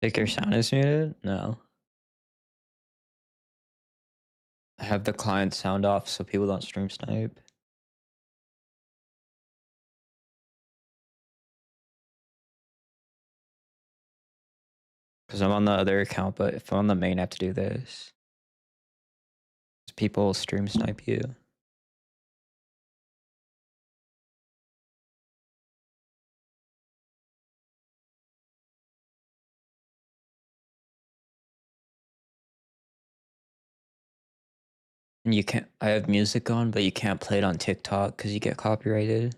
Think your sound is muted? No. I have the client sound off so people don't stream snipe. Because I'm on the other account, but if I'm on the main, I have to do this. People stream snipe you. And you can't, I have music on, but you can't play it on TikTok because you get copyrighted.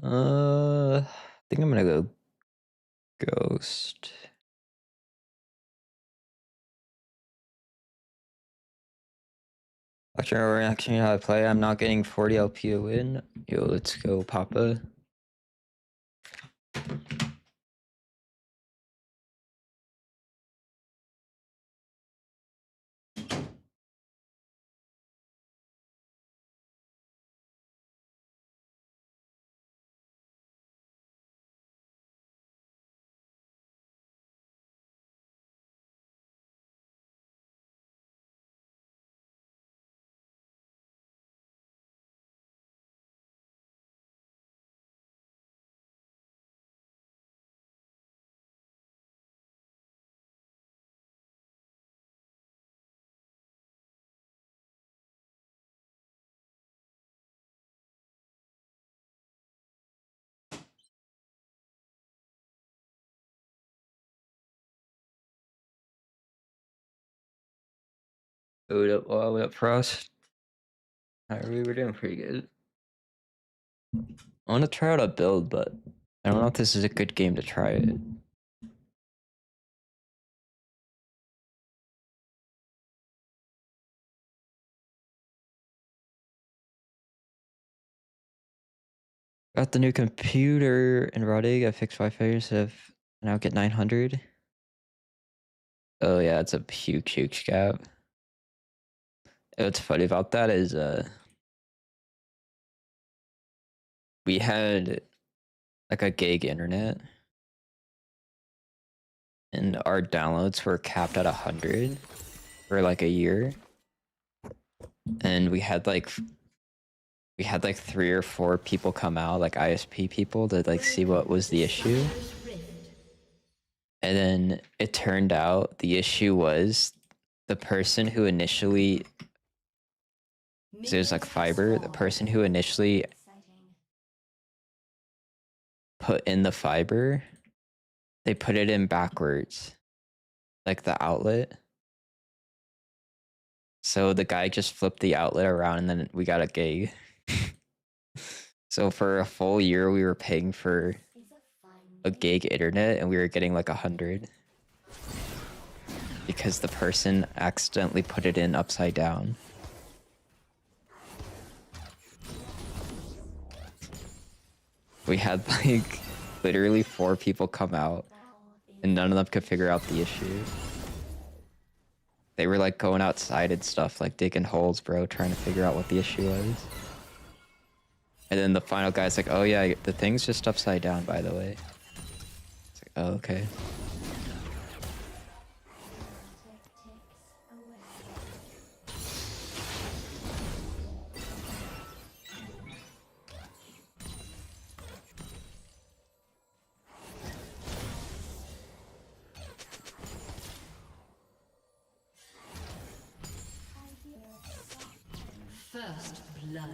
I think I'm gonna go Ghost. Actually, how I play. I'm not getting 40 LP to win. Yo, let's go, Papa. What up, Frost? Alright, we were doing pretty good. I want to try out a build, but I don't know if this is a good game to try it. Got the new computer in Rodig. I fixed Wi-Fi, so I've now get 900. Oh yeah, it's a huge gap. What's funny about that is we had like a gig internet and our downloads were capped at 100 for like a year, and we had like 3 or 4 people come out, like ISP people, to like see what was the issue. And then it turned out the issue was the person who initially, so it was like fiber, the person who initially put in the fiber, they put it in backwards, like the outlet. So the guy just flipped the outlet around and then we got a gig. So for a full year, we were paying for a gig internet and we were getting like 100 because the person accidentally put it in upside down. We had like literally 4 people come out and none of them could figure out the issue. They were like going outside and stuff, like digging holes, bro, trying to figure out what the issue was. And then the final guy's like, oh yeah, the thing's just upside down, by the way. Oh, okay. First blood.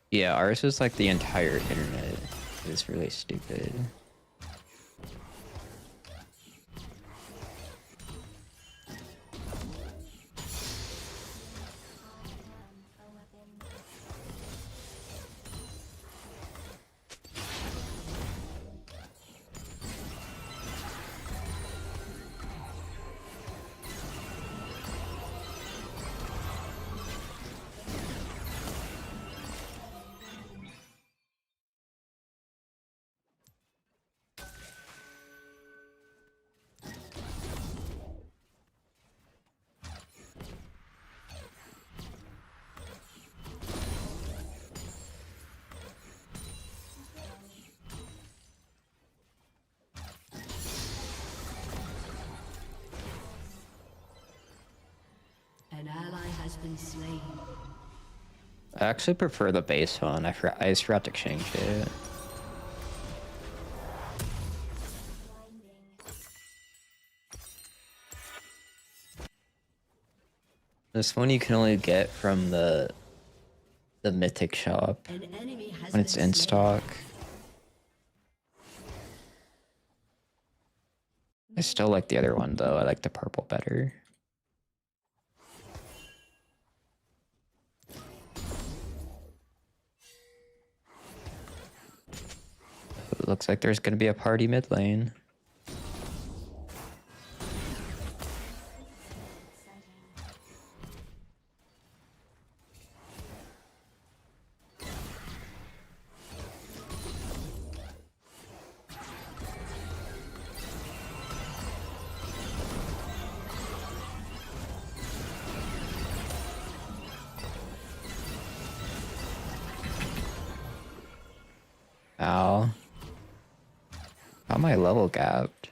Yeah, ours is like the entire internet. It's really stupid. An ally has been slain. I actually prefer the base one. I just forgot to change it. This one you can only get from the mythic shop An enemy has when it's been in slain. stock. I still like the other one though. I like the purple better. It looks like there's gonna be a party mid lane. Ow. How am I level gapped?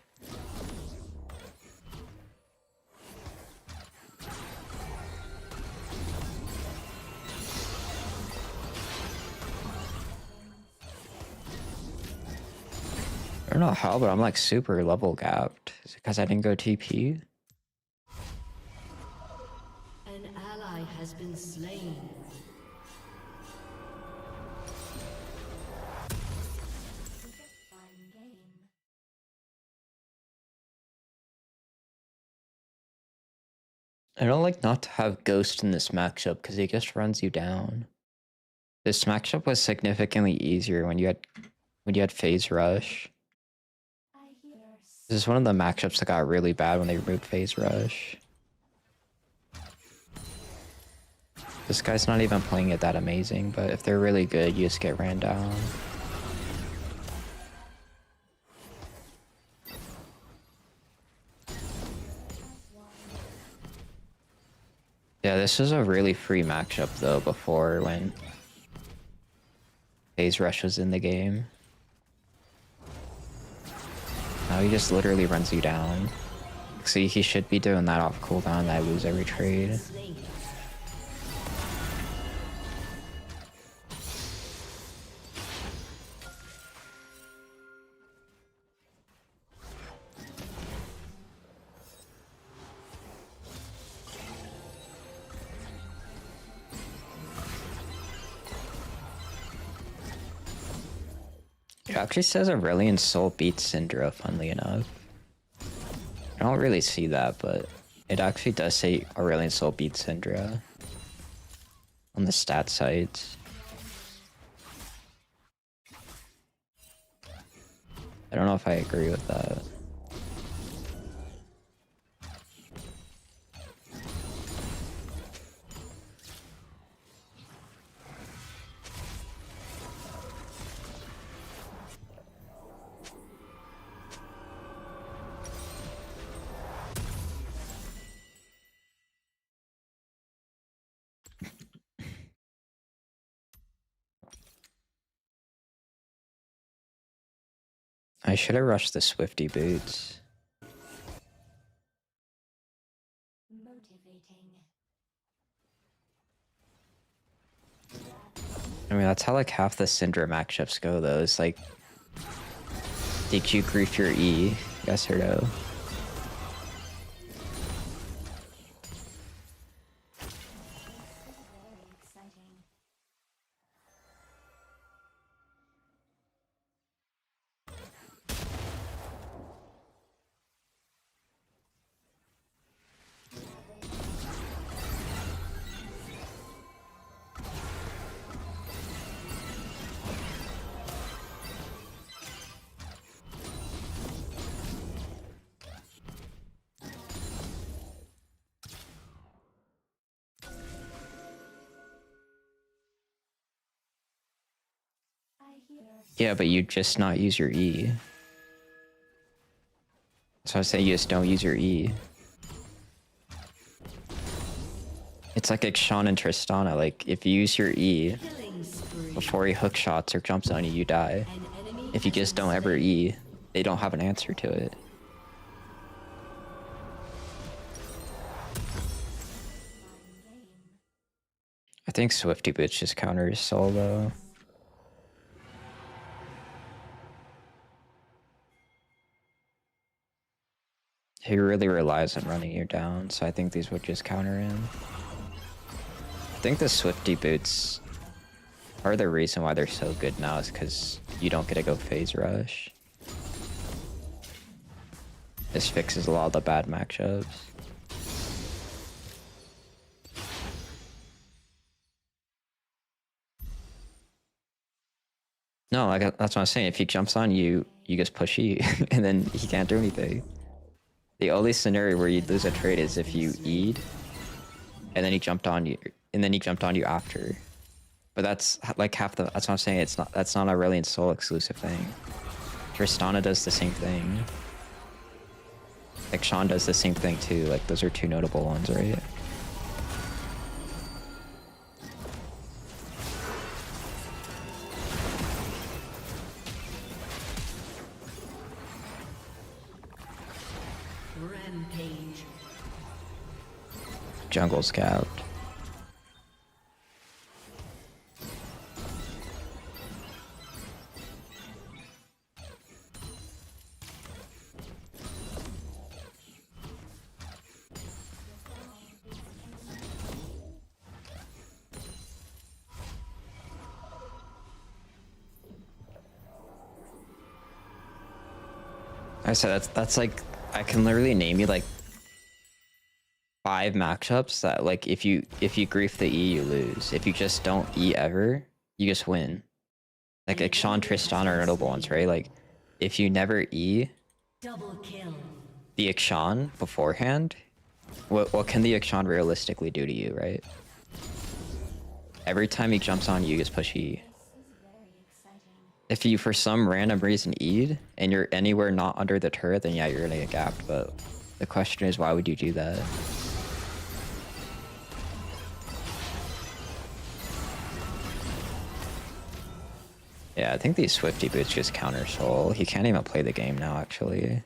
I don't know how, but I'm like super level gapped. Is it because I didn't go TP? An ally has been slain. I don't like not to have Ghost in this matchup because he just runs you down. This matchup was significantly easier when you had Phase Rush. This is one of the matchups that got really bad when they removed Phase Rush. This guy's not even playing it that amazing, but if they're really good, you just get ran down. Yeah, this is a really free matchup though before when Phase Rush was in the game. Now he just literally runs you down. See, he should be doing that off cooldown. I lose every trade. It actually says Aurelion Soul beats Syndra, funnily enough. I don't really see that, but it actually does say Aurelion Soul beats Syndra on the stat sites. I don't know if I agree with that. I should have rushed the Swifty boots. I mean, that's how like half the Syndra matchups go though. It's like, did you grief your E? Yes or no? Yeah, but you just not use your E. So I say you just don't use your E. It's like Ikshan and Tristana, like if you use your E before he hook shots or jumps on you, you die. If you just don't ever E, they don't have an answer to it. I think Swifty Boots just counters Soul though. He really relies on running you down, so I think these would just counter him. I think the Swifty Boots are the reason why they're so good now is because you don't get to go phase rush. This fixes a lot of the bad matchups. No, like that's what I'm saying. If he jumps on you, you just push E, and then he can't do anything. The only scenario where you'd lose a trade is if you E'd, and then he jumped on you, after. But that's like half the. That's what I'm saying. That's not a really Soul exclusive thing. Tristana does the same thing. Like Sean does the same thing too. Like those are two notable ones, right? Rampage. Jungle Scout. I said that's like I can literally name you like 5 matchups that like if you grief the E you lose. If you just don't E ever, you just win. Like Ikshan, Tristan are notable ones, right? Like if you never E Double kill. the Ikshan beforehand, what can the Ikshan realistically do to you, right? Every time he jumps on you, you just push E. If you, for some random reason, E'd, and you're anywhere not under the turret, then yeah, you're gonna get gapped, but the question is, why would you do that? Yeah, I think these Swifty Boots just counter Soul. He can't even play the game now, actually.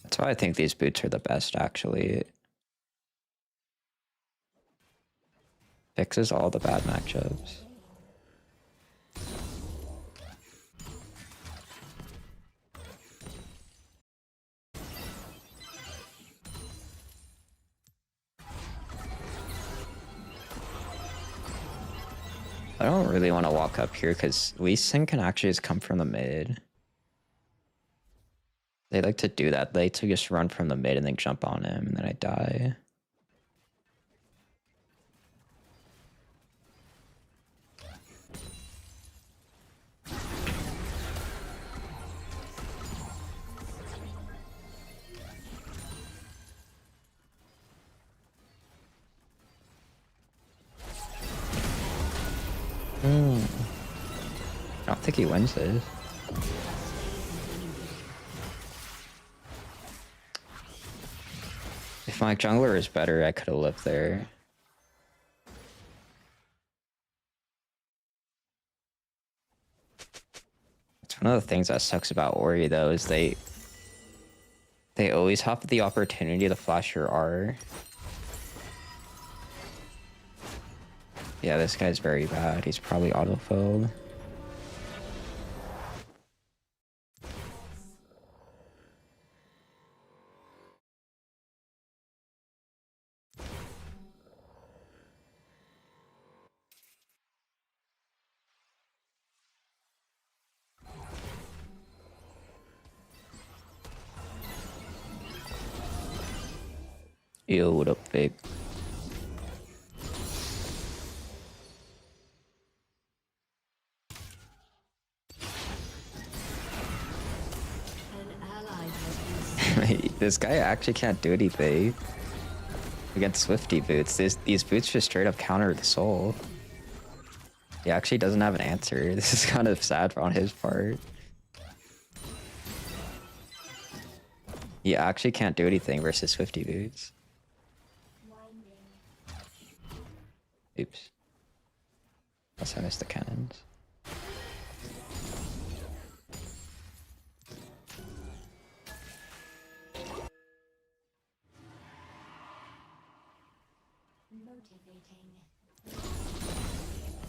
That's why I think these boots are the best, actually. Fixes all the bad matchups. I don't really want to walk up here because Lee Sin can actually just come from the mid. They like to do that. They like to just run from the mid and then jump on him, and then I die. I don't think he wins this. If my jungler is better, I could have lived there. One of the things that sucks about Ori though is they always have the opportunity to flash your R. Yeah, this guy's very bad. He's probably autofilled. Yo, what up, big? This guy actually can't do anything against Swifty boots. These boots just straight up counter the soul. He actually doesn't have an answer. This is kind of sad on his part. He actually can't do anything versus Swifty boots. Oops. Unless I missed the cannons.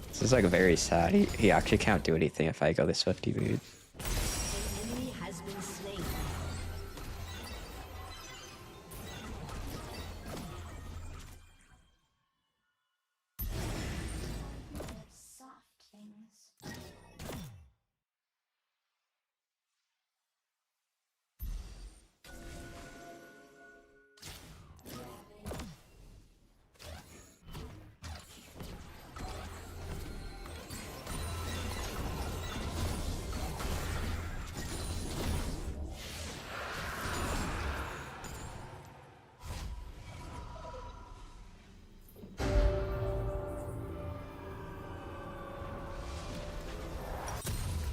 This is like very sad. He actually can't do anything if I go the Swifty boots. An enemy has been slain. Soft things.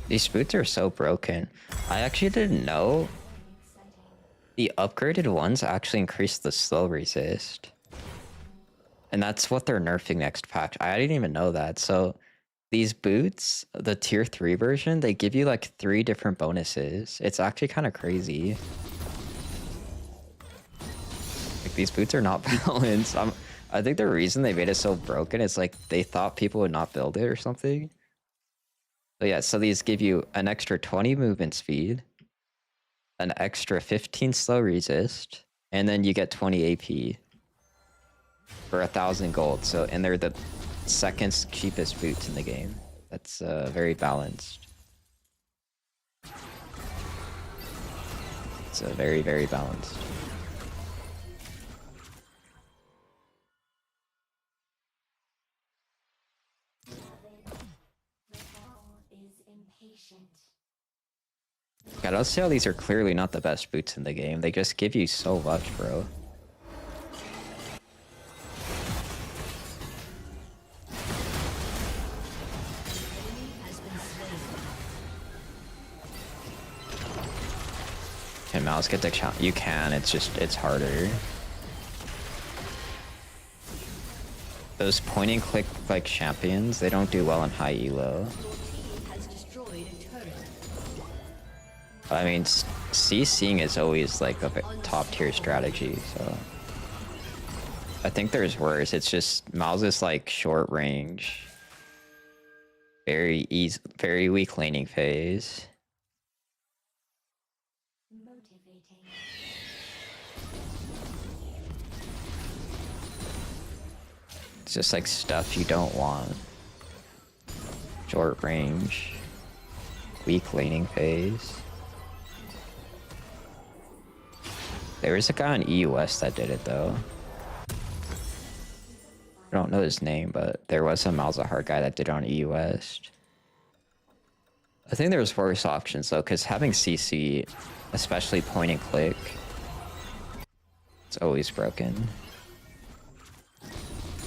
These boots are so broken. I actually didn't know the upgraded ones actually increase the slow resist. And that's what they're nerfing next patch. I didn't even know that. So these boots, the tier 3 version, they give you like 3 different bonuses. It's actually kind of crazy. Like these boots are not balanced. I think the reason they made it so broken is like they thought people would not build it or something. But yeah, so these give you an extra 20 movement speed, an extra 15 slow resist, and then you get 20 AP for 1,000 gold. So, and they're the second cheapest boots in the game. That's very balanced. It's very, very balanced. I don't see how these are clearly not the best boots in the game. They just give you so much, bro. Can mouse get the challenge? You can, it's harder. Those point and click like champions, they don't do well in high elo. I mean, CCing is always like a top tier strategy, so I think there's worse. It's just Miles is like short range, very easy, very weak laning phase. It's just like stuff you don't want. Short range, weak laning phase. There was a guy on EUS that did it though. I don't know his name, but there was a Malzahar guy that did it on EUS. I think there's worse options though, because having CC, especially point and click, it's always broken.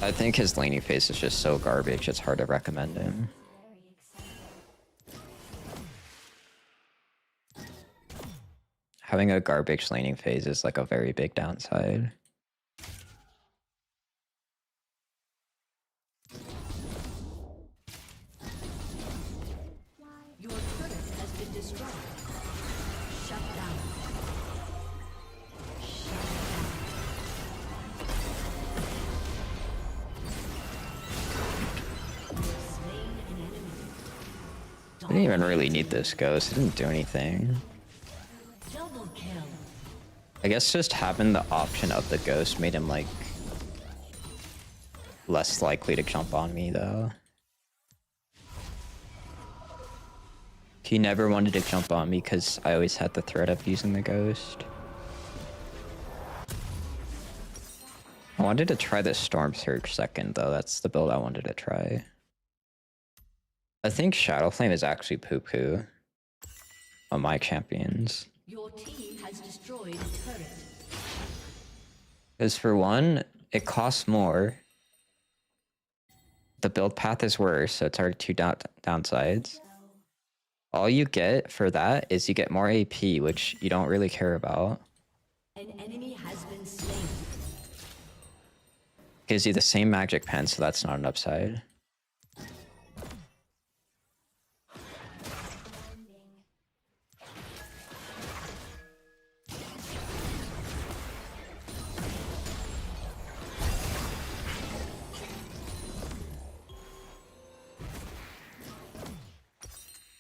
I think his laning phase is just so garbage, it's hard to recommend him. Having a garbage laning phase is like a very big downside. Your turret has been destroyed. I didn't even really need this ghost. It didn't do anything. Double kill. I guess just having the option of the ghost made him like less likely to jump on me though. He never wanted to jump on me because I always had the threat of using the ghost. I wanted to try the Storm Surge second though. That's the build I wanted to try. I think Shadow Flame is actually poo-poo on my champions. Your team has destroyed a turret. Because for one, it costs more. The build path is worse, so it's already two downsides. All you get for that is you get more AP, which you don't really care about. An enemy has been slain. Gives you the same magic pen, so that's not an upside.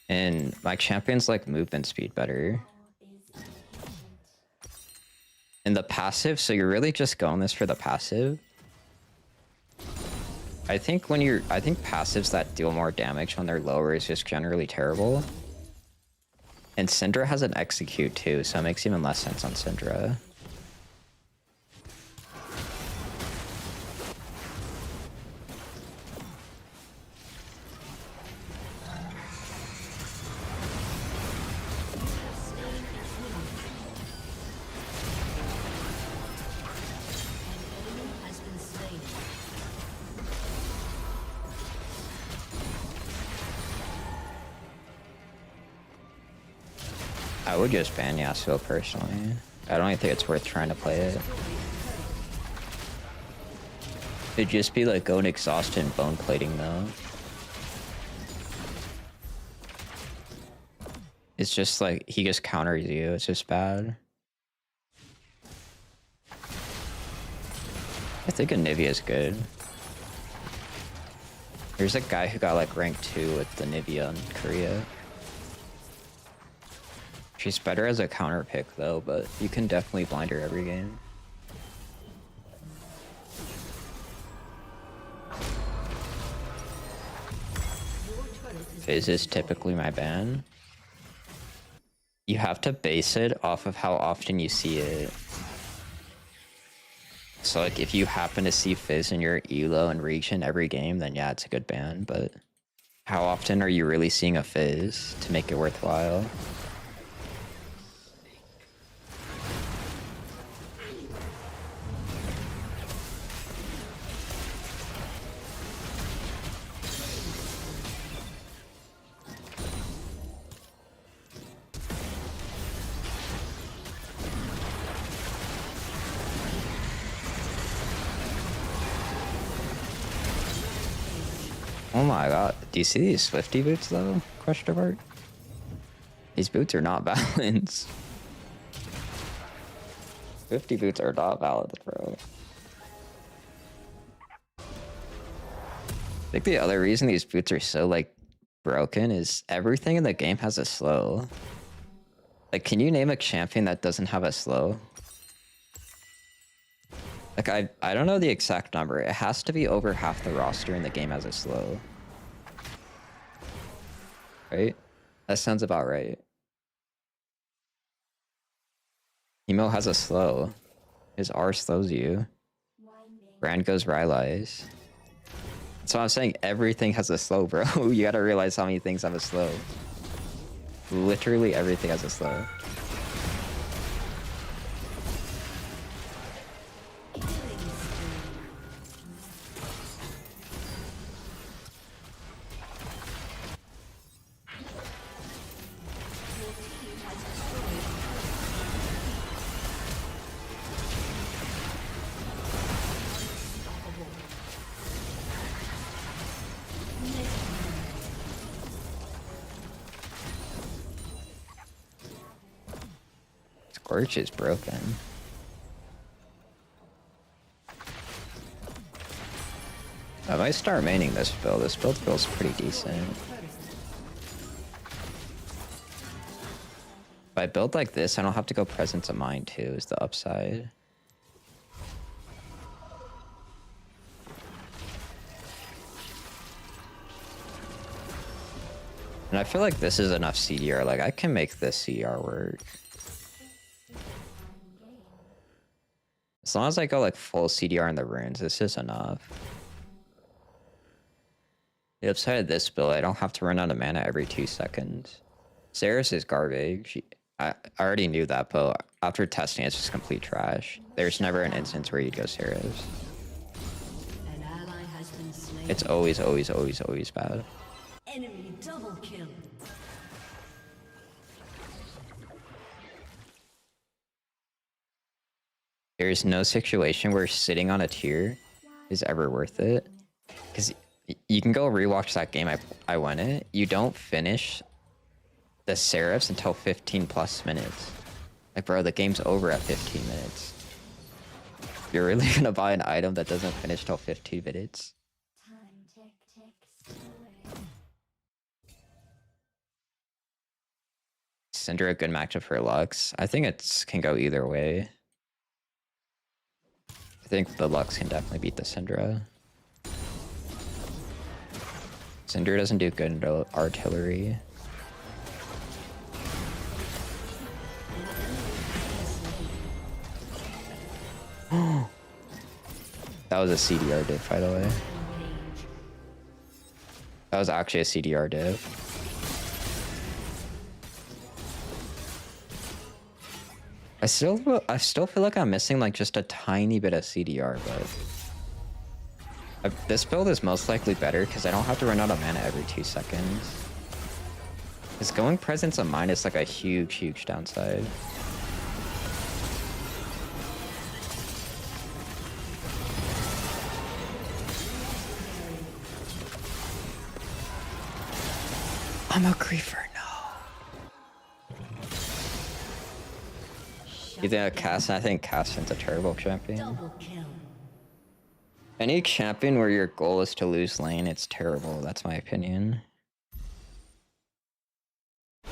And my champions like movement speed better. And the passive, so you're really just going this for the passive. I think passives that deal more damage when they're lower is just generally terrible. And Syndra has an execute too, so it makes even less sense on Syndra. I would just ban Yasuo personally. I don't even think it's worth trying to play it. It'd just be like going exhausted and bone plating though. It's just like he just counters you, it's just bad. I think Anivia is good. There's a guy who got like rank 2 with the Anivia in Korea. She's better as a counter pick though, but you can definitely blind her every game. Fizz is typically my ban. You have to base it off of how often you see it. So like if you happen to see Fizz in your elo and region every game, then yeah, it's a good ban, but how often are you really seeing a Fizz to make it worthwhile? Oh my god, do you see these Swifty boots though? Question mark. These boots are not balanced. Swifty boots are not valid, bro. I think the other reason these boots are so like broken is everything in the game has a slow. Like, can you name a champion that doesn't have a slow? Like, I don't know the exact number. It has to be over half the roster in the game has a slow. Right? That sounds about right. Emo has a slow. His R slows you. Brand goes Ryze. So I'm saying everything has a slow, bro. You gotta realize how many things have a slow. Literally everything has a slow. Scorch is broken. I might start maining this build. This build feels pretty decent. I build like this, I don't have to go Presence of Mind too, is the upside. And I feel like this is enough CDR. Like, I can make this CDR work. As long as I go like full CDR in the runes, this is enough. The upside of this build, I don't have to run out of mana every 2 seconds. Zerus is garbage. I already knew that, but after testing, it's just complete trash. There's never an instance where you'd go Zerus. An ally has been slain. It's always, always, always, always bad. Enemy double kill. There's no situation where sitting on a tier is ever worth it. Because you can go rewatch that game I won it. You don't finish the Seraphs until 15 plus minutes. Like, bro, the game's over at 15 minutes. You're really gonna buy an item that doesn't finish till 15 minutes? Time ticks away. Syndra a good matchup for Lux? I think it can go either way. I think the Lux can definitely beat the Syndra. Syndra doesn't do good in artillery. That was a CDR diff, by the way. That was actually a CDR diff. I still feel like I'm missing like just a tiny bit of CDR, but this build is most likely better because I don't have to run out of mana every 2 seconds. Because going Presence of Mind is like a huge, huge downside. I'm a creeper, no. You think Cassin? I think Cassin's a terrible champion. Double kill. Any champion where your goal is to lose lane, it's terrible. That's my opinion.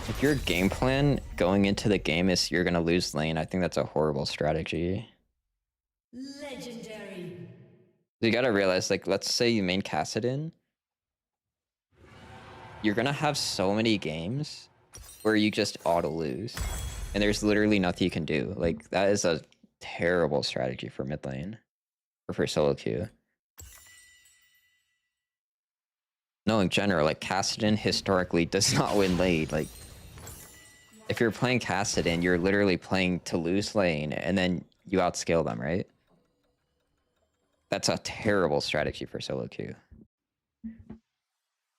If your game plan going into the game is you're gonna lose lane, I think that's a horrible strategy. Legendary. You gotta realize, like, let's say you main Cassidon. You're gonna have so many games where you just auto lose. And there's literally nothing you can do. Like, that is a terrible strategy for mid lane. Or for solo queue. No, in general, like, Cassidon historically does not win lane. Like, if you're playing Cassidon, you're literally playing to lose lane, and then you outscale them, right? That's a terrible strategy for solo queue.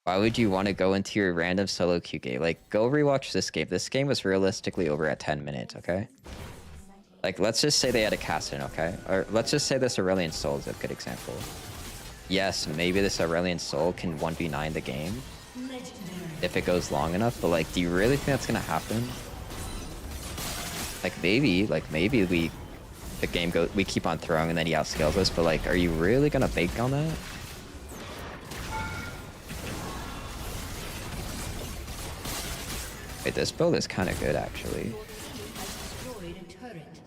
Why would you want to go into your random solo queue game? Like, go rewatch this game. This game was realistically over at 10 minutes, okay? Like, let's just say they had a Cassidon, okay? Or let's just say this Aurelion Soul is a good example. Yes, maybe this Aurelion Soul can 1v9 the game Legendary. if it goes long enough, but like, do you really think that's gonna happen? Like, maybe we keep on throwing and then he outscales us, but like, are you really gonna bank on that? Wait, this build is kind of good, actually. Your team has destroyed a turret.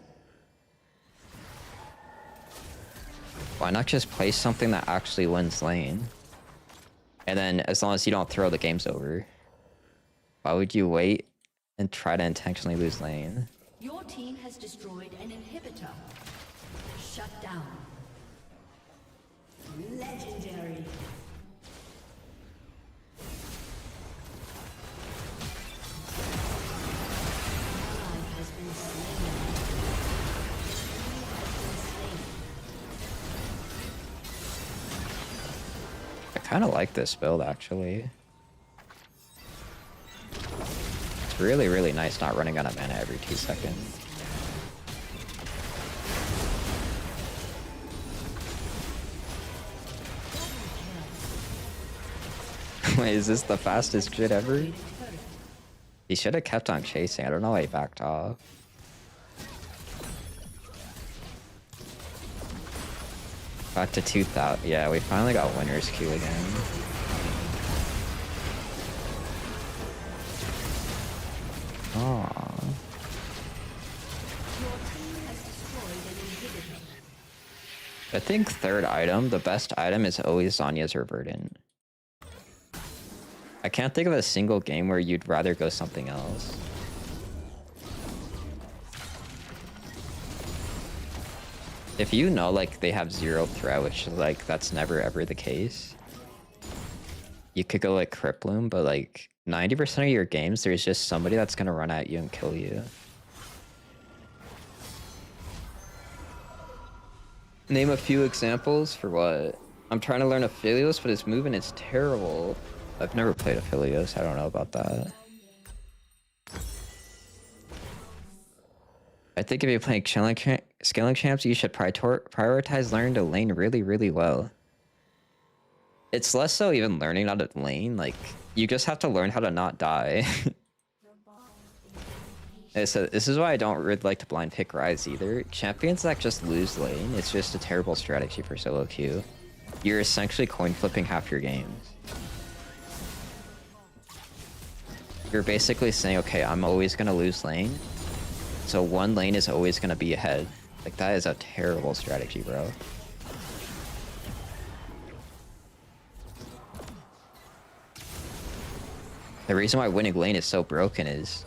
Why not just play something that actually wins lane? And then, as long as you don't throw, the game's over. Why would you wait and try to intentionally lose lane? Your team has destroyed an inhibitor. Shut down. Legendary. Ally has been slain. I kind of like this build, actually. It's really, really nice not running out of mana every 2 seconds. Wait, is this the fastest shit ever? He should have kept on chasing. I don't know why he backed off. Back to 2,000. Yeah, we finally got winner's queue again. Aww. I think third item, the best item is always Zanya's or Verdant. I can't think of a single game where you'd rather go something else. If you know, like, they have zero threat, which is, like, that's never ever the case, you could go, like, Criploom, but, like, 90% of your games, there's just somebody that's gonna run at you and kill you. Name a few examples for what? I'm trying to learn Aphelios, but his movement is terrible. I've never played Aphelios, I don't know about that. I think if you're playing scaling champs, you should prioritize learning to lane really, really well. It's less so even learning how to lane, like, you just have to learn how to not die. So this is why I don't really like to blind pick Ryze either. Champions that just lose lane, it's just a terrible strategy for solo queue. You're essentially coin flipping half your games. You're basically saying, okay, I'm always gonna lose lane, so one lane is always gonna be ahead. Like, that is a terrible strategy, bro. The reason why winning lane is so broken is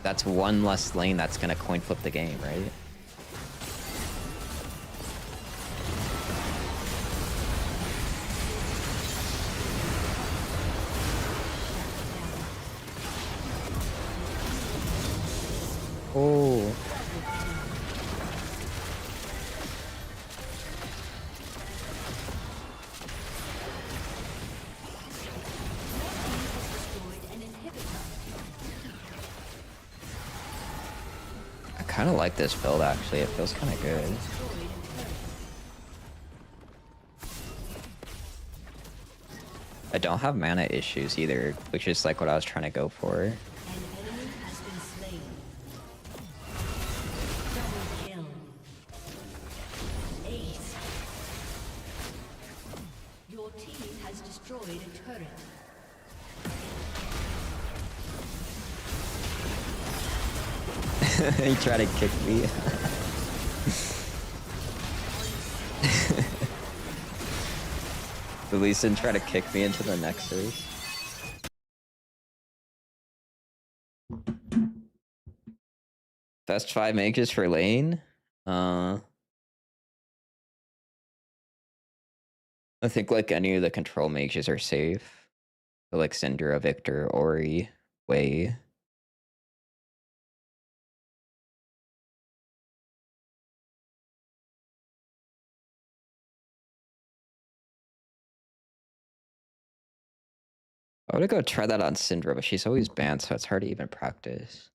that's one less lane that's gonna coin flip the game, right? Oh. I kind of like this build, actually. It feels kind of good. I don't have mana issues either, which is like what I was trying to go for. Your team has destroyed a turret. He tried to kick me. The Lee Sin tried to kick me into the Nexus. Best 5 mages for lane? I think like any of the control mages are safe. So like Syndra, Victor, Ori, Wei. I would go try that on Syndra, but she's always banned, so it's hard to even practice.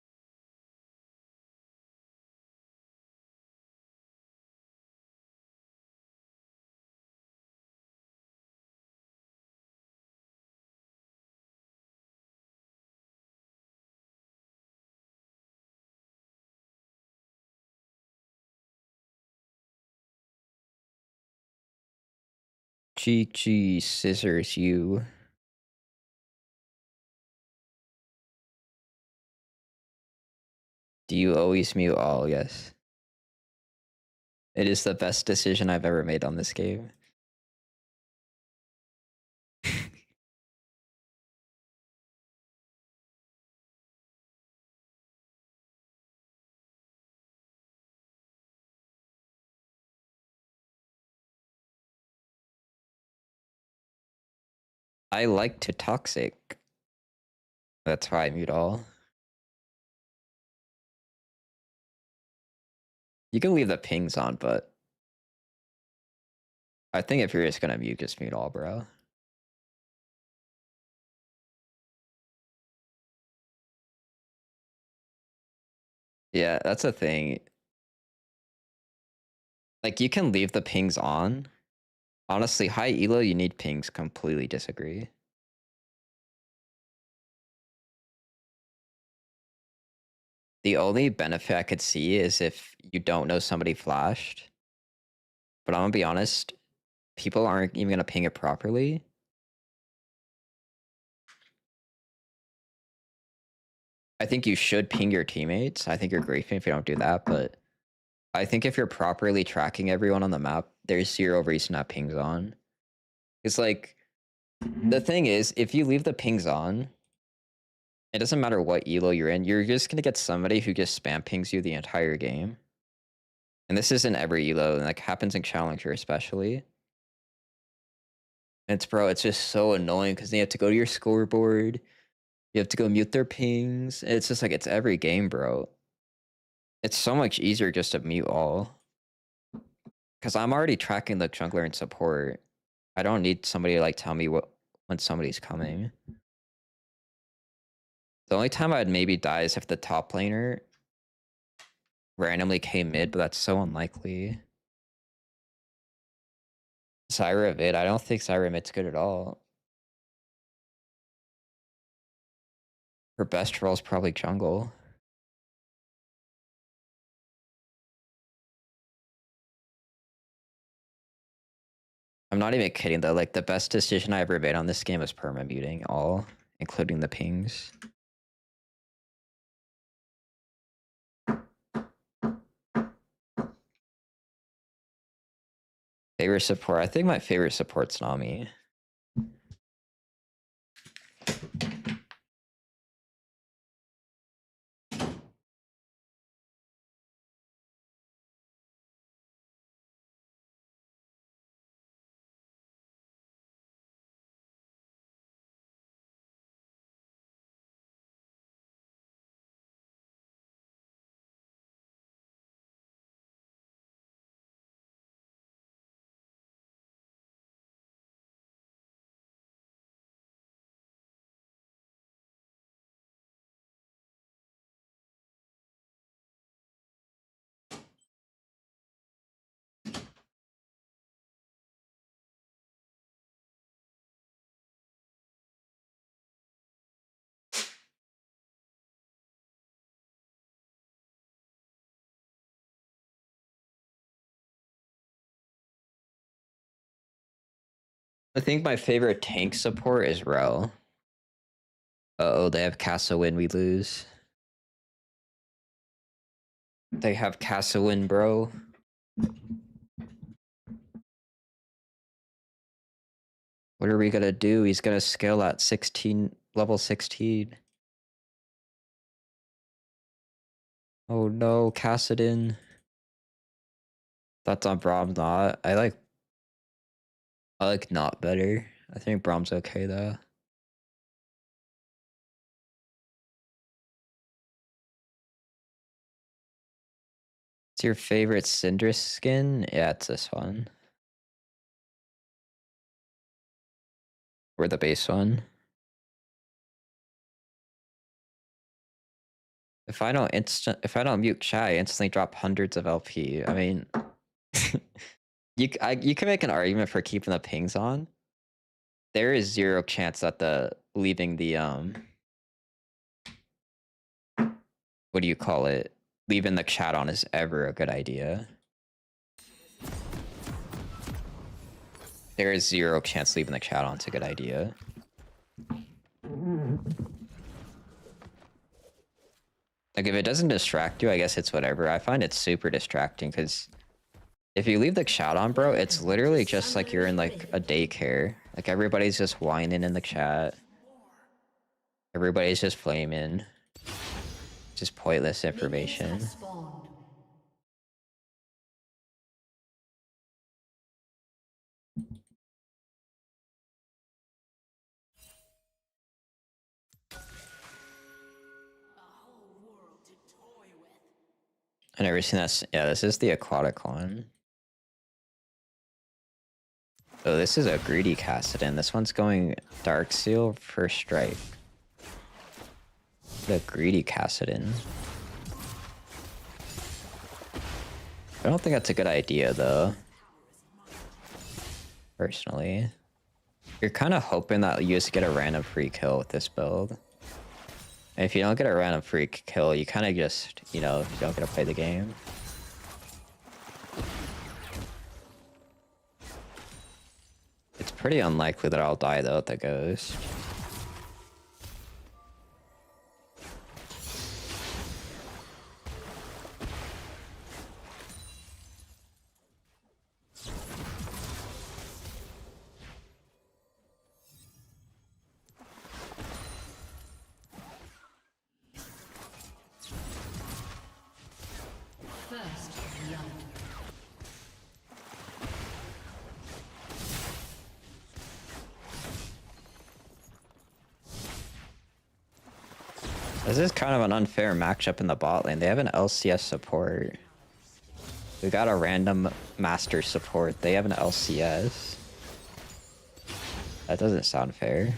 GG scissors you. Do you always mute all? Yes. It is the best decision I've ever made on this game. I like to toxic. That's why I mute all. You can leave the pings on, but I think if you're just gonna mute, just mute all, bro. Yeah, that's a thing. Like, you can leave the pings on. Honestly, high elo, you need pings. Completely disagree. The only benefit I could see is if you don't know somebody flashed. But I'm gonna be honest, people aren't even gonna ping it properly. I think you should ping your teammates. I think you're griefing if you don't do that, but I think if you're properly tracking everyone on the map, there's zero reason that ping's on. It's like, the thing is, if you leave the pings on, it doesn't matter what elo you're in, you're just gonna get somebody who just spam pings you the entire game. And this isn't every elo, and like happens in Challenger especially. And it's just so annoying because you have to go to your scoreboard, you have to go mute their pings. It's just like, it's every game, bro. It's so much easier just to mute all. Because I'm already tracking the jungler and support. I don't need somebody to like tell me when somebody's coming. The only time I'd maybe die is if the top laner randomly came mid, but that's so unlikely. Zyra mid, I don't think Zyra mid's good at all. Her best role is probably jungle. I'm not even kidding though, like the best decision I ever made on this game was perma-muting all, including the pings. Favorite support, I think my favorite support's Nami. I think my favorite tank support is Rel. Uh-oh, they have Casa win, we lose. They have Casa win, bro. What are we gonna do? He's gonna scale at 16, level 16. Oh no, Cassidon. That's on Braum not. I like not better. I think Braum's okay though. It's your favorite Syndra skin? Yeah, it's this one. Or the base one. If I don't mute chat, I instantly drop hundreds of LP. I mean, you can make an argument for keeping the pings on. There is zero chance that leaving the what do you call it? Leaving the chat on is ever a good idea. There is zero chance leaving the chat on is a good idea. Like if it doesn't distract you, I guess it's whatever. I find it super distracting because if you leave the chat on, bro, it's literally just like you're in like a daycare. Like everybody's just whining in the chat. Everybody's just flaming. Just pointless information. I never seen that. Yeah, this is the aquatic one. Oh, this is a greedy Cassidon. This one's going Dark Seal for strike. The greedy Cassidon. I don't think that's a good idea though. Personally. You're kind of hoping that you just get a random free kill with this build. And if you don't get a random free kill, you kind of just, you know, you don't get to play the game. It's pretty unlikely that I'll die though with the ghost. This is kind of an unfair matchup in the bot lane. They have an LCS support. We got a random master support. They have an LCS. That doesn't sound fair.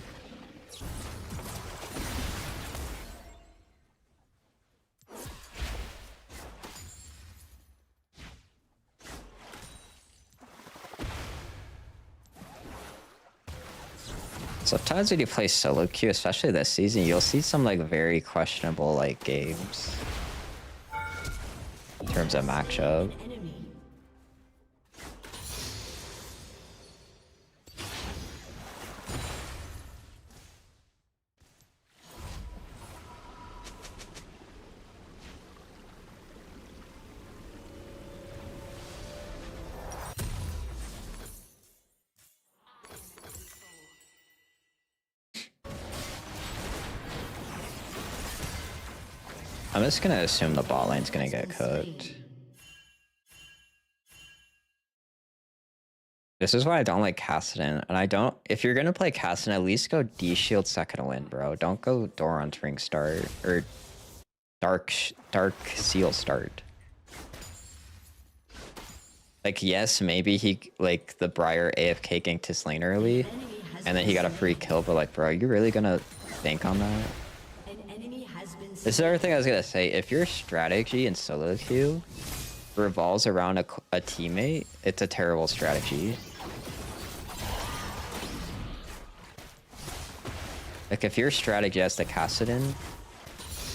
Sometimes when you play solo queue, especially this season, you'll see some like very questionable like games in terms of matchup. I'm just gonna assume the bot lane's gonna get cooked. This is why I don't like Kassadin, and I don't. If you're gonna play Kassadin, at least go D Shield second win, bro. Don't go Doran's ring start or Dark Seal start. Like yes, maybe he like the Briar AFK ganked his lane early, and then he got a free kill. But like, bro, are you really gonna bank on that? This is everything I was gonna say. If your strategy in solo queue revolves around a teammate, it's a terrible strategy. Like if your strategy as the Kassadin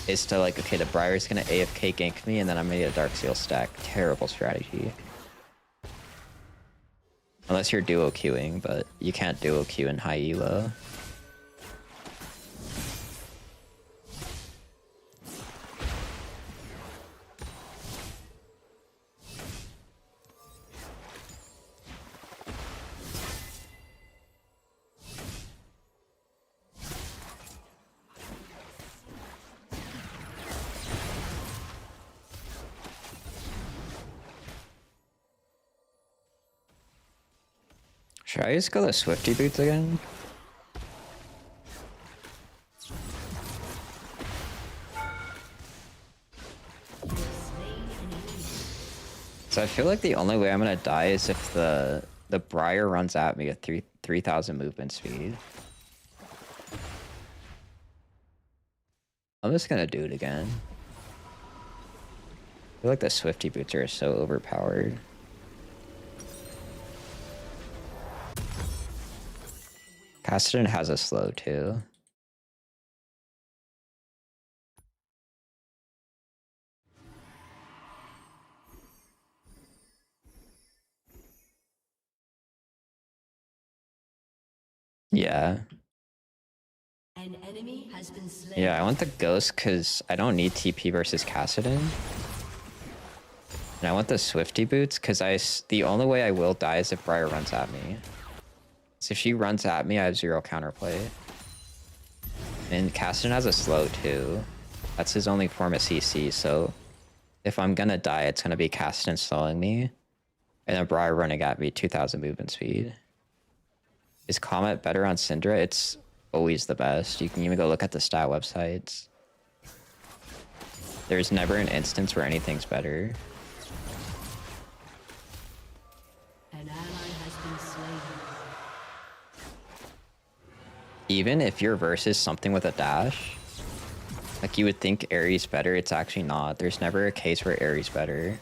is to like, okay, the Briar's gonna AFK gank me and then I'm gonna get a Dark Seal stack. Terrible strategy. Unless you're duo queuing, but you can't duo queue in high elo. Should I just go the Swifty boots again? So I feel like the only way I'm gonna die is if the Briar runs at me at 3,000 movement speed. I'm just gonna do it again. I feel like the Swifty boots are so overpowered. Kassadin has a slow too. Yeah. An enemy has been slain. Yeah, I want the Ghost because I don't need TP versus Kassadin. And I want the Swifty boots because the only way I will die is if Briar runs at me. So if she runs at me, I have 0 counterplay. And Kassadin has a slow too. That's his only form of CC, so if I'm gonna die, it's gonna be Kassadin slowing me. And then Briar running at me 2,000 movement speed. Is Comet better on Syndra? It's always the best. You can even go look at the stat websites. There's never an instance where anything's better. An ally has been slain. Even if your verse is something with a dash, like you would think Ares better, it's actually not. There's never a case where Ares better.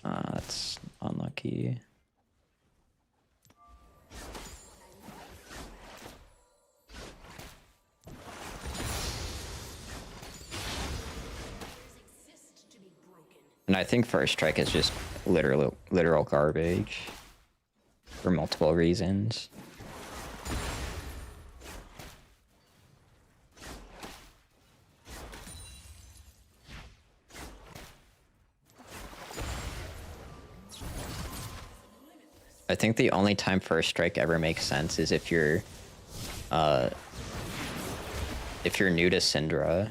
That's unlucky. And I think First Strike is just literal garbage for multiple reasons. I think the only time First Strike ever makes sense is if you're new to Syndra.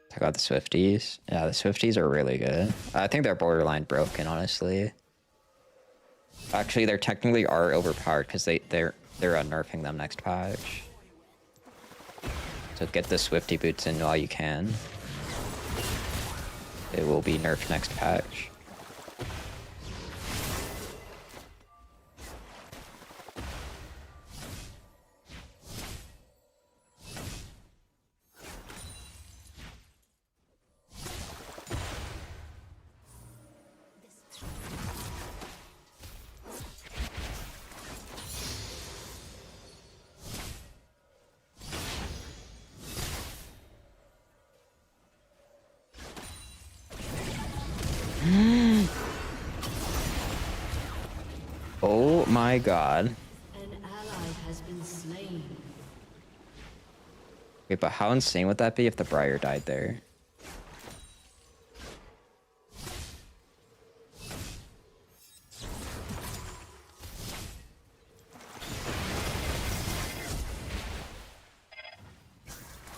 Talk about the Swifties. Yeah, the Swifties are really good. I think they're borderline broken, honestly. Actually, they technically are overpowered because they're nerfing them next patch. So get the Swifty boots in while you can. It will be nerfed next patch. Oh my god. An ally has been slain. Wait, but how insane would that be if the Briar died there?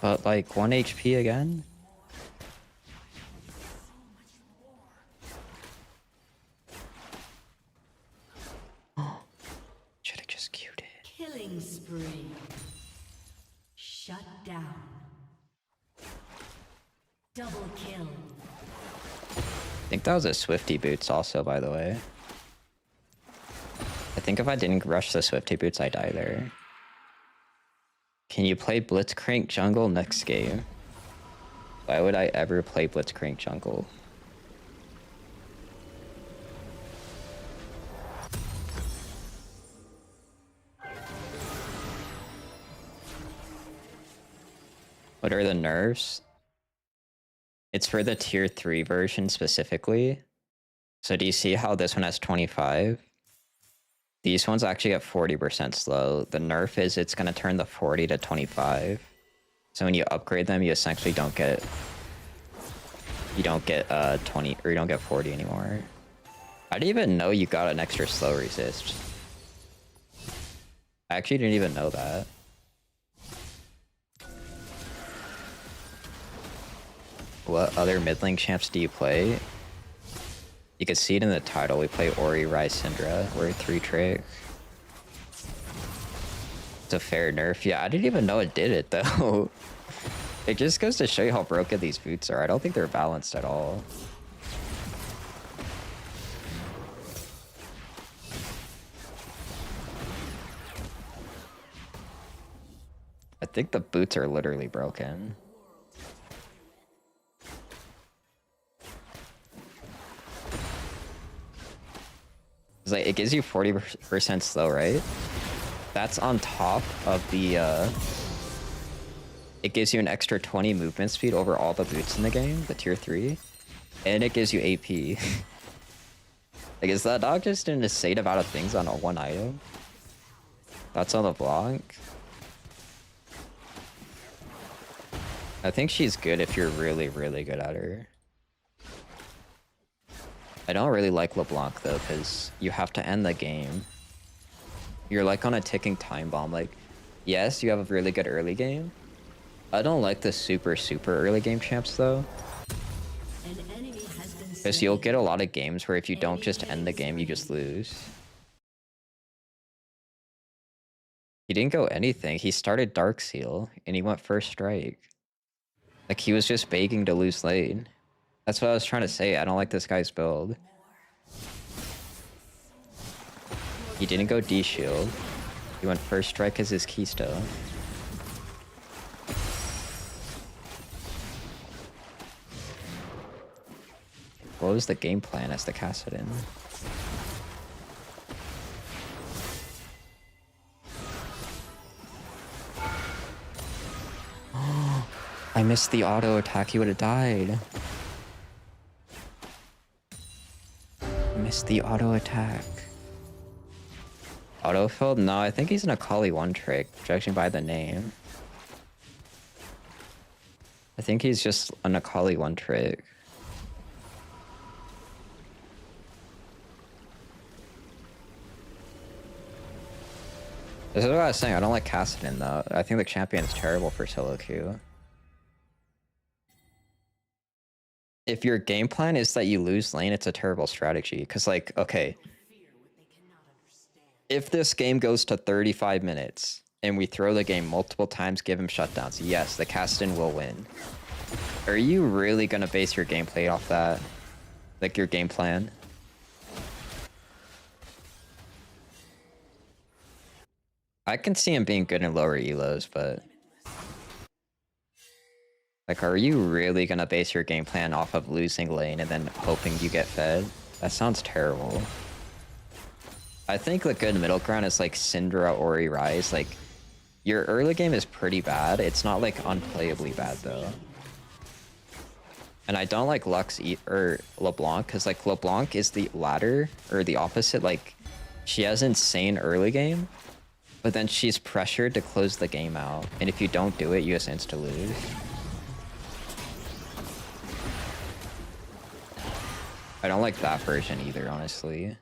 But like 1 HP again? Should have just queued it. Killing spree. Shut down. Double kill. I think that was a Swifty boots also, by the way. I think if I didn't rush the Swifty boots, I die there. Can you play Blitzcrank jungle next game? Why would I ever play Blitzcrank jungle? What are the nerfs? It's for the tier 3 version specifically. So do you see how this one has 25? These ones actually get 40% slow. The nerf is it's going to turn the 40 to 25. So when you upgrade them, you essentially don't get 20 or you don't get 40 anymore. I didn't even know you got an extra slow resist. I actually didn't even know that. What other mid lane champs do you play? You can see it in the title. We play Ori, Ryze, Syndra. We're 3-trick. It's a fair nerf. Yeah, I didn't even know it did it though. It just goes to show you how broken these boots are. I don't think they're balanced at all. I think the boots are literally broken. It's like, it gives you 40% slow, right? That's on top of the, it gives you an extra 20 movement speed over all the boots in the game, the tier 3. And it gives you AP. Like, is that dog just an insane amount of things on one item? That's on the Blanc. I think she's good if you're really, really good at her. I don't really like LeBlanc though, because you have to end the game. You're like on a ticking time bomb. Like, yes, you have a really good early game. I don't like the super early game champs though. An enemy has been Because slain. you'll get a lot of games where if you don't just end the game, you just lose. He didn't go anything. He started Dark Seal and he went first strike. Like, he was just begging to lose lane. That's what I was trying to say. I don't like this guy's build. He didn't go D shield. He went first strike as his keystone. What was the game plan as the Kassadin? I missed the auto attack. He would have died. Missed the auto attack. Autofilled? No, I think he's an Akali 1-trick, judging by the name. I think he's just an Akali 1-trick. This is what I was saying. I don't like Kassadin though. I think the champion is terrible for solo queue. If your game plan is that you lose lane, it's a terrible strategy. Because, like, okay, If this game goes to 35 minutes and we throw the game multiple times, give him shutdowns, yes, the Caston will win. Are you really gonna base your gameplay off that? Like your game plan? I can see him being good in lower elos, but like, are you really gonna base your game plan off of losing lane and then hoping you get fed? That sounds terrible. I think the good middle ground is like Syndra, Ori, Ryze. Like, your early game is pretty bad. It's not like unplayably bad though. And I don't like Lux or LeBlanc because like LeBlanc is the latter or the opposite. Like, she has insane early game, but then she's pressured to close the game out. And if you don't do it, you just insta lose. I don't like that version either, honestly.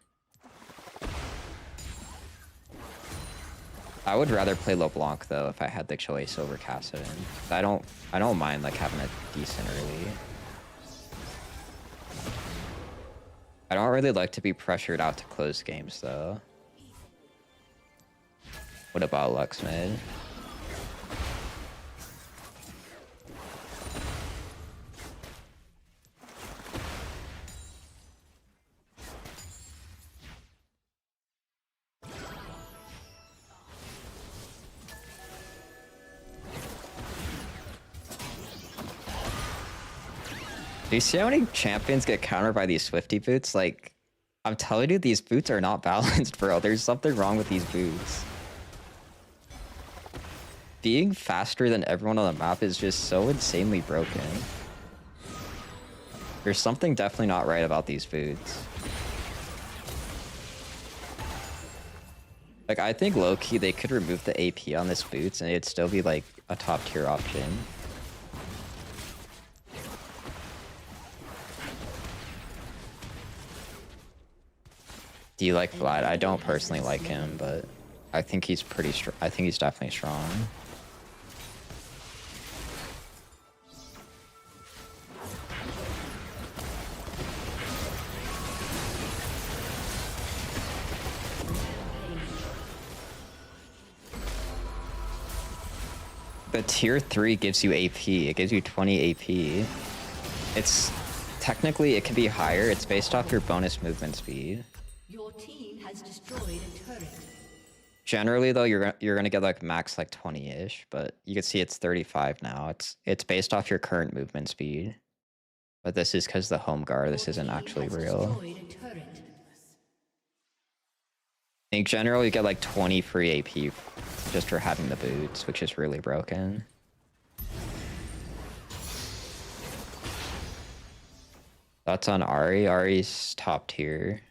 I would rather play LeBlanc though if I had the choice over Kassadin. I don't mind like having a decent early. I don't really like to be pressured out to close games though. What about Lux mid? Do you see how many champions get countered by these Swifty boots? Like, I'm telling you, these boots are not balanced, bro. There's something wrong with these boots. Being faster than everyone on the map is just so insanely broken. There's something definitely not right about these boots. Like, I think low-key they could remove the AP on this boots and it'd still be like a top tier option. Do you like Vlad? I don't personally like him, but I think he's pretty strong. I think he's definitely strong. The tier 3 gives you AP. It gives you 20 AP. It's technically it can be higher. It's based off your bonus movement speed. Your team has destroyed a turret. Generally though, you're gonna get like max like 20-ish, but you can see it's 35 now. It's based off your current movement speed. But this is because the home guard, this isn't actually real. I think generally you get like 20 free AP just for having the boots, which is really broken. Thoughts on Ahri? Ahri's top tier.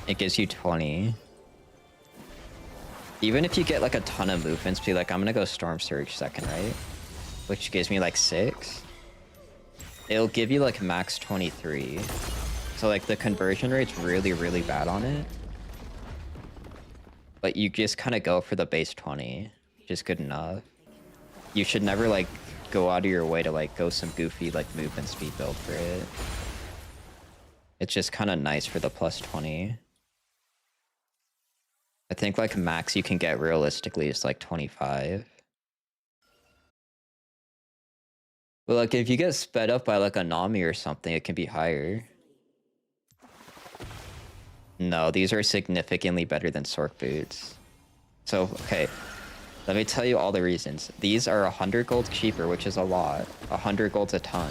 It gives you 20. Even if you get like a ton of movements, be like, I'm gonna go Storm Surge second, right? Which gives me like 6. It'll give you like max 23. So like the conversion rate's really, really bad on it. But you just kind of go for the base 20, which is good enough. You should never like go out of your way to like go some goofy like movement speed build for it. It's just kind of nice for the plus 20. I think like max you can get realistically is like 25. But like if you get sped up by like a Nami or something, it can be higher. No, these are significantly better than Sork boots. So, okay, let me tell you all the reasons. These are 100 gold cheaper, which is a lot. 100 gold's a ton.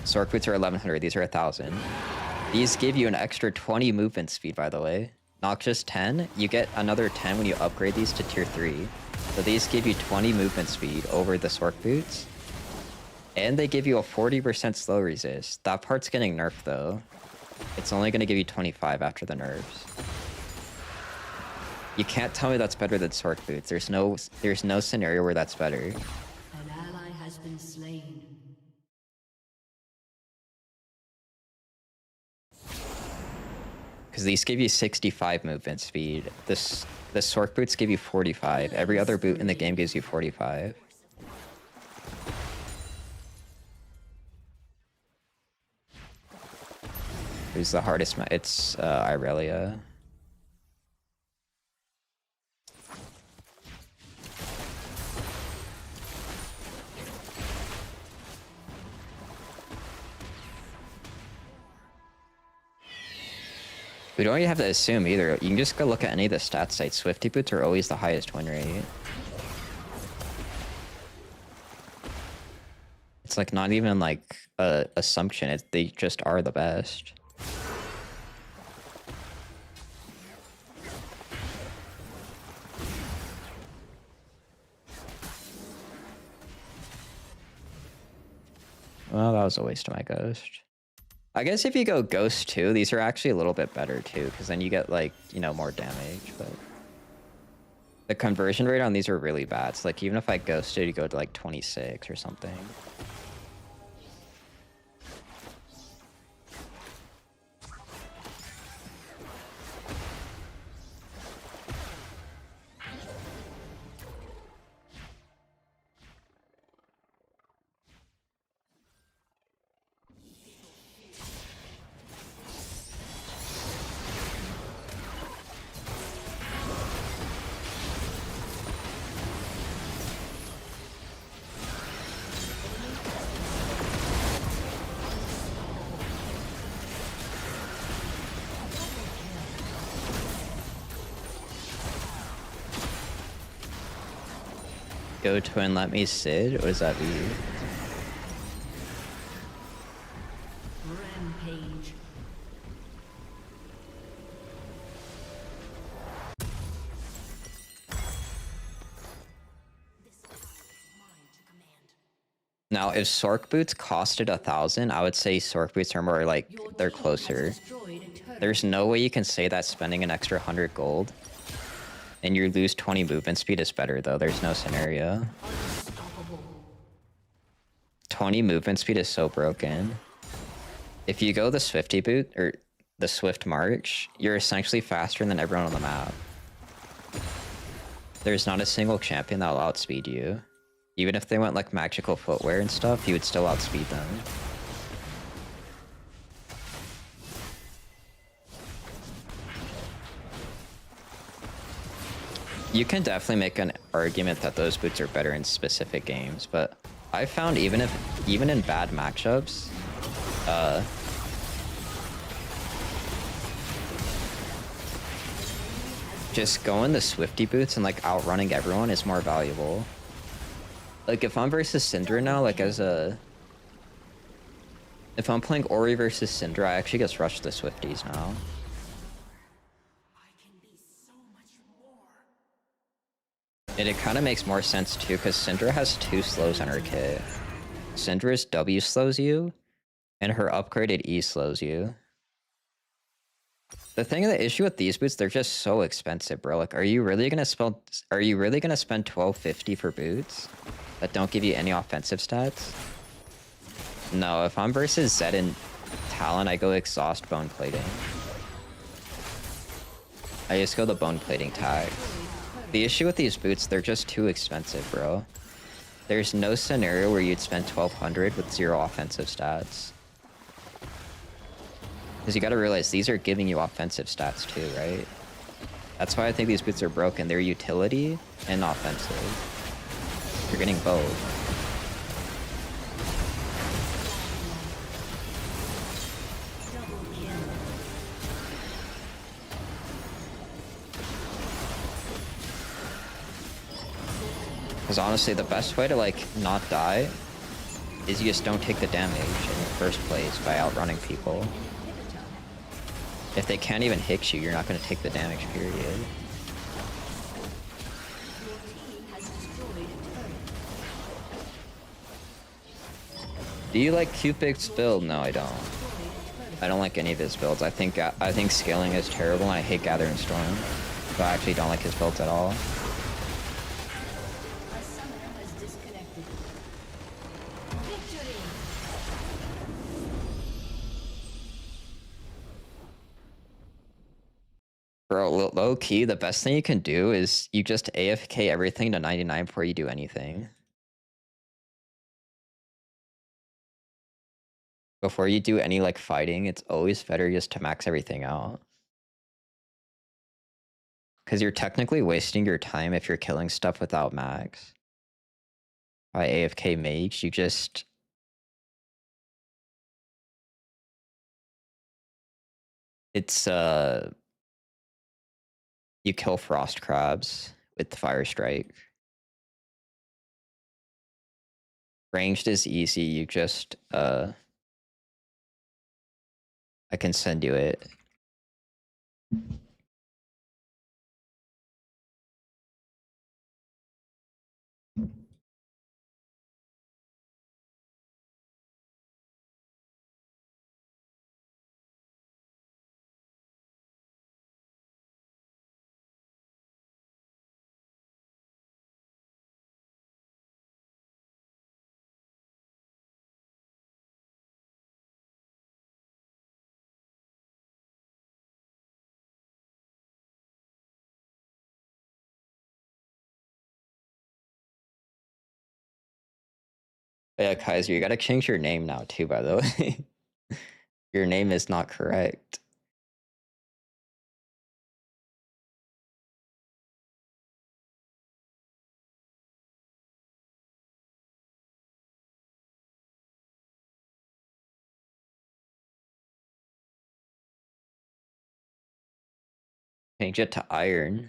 Sork boots are 1100, these are 1000. These give you an extra 20 movement speed, by the way. Not just 10, you get another 10 when you upgrade these to tier 3. So these give you 20 movement speed over the Sork boots. And they give you a 40% slow resist. That part's getting nerfed though. It's only going to give you 25 after the nerfs. You can't tell me that's better than Sork boots. There's no scenario where that's better. An ally has been slain. Because these give you 65 movement speed. The Sork boots give you 45. Every other boot in the game gives you 45. Who's the hardest? It's Irelia. We don't even have to assume either. You can just go look at any of the stat sites. Swifty boots are always the highest win rate. It's like not even like a assumption. They just are the best. Well, that was a waste of my ghost. I guess if you go ghost too, these are actually a little bit better too, because then you get like, you know, more damage, but the conversion rate on these are really bad. It's like even if I ghosted, you go to like 26 or something. Go twin, let me Sid. What does that mean? Rampage. Now, if Sork boots costed 1,000, I would say Sork boots are more like they're closer. There's no way you can say that spending an extra 100 gold and you lose 20 movement speed is better though. There's no scenario. 20 movement speed is so broken. If you go the Swifty boot or the Swift March, you're essentially faster than everyone on the map. There's not a single champion that will outspeed you. Even if they went like magical footwear and stuff, you would still outspeed them. You can definitely make an argument that those boots are better in specific games, but I found even in bad matchups, just going the Swifty boots and like outrunning everyone is more valuable. Like if I'm versus Syndra now, like if I'm playing Ori versus Syndra, I actually just rush the Swifties now. And it kind of makes more sense too, because Syndra has 2 slows on her kit. Syndra's W slows you, and her upgraded E slows you. The issue with these boots, they're just so expensive, bro. Like, are you really gonna spend $12.50 for boots that don't give you any offensive stats? No, if I'm versus Zed and Talon, I go exhaust bone plating. I just go the bone plating tag. The issue with these boots, they're just too expensive, bro. There's no scenario where you'd spend 1,200 with 0 offensive stats. Because you gotta realize, these are giving you offensive stats too, right? That's why I think these boots are broken. They're utility and offensive. You're getting both. Because honestly, the best way to like not die is you just don't take the damage in the first place by outrunning people. If they can't even hit you, you're not going to take the damage, period. Do you like Cupid's build? No, I don't. I don't like any of his builds. I think scaling is terrible, and I hate Gathering Storm. So I actually don't like his builds at all. Bro, low key, the best thing you can do is you just AFK everything to 99 before you do anything. before you do any like fighting, it's always better just to max everything out. Because you're technically wasting your time if you're killing stuff without max. By AFK mage, you just... It's, you kill frost crabs with the fire strike. Ranged is easy, you just, I can send you it. Yeah, Kaiser, you gotta change your name now too, by the way. Your name is not correct. Change it to iron.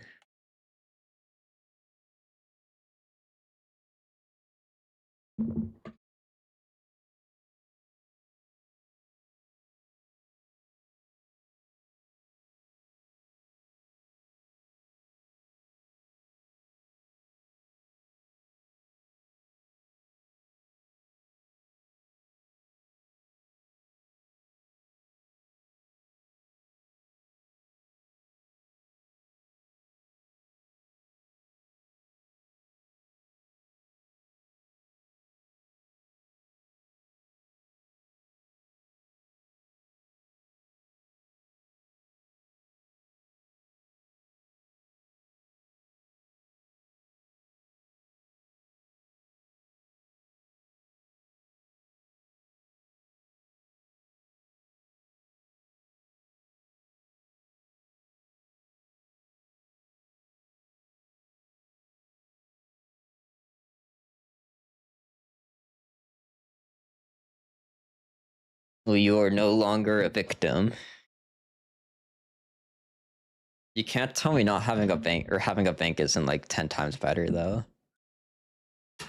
Well, you are no longer a victim. You can't tell me not having a bank or having a bank isn't like 10 times better though. I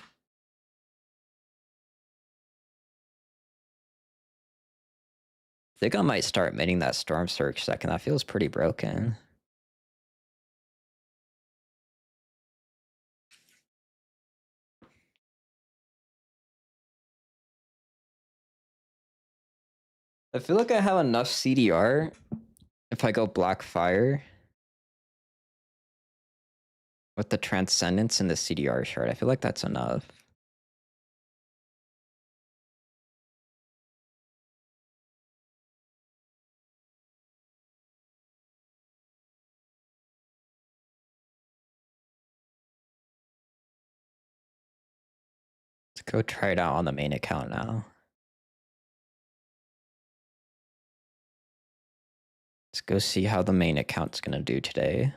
think I might start minting that Storm Surge second. That feels pretty broken. I feel like I have enough CDR if I go Black Fire with the Transcendence and the CDR shard. I feel like that's enough. Let's go try it out on the main account now. Let's go see how the main account's gonna do today.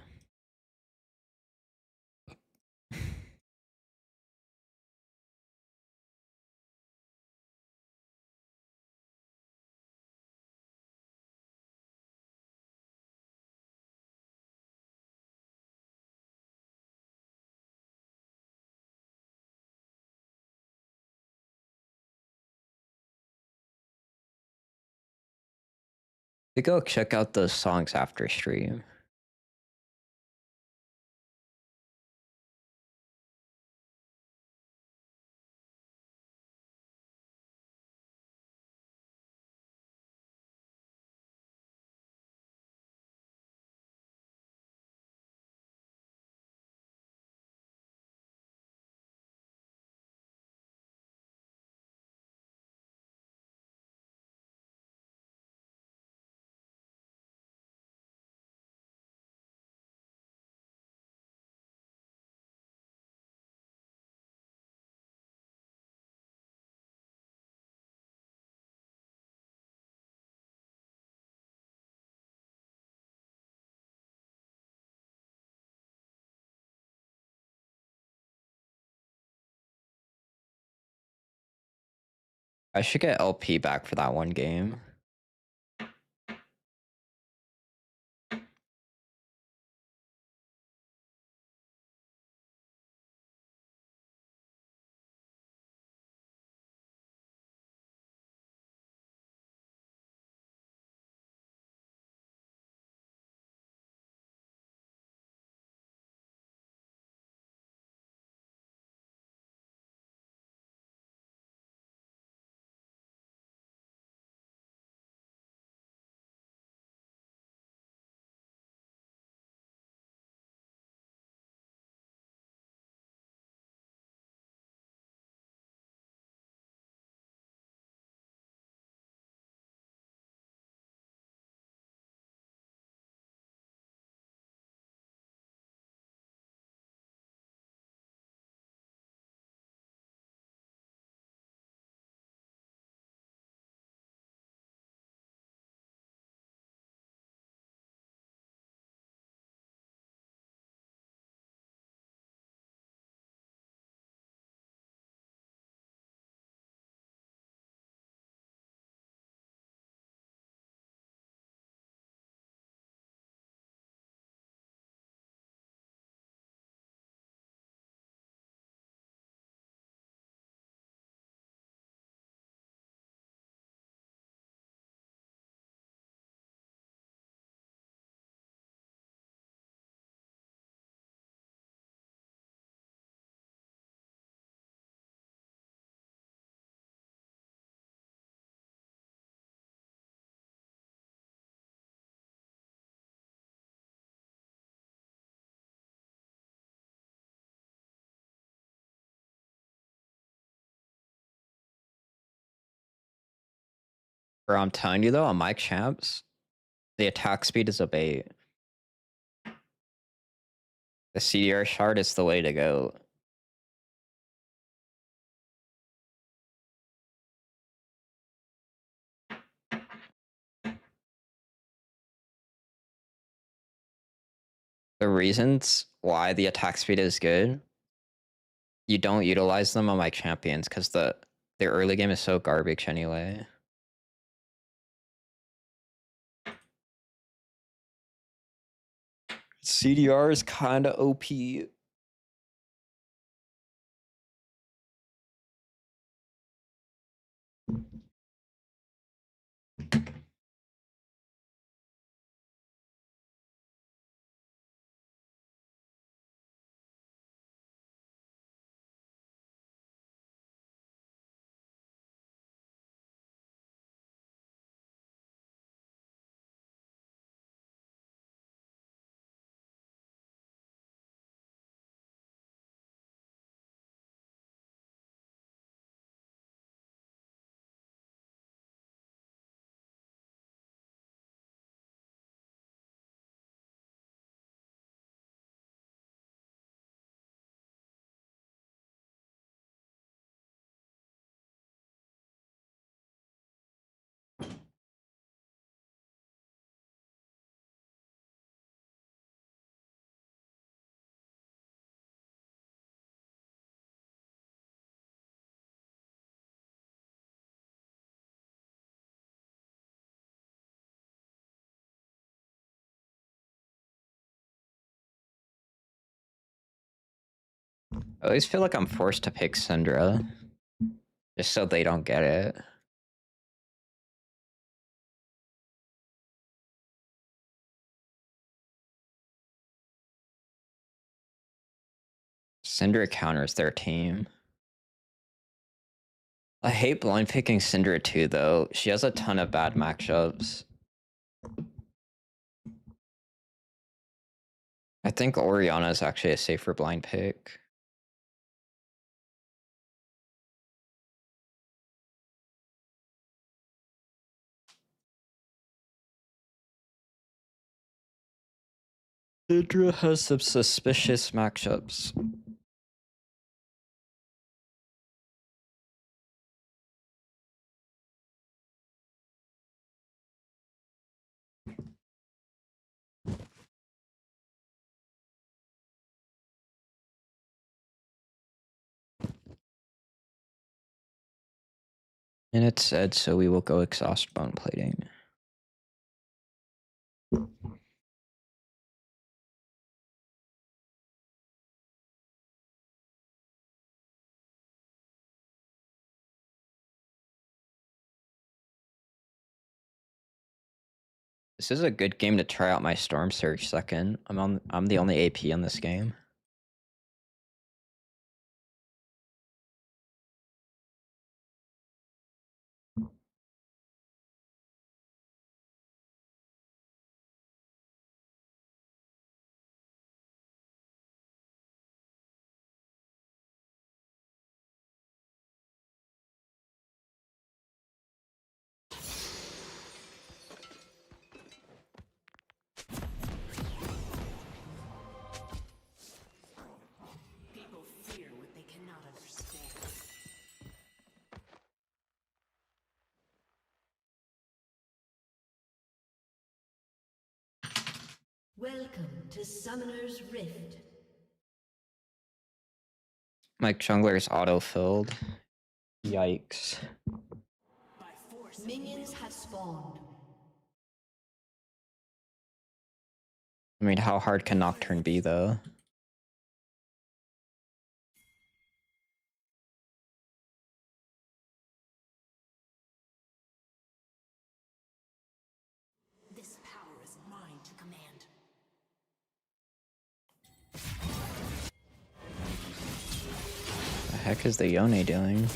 We go check out those songs after stream. I should get LP back for that one game. Bro, I'm telling you though, on my champs, the attack speed is a bait. The CDR shard is the way to go. The reasons why the attack speed is good, you don't utilize them on my champions because their early game is so garbage anyway. CDR is kind of OP. I always feel like I'm forced to pick Syndra just so they don't get it. Syndra counters their team. I hate blind picking Syndra too, though. She has a ton of bad matchups. I think Orianna is actually a safer blind pick. Syndra has some suspicious matchups. And it said, so we will go exhaust bone plating. This is a good game to try out my Storm Surge second. I'm the only AP in this game. People fear what they cannot understand. Welcome to Summoner's Rift. My jungler's auto-filled. Yikes. Minions have spawned. I mean, how hard can Nocturne be, though? This power is mine to command. The heck is the Yone doing?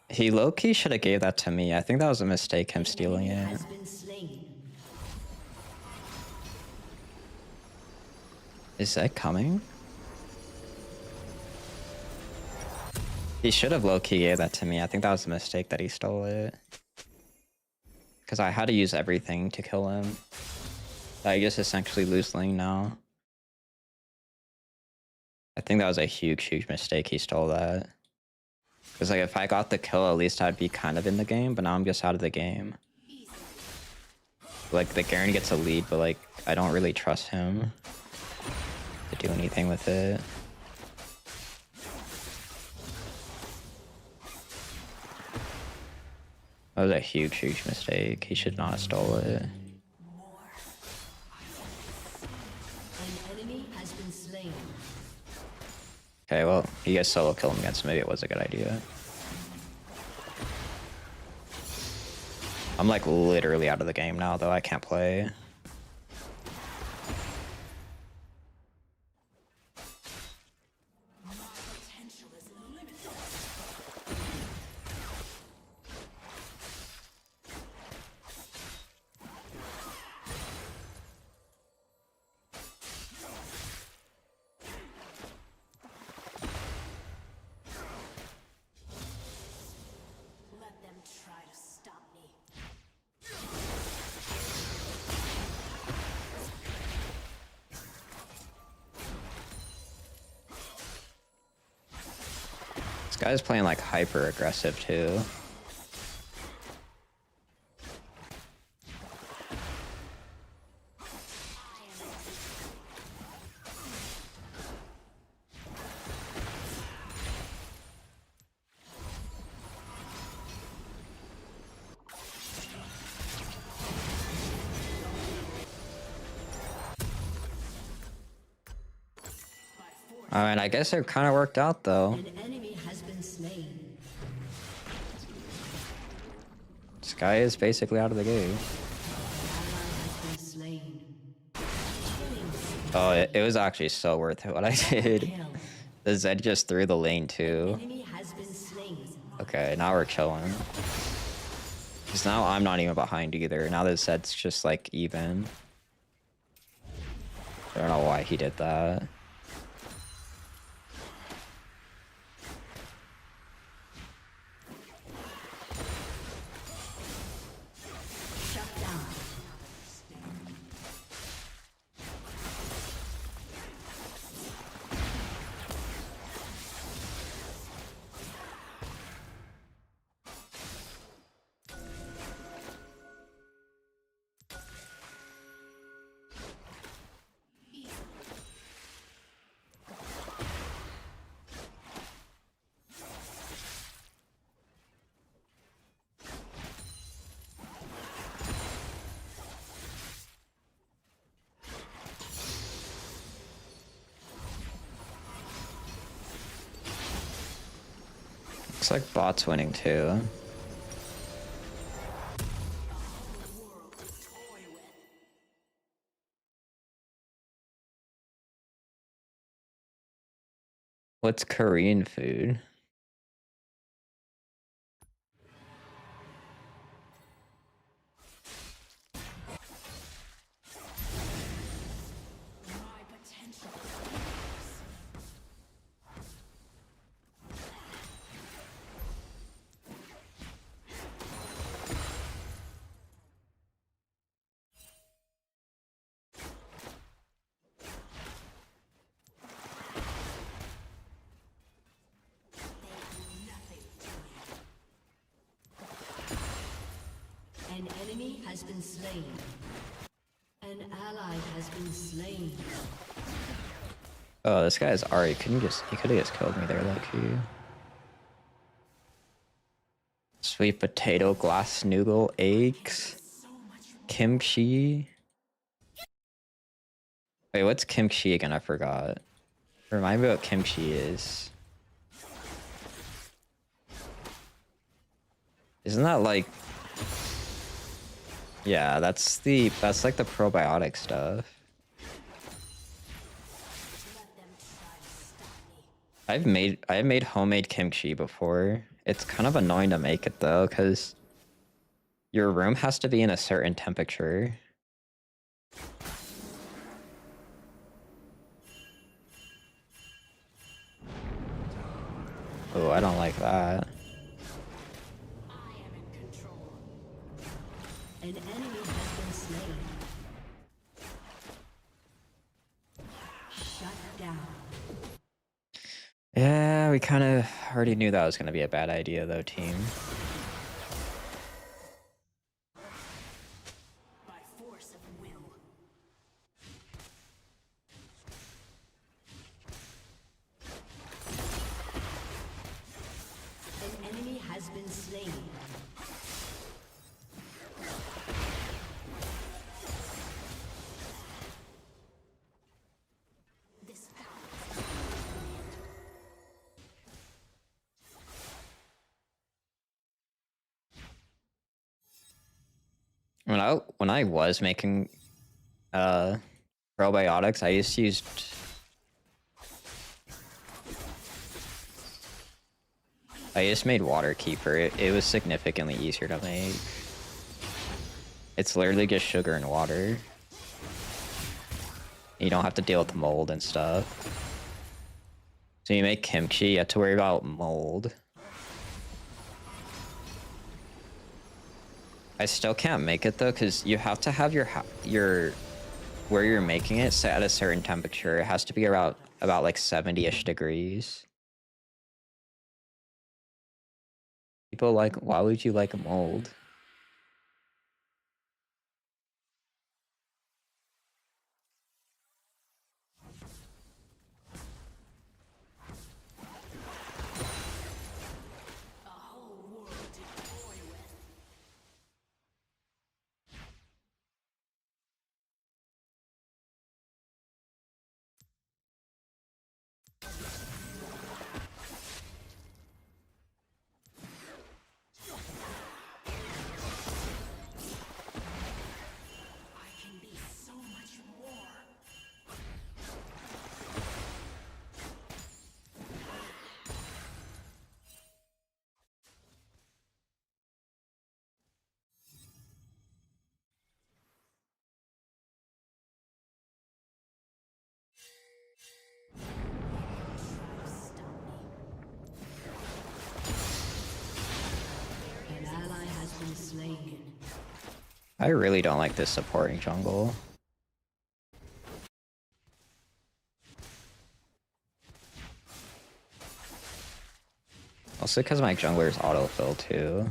He low-key should have gave that to me. I think that was a mistake, him stealing it. Has been slain. Is that coming? He should have low-key gave that to me. I think that was a mistake that he stole it. Because I had to use everything to kill him. I just essentially lose lane now. I think that was a huge, huge mistake. He stole that. Because like if I got the kill, at least I'd be kind of in the game, but now I'm just out of the game. Like the Garen gets a lead, but like I don't really trust him to do anything with it. That was a huge, huge mistake. He should not have stole it. An enemy has been slain. Okay, well, you guys solo kill him again, so maybe it was a good idea. I'm like literally out of the game now, though. I can't play. Potential is limitless. Let them try to stop me. This guy's playing like hyper aggressive too. Alright, I guess it kind of worked out though. An enemy has been slain. This guy is basically out of the game. Ally has been slain. Oh, it was actually so worth it what I did. Kill. The Zed just threw the lane too. Enemy has been slain. Okay, now we're chilling. Because now I'm not even behind either. Now the Zed's just like even. I don't know why he did that. Shut down. Looks like bot's winning too. What's Korean food? An enemy has been slain. An ally has been slain. Oh, this guy is Ari. He could have just killed me there, lucky. Sweet potato, glass noodle, eggs, kimchi. Wait, what's kimchi again? I forgot. Remind me what kimchi is. Isn't that like... Yeah, that's like the probiotic stuff. I've made homemade kimchi before. It's kind of annoying to make it though, because your room has to be in a certain temperature. Oh, I don't like that. An enemy has been slain. Shut down. Yeah, we kind of already knew that was going to be a bad idea though, team. By force of will. An enemy has been slain. When I was making probiotics, I just made water keeper. It was significantly easier to make. It's literally just sugar and water. You don't have to deal with mold and stuff. So you make kimchi, you have to worry about mold. I still can't make it though, because you have to have your where you're making it set at a certain temperature. It has to be around about like 70-ish degrees. People like, why would you like mold? An ally has been slain. I really don't like this supporting jungle. Also because my jungler's autofill too.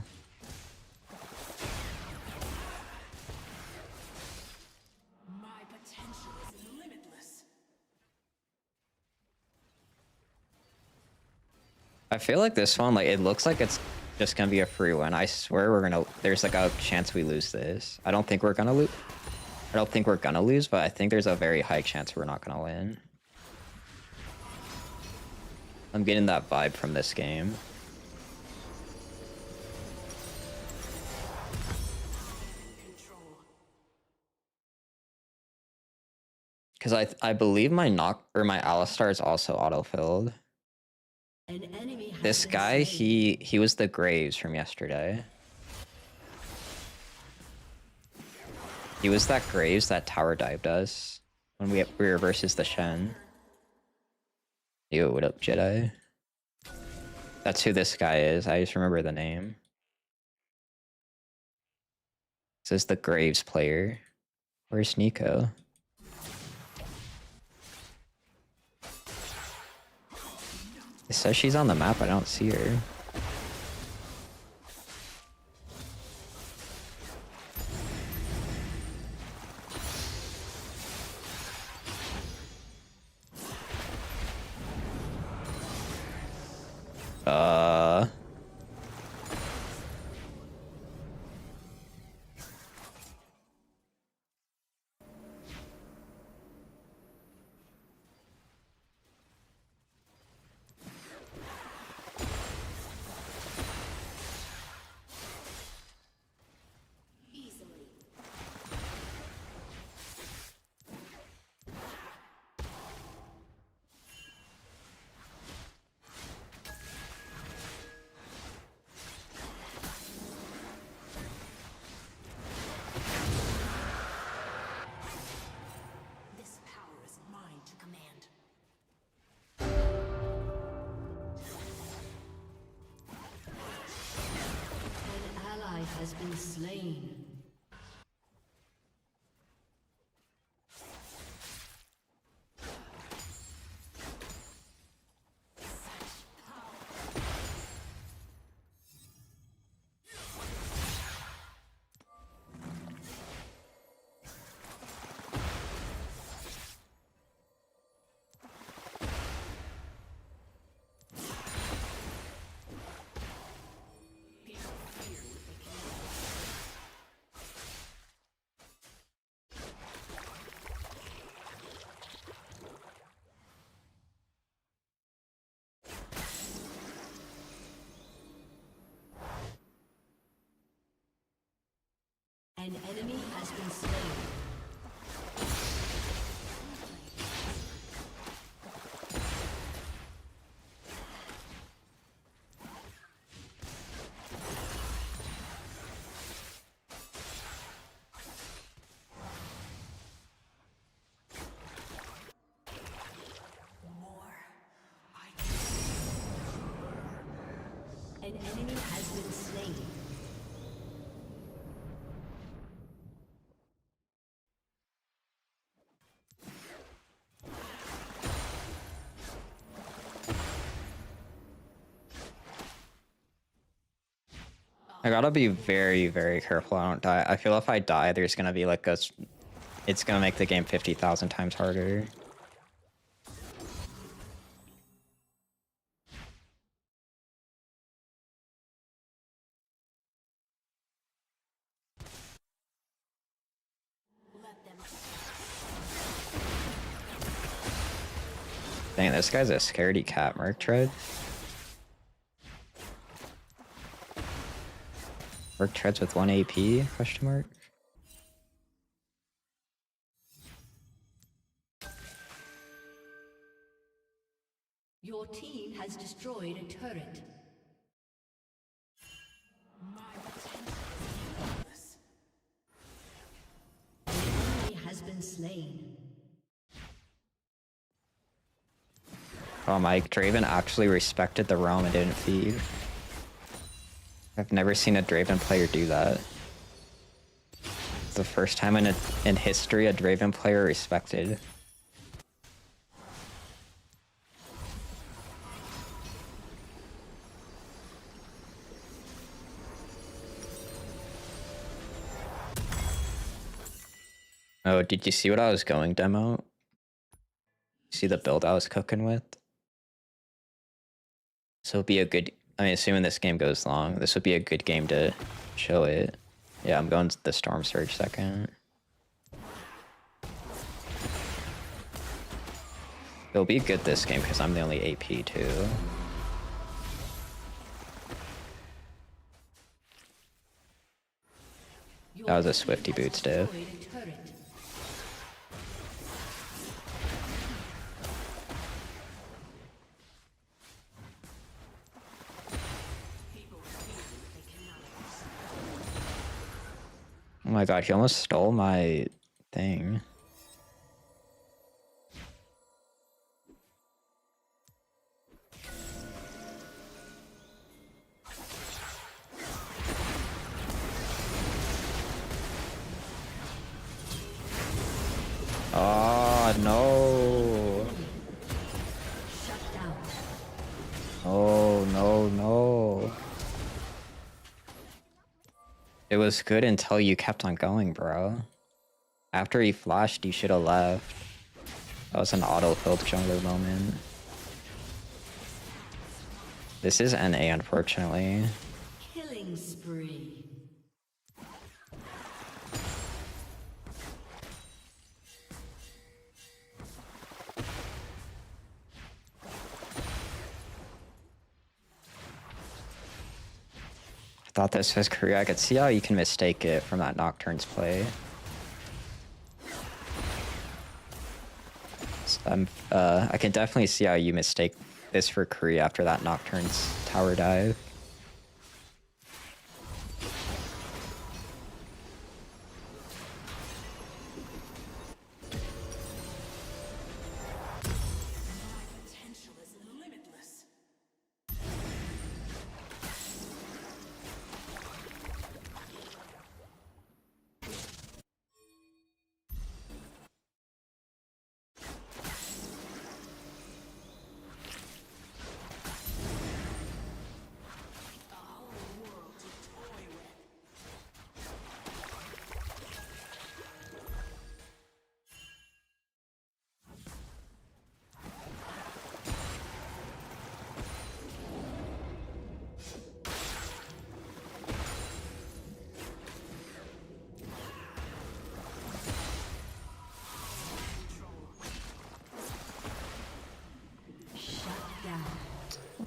My potential is limitless. I feel like this one, like, it looks like it's just gonna be a free win. I swear there's like a chance we lose this. I don't think we're gonna lose. I don't think we're gonna lose, but I think there's a very high chance we're not gonna win. I'm getting that vibe from this game. Because I believe my my Alistar is also autofilled. An enemy has This been guy, slain. he was the Graves from yesterday. He was that Graves that tower dived us when we were versus the Shen. Yo, what up, Jedi? That's who this guy is. I just remember the name. This is the Graves player. Where's Nico? It says she's on the map. I don't see her. Uh... This power is mine to command. An ally has been slain. An enemy has been slain. An enemy has been slain. I gotta be very, very careful I don't die. I feel if I die, there's gonna be like it's gonna make the game 50,000 times harder. Dang, this guy's a scaredy cat, Merc Tread. Merc Treads with 1 AP, question mark? Your team has destroyed a turret. An enemy has been slain. Oh, my Draven actually respected the realm and didn't feed. I've never seen a Draven player do that. It's the first time in history a Draven player respected. Oh, did you see what I was going demo? See the build I was cooking with? So it'd be a good, I mean, assuming this game goes long, this would be a good game to show it. Yeah, I'm going to the Storm Surge second. It'll be good this game because I'm the only AP too. That was a Swifty Boots div. my god, he almost stole my thing. Oh no. Shut down. Oh no, no. It was good until you kept on going, bro. After he flashed, you should have left. That was an auto-filled jungler moment. This is NA, unfortunately. Killing spree. I thought this was Korea. I could see how you can mistake it from that Nocturne's play. I can definitely see how you mistake this for Korea after that Nocturne's tower dive.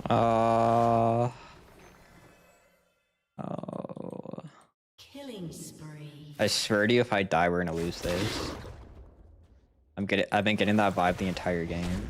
Oh. Killing spree. I swear to you, if I die, we're gonna lose this. I've been getting that vibe the entire game.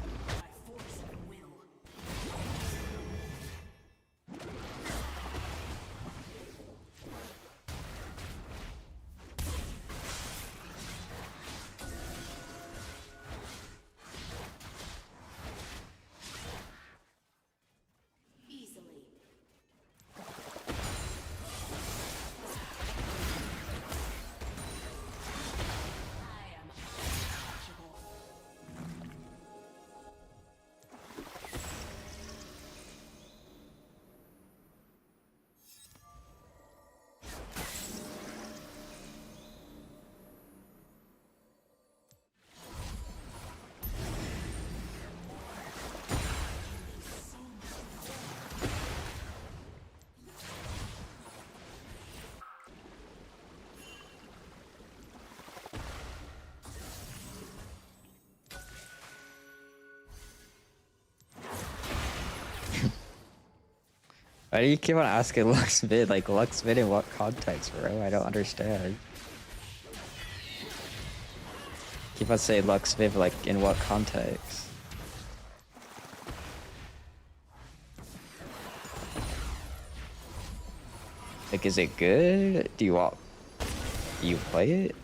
Why do you keep on asking Lux mid? Like, Lux mid in what context, bro? I don't understand. Keep on saying Lux mid, like, in what context? Like, is it good? Do you play it?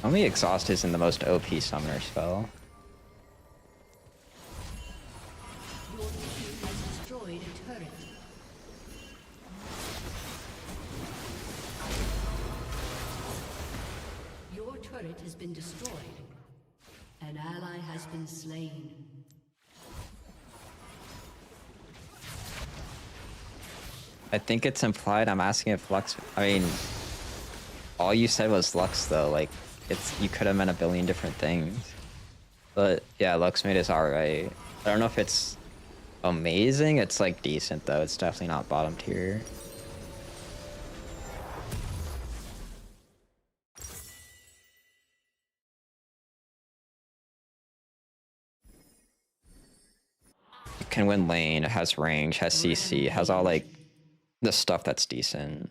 Only Exhaust isn't the most OP summoner spell. Your team has destroyed a turret. Your turret has been destroyed. An ally has been slain. I think it's implied. I'm asking if Lux. I mean, all you said was Lux, though. Like, you could have meant a billion different things. But yeah, Lux mid is alright. I don't know if it's amazing. It's like decent though. It's definitely not bottom tier. It can win lane. It has range. Has CC. Has all like the stuff that's decent.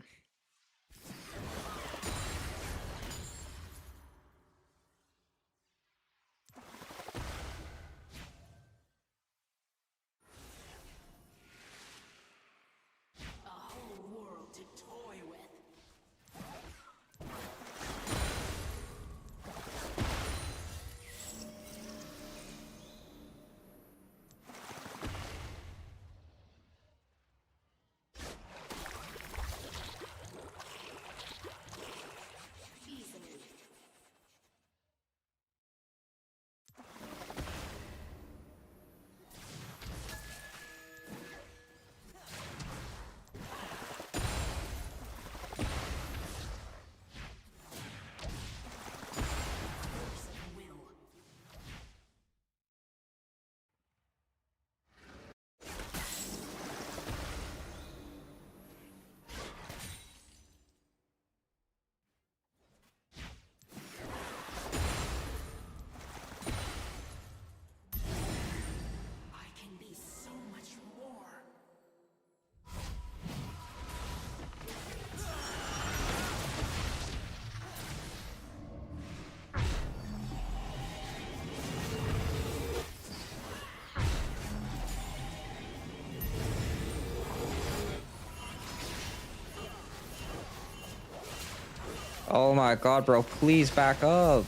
Oh my god, bro, please back up.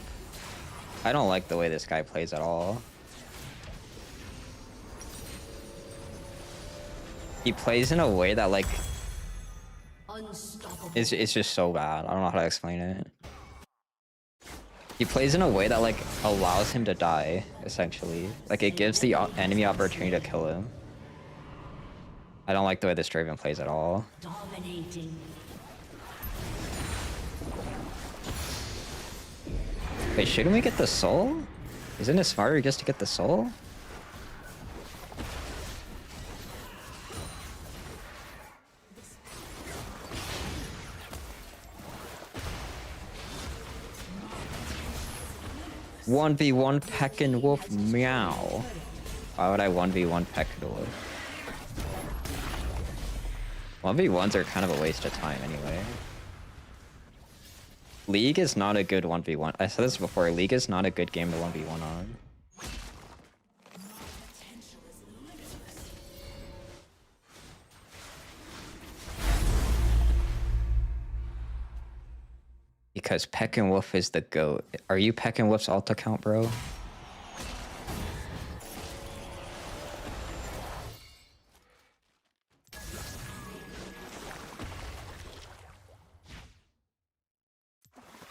I don't like the way this guy plays at all. He plays in a way that, like, Unstoppable. it's just so bad. I don't know how to explain it. He plays in a way that, like, allows him to die, essentially. Like, it gives the enemy opportunity to kill him. I don't like the way this Draven plays at all. Dominating. Wait, shouldn't we get the soul? Isn't it smarter just to get the soul? One v one Peckin' Wolf meow. Why would I 1v1 Peckin' Wolf? 1v1s are kind of a waste of time anyway. League is not a good 1v1. I said this before, League is not a good game to 1v1 on. Because Peckin' Wolf is the GOAT. Are you Peckin' Wolf's alt account, bro?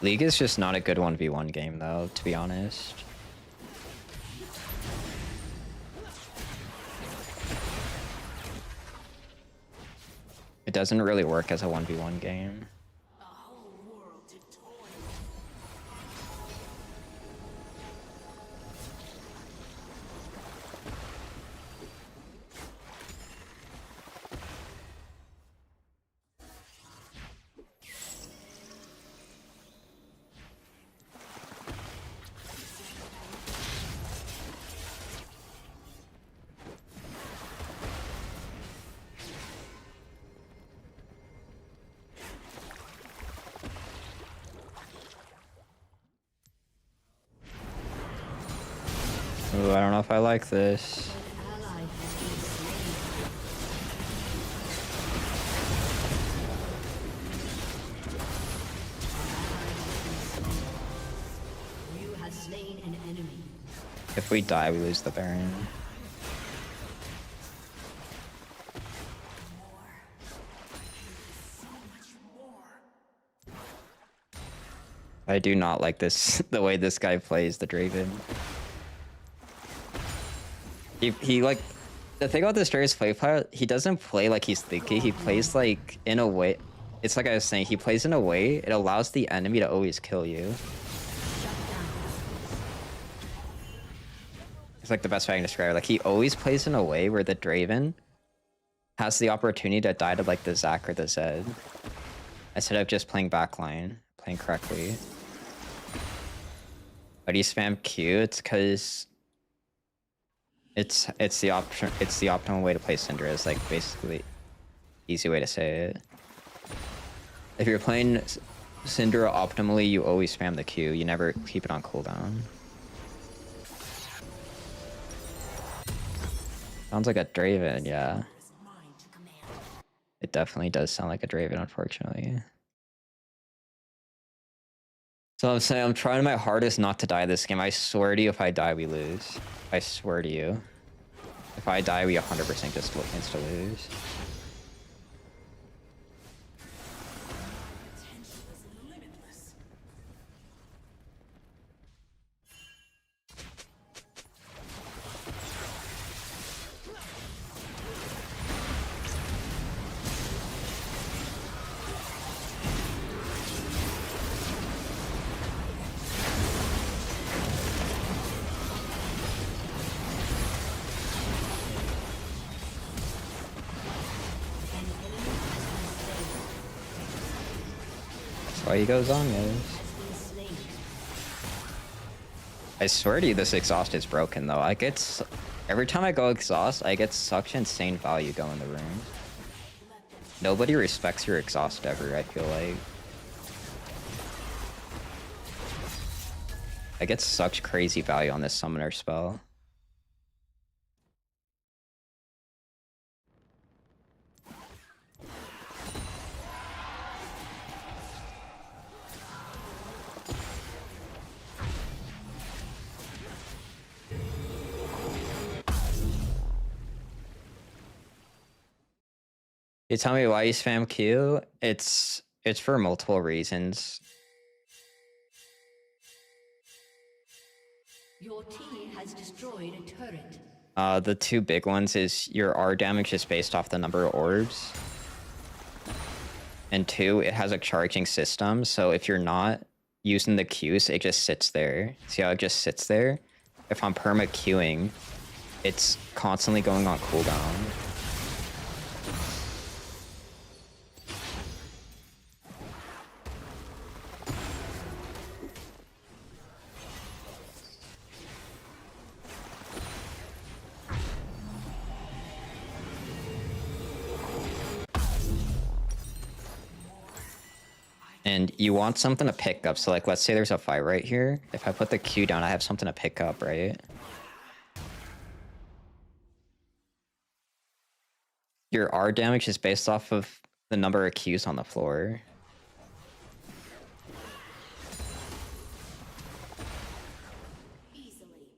League is just not a good 1v1 game though, to be honest. It doesn't really work as a 1v1 game. Ooh, I don't know if I like this. An ally has been slain. You have slain an enemy. If we die, we lose the Baron. I do not like this, the way this guy plays the Draven. He like, the thing about this Draven's play style, he doesn't play like he's thinking, he plays like in a way, it's like I was saying, he plays in a way, it allows the enemy to always kill you. It's like the best way I can describe it. Like he always plays in a way where the Draven has the opportunity to die to like the Zac or the Zed, instead of just playing backline, playing correctly. But do you spam Q? It's because it's the option, it's the optimal way to play Syndra, is like basically easy way to say it. If you're playing Syndra optimally, you always spam the Q, you never keep it on cooldown. Sounds like a Draven, yeah. It definitely does sound like a Draven, unfortunately. So I'm saying I'm trying my hardest not to die this game. I swear to you, if I die, we lose. I swear to you. If I die, we 100% just insta-lose. Why he goes on, guys. I swear to you, this exhaust is broken though. I get every time I go exhaust, I get such insane value going the room. Nobody respects your exhaust ever, I feel like. I get such crazy value on this summoner spell. You tell me why you spam Q? It's for multiple reasons. Your team has destroyed a turret. The two big ones is your R damage is based off the number of orbs. And two, it has a charging system, so if you're not using the Qs, it just sits there. See how it just sits there? If I'm perma queuing, it's constantly going on cooldown. And you want something to pick up. So like, let's say there's a fight right here. If I put the Q down, I have something to pick up, right? Your R damage is based off of the number of Qs on the floor. Easily.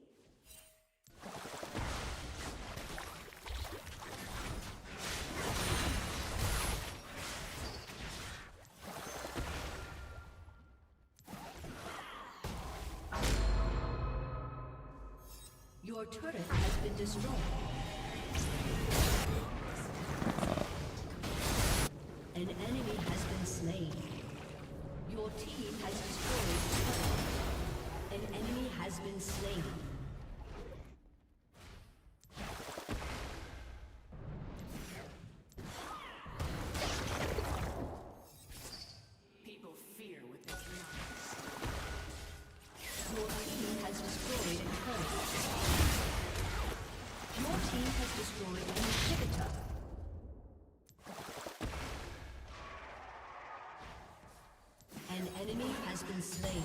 Your turret has been destroyed. An enemy has been slain. Your team has destroyed a turret. An enemy has been slain. People fear with this knife. Your team has destroyed a turret. Your team has destroyed an inhibitor. An enemy has been slain.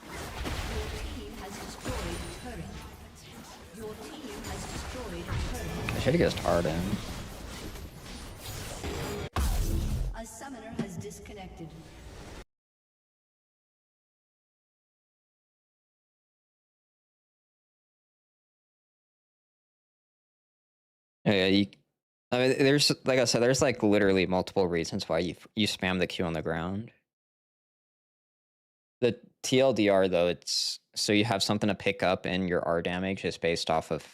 Your team has destroyed a turret. Your team has destroyed a turret. I should have just hard in. A summoner has disconnected. Yeah, I mean, there's, like I said, there's like literally multiple reasons why you spam the Q on the ground. The TLDR though, it's so you have something to pick up, and your R damage is based off of,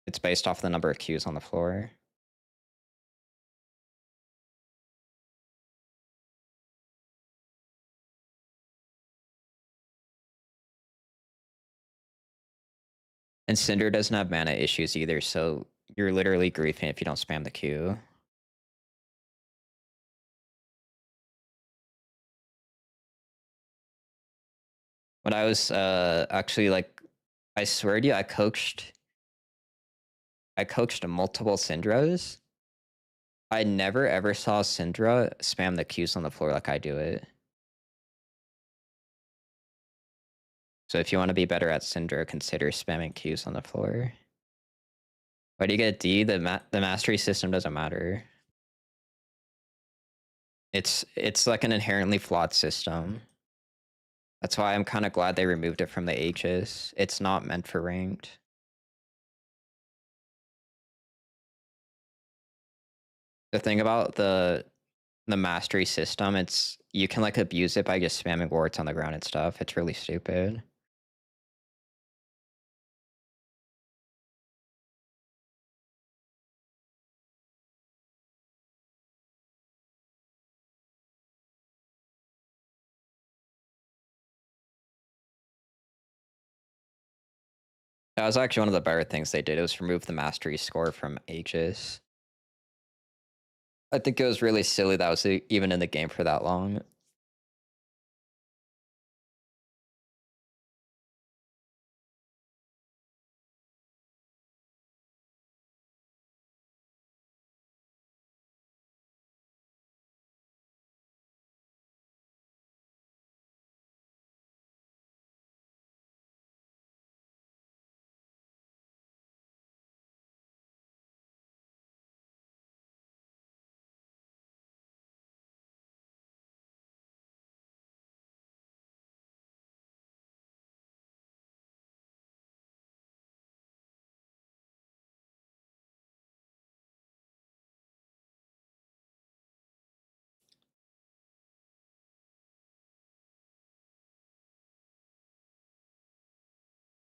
it's based off the number of Qs on the floor. And Syndra doesn't have mana issues either, so you're literally griefing if you don't spam the Q. When I was actually like, I swear to you, I coached multiple Syndras. I never ever saw Syndra spam the Qs on the floor like I do it. So if you want to be better at Syndra, consider spamming Qs on the floor. Why do you get D? The mastery system doesn't matter. It's like an inherently flawed system. That's why I'm kind of glad they removed it from the H's. It's not meant for ranked. The thing about the mastery system, it's you can like abuse it by just spamming wards on the ground and stuff. It's really stupid. That was actually one of the better things they did. It was remove the mastery score from H's. I think it was really silly that was even in the game for that long.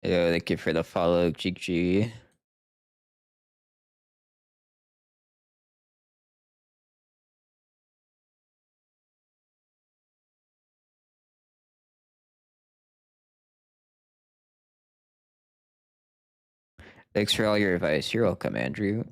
Yo, thank you for the follow, GG. Thanks for all your advice. You're welcome, Andrew.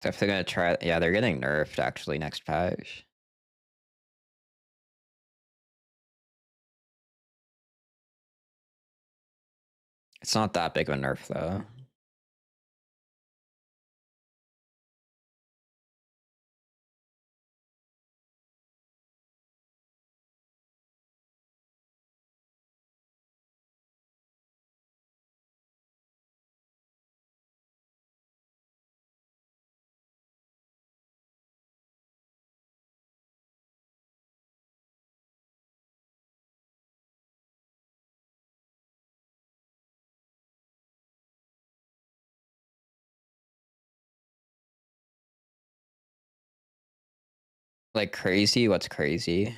Definitely gonna try. Yeah, they're getting nerfed actually next patch. It's not that big of a nerf though. Like crazy? What's crazy?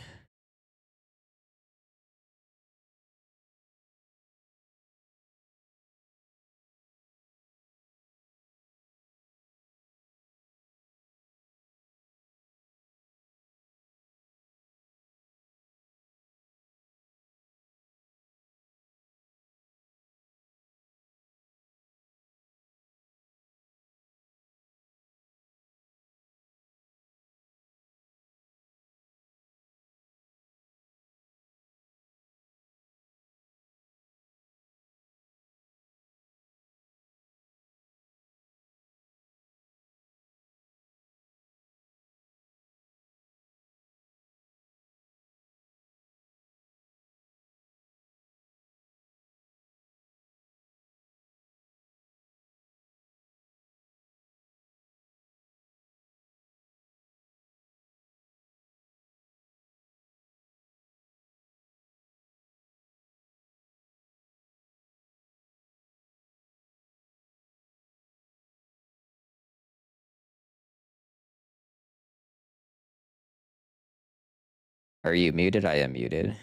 Are you muted? I am muted.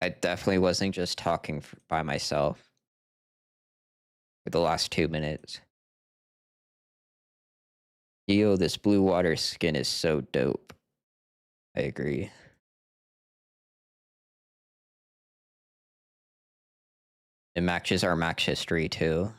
I definitely wasn't just talking by myself for the last 2 minutes. Yo, this blue water skin is so dope. I agree. It matches our match history too.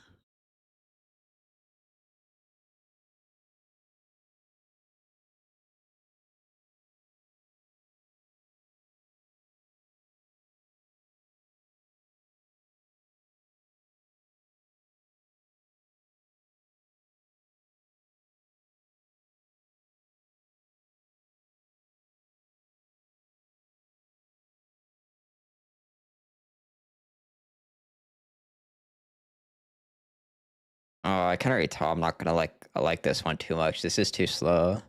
Oh, I can already tell I'm not gonna like this one too much. This is too slow.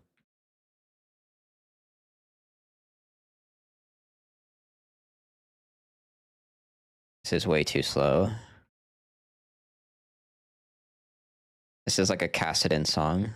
This is way too slow. This is like a Cassidon song.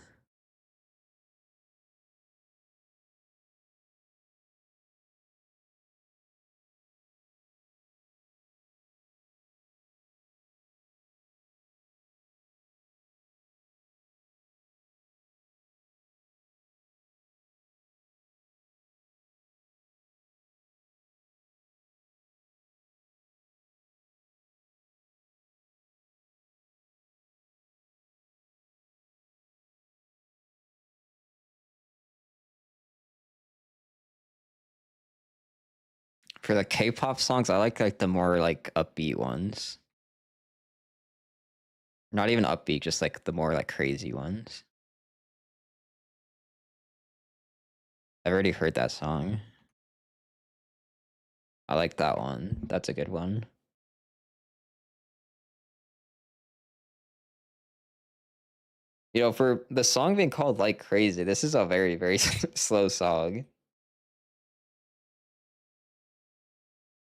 For the K-pop songs, I like the more like upbeat ones. Not even upbeat, just like the more like crazy ones. I've already heard that song. I like that one. That's a good one. You know, for the song being called Like Crazy, this is a very, very slow song.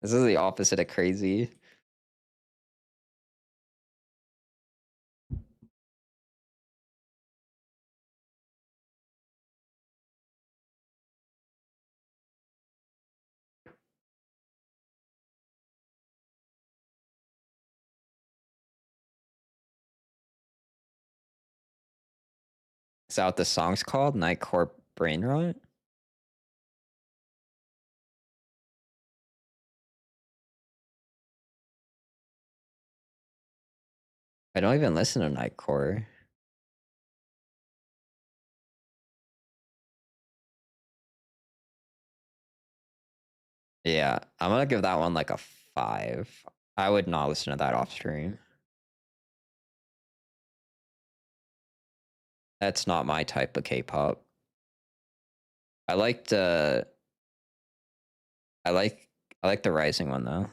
This is the opposite of crazy. Is that what the song's called? Nightcore Brain Rot? I don't even listen to Nightcore. Yeah, I'm gonna give that one like a 5. I would not listen to that off stream. That's not my type of K-pop. I liked I like I like the Rising one though.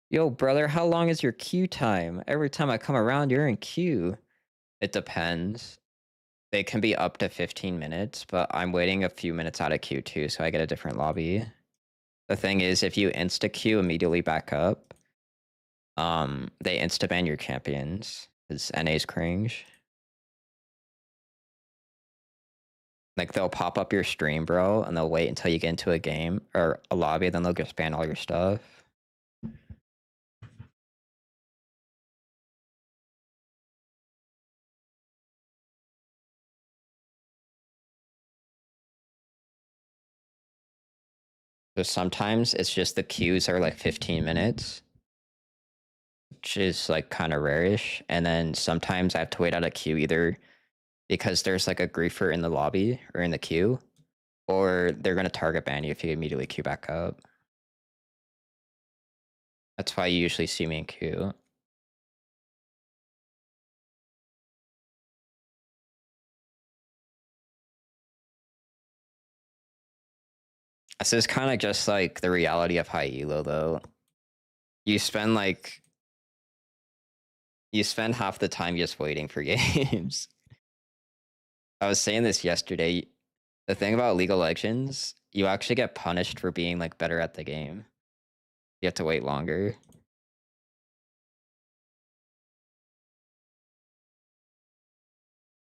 Yo, brother, how long is your queue time? Every time I come around, you're in queue. It depends. They can be up to 15 minutes, but I'm waiting a few minutes out of queue too, so I get a different lobby. The thing is, if you insta queue immediately back up, they insta ban your champions because NA's cringe. Like they'll pop up your stream, bro, and they'll wait until you get into a game or a lobby, then they'll just ban all your stuff. So sometimes it's just the queues are like 15 minutes, which is like kind of rarish. And then sometimes I have to wait out a queue either because there's like a griefer in the lobby or in the queue, or they're going to target ban you if you immediately queue back up. That's why you usually see me in queue. This is kind of just like the reality of high elo though. You spend like half the time just waiting for games. I was saying this yesterday. The thing about League of Legends, you actually get punished for being like better at the game. You have to wait longer.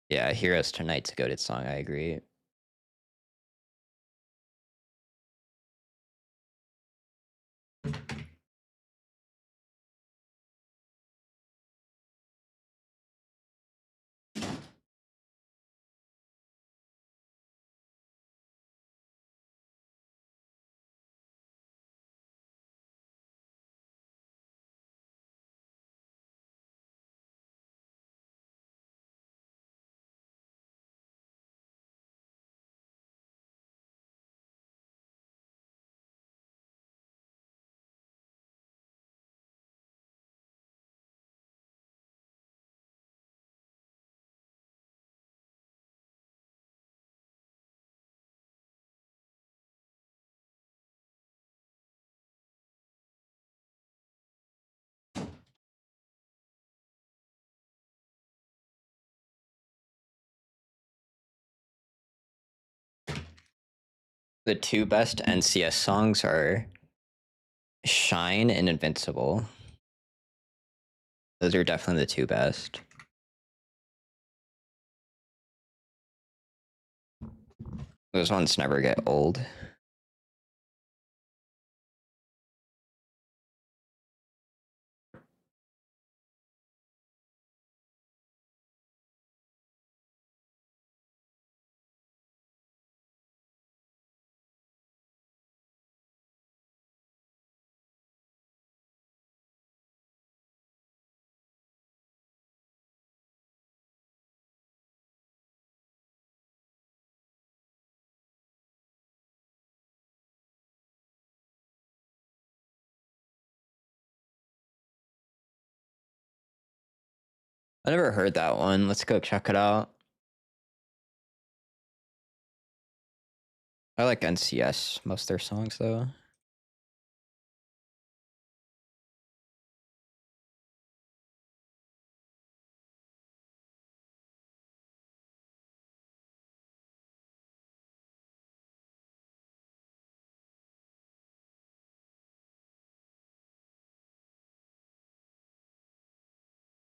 Yeah, Heroes Tonight's a goated song, I agree. The two best NCS songs are Shine and Invincible. Those are definitely the two best. Those ones never get old. I never heard that one. Let's go check it out. I like NCS, most of their songs though.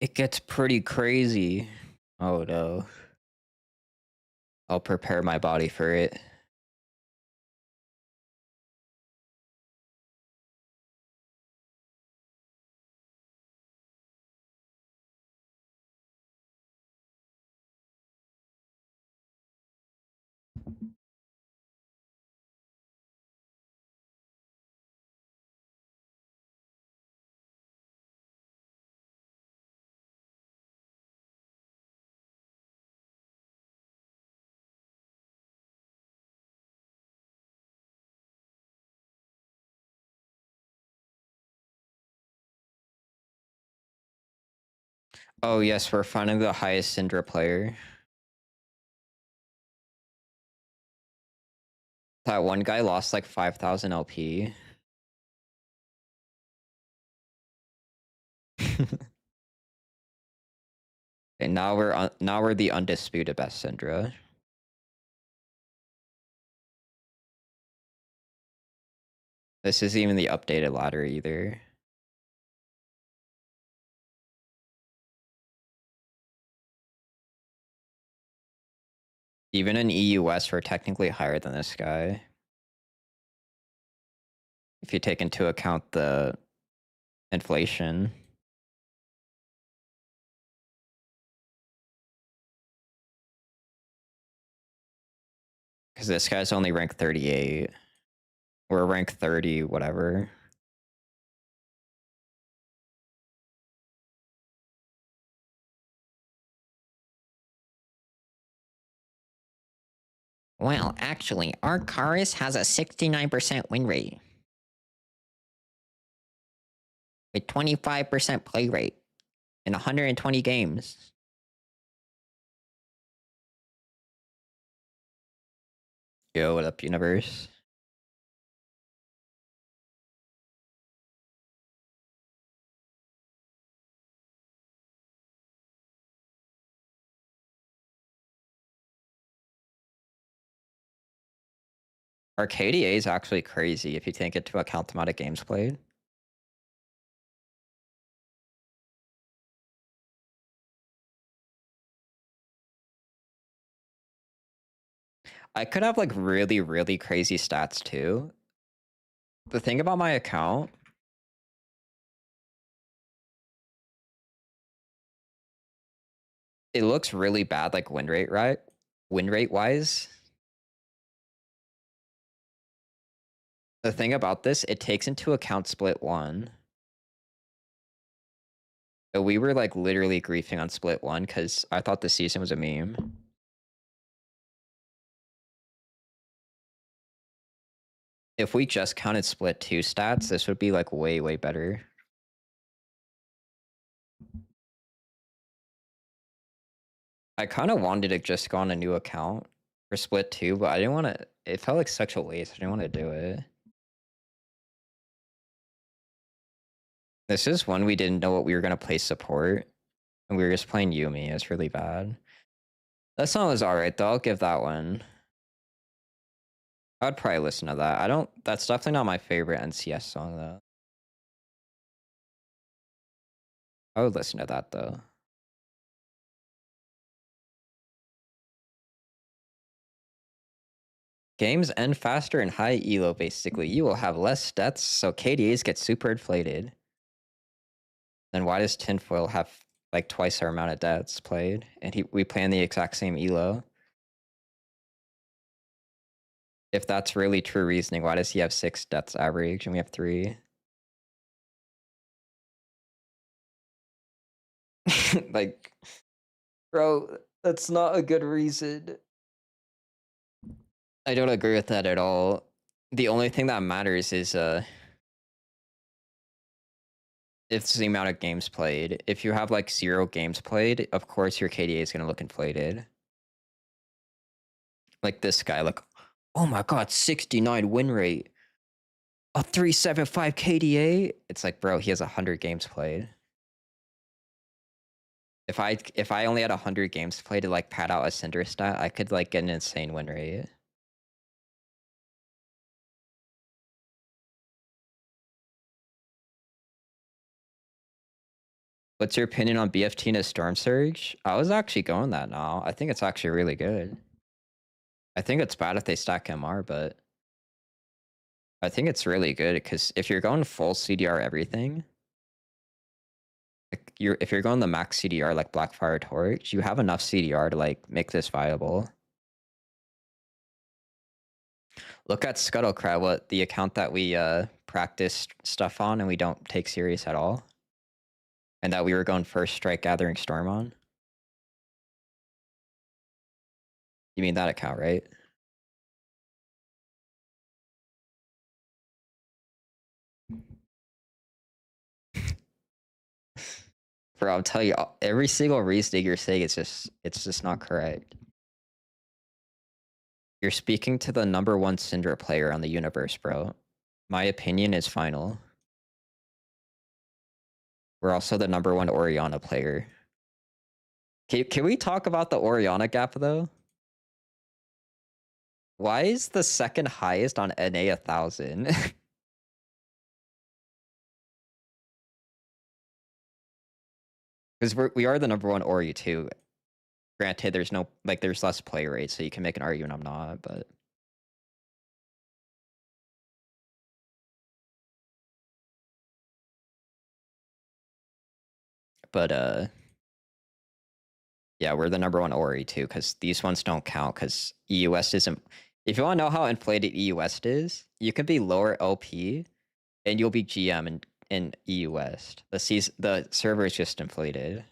It gets pretty crazy. Oh no. I'll prepare my body for it. Oh yes, we're finding the highest Syndra player. That one guy lost like 5,000 LP. And now we're the undisputed best Syndra. This isn't even the updated ladder either. Even in EU West, we're technically higher than this guy. If you take into account the inflation. Because this guy's only ranked 38. We're ranked 30, whatever. Well, actually, our Karis has a 69% win rate. With 25% play rate in 120 games. Yo, what up, universe? Our KDA is actually crazy if you take into account the amount of games played. I could have like really, really crazy stats too. The thing about my account, it looks really bad like win rate, right? Win rate wise. The thing about this, it takes into account split one. So we were like literally griefing on split one because I thought the season was a meme. If we just counted split two stats, this would be like way, way better. I kind of wanted to just go on a new account for split two, but I didn't want to. It felt like such a waste. I didn't want to do it. This is when we didn't know what we were going to play support. And we were just playing Yumi. It's really bad. That song was alright though. I'll give that one. I'd probably listen to that. That's definitely not my favorite NCS song though. I would listen to that though. Games end faster and high elo basically. You will have less deaths, so KDAs get super inflated. Then why does Tinfoil have like twice our amount of deaths played? And we play on the exact same elo? If that's really true reasoning, why does he have 6 deaths average and we have 3? Like, bro, that's not a good reason. I don't agree with that at all. The only thing that matters is it's the amount of games played. If you have like 0 games played, of course your KDA is gonna look inflated. Like this guy, like, oh my god, 69 win rate. A 375 KDA? It's like, bro, he has 100 games played. If I only had 100 games played to like pad out a Syndra stat, I could like get an insane win rate. What's your opinion on BFT and a Storm Surge? I was actually going that now. I think it's actually really good. I think it's bad if they stack MR, but I think it's really good because if you're going full CDR everything, like if you're going the max CDR like Blackfire Torch, you have enough CDR to like make this viable. Look at Scuttlecrab, what the account that we practice stuff on and we don't take serious at all. And that we were going first strike gathering storm on. You mean that account, right? Bro, I'll tell you, every single reasoning you're saying, it's just not correct. You're speaking to the #1 Syndra player on the universe, bro. My opinion is final. We're also the #1 Orianna player. Can we talk about the Orianna gap, though? Why is the second highest on NA 1000? Because we are the #1 Ori, too. Granted, there's no, like, there's less play rate, so you can make an argument I'm not, but... yeah, we're the #1 Ori too, because these ones don't count, because EU West isn't... If you want to know how inflated EU West is, you can be lower LP, and you'll be GM in EU West. The server is just inflated.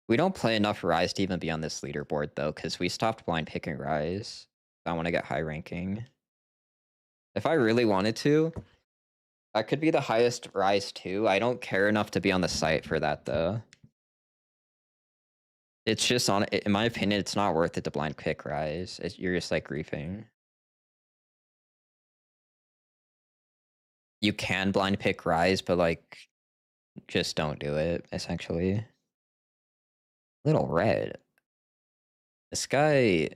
We don't play enough Ryze to even be on this leaderboard, though, because we stopped blind picking Ryze. I want to get high ranking. If I really wanted to, I could be the highest Ryze too. I don't care enough to be on the site for that, though. It's just, in my opinion, it's not worth it to blind pick Ryze. You're just like griefing. You can blind pick Ryze, but like, just don't do it, essentially. Little red. This guy,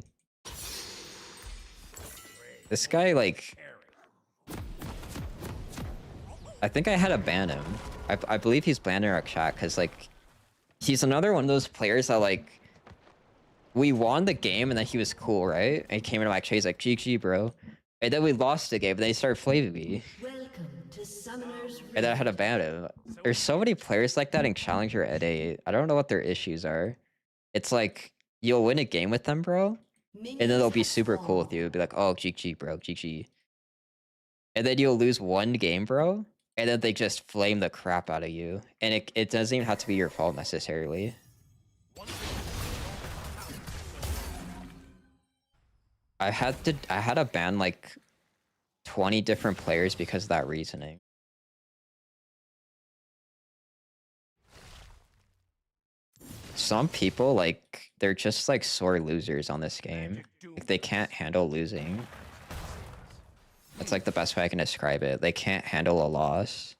like, I think I had to ban him. I believe he's banned in our chat, because, like, he's another one of those players that, like, we won the game and then he was cool, right? And he came into my chat, he's like, GG, bro. And then we lost the game, and then he started flaming me. Welcome to Summoner's And then I had to ban him. There's so many players like that in Challenger at 8. I don't know what their issues are. It's like, you'll win a game with them, bro. And then they'll be super cool with you. It'll be like, oh, GG, bro, GG. And then you'll lose one game, bro. And then they just flame the crap out of you. And it doesn't even have to be your fault necessarily. I had to ban like 20 different players because of that reasoning. Some people, like, they're just like sore losers on this game. Like, they can't handle losing. That's like the best way I can describe it. They can't handle a loss.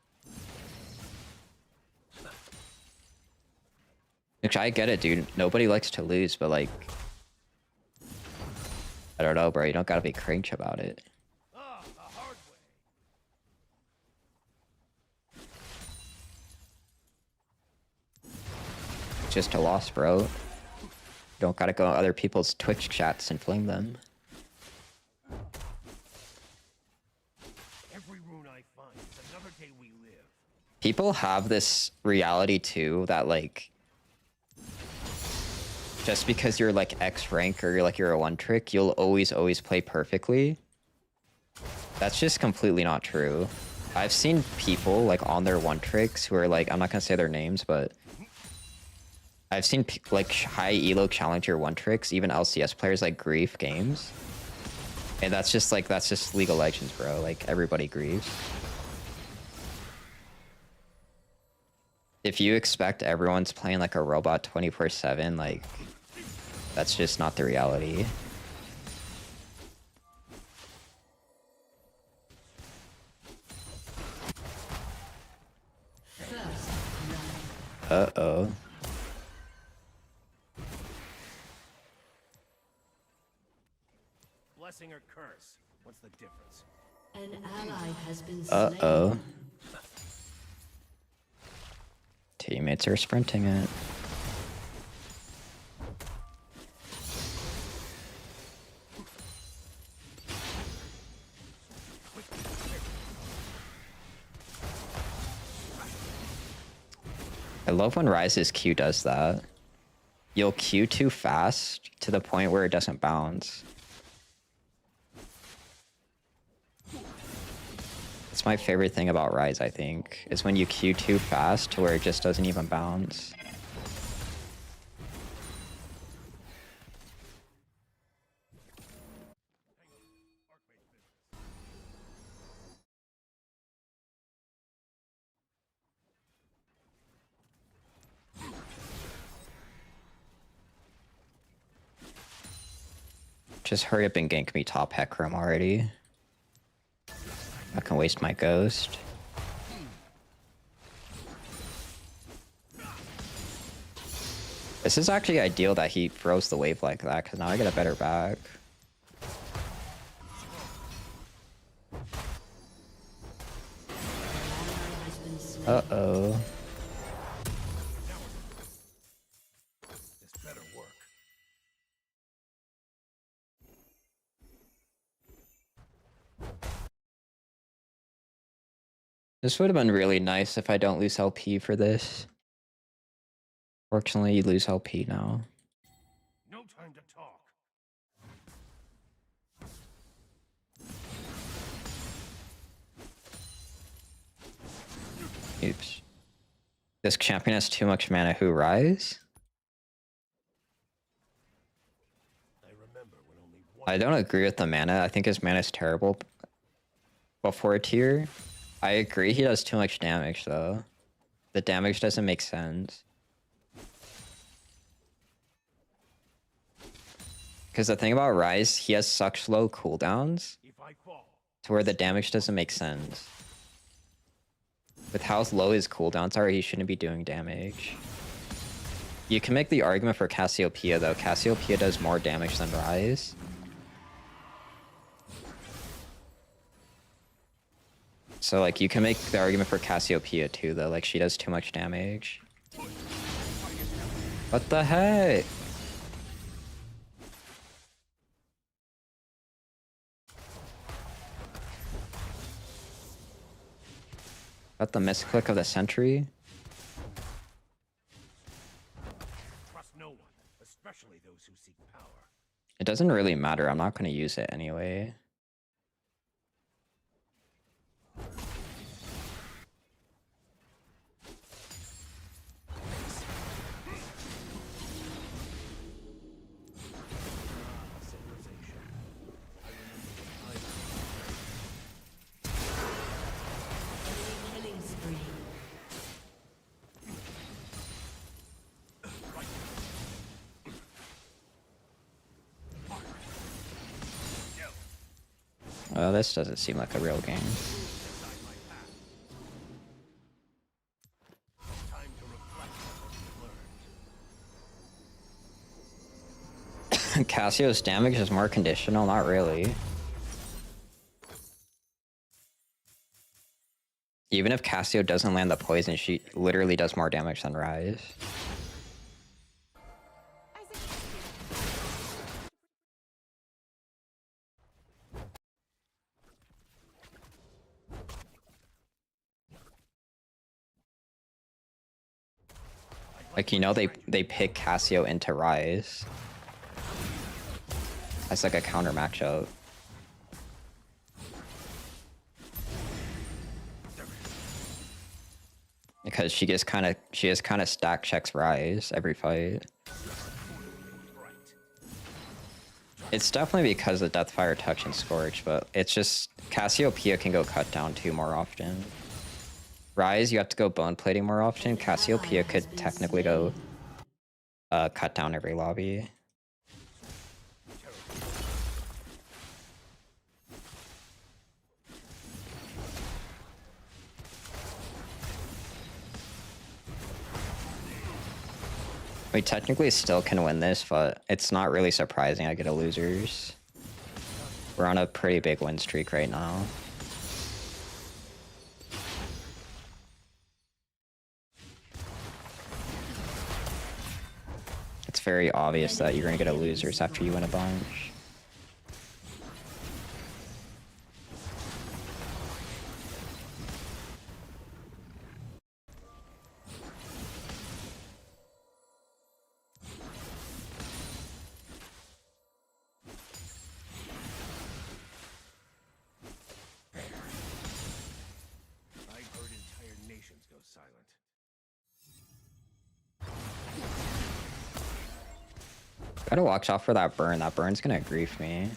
Which, I get it, dude. Nobody likes to lose, but like, I don't know, bro. You don't gotta be cringe about it. It's just a loss, bro. You don't gotta go on other people's Twitch chats and flame them. Every rune I find is another day we live. People have this reality too that, like, just because you're like X rank or you're a one trick, you'll always play perfectly. That's just completely not true. I've seen people like on their one tricks who are like, I'm not gonna say their names, but I've seen like high elo challenger one tricks, even LCS players like grief games. And that's just League of Legends, bro. Like, everybody grieves. If you expect everyone's playing like a robot 24/7, like, that's just not the reality. Uh-oh. Blessing or curse? What's the difference? An ally has been Uh-oh. slain. Teammates are sprinting it. I love when Ryze's Q does that. You'll Q too fast to the point where it doesn't bounce. It's my favorite thing about Ryze, I think, is when you Q too fast to where it just doesn't even bounce. Just hurry up and gank me top Hecarim already. I can waste my ghost. This is actually ideal that he throws the wave like that, because now I get a better back. Uh-oh. This better work. This would have been really nice if I don't lose LP for this. Fortunately, you lose LP now. No time to talk. Oops. This champion has too much mana. Who, Ryze? I remember when only one. I don't agree with the mana. I think his mana is terrible before tier. I agree he does too much damage, though. The damage doesn't make sense. Because the thing about Ryze, he has such low cooldowns If I fall, to where the damage doesn't make sense. With how low his cooldowns are, he shouldn't be doing damage. You can make the argument for Cassiopeia, though. Cassiopeia does more damage than Ryze. So, like, you can make the argument for Cassiopeia, too, though. Like, she does too much damage. What the heck? Got the misclick of the sentry. trust no one, especially those who seek power. It doesn't really matter. I'm not going to use it anyway. Civilization. Killing spree. Well, this doesn't seem like a real game. Time to reflect on what we've learned. Cassio's damage is more conditional, not really. Even if Cassio doesn't land the poison, she literally does more damage than Ryze. Like, you know, they pick Cassio into Ryze as like a counter matchup. Because she just kind of stack checks Ryze every fight. It's definitely because of Deathfire, Touch, and Scorch, but it's just Cassiopeia can go cut down too more often. Ryze, you have to go bone plating more often. Cassiopeia could technically go cut down every lobby. We technically still can win this, but it's not really surprising I get a losers. We're on a pretty big win streak right now. it's very obvious that you're gonna get a losers after you win a bunch. I've heard entire nations go silent. Gotta watch out for that burn. That burn's gonna grief me.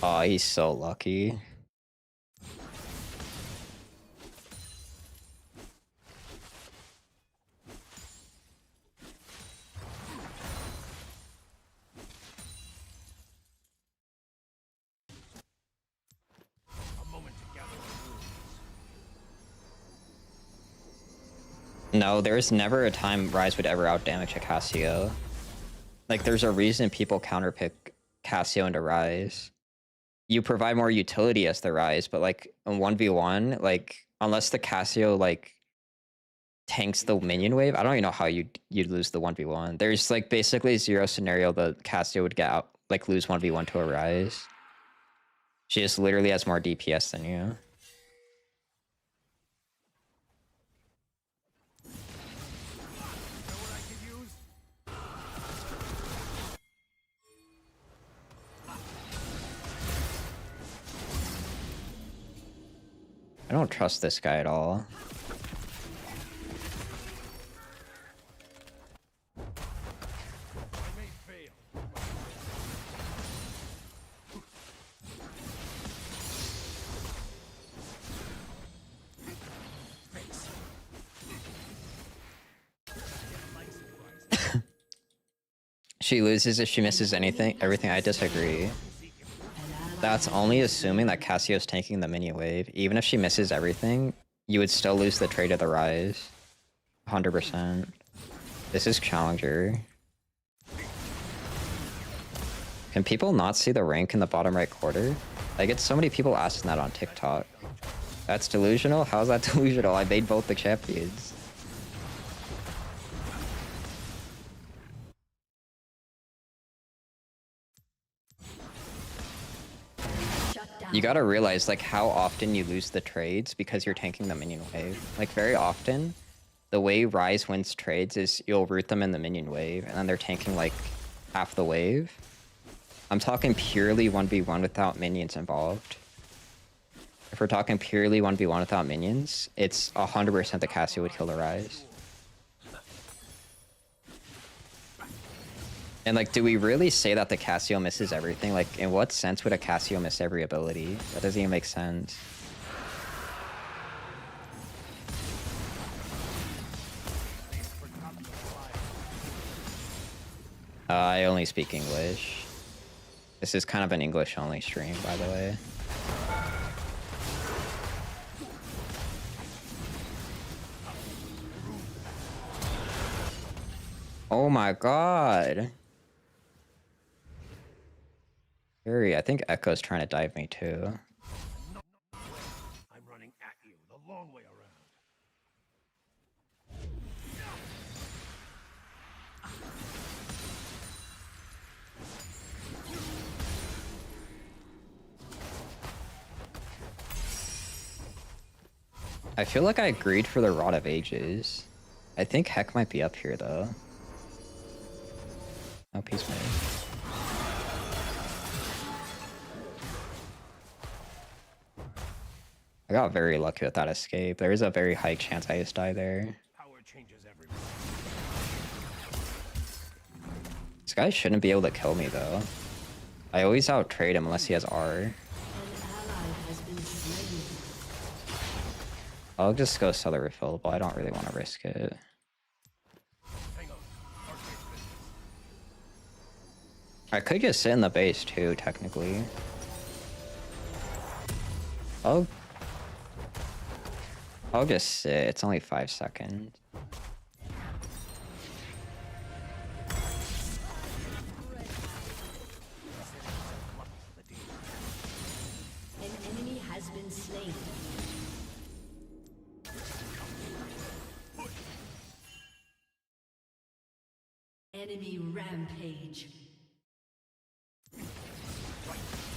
Oh, he's so lucky. A moment to gather the runes. No, there's never a time Ryze would ever outdamage a Cassio. Like, there's a reason people counterpick Cassio into Ryze. You provide more utility as the Ryze, but like in 1v1, like unless the Cassio like tanks the minion wave, I don't even know how you'd lose the 1v1. There's like basically zero scenario the Cassio would get out, like lose 1v1 to a Ryze. She just literally has more DPS than you. Know what I could use? I don't trust this guy at all. I may fail. Thanks. She loses if she misses everything. I disagree. That's only assuming that Cassio's tanking the minion wave. Even if she misses everything, you would still lose the trade of the Ryze. 100%. This is Challenger. Can people not see the rank in the bottom right quarter? I get so many people asking that on TikTok. That's delusional? How's that delusional? I made both the champions. You gotta realize like how often you lose the trades because you're tanking the minion wave. Like very often, the way Ryze wins trades is you'll root them in the minion wave and then they're tanking like half the wave. I'm talking purely 1v1 without minions involved. If we're talking purely 1v1 without minions, it's 100% the Cassio would kill the Ryze. And like, do we really say that the Cassio misses everything? Like, in what sense would a Cassio miss every ability? That doesn't even make sense. I only speak English. This is kind of an English-only stream, by the way. Oh my god. I think Echo's trying to dive me too. I'm running at you the long way around. I feel like I agreed for the Rod of Ages. I think Heck might be up here though. Oh, peace made. I got very lucky with that escape. There is a very high chance I just die there. Power changes everyone. This guy shouldn't be able to kill me though. I always out-trade him unless he has R. An ally has been slain. I'll just go sell the refillable. I don't really want to risk it. Hang on. Outplays business. I could just sit in the base too, technically. I'll just sit. It's only 5 seconds. slain. Enemy rampage.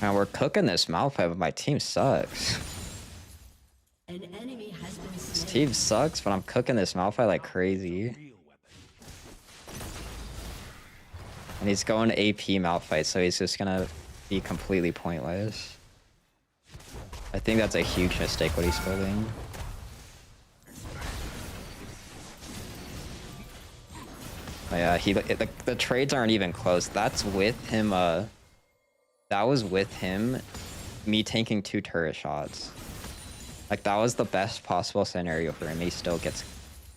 Man, we're cooking this Malphite, but my team sucks. An enemy has been This slain. team sucks, but I'm cooking this Malphite like crazy. Real weapon. And he's going AP Malphite, so he's just gonna be completely pointless. I think that's a huge mistake what he's building. Oh yeah, the trades aren't even close. That's with him, that was with him, me tanking 2 turret shots. Like, that was the best possible scenario for him. He still gets,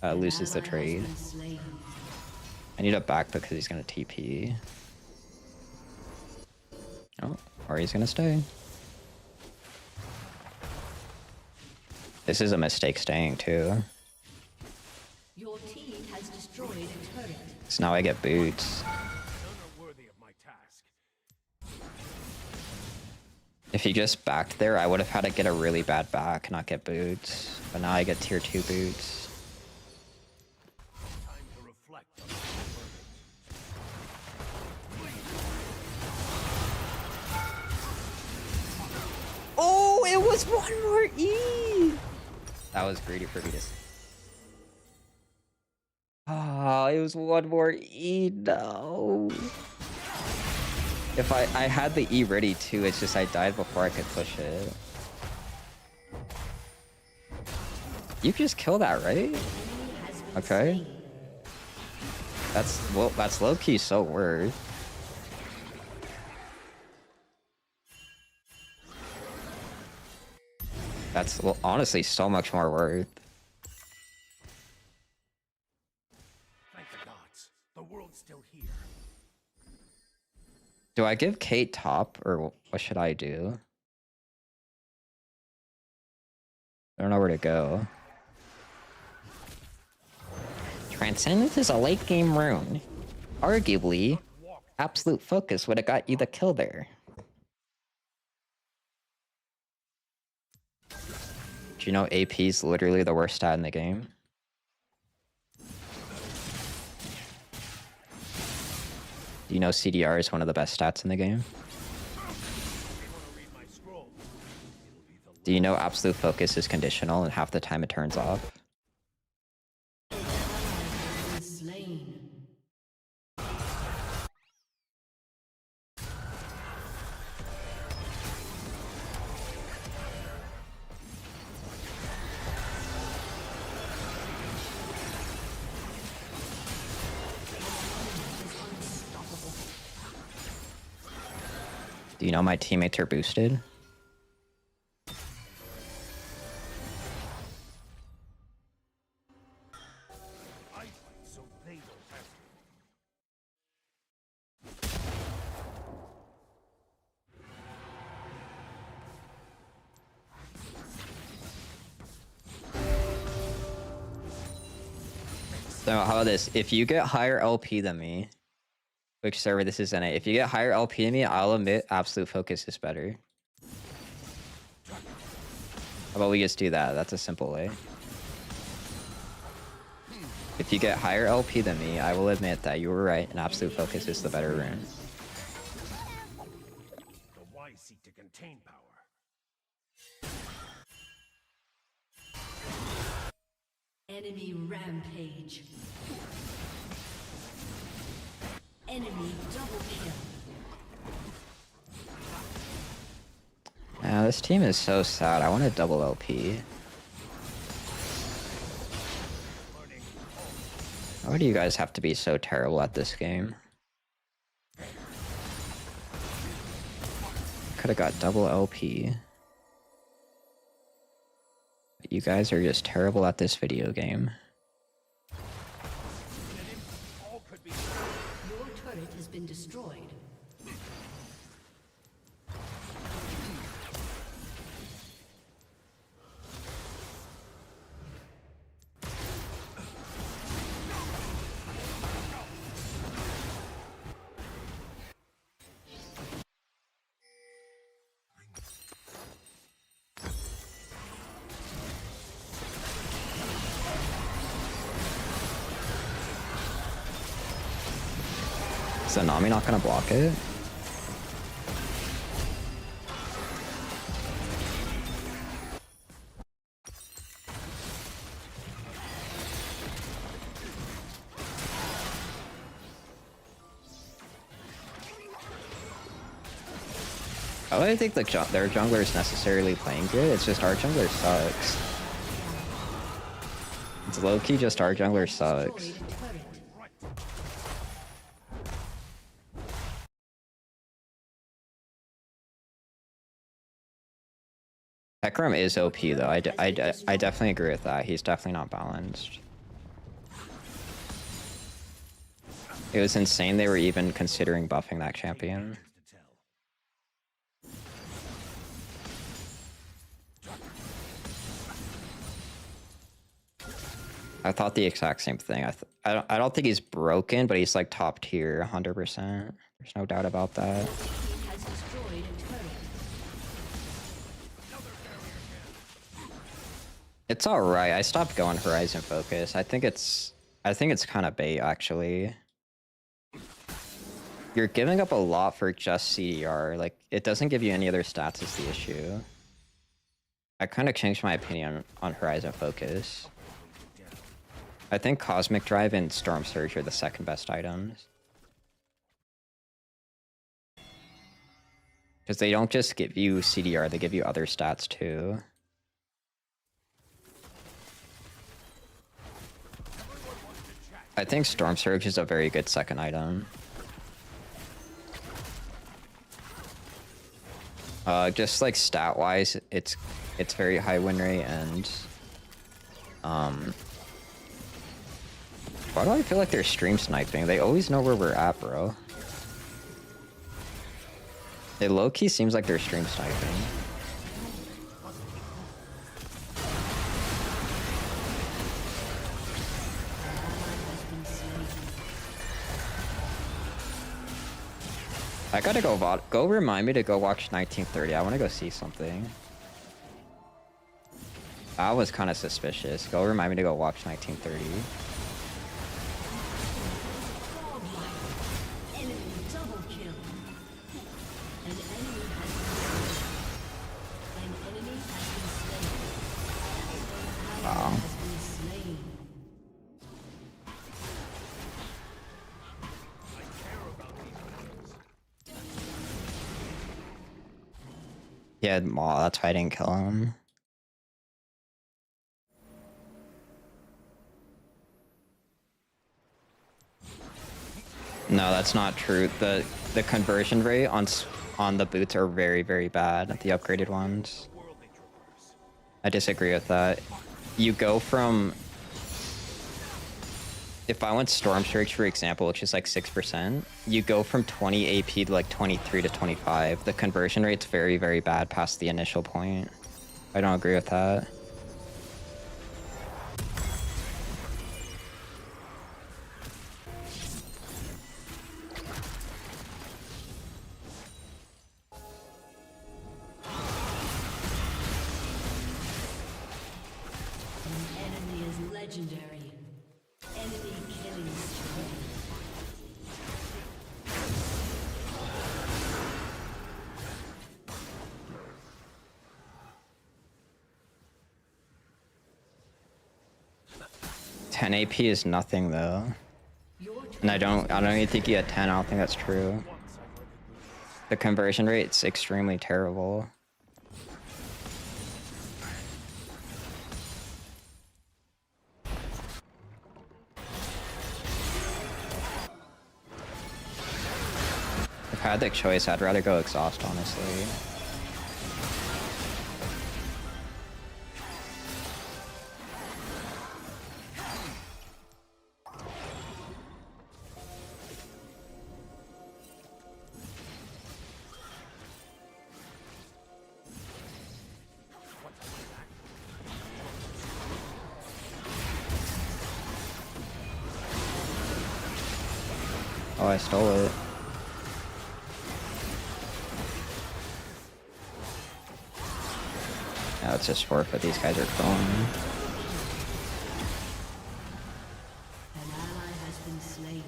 loses the trade. I need a back because he's gonna TP. Oh, or he's gonna stay. This is a mistake staying too. Your team has destroyed a turret. So now I get boots. None are worthy of my task. If he just backed there, I would have had to get a really bad back, not get boots. But now I get tier 2 boots. Time to reflect on my verdict. Oh, it was 1 more E! That was greedy for me to... Ah, it was 1 more E, no. If I had the E ready too, it's just I died before I could push it. You can just kill that, right? Okay. That's low-key so worth. That's honestly so much more worth. Thank the gods. The world's still here. Do I give Kate top or what should I do? I don't know where to go. Transcendence is a late game rune. Arguably, absolute focus would have got you the kill there. Do you know AP is literally the worst stat in the game? Do you know CDR is one of the best stats in the game? Read my scroll. It'll be the Do you know absolute focus is conditional and half the time it turns off? Slain. Do you know my teammates are boosted? I fight so they don't have to. So how about this? If you get higher LP than me, which server this is in it, if you get higher LP than me, I'll admit absolute focus is better. How about we just do that? That's a simple way. If you get higher LP than me, I will admit that you were right and absolute focus is the better rune. The wise seek to contain power. Enemy rampage. Enemy double kill. This team is so sad. I want a double LP. Why do you guys have to be so terrible at this game? Could have got double LP. You guys are just terrible at this video game. All could be. Your turret has been destroyed. Is the Nami not gonna block it? I don't think their jungler is necessarily playing good, it's just our jungler sucks. It's low-key just our jungler sucks. Ekram is OP though, I definitely agree with that, he's definitely not balanced. It was insane they were even considering buffing that champion. I thought the exact same thing. I don't think he's broken, but he's like top tier, 100%. There's no doubt about that. It's all right. I stopped going Horizon Focus. I think it's kind of bait actually. You're giving up a lot for just CDR. Like it doesn't give you any other stats is the issue. I kind of changed my opinion on Horizon Focus. I think Cosmic Drive and Storm Surge are the second best items. Because they don't just give you CDR, they give you other stats too. I think Storm Surge is a very good second item. Just like stat-wise, it's very high win rate and why do I feel like they're stream sniping? They always know where we're at, bro. It low-key seems like they're stream sniping. I gotta go remind me to go watch 1930. I wanna go see something. That was kind of suspicious. Go remind me to go watch 1930. Wow. He had Maw, that's why I didn't kill him. No, that's not true. The conversion rate on the boots are very bad. The upgraded ones. I disagree with that. You go from, if I went Storm Surge for example, which is like 6%, you go from 20 AP to like 23 to 25. The conversion rate's very bad past the initial point. I don't agree with that. Legendary. Enemy killing spree. 10 AP is nothing though. And I don't even think he had 10, I don't think that's true. The conversion rate's extremely terrible. If I had the choice, I'd rather go exhaust, honestly. Oh, I stole it. Now it's just forfeit. These guys are killing me. An ally has been slain.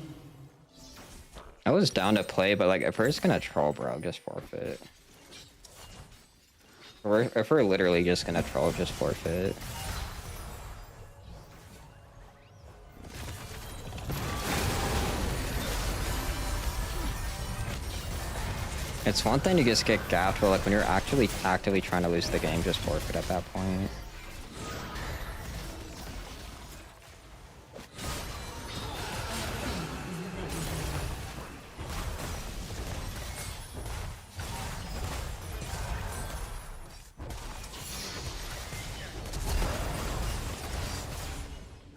I was down to play, but like if we're just gonna troll, bro, just forfeit. If we're literally just gonna troll, just forfeit. It's one thing to just get gapped, but like when you're actually actively trying to lose the game, just forfeit at that point.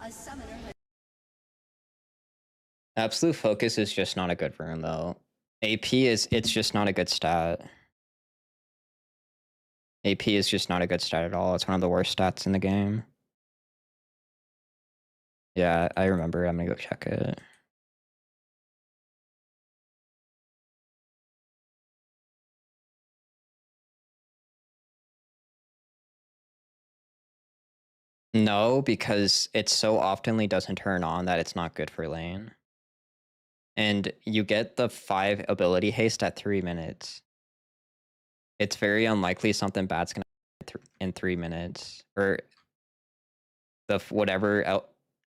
A summoner has Absolute focus is just not a good rune though. It's just not a good stat. AP is just not a good stat at all. It's one of the worst stats in the game. Yeah, I remember. I'm gonna go check it. No, because it so oftenly doesn't turn on that it's not good for lane. And you get the 5 ability haste at 3 minutes. It's very unlikely something bad's gonna happen in 3 minutes. Or the whatever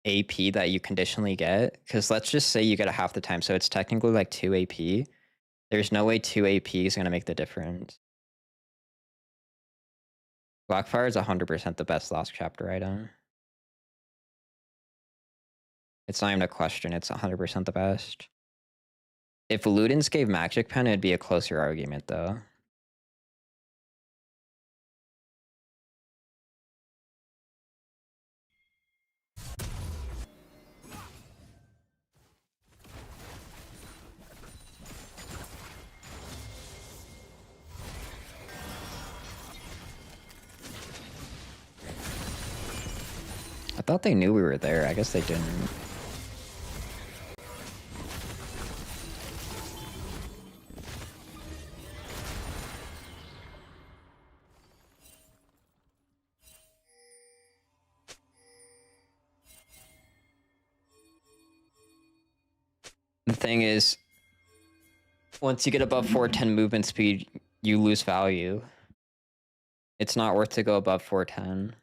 AP that you conditionally get. Because let's just say you get a half the time, so it's technically like 2 AP. There's no way 2 AP is gonna make the difference. Blackfire is 100% the best last chapter item. It's not even a question, it's 100% the best. If Ludens gave Magic Pen, it'd be a closer argument, though. I thought they knew we were there. I guess they didn't. The thing is, once you get above 410 movement speed, you lose value. It's not worth to go above 410.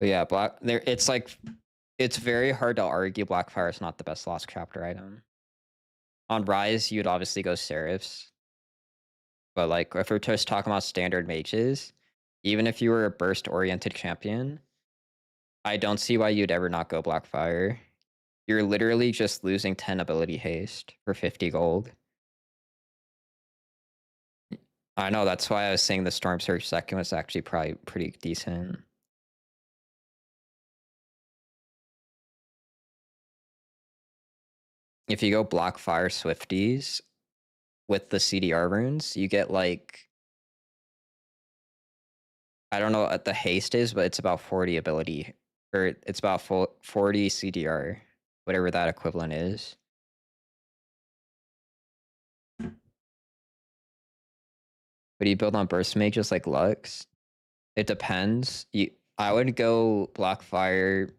But yeah, it's very hard to argue Blackfire is not the best lost chapter item. On Ryze, you'd obviously go Seraphs. But like, if we're just talking about standard mages, even if you were a burst-oriented champion, I don't see why you'd ever not go Blackfire. You're literally just losing 10 ability haste for 50 gold. I know, that's why I was saying the Storm Surge second was actually probably pretty decent. If you go Blackfire Swifties with the CDR runes, you get like, I don't know what the haste is, but it's about 40 ability, or it's about 40 CDR, whatever that equivalent is. But you build on burst mages like Lux? It depends. I would go Blackfire,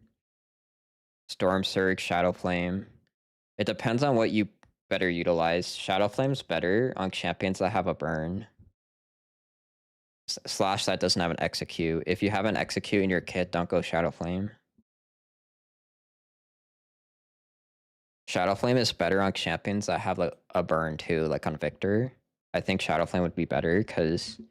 Storm Surge, Shadow Flame. It depends on what you better utilize. Shadow Flame's better on champions that have a burn. Slash that doesn't have an execute. If you have an execute in your kit, don't go Shadow Flame. Shadow Flame is better on champions that have like a burn too, like on Victor. I think Shadow Flame would be better because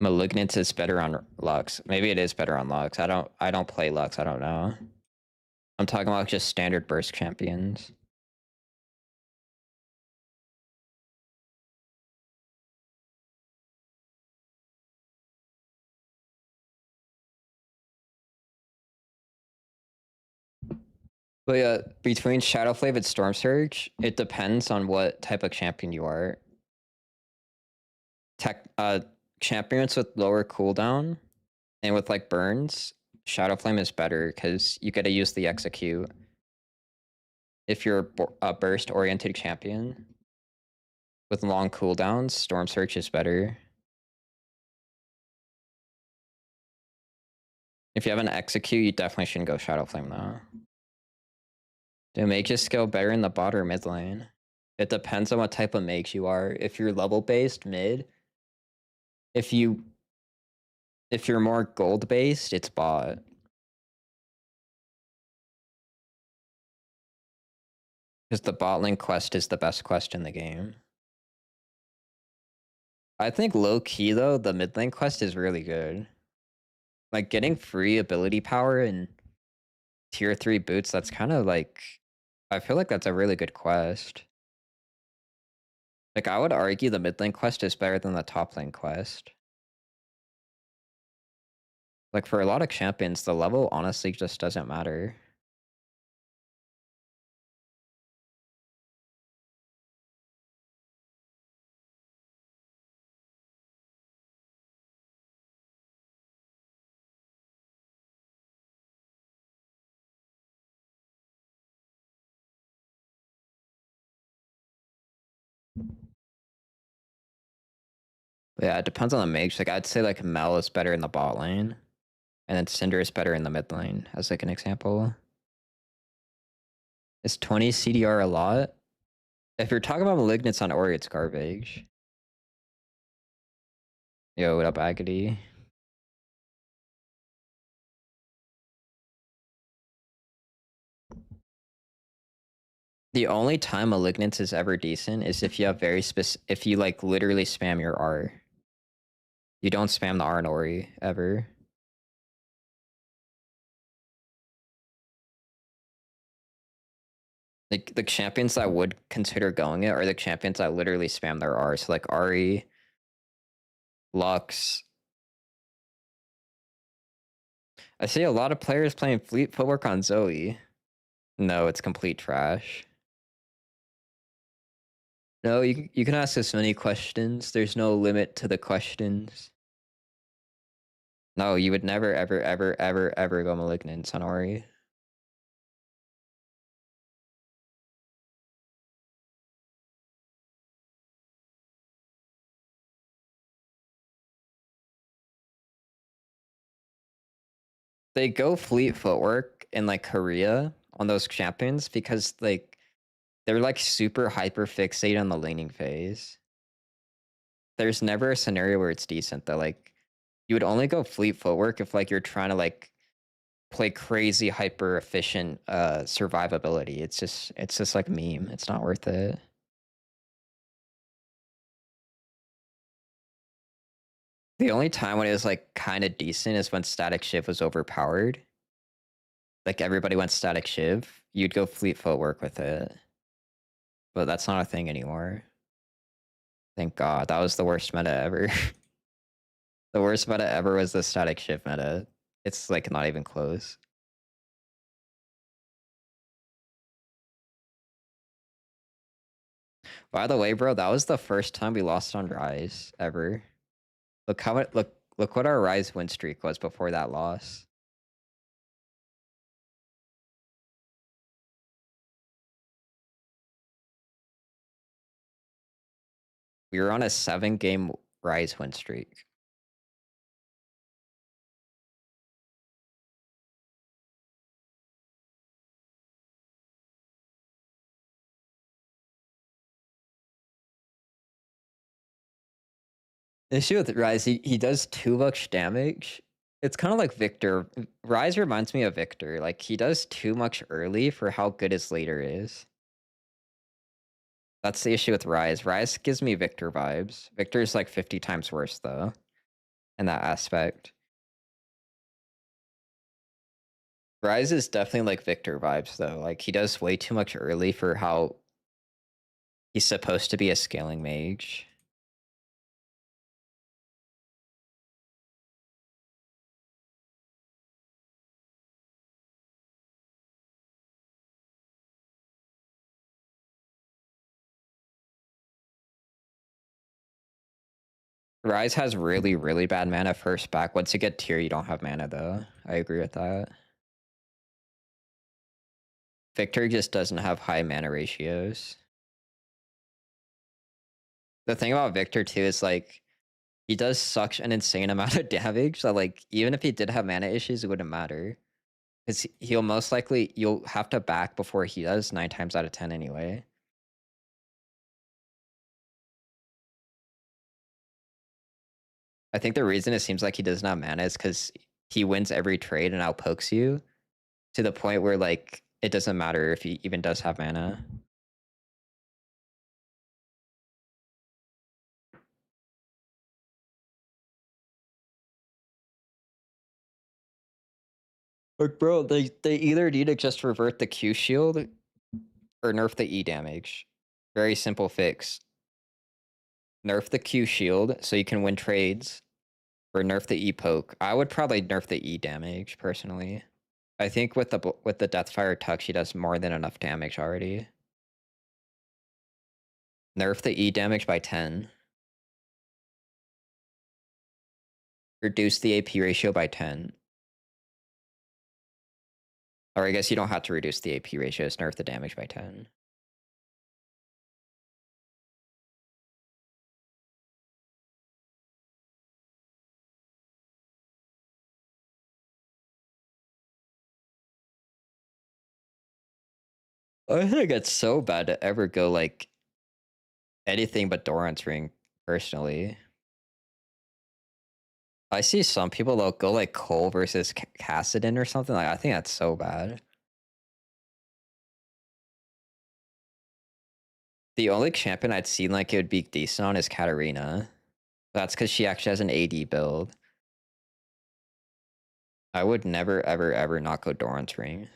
Malignant is better on Lux. Maybe it is better on Lux. I don't play Lux, I don't know. I'm talking about just standard burst champions. But yeah, between Shadowflame and Storm Surge, it depends on what type of champion you are. Champions with lower cooldown and with like burns, Shadow Flame is better because you get to use the execute. If you're a burst-oriented champion with long cooldowns, Storm Surge is better. If you have an execute, you definitely shouldn't go Shadow Flame though. Do mages scale better in the bot or mid lane? It depends on what type of mage you are. If you're level-based, mid. If you're more gold-based, it's bot. Because the bot lane quest is the best quest in the game. I think low-key though, the mid lane quest is really good. Like getting free ability power and tier 3 boots, that's kind of like, I feel like that's a really good quest. Like I would argue the mid lane quest is better than the top lane quest. Like for a lot of champions, the level honestly just doesn't matter. But yeah, it depends on the mage. Like I'd say like Mel is better in the bot lane, and then Syndra is better in the mid lane, as like an example. Is 20 CDR a lot? If you're talking about malignants on Ori, it's garbage. Yo, what up, Agony? The only time malignance is ever decent is if you have if you like literally spam your R. You don't spam the R in Ori ever. Like the champions that would consider going it are the champions that literally spam their R. So like Ari, Lux. I see a lot of players playing Fleet Footwork on Zoe. No, it's complete trash. No, you can ask as many questions. There's no limit to the questions. No, you would never, ever, ever, ever, ever go Malignant on Ori. They go Fleet Footwork in like Korea on those champions because like they're like super hyper fixated on the laning phase. There's never a scenario where it's decent though. Like you would only go Fleet Footwork if like you're trying to like play crazy hyper efficient survivability. It's just like meme. It's not worth it. The only time when it was like kind of decent is when Static Shiv was overpowered. Like everybody went Static Shiv. You'd go Fleet Footwork with it. But that's not a thing anymore. Thank God. That was the worst meta ever. The worst meta ever was the Static Shiv meta. It's like not even close. By the way, bro, that was the first time we lost on Ryze ever. Look how it look what our Ryze win streak was before that loss. We were on a 7-game Ryze win streak. The issue with Ryze, he does too much damage. It's kind of like Victor. Ryze reminds me of Victor. Like he does too much early for how good his later is. That's the issue with Ryze. Ryze gives me Victor vibes. Victor's like 50 times worse though, in that aspect. Ryze is definitely like Victor vibes though. Like he does way too much early for how he's supposed to be a scaling mage. Ryze has really, really bad mana first back. Once you get tier, you don't have mana though. I agree with that. Victor just doesn't have high mana ratios. The thing about Victor too is like he does such an insane amount of damage that like even if he did have mana issues, it wouldn't matter. Because he'll most likely you'll have to back before he does 9 times out of 10 anyway. I think the reason it seems like he doesn't have mana is because he wins every trade and outpokes you to the point where like it doesn't matter if he even does have mana. Like bro, they either need to just revert the Q shield or nerf the E damage. Very simple fix. Nerf the Q shield so you can win trades, or nerf the E poke. I would probably nerf the E damage personally. I think with the Deathfire Tuck, she does more than enough damage already. Nerf the E damage by 10. Reduce the AP ratio by 10. Or I guess you don't have to reduce the AP ratio, just nerf the damage by 10. I think it's so bad to ever go like anything but Doran's ring, personally. I see some people that'll go like Cole versus Cassidon or something. Like I think that's so bad. The only champion I'd seen like it would be decent on is Katarina. That's because she actually has an AD build. I would never, ever, ever not go Doran's ring.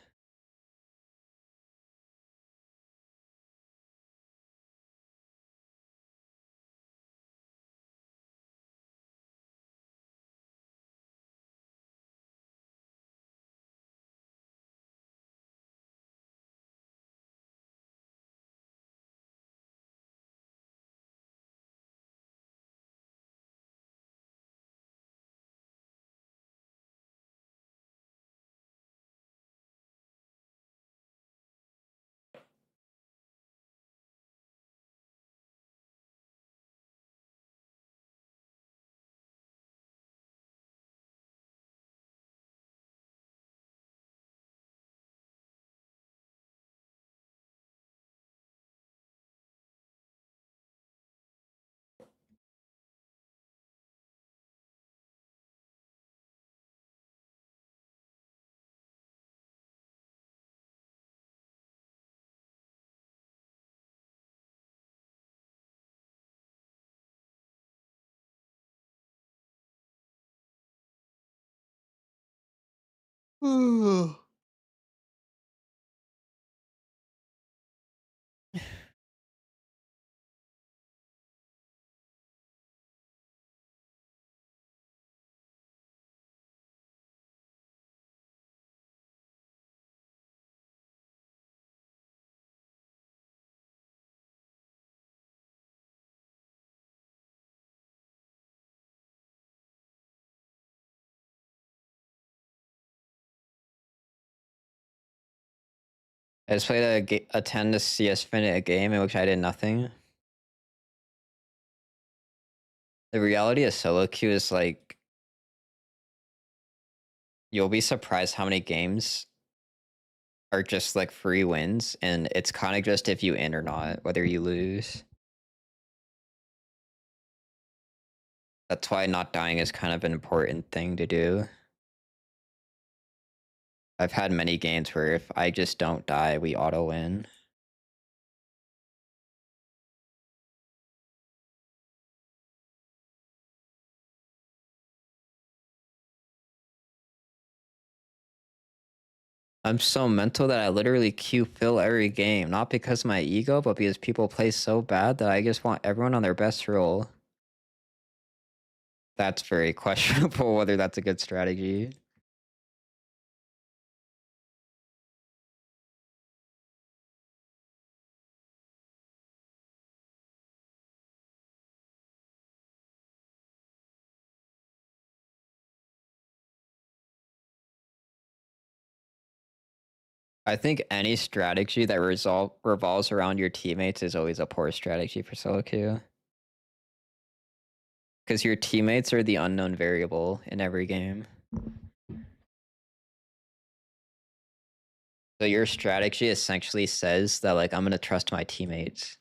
I just played a 10 to CS minute a game in which I did nothing. The reality of solo queue is like you'll be surprised how many games are just like free wins, and it's kind of just if you in or not, whether you lose. That's why not dying is kind of an important thing to do. I've had many games where if I just don't die, we auto win. I'm so mental that I literally queue fill every game, not because of my ego, but because people play so bad that I just want everyone on their best roll. That's very questionable whether that's a good strategy. I think any strategy that revolves around your teammates is always a poor strategy for solo queue. Because your teammates are the unknown variable in every game. So your strategy essentially says that, like, I'm gonna trust my teammates.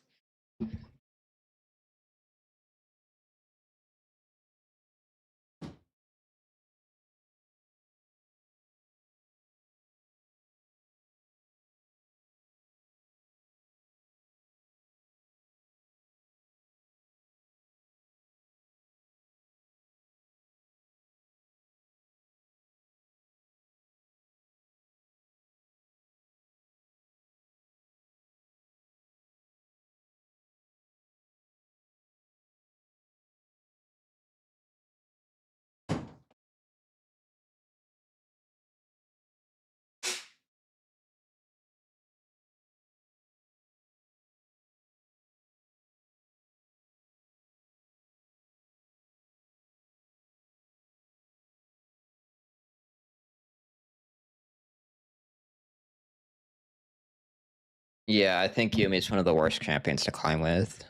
Yeah, I think Yumi is one of the worst champions to climb with.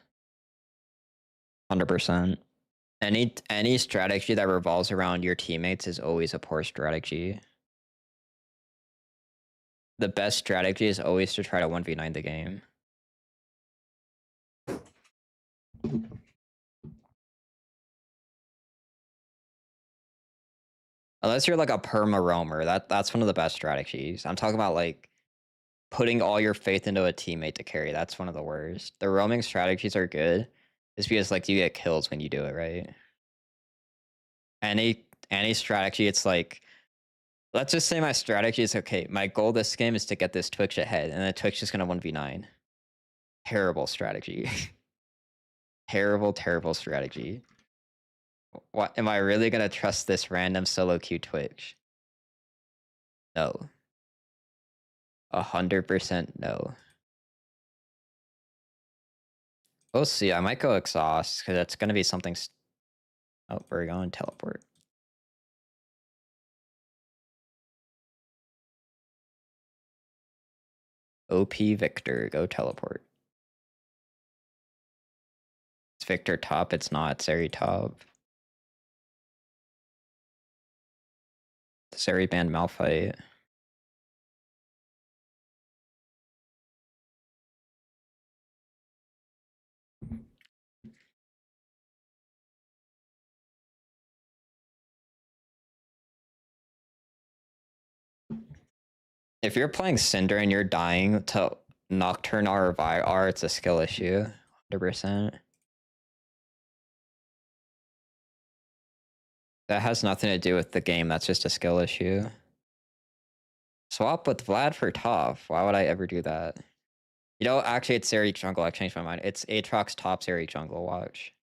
100%. Any strategy that revolves around your teammates is always a poor strategy. The best strategy is always to try to 1v9 the game. Unless you're like a perma roamer, that's one of the best strategies. I'm talking about like putting all your faith into a teammate to carry. That's one of the worst. The roaming strategies are good, just because like you get kills when you do it, right? Any strategy, it's like, let's just say my strategy is okay. My goal this game is to get this Twitch ahead, and the Twitch is gonna 1v9. Terrible strategy. Terrible strategy. What am I really gonna trust this random solo queue Twitch? No. 100% no. We'll see. I might go exhaust because it's gonna be something. Oh, we're going teleport. OP Victor, go teleport. It's Victor top. It's not. It's Zeri top. Zeri banned Malphite. If you're playing Syndra and you're dying to Nocturne R or Vi R, it's a skill issue. 100%. That has nothing to do with the game. That's just a skill issue. Swap with Vlad for top. Why would I ever do that? You know, actually, it's Zeri jungle. I changed my mind. It's Aatrox top Zeri jungle. Watch.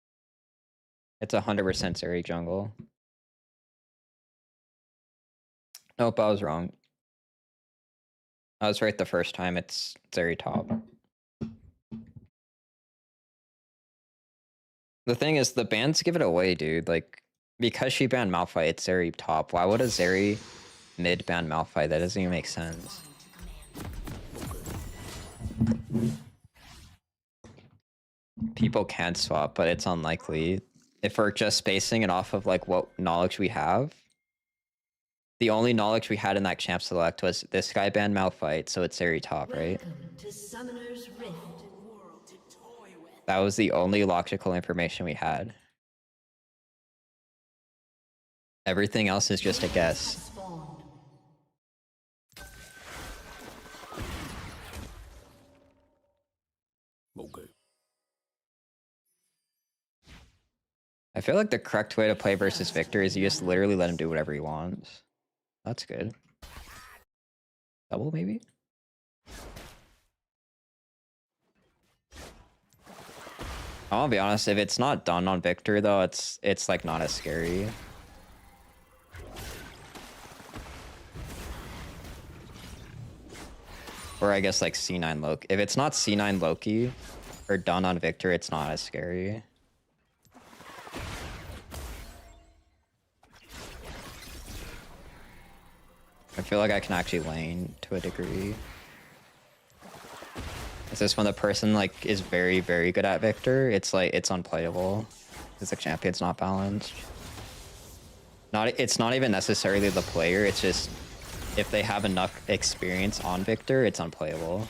It's 100% Zeri jungle. Nope, I was wrong. I was right the first time. It's Zeri top. The thing is, the bans give it away, dude. Like, because she banned Malphite, it's Zeri top. Why would a Zeri mid ban Malphite? That doesn't even make sense. People can swap, but it's unlikely. If we're just basing it off of like what knowledge we have, the only knowledge we had in that champ select was this guy banned Malphite, so it's Zeri top, right? Welcome to Summoner's Rift. That was the only logical information we had. Everything else is just a guess. Spawned. Okay. I feel like the correct way to play versus Victor is you just literally let him do whatever he wants. That's good. Double, maybe? I'll be honest, if it's not done on Victor though, it's like not as scary. Or I guess like C9 Loki. If it's not C9 Loki or done on Victor, it's not as scary. I feel like I can actually lane to a degree. It's just when the person like is very, very good at Victor, it's like it's unplayable. Because the champion's not balanced. It's not even necessarily the player, it's just if they have enough experience on Victor, it's unplayable.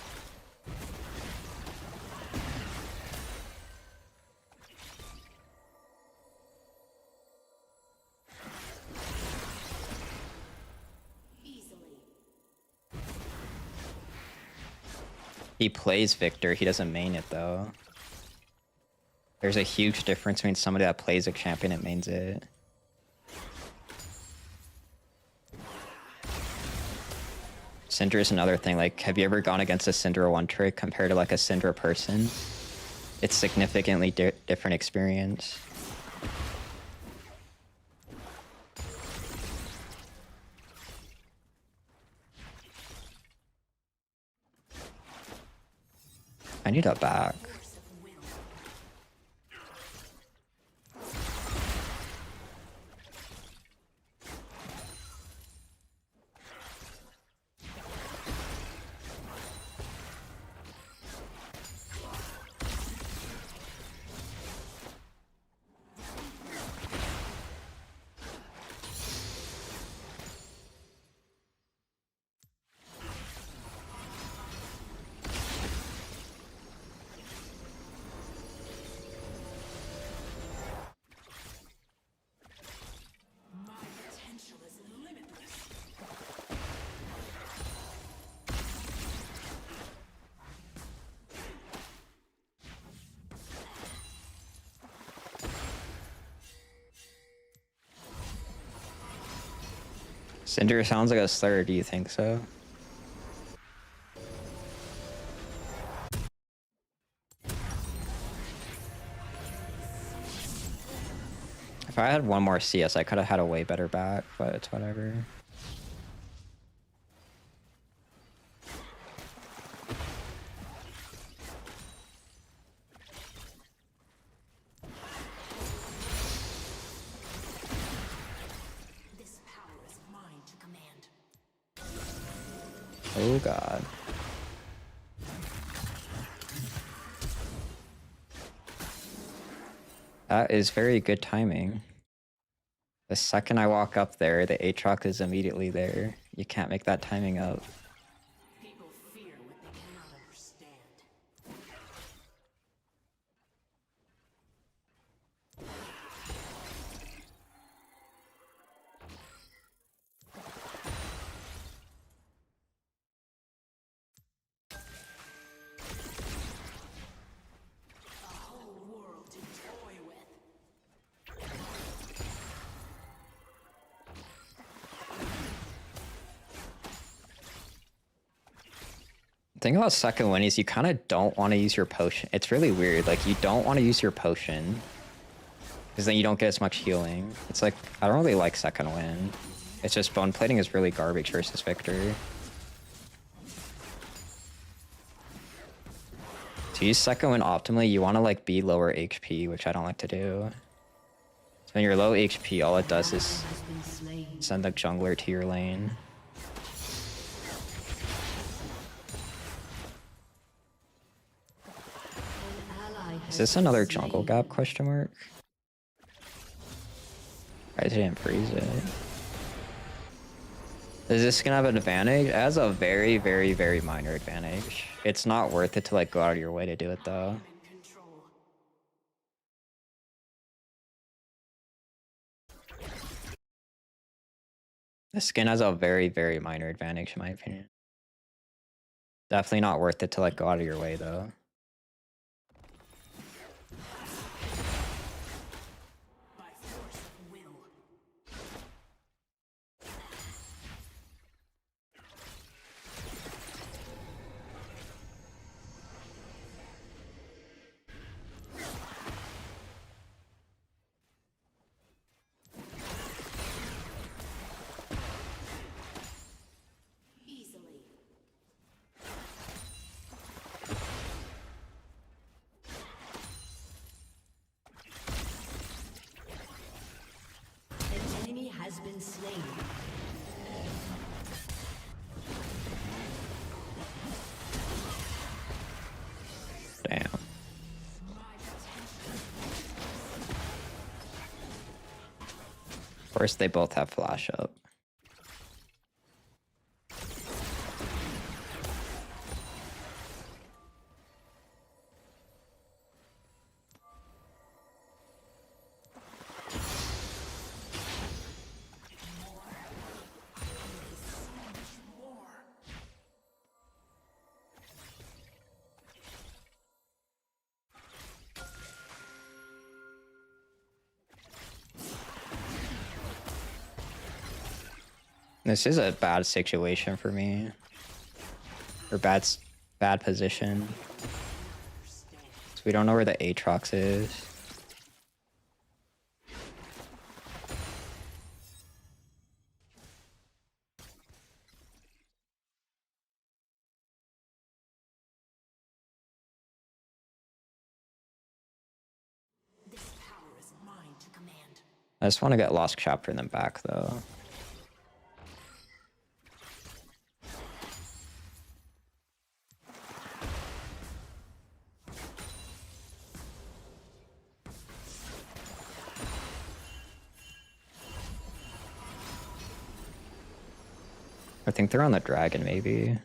He plays Victor, he doesn't main it though. There's a huge difference between somebody that plays a champion and mains it. Syndra is another thing, like, have you ever gone against a Syndra one trick compared to like a Syndra person? It's significantly different experience. I need a back. Syndra sounds like a slur, do you think so? If I had one more CS, I could have had a way better back, but it's whatever. Oh god. That is very good timing. The second I walk up there, the Aatrox is immediately there. You can't make that timing up. People fear what they cannot understand. A whole world to toy with. The thing about second win is you kind of don't want to use your potion. It's really weird. Like, you don't want to use your potion. Because then you don't get as much healing. It's like, I don't really like second win. It's just bone plating is really garbage versus Victor. To use second win optimally, you want to like be lower HP, which I don't like to do. So when you're low HP, all it does is send the jungler to your lane. Is this another jungle gap question mark? I didn't freeze it. Is this gonna have an advantage? It has a very, very, very minor advantage. It's not worth it to like go out of your way to do it though. The skin has a very, very minor advantage in my opinion. Definitely not worth it to like go out of your way though. Of course, they both have flash up. This is a bad situation for me. Or bad position. So we don't know where the Aatrox is. This power is mine to command. I just want to get Lost Chapter in them back though. I think they're on the dragon, maybe.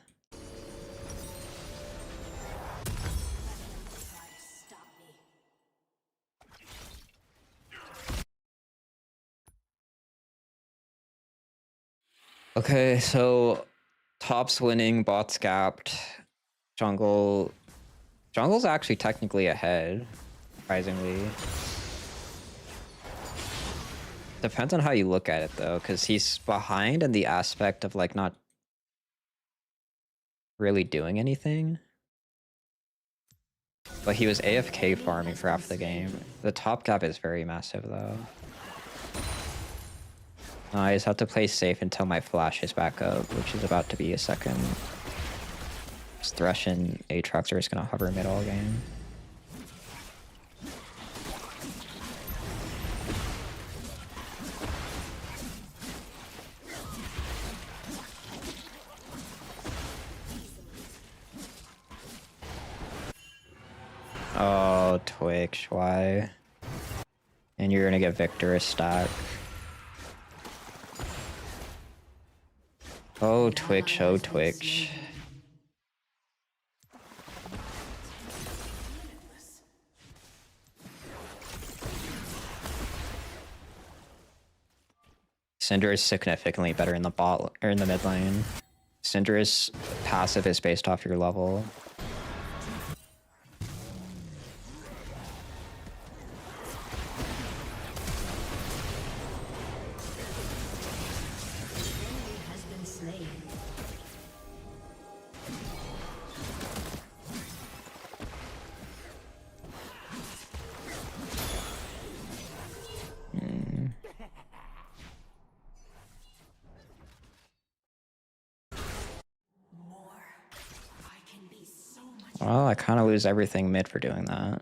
Okay, so top's winning, bot's gapped, jungle's actually technically ahead, surprisingly. Depends on how you look at it though, because he's behind in the aspect of like not really doing anything. But he was AFK farming for half the game. The top gap is very massive though. I just have to play safe until my flash is back up, which is about to be a second. This Thresh and Aatrox are just gonna hover mid all game. Oh, Twitch, why? And you're gonna get Victor a stack. Oh, Twitch, oh, Twitch. Syndra is significantly better in the bot or in the mid lane. Syndra's passive is based off your level. Well, I kind of lose everything mid for doing that.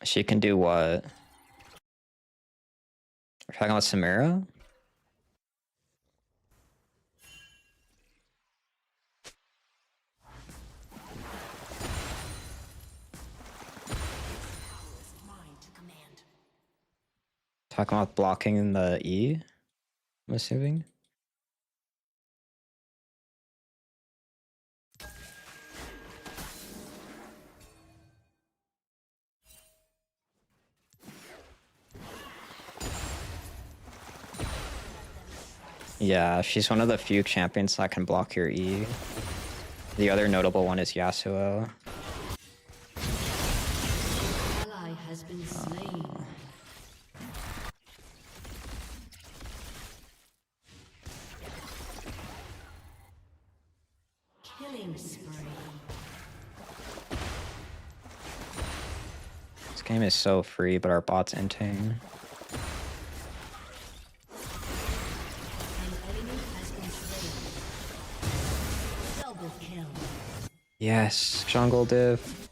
She can do what? We're talking about Samira? Talking about blocking the E, I'm assuming. Yeah, she's one of the few champions that can block your E. The other notable one is Yasuo. Ally has been slain. Killing spree. This game is so free, but our bot's inting. An enemy has been slain. Yes, jungle diff.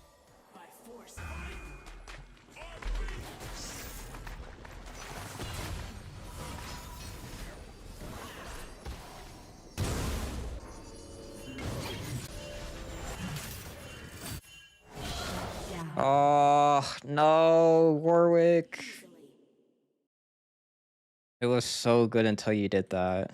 Oh no, Warwick. It was so good until you did that.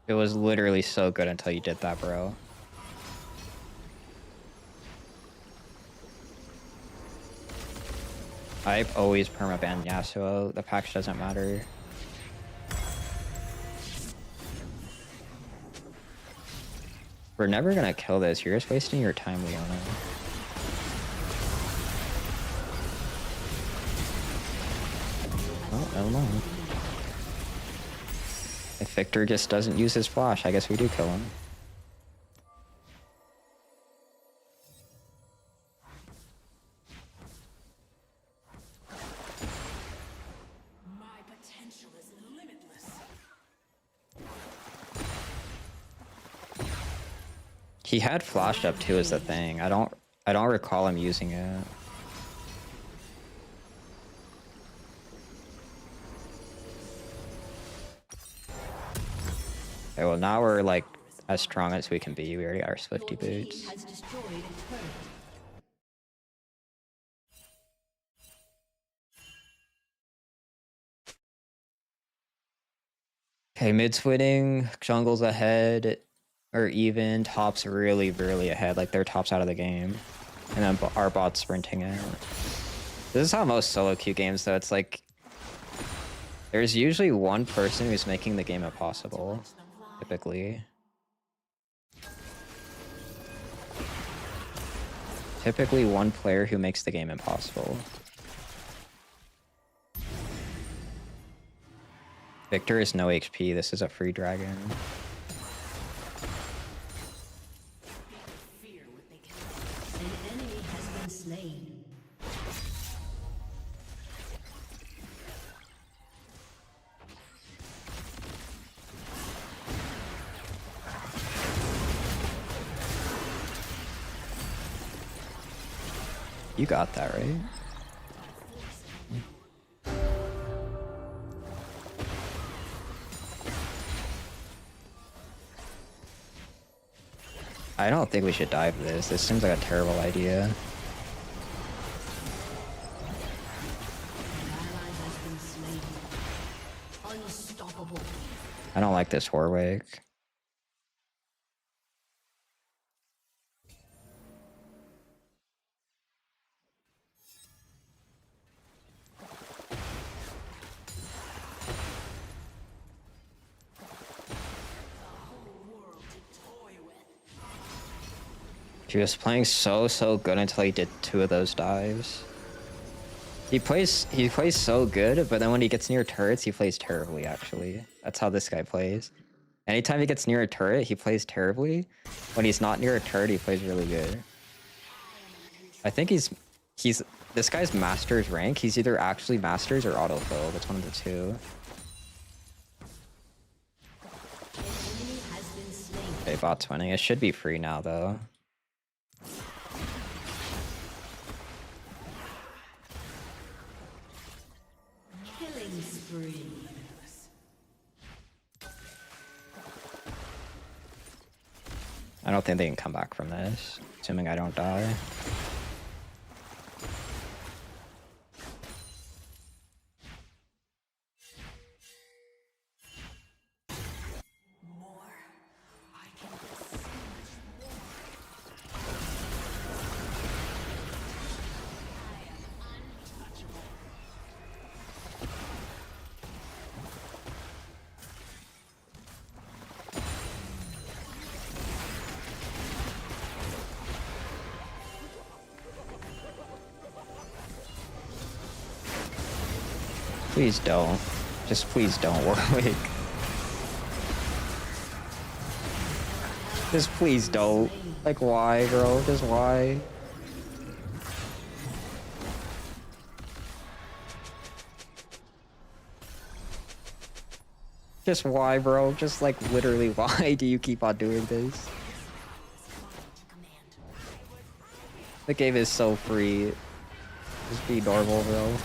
It was literally so good until you did that, bro. I always permaban Yasuo. The patch doesn't matter. We're never gonna kill this. You're just wasting your time, Leona. Oh, never mind. If Victor just doesn't use his flash, I guess we do kill him. My potential is limitless. He had flash up too is the thing. I don't recall him using it. Okay, well now we're like as strong as we can be. We already got our Swifty boots. Has destroyed a turret. Okay, mid's winning, jungle's ahead, or even, top's really, really ahead. Like, their top's out of the game. And then our bot's sprinting in. This is how most solo queue games, though, it's like, there's usually one person who's making the game impossible, typically. Typically one player who makes the game impossible. Victor is no HP, this is a free dragon. An enemy has been slain. You got that, right? I don't think we should dive this. This seems like a terrible idea. An ally has been slain. Unstoppable. I don't like this Warwick. He was playing so good until he did 2 of those dives. He plays so good, but then when he gets near turrets, he plays terribly, actually. That's how this guy plays. Anytime he gets near a turret, he plays terribly. When he's not near a turret, he plays really good. I think he's this guy's master's rank. He's either actually masters or autofill. That's one of the two. An enemy has been slain. Okay, bot's winning. It should be free now, though. Killing spree. I don't think they can come back from this, assuming I don't die. Please don't. Just please don't, Warwick. Just please don't. Like, why, bro? Just why? Just why, bro? Just like literally why do you keep on doing this? The game is so free. Just be normal, bro.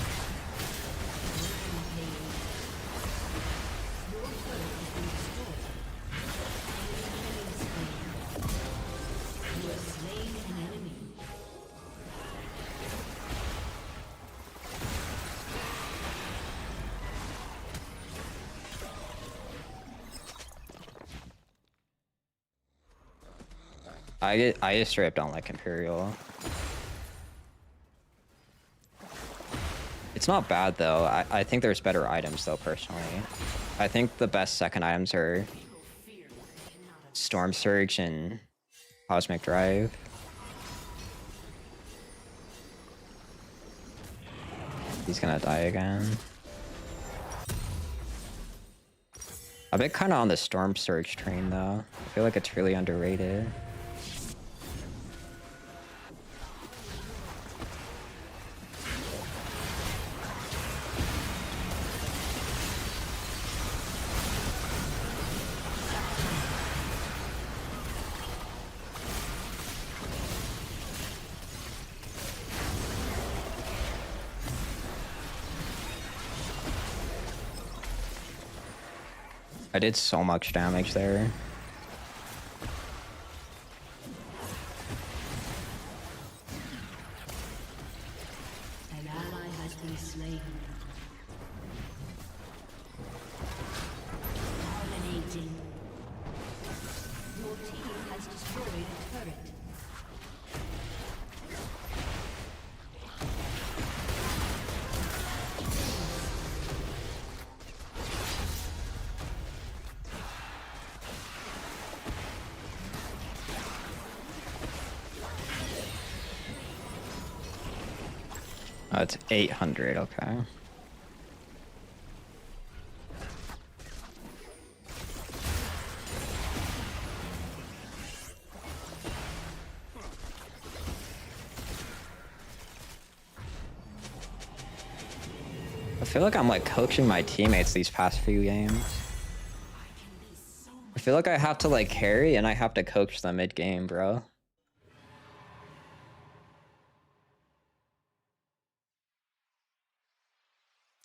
I just straight up don't like Imperial. It's not bad though. I think there's better items though personally. I think the best second items are Storm Surge and Cosmic Drive. He's gonna die again. I've been kind of on the Storm Surge train though. I feel like it's really underrated. I did so much damage there. An ally has been slain. Dominating. Your team has destroyed a turret. Oh, it's 800, okay. I feel like I'm like coaching my teammates these past few games. I feel like I have to like carry and I have to coach them mid-game, bro.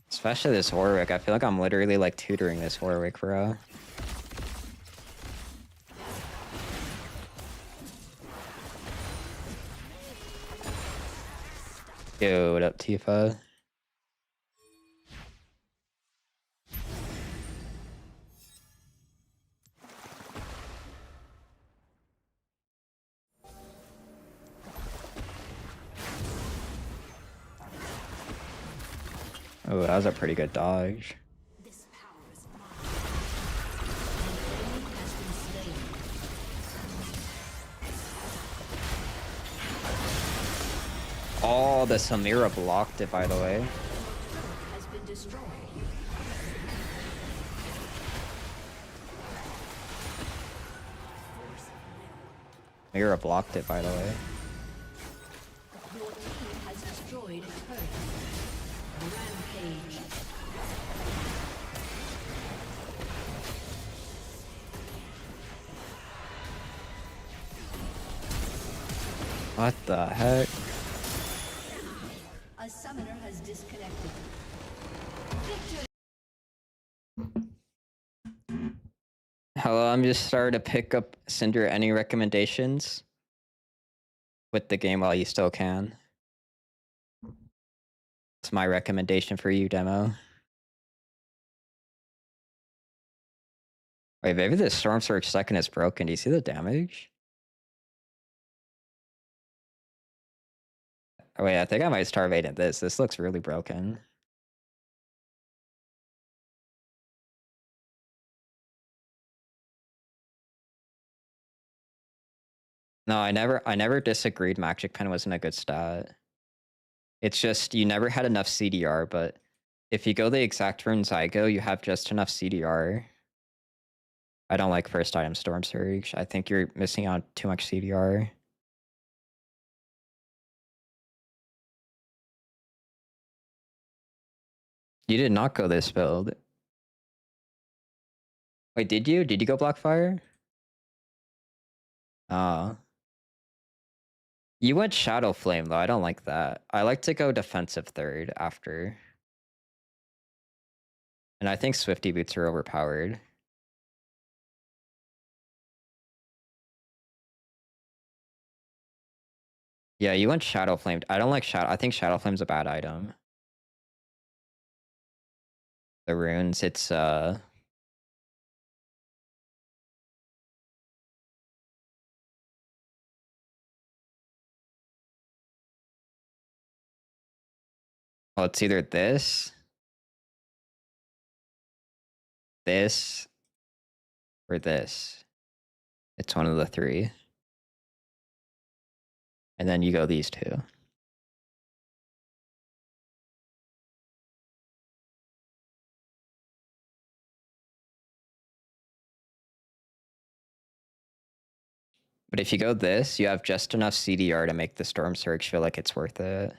Especially this Warwick. I feel like I'm literally like tutoring this Warwick, bro. Yo, what up, Tifa? Oh, that was a pretty good dodge. This power is mine. An enemy has been slain. Oh, the Samira blocked it, by the way. Has been destroyed. Samira blocked it, by the way. Your team has destroyed a turret. Rampage. What the heck? A summoner has disconnected. Victory. Hello, I'm just starting to pick up Syndra. Any recommendations? With the game while you still can. It's my recommendation for you, demo. Wait, maybe the Storm Surge second is broken. Do you see the damage? Oh, wait, I think I might start rating this. This looks really broken. No, I never disagreed Magic Pen wasn't a good stat. It's just you never had enough CDR, but if you go the exact rune Zygo, you have just enough CDR. I don't like first item Storm Surge. I think you're missing out too much CDR. You did not go this build. Wait, did you? Did you go Blackfire? Oh. You went Shadow Flame though. I don't like that. I like to go defensive third after. And I think Swifty boots are overpowered. Yeah, you went Shadow Flame. I don't like Shadow. I think Shadow Flame's a bad item. The runes, it's well, it's either this, or this. It's one of the three. And then you go these two. But if you go this, you have just enough CDR to make the Storm Surge feel like it's worth it.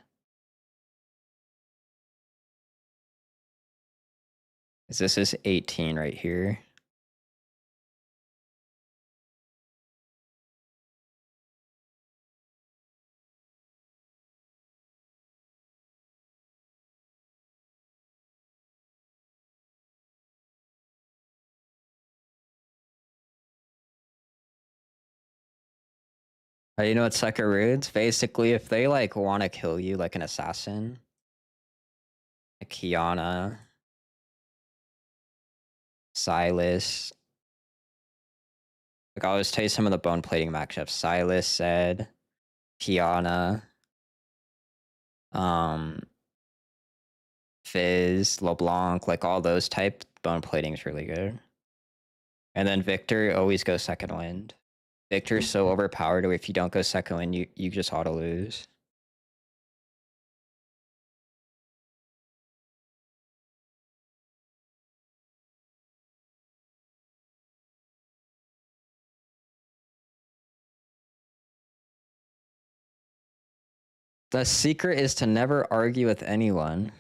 This is 18 right here. You know what Second Runes? Basically, if they like want to kill you like an assassin, a Kiana, Silas. Like I'll just tell you some of the bone plating matchups. Silas said, Kiana, Fizz, LeBlanc, like all those type bone plating is really good. And then Victor always goes second wind. Victor's so overpowered where if you don't go second wind, you just auto lose. The secret is to never argue with anyone.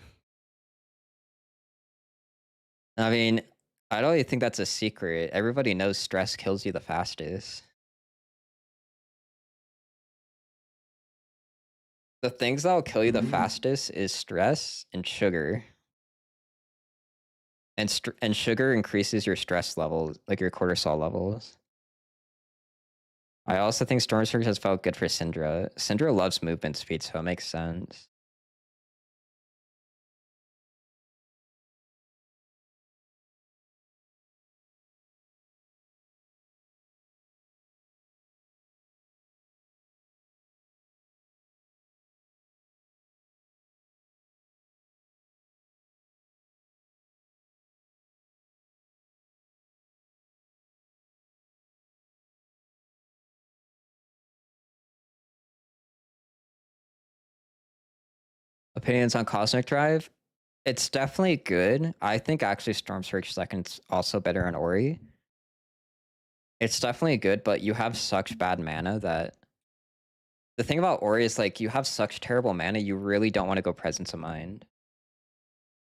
I mean, I don't even think that's a secret. Everybody knows stress kills you the fastest. The things that will kill you the fastest is stress and sugar. And sugar increases your stress levels, like your cortisol levels. I also think Storm Surge has felt good for Syndra. Syndra loves movement speed, so it makes sense. Opinions on Cosmic Drive? It's definitely good. I think actually Storm Surge second's also better on Ori. It's definitely good, but you have such bad mana that the thing about Ori is like you have such terrible mana, you really don't want to go Presence of Mind.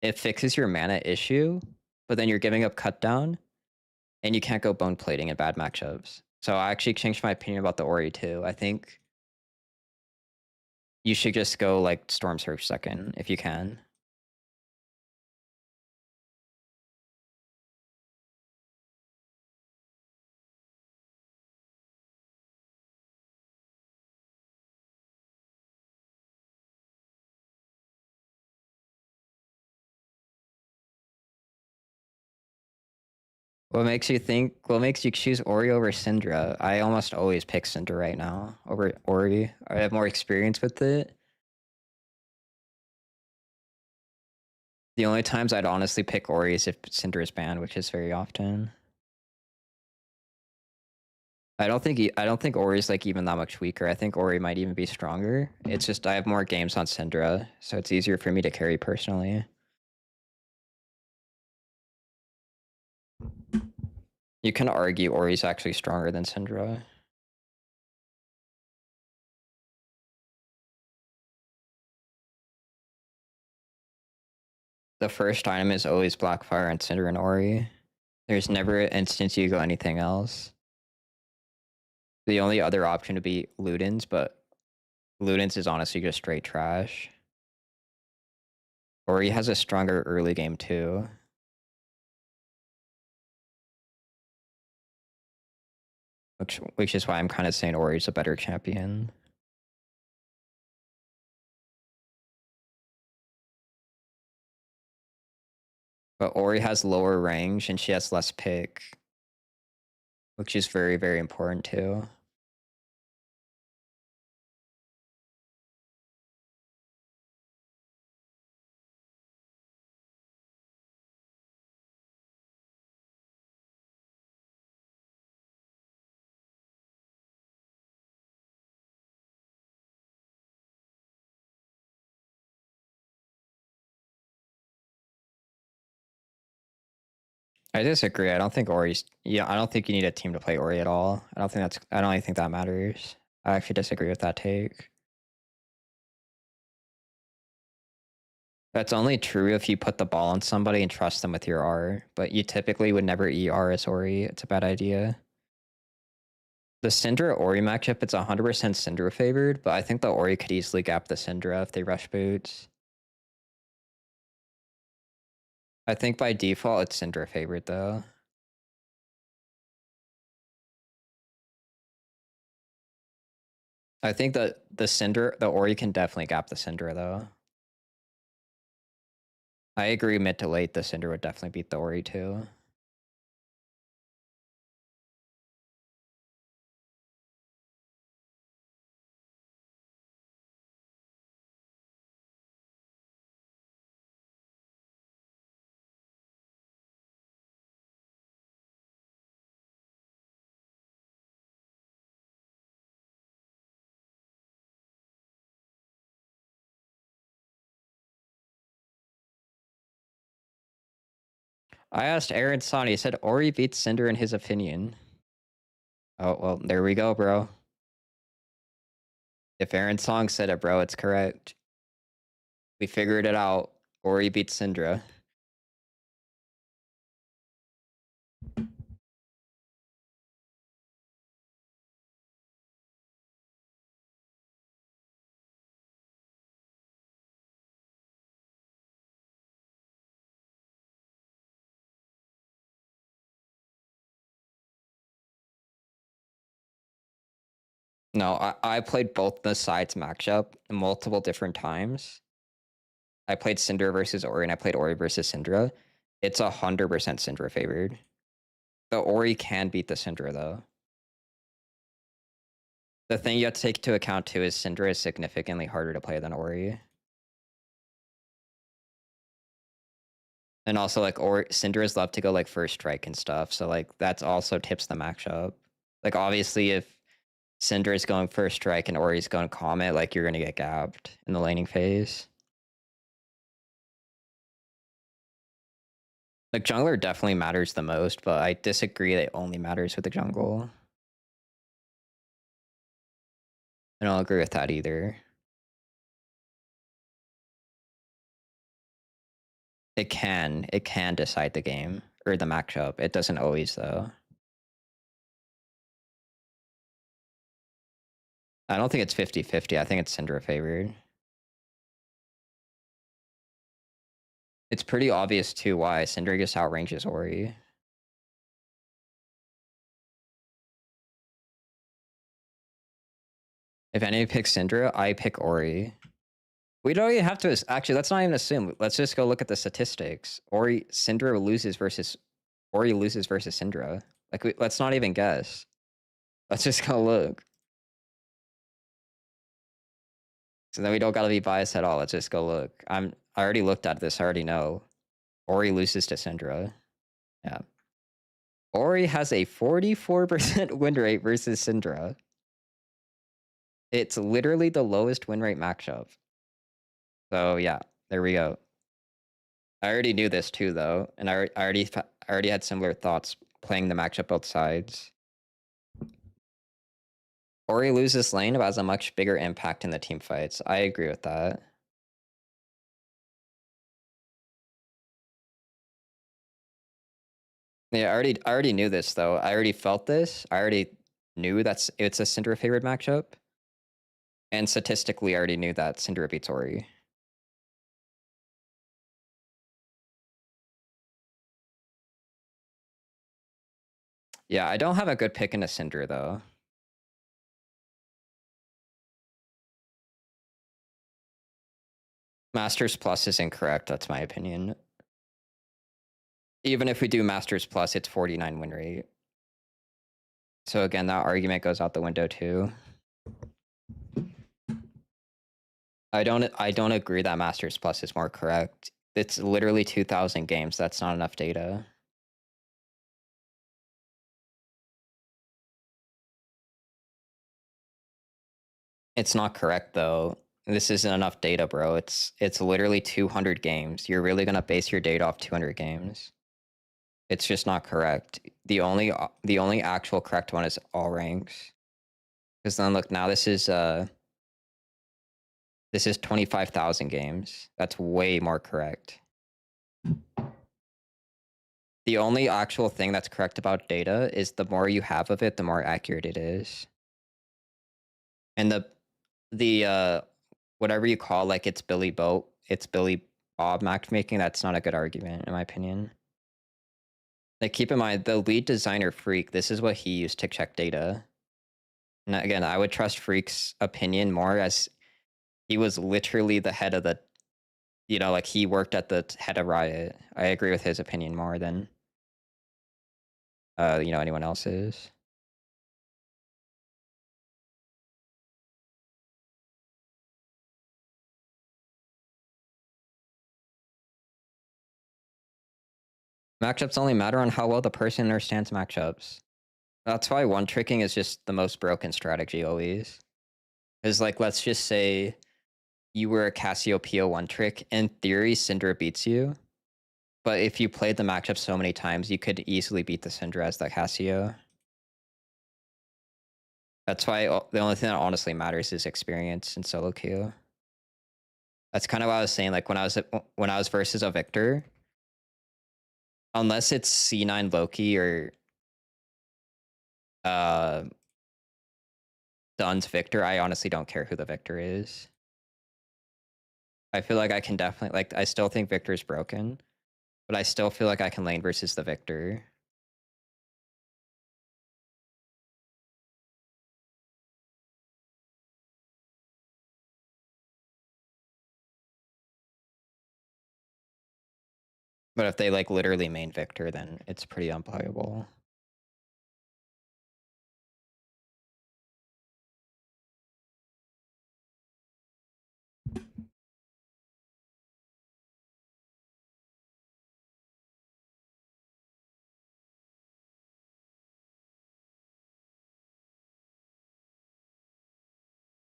It fixes your mana issue, but then you're giving up cut down, and you can't go bone plating in bad matchups. So I actually changed my opinion about the Ori too. I think you should just go like Storm Surge second if you can. What makes you choose Ori over Syndra? I almost always pick Syndra right now over Ori. I have more experience with it. The only times I'd honestly pick Ori is if Syndra is banned, which is very often. I don't think Ori's like even that much weaker. I think Ori might even be stronger. It's just I have more games on Syndra, so it's easier for me to carry personally. You can argue Ori's actually stronger than Syndra. The first item is always Blackfire and Syndra and Ori. There's never an instance you go anything else. The only other option would be Ludens, but Ludens is honestly just straight trash. Or he has a stronger early game too. Which is why I'm kind of saying Ori's a better champion. But Ori has lower range and she has less pick, which is very, very important too. I disagree. I don't think Ori's. Yeah, I don't think you need a team to play Ori at all. I don't even think that matters. I actually disagree with that take. That's only true if you put the ball on somebody and trust them with your R, but you typically would never ER as Ori. It's a bad idea. The Syndra Ori matchup, it's 100% Syndra favored, but I think the Ori could easily gap the Syndra if they rush boots. I think by default it's Syndra favored though. I think that the Ori can definitely gap the Syndra though. I agree mid to late the Syndra would definitely beat the Ori too. I asked Aaron Son, he said Ori beats Syndra in his opinion. Oh, well, there we go, bro. If Aaron Song said it, bro, it's correct. We figured it out. Ori beats Syndra. No, I played both the sides matchup multiple different times. I played Syndra versus Ori and I played Ori versus Syndra. It's 100% Syndra favored. The Ori can beat the Syndra though. The thing you have to take into account too is Syndra is significantly harder to play than Ori. And also like Syndra's love to go like first strike and stuff. So like that's also tips the matchup. Like obviously if Syndra is going first strike and Ori's going Comet, like you're gonna get gapped in the laning phase. Like jungler definitely matters the most, but I disagree that it only matters with the jungle. I don't agree with that either. It can decide the game or the matchup. It doesn't always though. I don't think it's 50-50. I think it's Syndra favored. It's pretty obvious too why Syndra just outranges Ori. If any picks Syndra, I pick Ori. We don't even have to actually. Let's not even assume. Let's just go look at the statistics. Syndra loses versus Ori loses versus Syndra. Like let's not even guess. Let's just go look. So then we don't gotta be biased at all. Let's just go look. I already looked at this. I already know. Ori loses to Syndra. Yeah. Ori has a 44% win rate versus Syndra. It's literally the lowest win rate matchup. So yeah, there we go. I already knew this too, though, and I already had similar thoughts playing the matchup both sides. Ori loses lane, but has a much bigger impact in the team fights. I agree with that. Yeah, I already knew this though. I already felt this. I already knew it's a Syndra favored matchup. And statistically, I already knew that Syndra beats Ori. Yeah, I don't have a good pick in a Syndra though. Masters Plus is incorrect. That's my opinion. Even if we do Masters Plus, it's 49 win rate. So again, that argument goes out the window too. I don't agree that Masters Plus is more correct. It's literally 2,000 games. That's not enough data. It's not correct though. This isn't enough data, bro. It's literally 200 games. You're really gonna base your data off 200 games. It's just not correct. The only actual correct one is all ranks. Because then look, now this is 25,000 games. That's way more correct. The only actual thing that's correct about data is the more you have of it, the more accurate it is. And the whatever you call like it's Billy Bob matchmaking, that's not a good argument in my opinion. Like keep in mind the lead designer Freak, this is what he used to check data. And again, I would trust Freak's opinion more as he was literally the head of the, like he worked at the head of Riot. I agree with his opinion more than anyone else's. Matchups only matter on how well the person understands matchups. That's why one tricking is just the most broken strategy always. Is like, let's just say you were a Cassiopeia one trick. In theory, Syndra beats you. But if you played the matchup so many times, you could easily beat the Syndra as the Cassio. That's why the only thing that honestly matters is experience in solo queue. That's kind of what I was saying. Like when I was versus a Victor, unless it's C9 Loki or Dun's Victor, I honestly don't care who the Victor is. I feel like I can definitely I still think Victor's broken, but I still feel like I can lane versus the Victor. But if they literally main Victor, then it's pretty unplayable.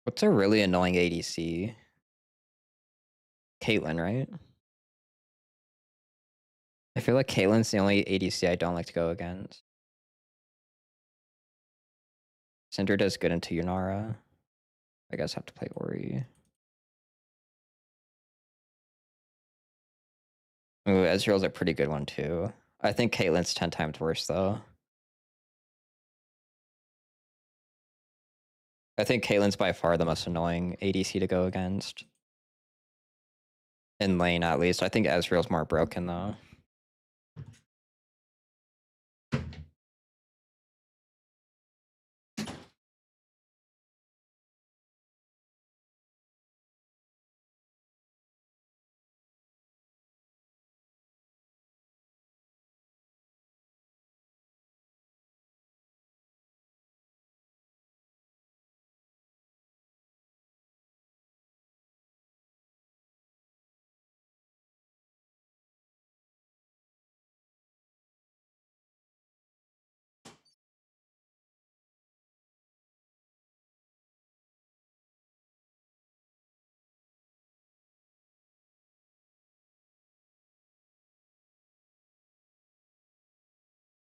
What's a really annoying ADC? Caitlyn, right? I feel like Caitlyn's the only ADC I don't like to go against. Syndra does good into Yunara. I guess I have to play Ori. Ooh, Ezreal's a pretty good one too. I think Caitlyn's 10 times worse though. I think Caitlyn's by far the most annoying ADC to go against. In lane at least. I think Ezreal's more broken though.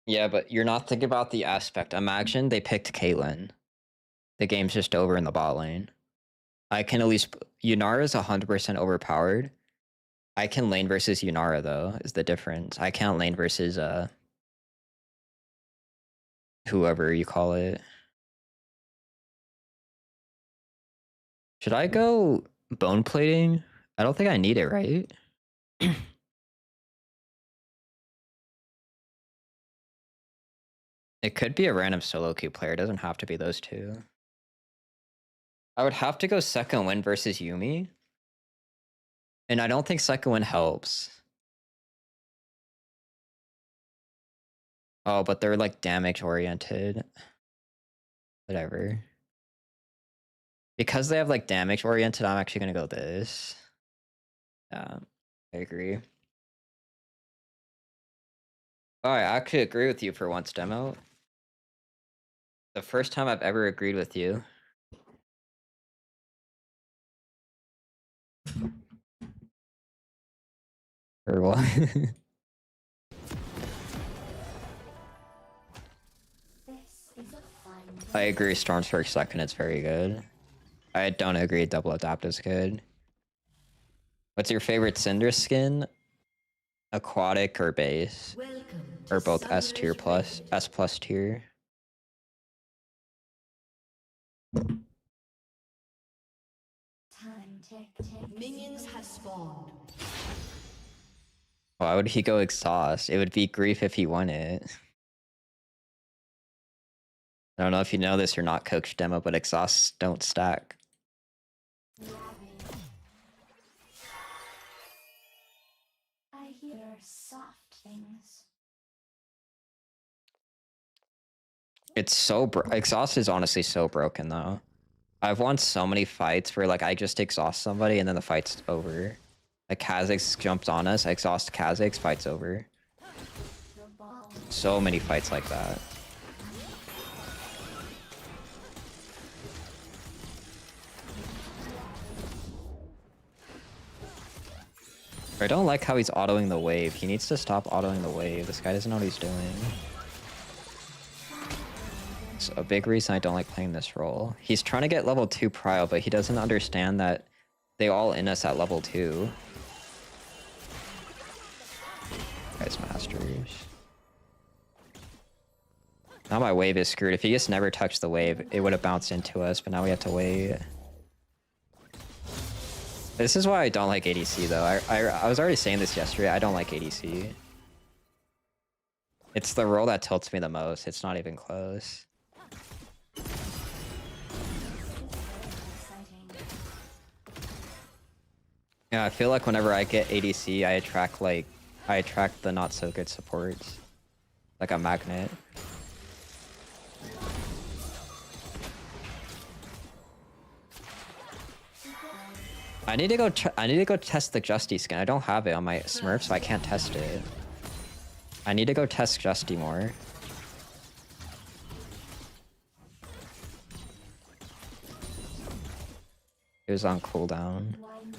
Yeah, but you're not thinking about the aspect. Imagine they picked Caitlyn. The game's just over in the bot lane. I can at least... Yunara is 100% overpowered. I can lane versus Yunara, though, is the difference. I can't lane versus whoever you call it. Should I go bone plating? I don't think I need it, right? It could be a random solo queue player. It doesn't have to be those two. I would have to go second win versus Yuumi. And I don't think second win helps. Oh, but they're like damage oriented. Whatever. Because they have like damage oriented, I'm actually gonna go this. Yeah, I agree. Oh, I actually agree with you for once, Demo. The first time I've ever agreed with you. Or what? This is a fun I agree, Storm's first second is very good. I don't agree double adapt is good. What's your favorite Syndra skin? Aquatic or base? Welcome Or to both S tier Summer's plus, Rift. S plus tier? time tick. Minions have spawned. Why would he go exhaust? It would be grief if he won it. I don't know if you know this or not, Coach Demo, but exhausts don't stack. I hear soft things. It's so exhaust is honestly so broken though. I've won so many fights where like I just exhaust somebody and then the fight's over. Like Kha'Zix jumped on us, I exhaust Kha'Zix, fight's over. The ball. So many fights like that. I don't like how he's autoing the wave. He needs to stop autoing the wave. This guy doesn't know what he's doing. It's a big reason I don't like playing this role. He's trying to get level 2 prio, but he doesn't understand that they all in us at level 2. Guys, masters. Now my wave is screwed. If he just never touched the wave, it would have bounced into us, but now we have to wait. This is why I don't like ADC though. I was already saying this yesterday. I don't like ADC. It's the role that tilts me the most. It's not even close. Exciting. Yeah, I feel like whenever I get ADC, I attract the not so good supports. Like a magnet. I need to go test the Justy skin. I don't have it on my Smurf, so I can't test it. I need to go test Justy more. It was on cooldown. Blindly.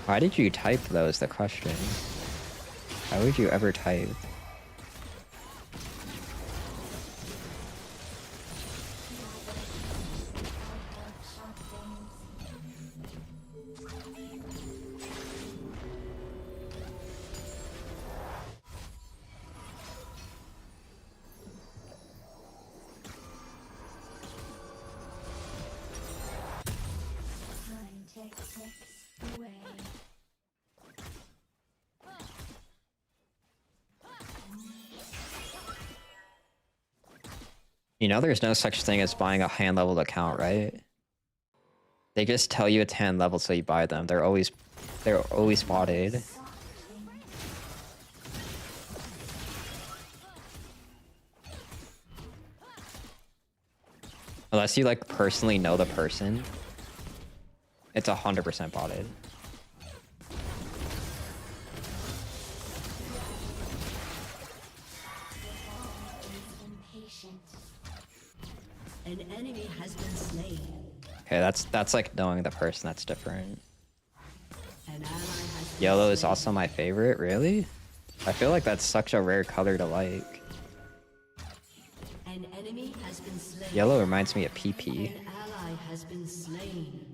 Why did you type though is the question. Why would you ever type? Soft things. Time ticks away. You know there's no such thing as buying a hand leveled account, right? They just tell you it's hand level so you buy them. They're always spotted. Soft things. Unless you like personally know the person. It's 100% botted. Impatient. An enemy has been slain. Okay, that's like knowing the person. That's different. An ally has been Yellow is slain. also my favorite, really? I feel like that's such a rare color to like. An enemy has been slain. Yellow reminds me of PP. An ally has been slain.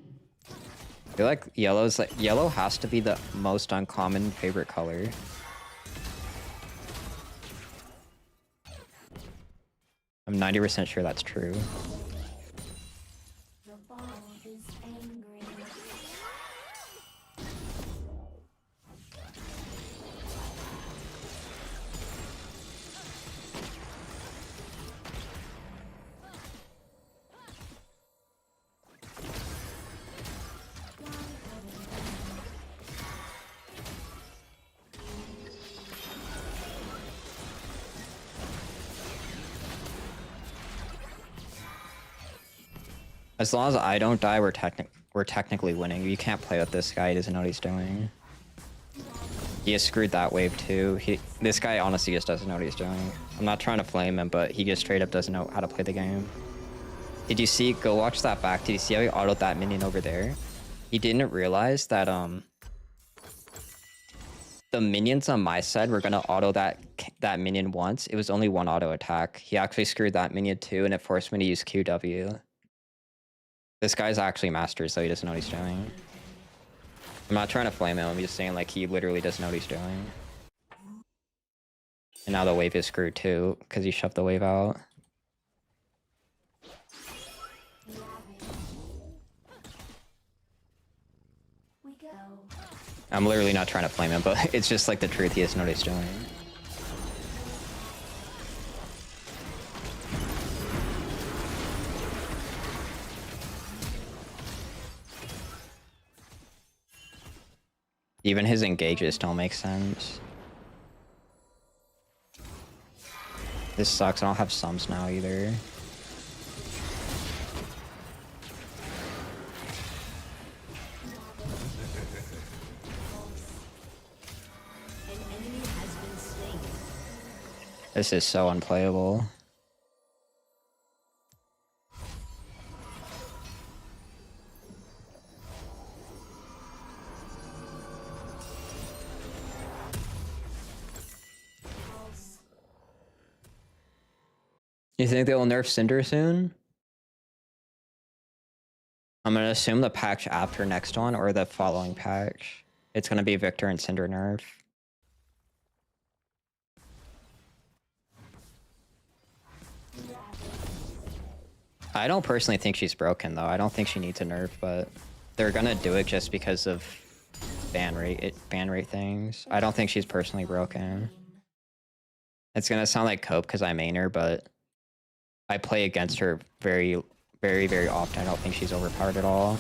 I feel like yellow has to be the most uncommon favorite color. I'm 90% sure that's true. The ball is angry. As long as I don't die, we're technically winning. You can't play with this guy. He doesn't know what he's doing. He has screwed that wave too. This guy honestly just doesn't know what he's doing. I'm not trying to flame him, but he just straight up doesn't know how to play the game. Did you see? Go watch that back. Did you see how he autoed that minion over there? He didn't realize that the minions on my side were gonna auto that minion once. It was only one auto attack. He actually screwed that minion too, and it forced me to use QW. This guy's actually master, so he doesn't know what he's doing. I'm not trying to flame him, I'm just saying like he literally doesn't know what he's doing. And now the wave is screwed too, because he shoved the wave out. We go. I'm literally not trying to flame him, but it's just like the truth, he doesn't know what he's doing. Even his engages don't make sense. This sucks, I don't have sums now either. An enemy has been slain. This is so unplayable. You think they'll nerf Syndra soon? I'm gonna assume the patch after next one or the following patch. It's gonna be Victor and Syndra nerf. I don't personally think she's broken though. I don't think she needs a nerf, but they're gonna do it just because of ban rate things. I don't think she's personally broken. It's gonna sound like Cope because I main her, but I play against her very often. I don't think she's overpowered at all.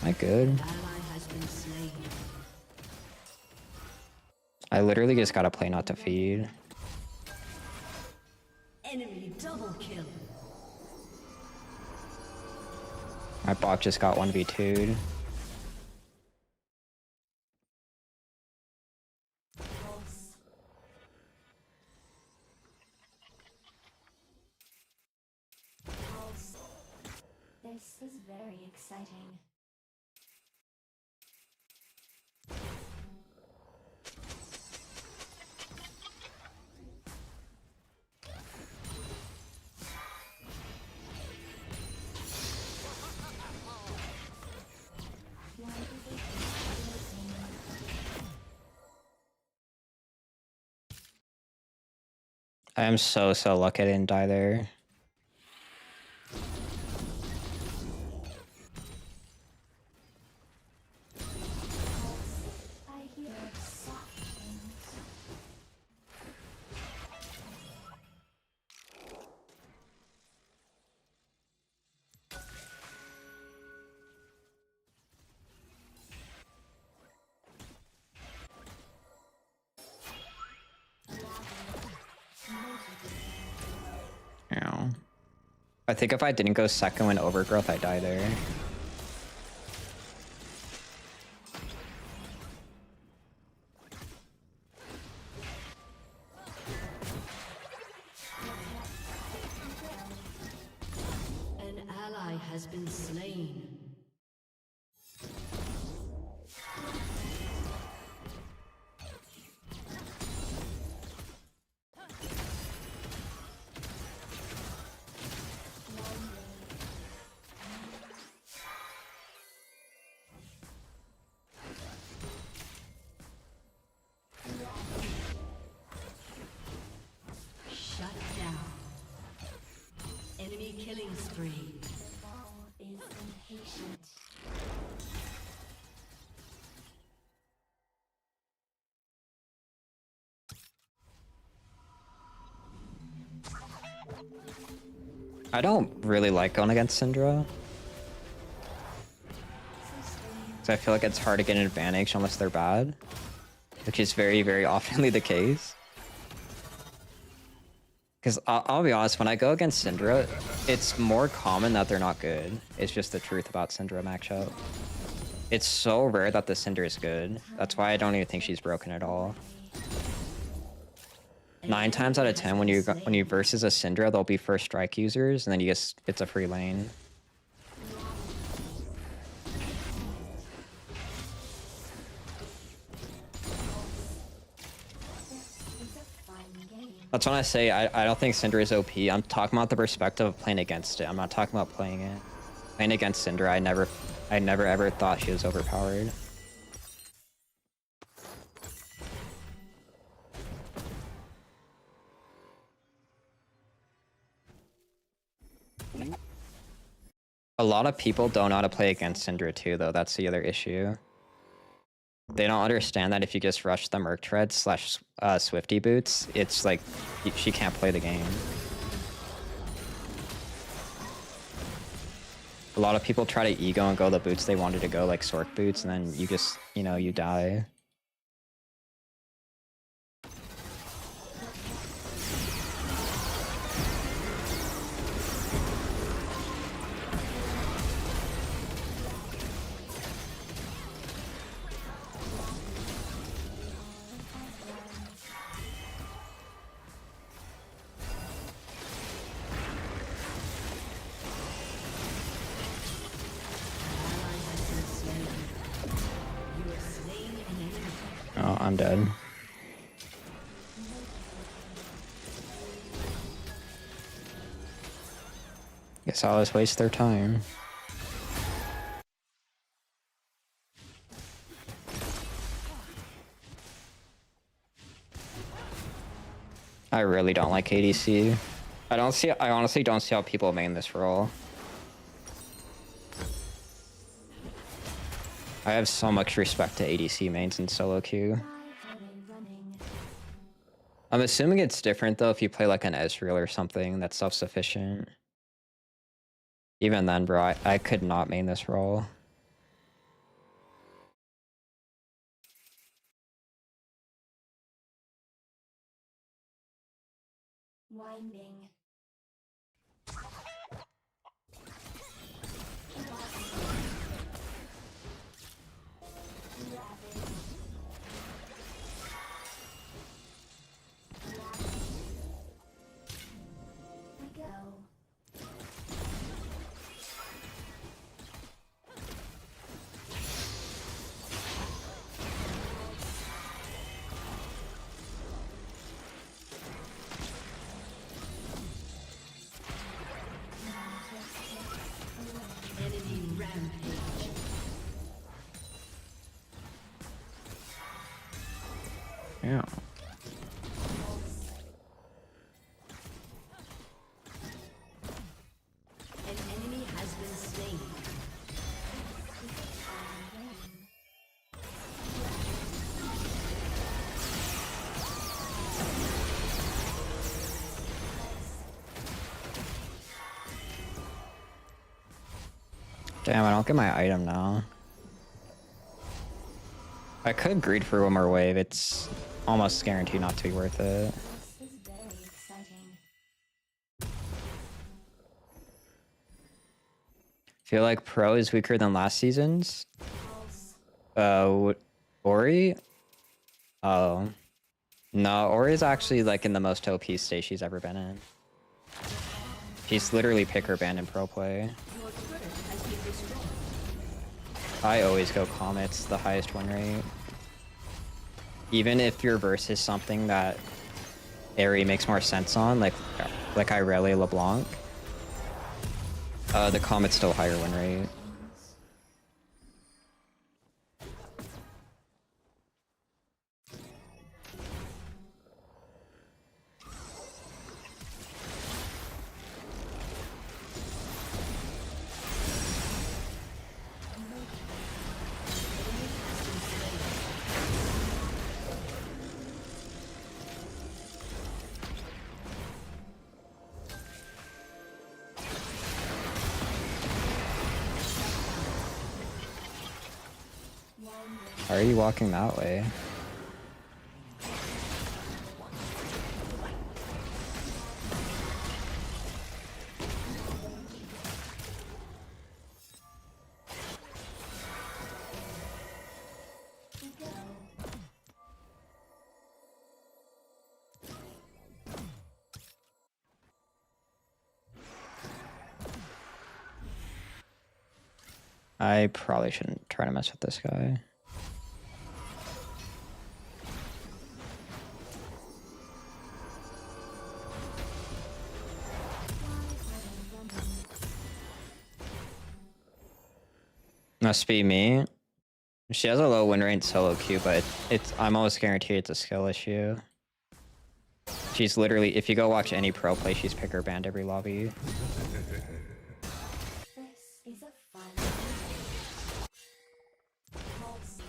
Am I good? Ally has been slain. I literally just gotta play not to feed. Enemy double kill. My bot just got 1v2'd. This is very exciting. Why do they keep chasing? I am so lucky I didn't die there. I hear soft things. Yeah. I think if I didn't go second when overgrowth, I die there. An ally has been slain. spree. The ball is impatient. I don't really like going against Syndra. So I feel like it's hard to get an advantage unless they're bad. Which is very, very oftenly the case. Because I'll be honest, when I go against Syndra, it's more common that they're not good. It's just the truth about Syndra matchup. It's so rare that the Syndra is good. That's why I don't even think she's broken at all. 9 times out of 10, when you versus a Syndra, they'll be first strike users, and then it's a free lane. It's a fun game. That's when I say I don't think Syndra is OP. I'm talking about the perspective of playing against it. I'm not talking about playing it. Playing against Syndra, I never ever thought she was overpowered. A lot of people don't know how to play against Syndra too, though. That's the other issue. They don't understand that if you just rush the Merc Tread / Swifty boots, it's like she can't play the game. A lot of people try to ego and go the boots they wanted to go, like Sork boots, and then you just, you die. Oh, I'm dead. Guess I'll just waste their time. I really don't like ADC. I honestly don't see how people main this role. I have so much respect to ADC mains in solo queue. Why are they running? I'm assuming it's different though if you play like an Ezreal or something that's self-sufficient. Even then, bro, I could not main this role. Winding. We go. Enemy rampage. Yeah. An enemy has been slain. Damn, I don't get my item now. I could greed for one more wave. It's almost guaranteed not to be worth it. This is very exciting. Feel like Pro is weaker than last season's. Pulse. Ori? Oh. No, Ori is actually like in the most OP state she's ever been in. She's literally picker banned in pro play. Your turret has been destroyed. I always go Comets, the highest win rate. Even if your verse is something that Eri makes more sense on, like Irelia LeBlanc, the Comet's still higher win rate. Why are you walking that way? I probably shouldn't try to mess with this guy. Must be me. She has a low win rate solo queue, but I'm almost guaranteed it's a skill issue. She's literally, if you go watch any pro play, she's picker banned every lobby. This is a fun pulse.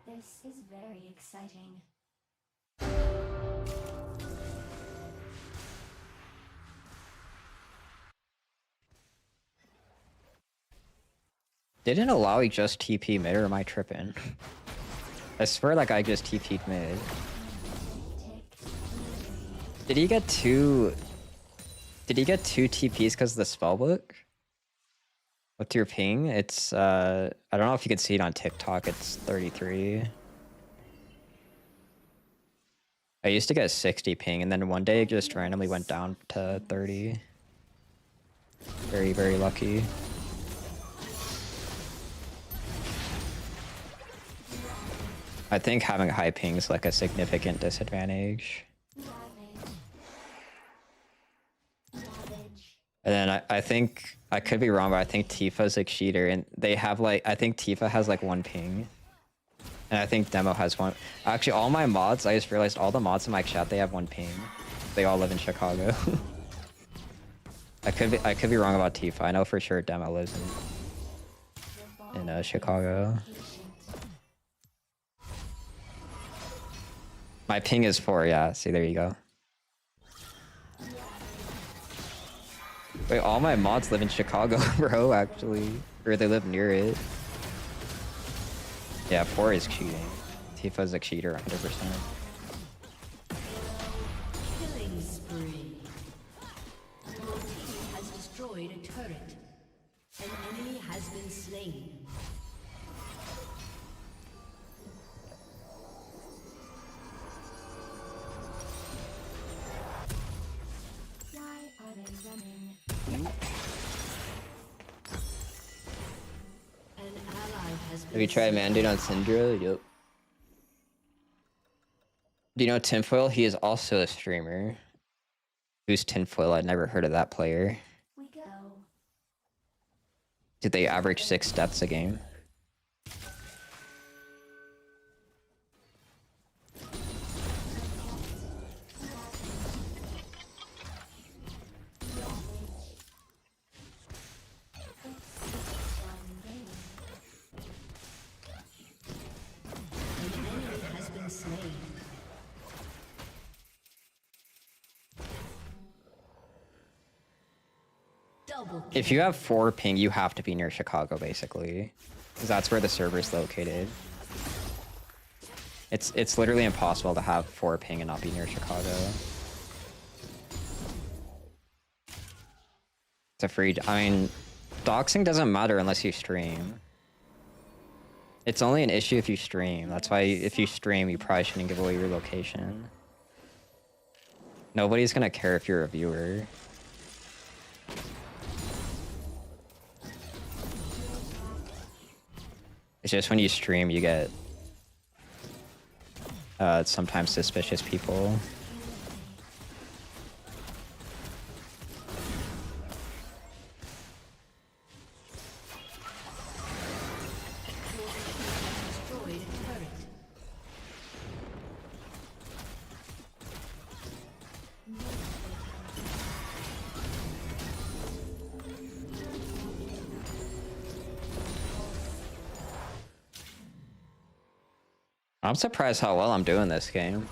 This is very exciting. Didn't Alawi just TP mid, or am I tripping? I swear that guy just TP'd mid. Did he get two TPs because of the spellbook? What's your ping? It's I don't know if you can see it on TikTok, it's 33. I used to get 60 ping, and then one day it just randomly went down to 30. Very, very lucky. I think having high ping is like a significant disadvantage. And then I think, I could be wrong, but I think Tifa's a cheater, and they have like, I think Tifa has like 1 ping. And I think Demo has 1. Actually, all my mods, I just realized all the mods in my chat, they have 1 ping. They all live in Chicago. I could be wrong about Tifa. I know for sure Demo lives in Chicago. My ping is 4, yeah. See, there you go. Wait, all my mods live in Chicago, bro, actually. Or they live near it. Yeah, 4 is cheating. Tifa's a cheater, 100%. Killing spree. Your team has destroyed a turret. An enemy has been slain. Why are they running? An ally has been Have you tried Mandate on Syndra? Yup. Do you know Tinfoil? He is also a streamer. Who's Tinfoil? I'd never heard of that player. We go. Did they average 6 deaths a game? An enemy has been slain. Double kill. If you have 4 ping, you have to be near Chicago, basically. Because that's where the server's located. It's literally impossible to have 4 ping and not be near Chicago. It's a free... I mean, doxing doesn't matter unless you stream. It's only an issue if you stream. That's why if you stream, you probably shouldn't give away your location. Nobody's gonna care if you're a viewer. It's just when you stream, you get sometimes suspicious people. Destroyed a turret. I'm surprised how well I'm doing this game.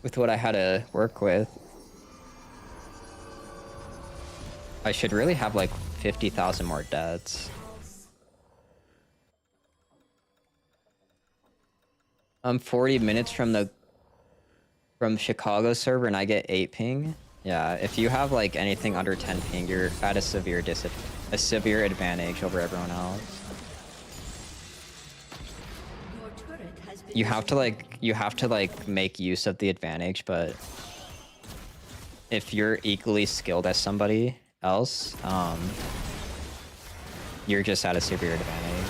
with what I had to work with. I should really have like 50,000 more deaths. I'm 40 minutes from Chicago server and I get 8 ping. Yeah, if you have like anything under 10 ping, you're at a severe advantage over everyone else. Your turret has been You have to like make use of the advantage, but if you're equally skilled as somebody else, you're just at a severe advantage.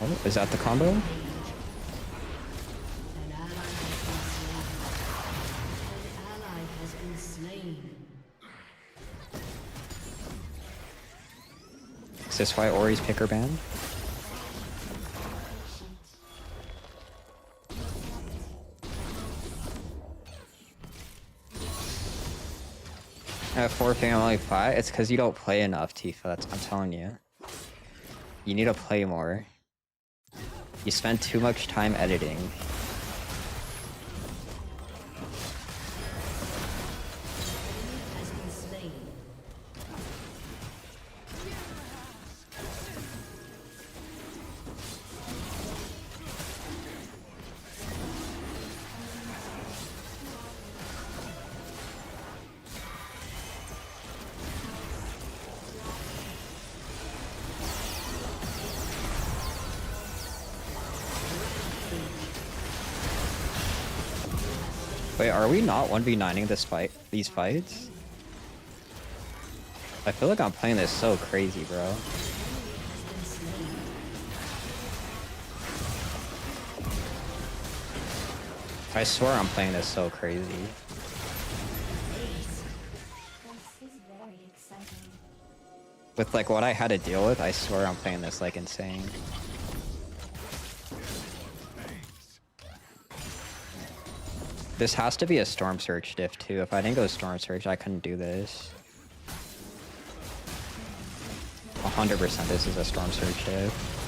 Oh, is that the combo? An ally has been slain. Is this why Ori's picker banned? At 4 ping, I'm only 5. It's because you don't play enough, Tifa. I'm telling you. You need to play more. You spend too much time editing. Has been slain. Wait, are we not 1v9ing these fights? I feel like I'm playing this so crazy, bro. I swear I'm playing this so crazy. This is very exciting. With like what I had to deal with, I swear I'm playing this like insane. This has to be a Storm Surge diff too. If I didn't go Storm Surge, I couldn't do this. 100% this is a Storm Surge diff.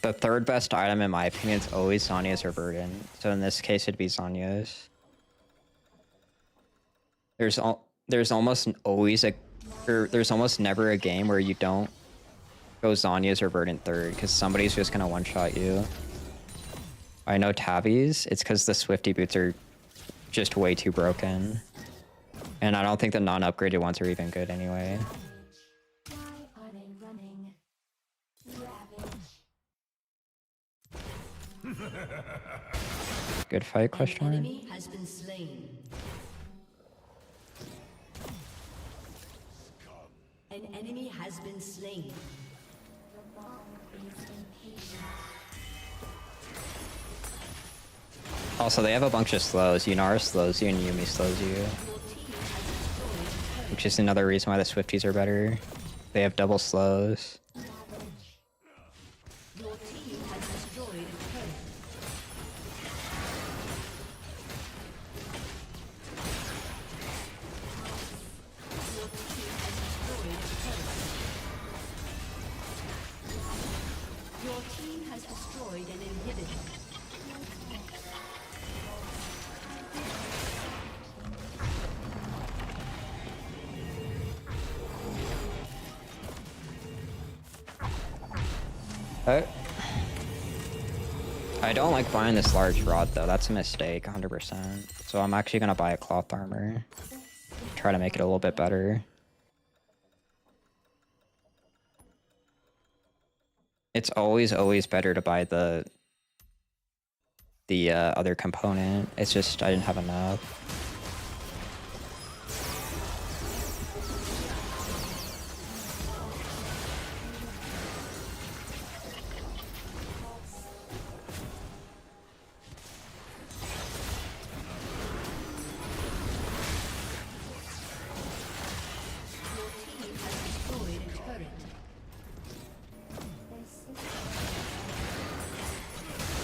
The third best item in my opinion is always Zhonya's or Burden. So in this case it'd be Zhonya's. There's almost never a game where you don't go Zhonya's or Burden third because somebody's just gonna one-shot you. I know Tabby's, it's because the Swifty boots are just way too broken. And I don't think the non-upgraded ones are even good anyway. Why are they running? Ravage. Good fight, question An mark? enemy has been slain. An enemy has been slain. The bomb is impatient. Also, they have a bunch of slows. Yunara slows you and Yumi slows you. Your team has destroyed. Which is another reason why the Swifties are better. They have double slows. Your team has destroyed a turret. Your team has destroyed a turret. Your team has destroyed an inhibitor. I don't like buying this large rod though. That's a mistake, 100%. So I'm actually gonna buy a cloth armor. Try to make it a little bit better. It's always better to buy the other component. It's just I didn't have enough.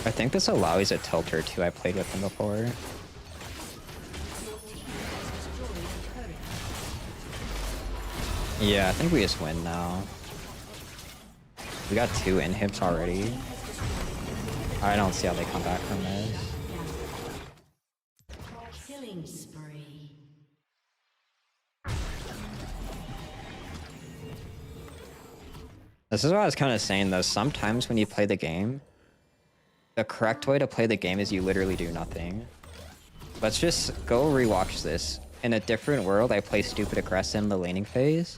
I think this allows a tilter too. I played with him before. Your team has destroyed a turret. Yeah, I think we just win now. We got 2 inhibs already. I don't see how they come back from this. Killing spree. This is what I was kind of saying though. Sometimes when you play the game, the correct way to play the game is you literally do nothing. Let's just go rewatch this. In a different world, I play stupid aggressive in the laning phase.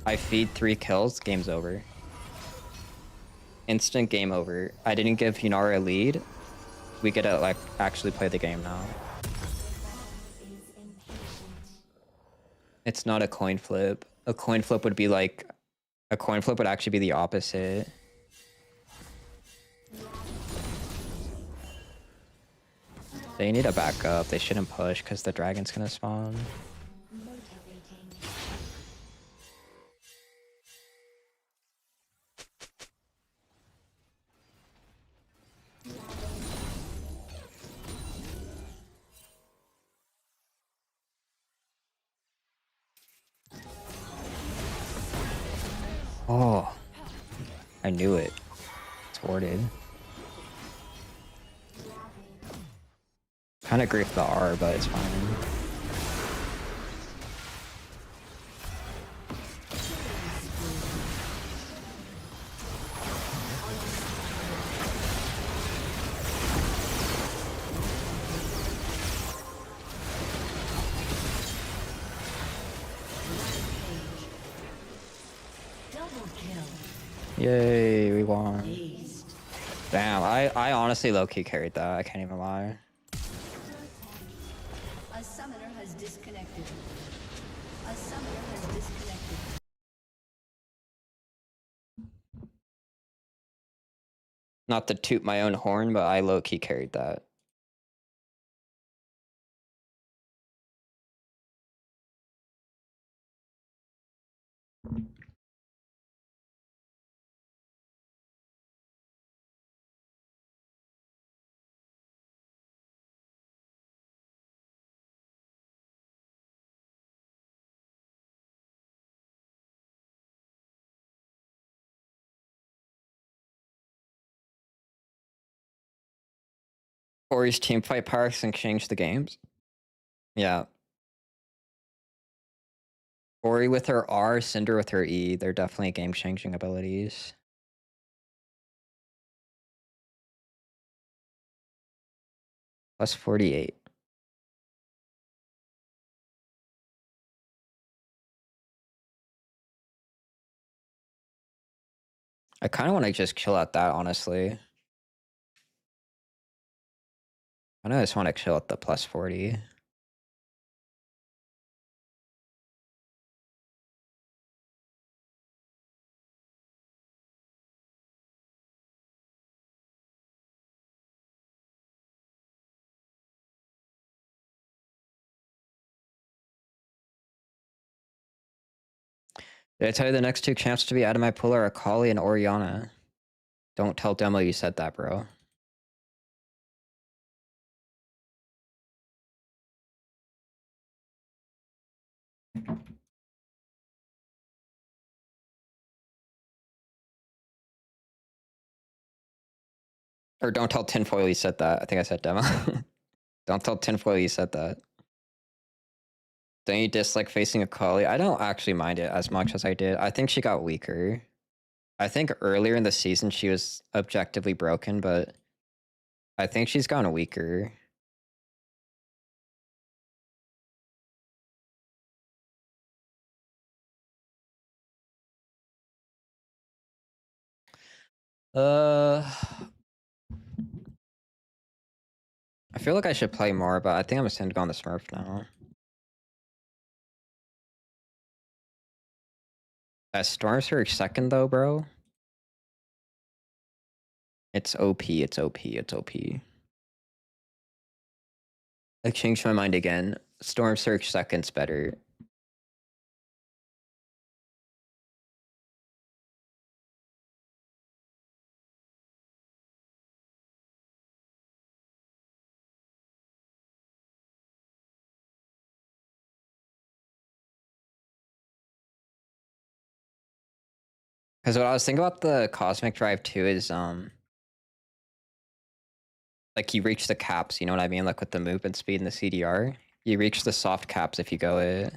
I feed 3 kills, game's over. Instant game over. I didn't give Yunara a lead. We get to like actually play the game now. Is impatient. It's not a coin flip. A coin flip would be like, a coin flip would actually be the opposite. They need a backup. They shouldn't push because the dragon's gonna spawn. Motivating. Oh, I knew it. It's warded. Kind of griefed the R, but it's fine. Double kill. Yay, we won. Aced. Damn, I honestly low-key carried that. I can't even lie. A summoner has disconnected. A summoner has disconnected. Not to toot my own horn, but I low-key carried that. Ori's teamfight packs and change the games. Yeah. Ori with her R, Syndra with her E. They're definitely game-changing abilities. Plus 48. I kind of want to just chill at that, honestly. I just want to chill at the plus 40. Did I tell you the next 2 champs to be out of my pool are Akali and Orianna? Don't tell Demo you said that, bro. Or don't tell Tinfoil you said that. I think I said Demo. Don't tell Tinfoil you said that. Don't you dislike facing Akali? I don't actually mind it as much as I did. I think she got weaker. I think earlier in the season she was objectively broken, but I think she's gotten weaker. I feel like I should play more, but I think I'm just gonna go on the Smurf now. Storm Surge second though, bro. It's OP, it's OP, it's OP. I changed my mind again. Storm Surge second's better. Because what I was thinking about the Cosmic Drive too is like you reach the caps, you know what I mean? Like with the movement speed and the CDR. You reach the soft caps if you go it.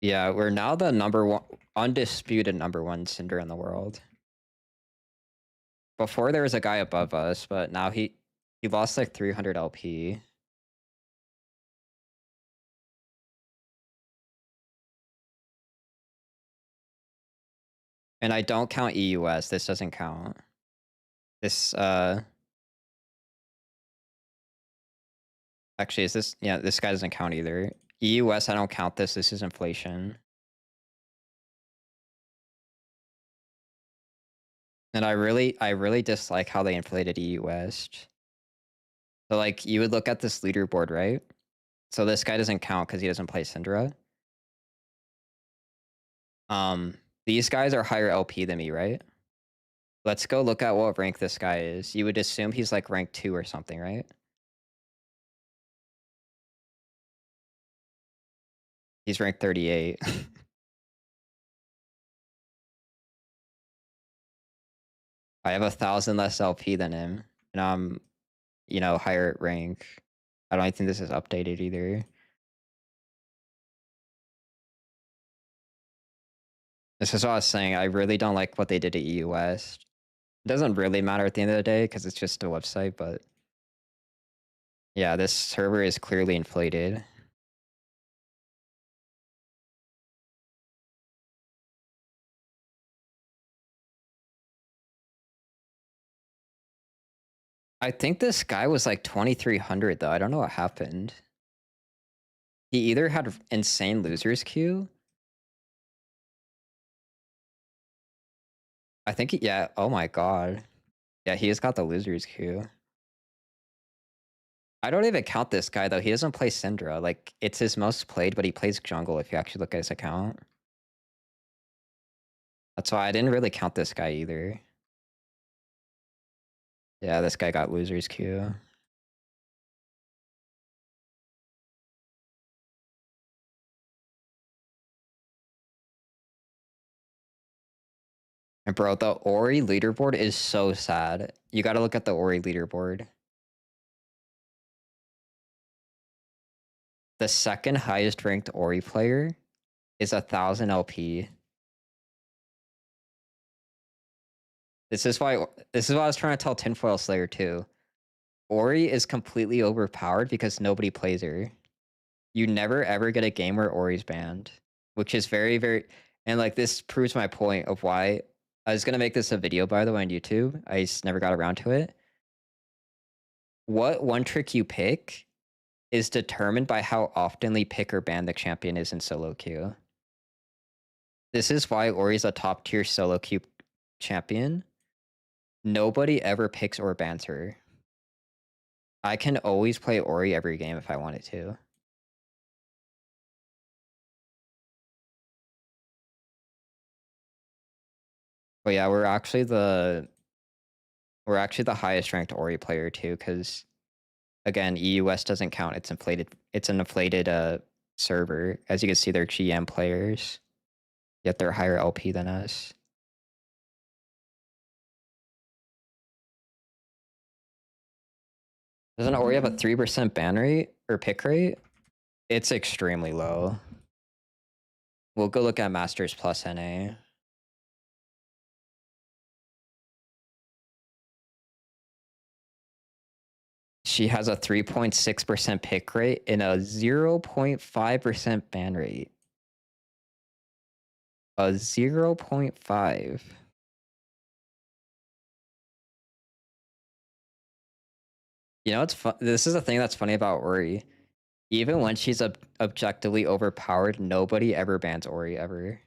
Yeah, we're now the undisputed number one Syndra in the world. Before there was a guy above us, but now he lost like 300 LP. And I don't count EUS. This doesn't count. This actually is this, yeah, this guy doesn't count either. EUS, I don't count this. This is inflation. And I really dislike how they inflated EU West. So like you would look at this leaderboard, right? So this guy doesn't count because he doesn't play Syndra. These guys are higher LP than me, right? Let's go look at what rank this guy is. You would assume he's like rank 2 or something, right? He's ranked 38. I have 1,000 less LP than him, and I'm, you know, higher rank. I don't think this is updated either. This is what I was saying. I really don't like what they did to EU West. It doesn't really matter at the end of the day because it's just a website, but yeah, this server is clearly inflated. I think this guy was like 2,300 though. I don't know what happened. He either had insane losers queue. I think yeah, oh my god. Yeah, he has got the losers queue. I don't even count this guy though. He doesn't play Syndra. Like it's his most played, but he plays jungle if you actually look at his account. That's why I didn't really count this guy either. Yeah, this guy got losers queue. And bro, the Ori leaderboard is so sad. You gotta look at the Ori leaderboard. The second highest ranked Ori player is 1,000 LP. This is why I was trying to tell Tinfoil Slayer too. Ori is completely overpowered because nobody plays her. You never ever get a game where Ori's banned, which is very, very, and like this proves my point of why I was gonna make this a video, by the way, on YouTube. I just never got around to it. What one trick you pick is determined by how oftenly pick or ban the champion is in solo queue. This is why Ori's a top tier solo queue champion. Nobody ever picks or bans her. I can always play Ori every game if I wanted to. But yeah, we're actually the highest ranked Ori player too, because again, EUS doesn't count. It's inflated. It's an inflated server. As you can see, they're GM players, yet they're higher LP than us. Doesn't Ori have a 3% ban rate or pick rate? It's extremely low. We'll go look at Masters plus NA. She has a 3.6% pick rate and a 0.5% ban rate. A 0.5. You know, it's fun. This is the thing that's funny about Ori. Even when she's objectively overpowered, nobody ever bans Ori ever.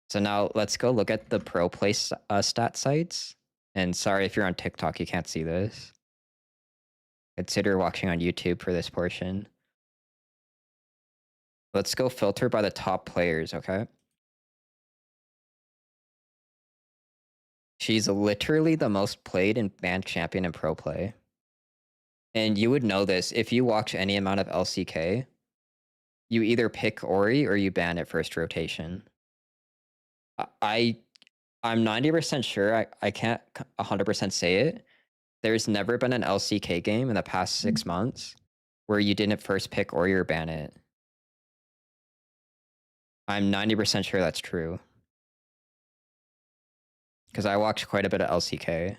So now let's go look at the pro play stat sites. And sorry if you're on TikTok, you can't see this. Consider watching on YouTube for this portion. Let's go filter by the top players, okay? She's literally the most played and banned champion in pro play. And you would know this if you watch any amount of LCK. you either pick Ori or you ban it first rotation. I'm 90% sure, I can't 100% say it. There's never been an LCK game in the past 6 months where you didn't first pick Ori or ban it. I'm 90% sure that's true. Because I watched quite a bit of LCK.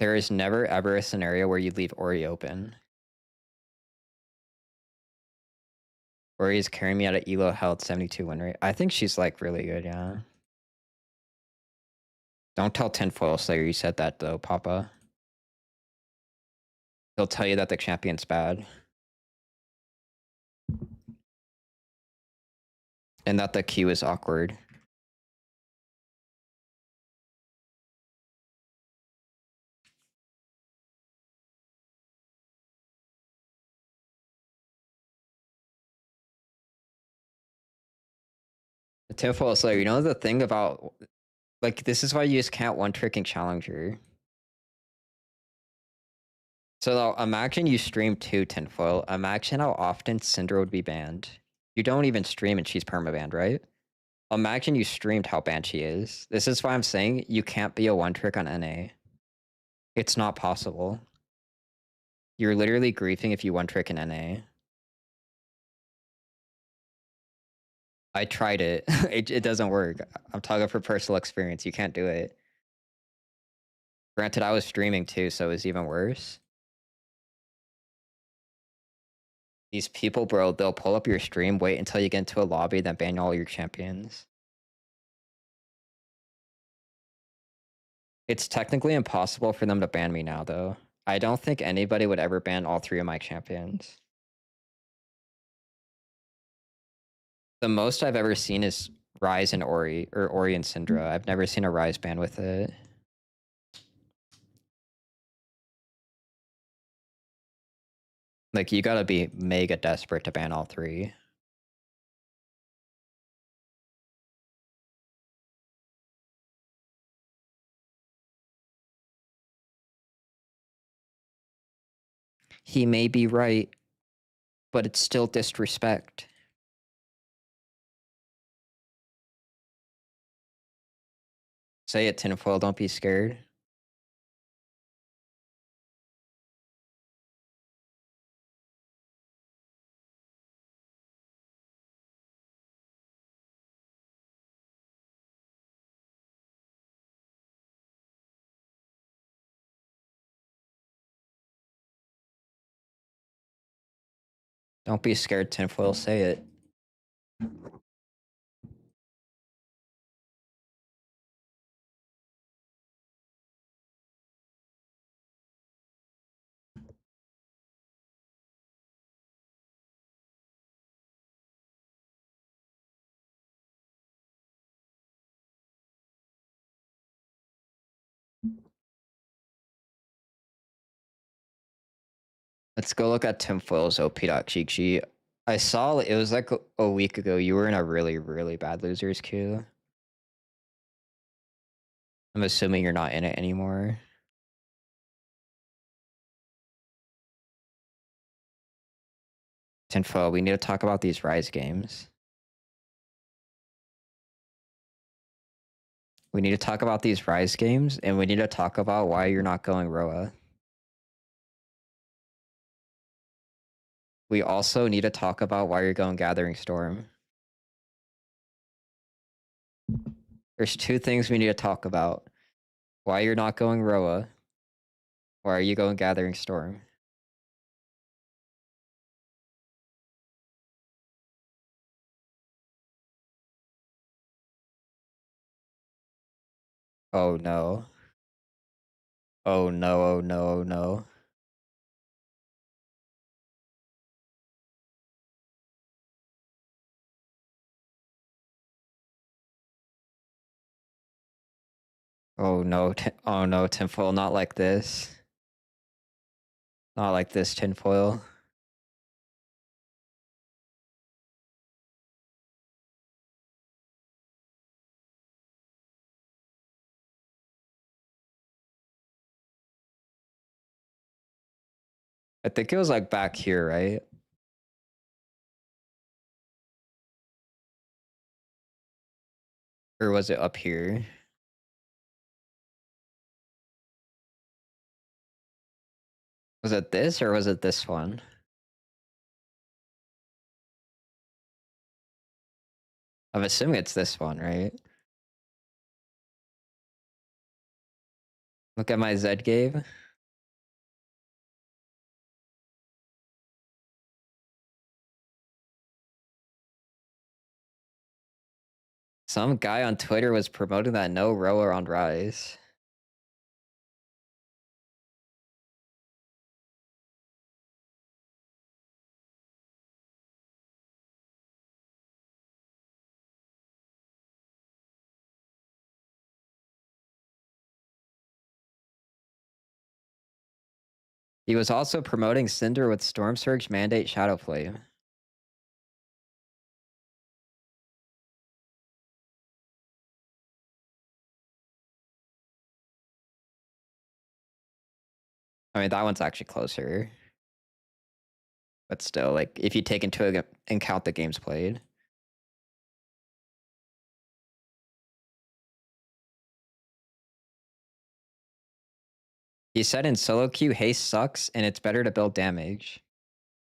There is never ever a scenario where you leave Ori open. Ori is carrying me out of Elo held 72 win rate. I think she's like really good, yeah. Don't tell Tinfoil Slayer you said that though, Papa. He'll tell you that the champion's bad. And that the queue is awkward. The Tinfoil Slayer, you know the thing about, like, this is why you just can't one-tricking Challenger. So now, imagine you stream 2 Tinfoil. Imagine how often Syndra would be banned. You don't even stream and she's permabanned, right? Imagine you streamed how banned she is. This is why I'm saying you can't be a one-trick on NA. It's not possible. You're literally griefing if you one-trick in NA. I tried it. It doesn't work. I'm talking for personal experience. You can't do it. Granted, I was streaming too, so it was even worse. These people, bro, they'll pull up your stream, wait until you get into a lobby, then ban all your champions. It's technically impossible for them to ban me now, though. I don't think anybody would ever ban all 3 of my champions. The most I've ever seen is Ryze and Ori, or Ori and Syndra. I've never seen a Ryze ban with it. Like, you gotta be mega desperate to ban all 3. He may be right, but it's still disrespect. Say it, Tinfoil, don't be scared. Don't be scared, Tinfoil, say it. Let's go look at Tinfoil's op.gg. I saw it was like a week ago. You were in a really, really bad losers queue. I'm assuming you're not in it anymore. Tinfoil, we need to talk about these Ryze games. We need to talk about these Ryze games, and we need to talk about why you're not going Roa. We also need to talk about why you're going Gathering Storm. There's 2 things we need to talk about. Why you're not going Roa. Why are you going Gathering Storm? Oh no. Oh no, oh no, oh no. Oh no, oh no, Tinfoil, not like this. Not like this, Tinfoil. I think it was like back here, right? Or was it up here? Was it this or was it this one? I'm assuming it's this one, right? Look at my Z game. Some guy on Twitter was promoting that no rower on Ryze. He was also promoting Syndra with Storm Surge Mandate Shadow Flame. I mean, that one's actually closer. But still, like, if you take into account the games played. He said in solo queue, haste sucks and it's better to build damage.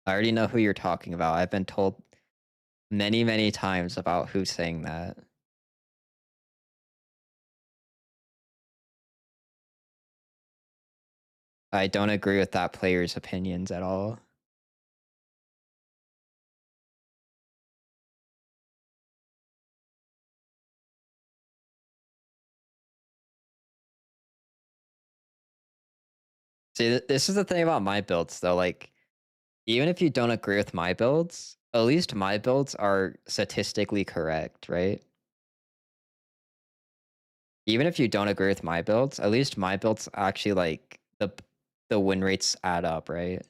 I already know who you're talking about. I've been told many, many times about who's saying that. I don't agree with that player's opinions at all. See, this is the thing about my builds, though. Like, even if you don't agree with my builds, at least my builds are statistically correct, right? Even if you don't agree with my builds, at least my builds actually, like, the win rates add up, right?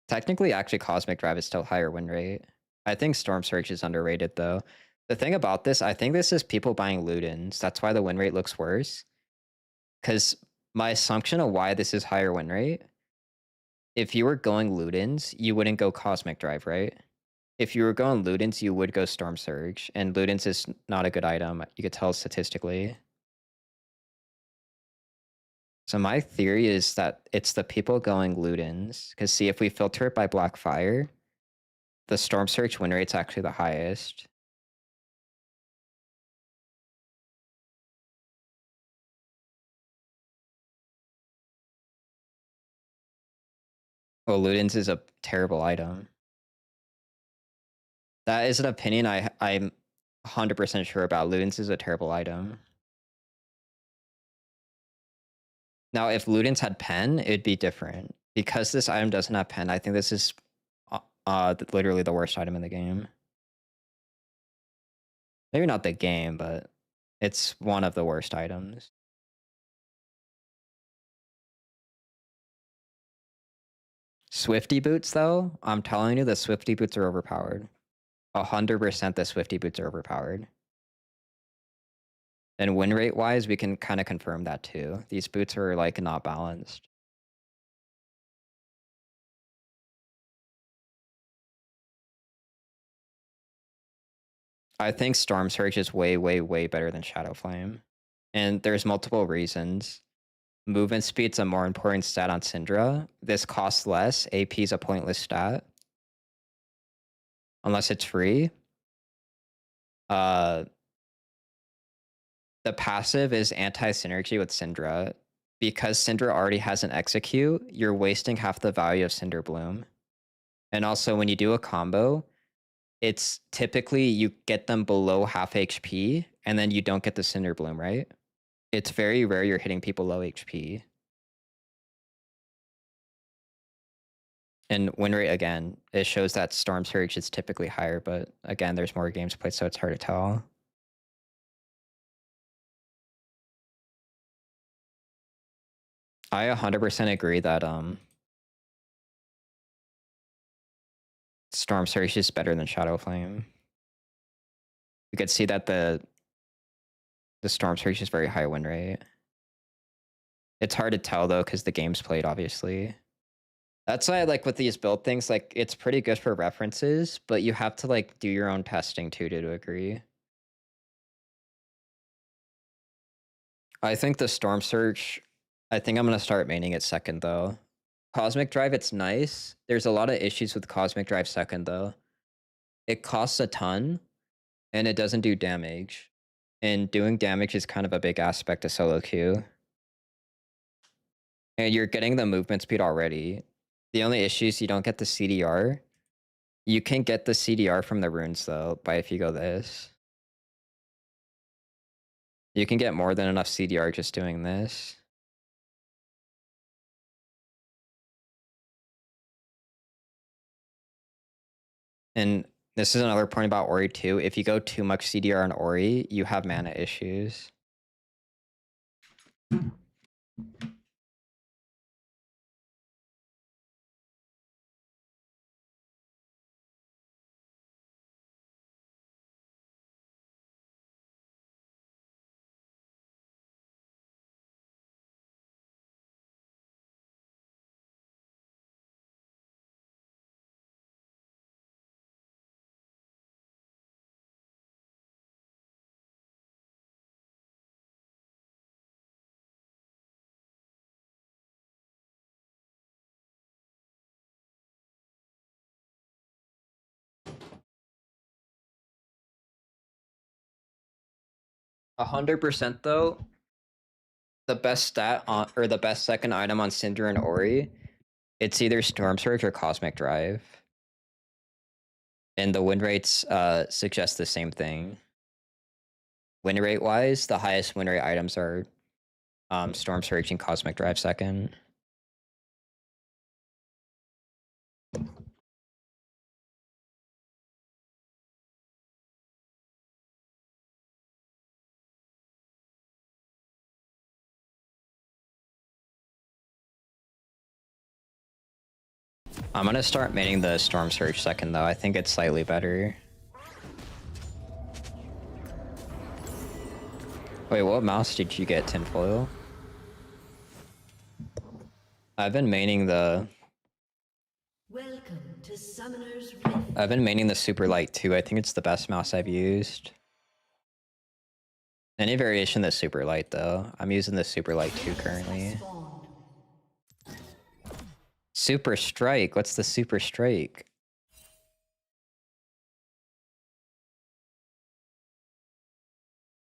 Technically, actually, Cosmic Drive is still higher win rate. I think Storm Surge is underrated, though. The thing about this, I think this is people buying Ludens. That's why the win rate looks worse. Because my assumption of why this is higher win rate, if you were going Ludens, you wouldn't go Cosmic Drive, right? If you were going Ludens, you would go Storm Surge. And Ludens is not a good item. You could tell statistically. So my theory is that it's the people going Ludens. Because see, if we filter it by Blackfire, the Storm Surge win rate's actually the highest. Well, Ludens is a terrible item. That is an opinion I'm 100% sure about. Ludens is a terrible item. Now, if Ludens had pen, it'd be different. Because this item doesn't have pen, I think this is literally the worst item in the game. Maybe not the game, but it's one of the worst items. Swifty boots, though, I'm telling you, the Swifty boots are overpowered. 100% the Swifty boots are overpowered. And win rate wise, we can kind of confirm that too. These boots are like not balanced. I think Storm Surge is way, way, way better than Shadow Flame. And there's multiple reasons. Movement speed's a more important stat on Syndra. This costs less. AP is a pointless stat. Unless it's free. The passive is anti-synergy with Syndra. Because Syndra already has an execute, you're wasting half the value of Cinder Bloom. And also when you do a combo, it's typically you get them below half HP and then you don't get the Cinder Bloom, right? It's very rare you're hitting people low HP. And win rate, again, it shows that Storm Surge is typically higher, but again, there's more games played, so it's hard to tell. I 100% agree that Storm Surge is better than Shadow Flame. You could see that the Storm Surge is very high win rate. It's hard to tell though because the game's played, obviously. That's why, like, with these build things, like, it's pretty good for references, but you have to, like, do your own testing too to agree. I think the Storm Surge, I think I'm gonna start maining it second though. Cosmic Drive, it's nice. There's a lot of issues with Cosmic Drive second though. It costs a ton, and it doesn't do damage. And doing damage is kind of a big aspect of solo queue. And you're getting the movement speed already. The only issue is you don't get the CDR. You can get the CDR from the runes though, by if you go this. You can get more than enough CDR just doing this. And this is another point about Ori too. If you go too much CDR on Ori, you have mana issues. 100% though, the best stat on, or the best second item on Syndra and Ori, it's either Storm Surge or Cosmic Drive. And the win rates suggest the same thing. Win rate wise, the highest win rate items are Storm Surge and Cosmic Drive second. I'm gonna start maining the Storm Surge second though. I think it's slightly better. Wait, what mouse did you get, Tinfoil? I've been maining the... Welcome to Summoner's Rift. I've been maining the Super Light 2. I think it's the best mouse I've used. Any variation of the Super Light though. I'm using the Super Light 2 currently. Super Strike. What's the Super Strike?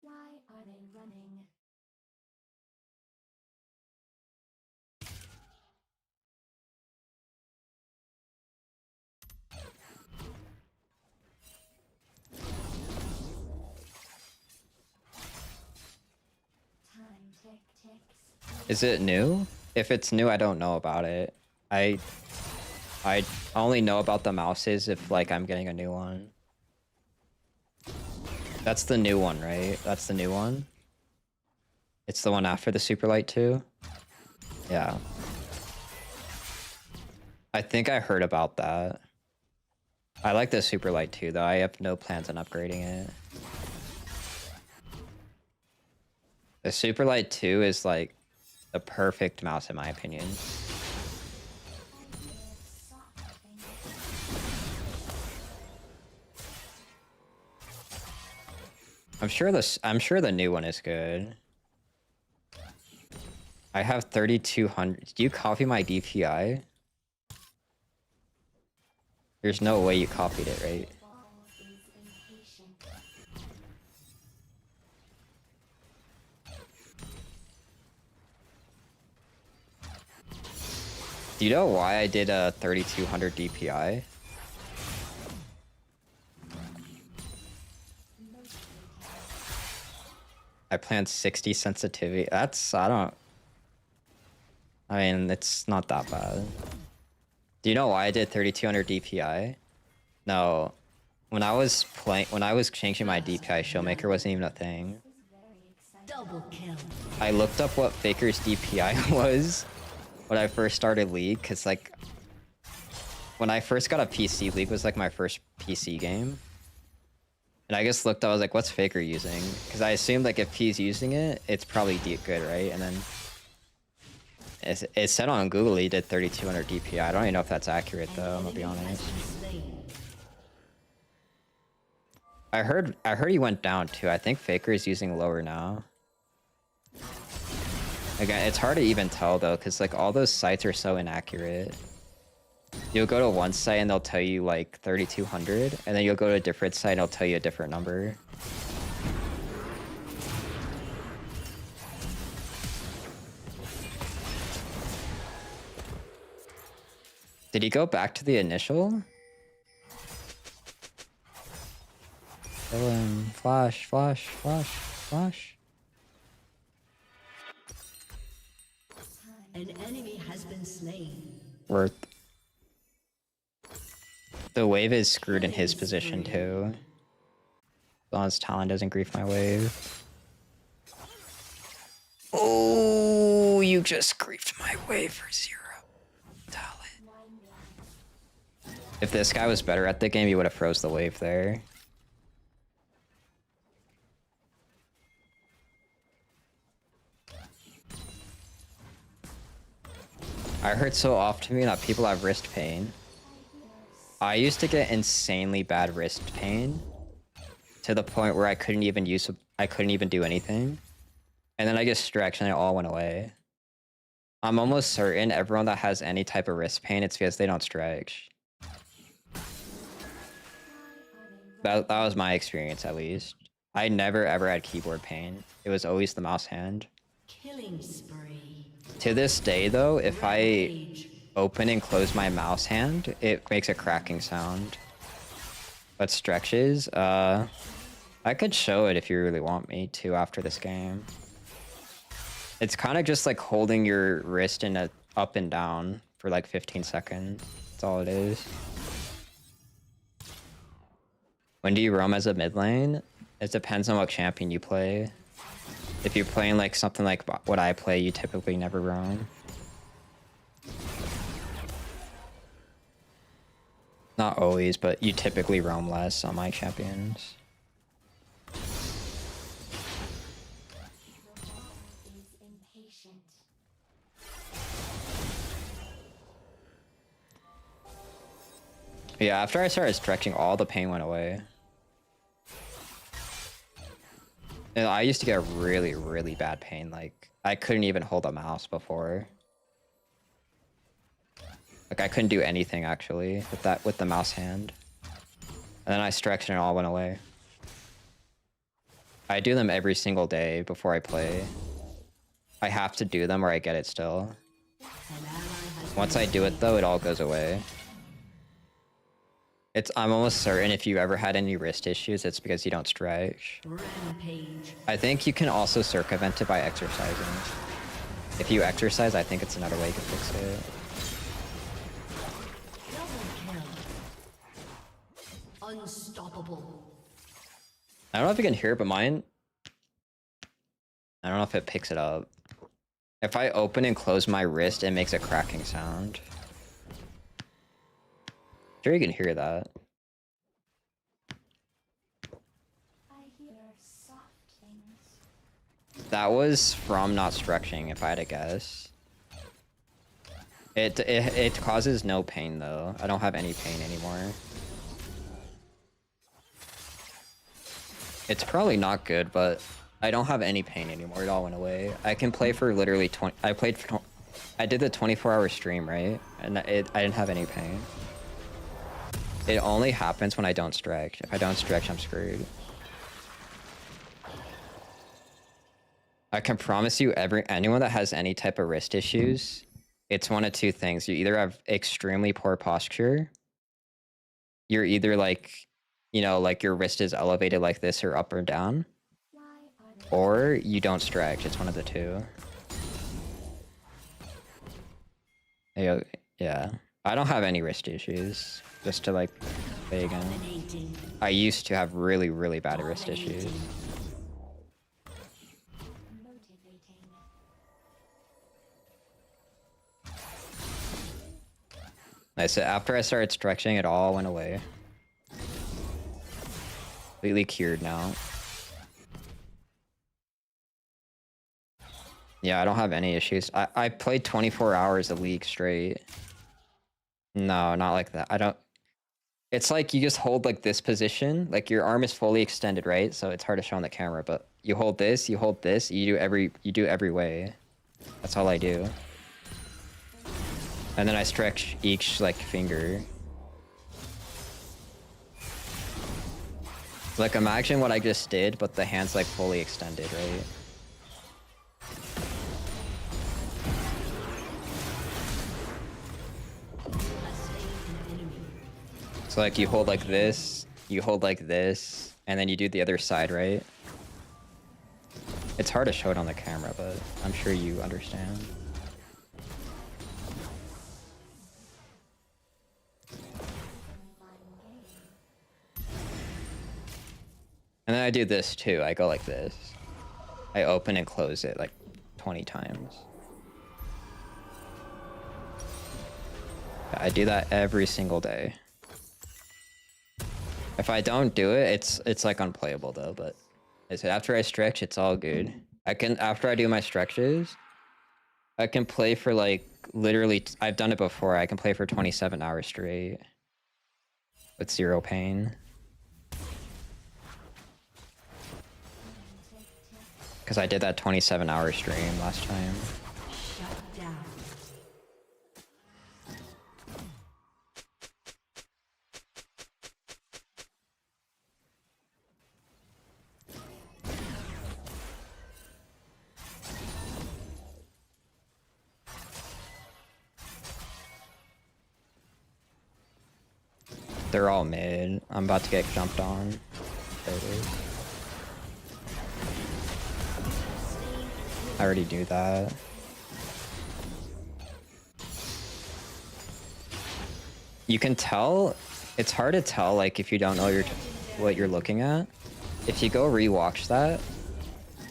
Why are they running? Time ticks. Is it new? If it's new, I don't know about it. I only know about the mouses if like I'm getting a new one. That's the new one, right? That's the new one. It's the one after the Super Light 2. Yeah. I think I heard about that. I like the Super Light 2 though. I have no plans on upgrading it. The Super Light 2 is like the perfect mouse in my opinion. I'm sure the new one is good. I have 3200. Did you copy my DPI? There's no way you copied it, right? Ball is impatient. Do you know why I did a 3200 DPI? I planned 60 sensitivity. That's, I mean, it's not that bad. Do you know why I did 3200 DPI? No. When I was changing my DPI, Showmaker wasn't even a thing. Double kill. I looked up what Faker's DPI was when I first started League, because like, when I first got a PC, League was like my first PC game. And I just looked up, I was like, what's Faker using? Because I assumed like if he's using it, it's probably good, right? And then It said on Google he did 3200 DPI. I don't even know if that's accurate though, I'm gonna be honest. I heard he went down too. I think Faker is using lower now. Again, it's hard to even tell though, because like all those sites are so inaccurate. You'll go to one site and they'll tell you like 3200, and then you'll go to a different site and it'll tell you a different number. Did he go back to the initial? Kill him. Flash, flash, flash, flash. An enemy has been slain. Worth. The wave is screwed in his position too. As long as Talon doesn't grief my wave. Oh, you just griefed my wave for 0. Talon. If this guy was better at the game, he would have froze the wave there. I heard so often that people have wrist pain. I used to get insanely bad wrist pain to the point where I couldn't even do anything. And then I just stretched and it all went away. I'm almost certain everyone that has any type of wrist pain, it's because they don't stretch. That was my experience at least. I never ever had keyboard pain. It was always the mouse hand. Killing spree. To this day though, if I open and close my mouse hand, it makes a cracking sound. But stretches, I could show it if you really want me to after this game. It's kind of just like holding your wrist in a up and down for like 15 seconds. That's all it is. When do you roam as a mid lane? It depends on what champion you play. If you're playing like something like what I play, you typically never roam. Not always, but you typically roam less on my champions. Yeah, after I started stretching, all the pain went away. And I used to get really, really bad pain. Like, I couldn't even hold a mouse before. Like, I couldn't do anything, actually, with the mouse hand. And then I stretched and it all went away. I do them every single day before I play. I have to do them or I get it still. Once I do it, though, it all goes away. I'm almost certain if you ever had any wrist issues, it's because you don't stretch. Rampage. I think you can also circumvent it by exercising. If you exercise, I think it's another way you can fix it. Double kill. Unstoppable. I don't know if you can hear it, but mine... I don't know if it picks it up. If I open and close my wrist, it makes a cracking sound. Sure you can hear that. I hear soft things. That was from not stretching, if I had to guess. It causes no pain though. I don't have any pain anymore. It's probably not good, but I don't have any pain anymore. It all went away. I can play for literally 20. I did the 24-hour stream, right? And I didn't have any pain. It only happens when I don't stretch. If I don't stretch, I'm screwed. I can promise you, anyone that has any type of wrist issues, it's one of two things. You either have extremely poor posture. You're either like, you know, like your wrist is elevated like this or up or down. Or you don't stretch. It's one of the two. Yeah. I don't have any wrist issues. Just to like say again. I used to have really, really bad wrist issues. I said after I started stretching, it all went away. Completely cured now. Yeah, I don't have any issues. I played 24 hours a week straight. No, not like that. I don't. It's like you just hold like this position, like your arm is fully extended, right? So it's hard to show on the camera, but you hold this, you do every way. That's all I do. And then I stretch each like finger. Like imagine what I just did, but the hand's like fully extended, right? So like you hold like this, and then you do the other side, right? It's hard to show it on the camera, but I'm sure you understand. And then I do this too. I go like this. I open and close it like 20 times. I do that every single day. If I don't do it, it's like unplayable though, but I said after I stretch, it's all good. After I do my stretches, I can play for like literally, I've done it before. I can play for 27 hours straight with zero pain. Because I did that 27-hour stream last time. Shut down. They're all mid. I'm about to get jumped on. There it is. I already knew that. You can tell, it's hard to tell like if you don't know what you're looking at. If you go rewatch that,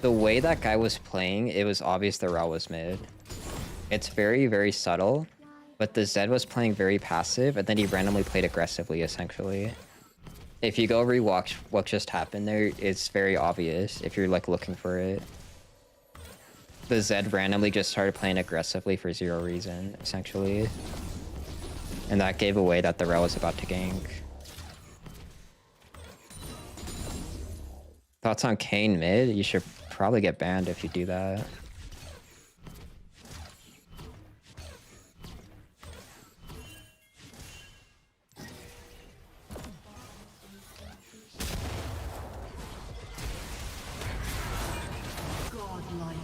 the way that guy was playing, it was obvious the Rel was mid. It's very, very subtle, but the Zed was playing very passive, and then he randomly played aggressively, essentially. If you go rewatch what just happened there, it's very obvious if you're like looking for it. The Zed randomly just started playing aggressively for zero reason, essentially. And that gave away that the Rel was about to gank. Thoughts on Kayn mid? You should probably get banned if you do that. Godlike.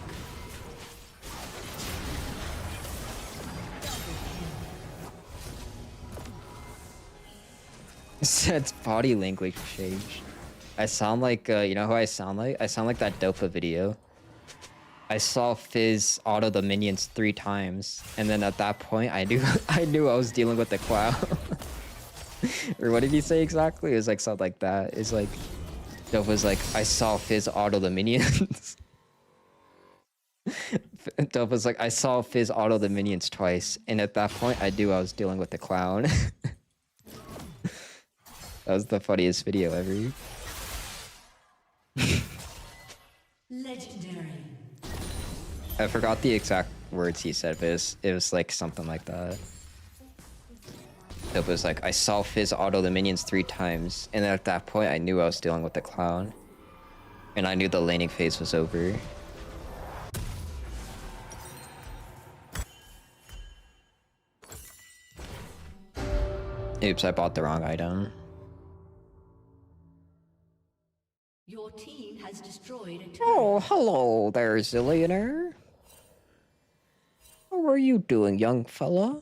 It's body language change. I sound like, you know who I sound like? I sound like that Dopa video. I saw Fizz auto the minions 3 times, and then at that point, I knew I was dealing with the cloud. Or what did he say exactly? It was like something like that. It's like, Dopa's like, I saw Fizz auto the minions. Dopa's like, I saw Fizz auto the minions twice, and at that point, I knew I was dealing with the clown. That was the funniest video ever. Legendary. I forgot the exact words he said, but it was like something like that. It was like, I saw Fizz auto the minions 3 times, and then at that point I knew I was dealing with the clown. And I knew the laning phase was over. Oops, I bought the wrong item. Your team has destroyed a turret. Oh, hello there, Zillionaire. How are you doing, young fella?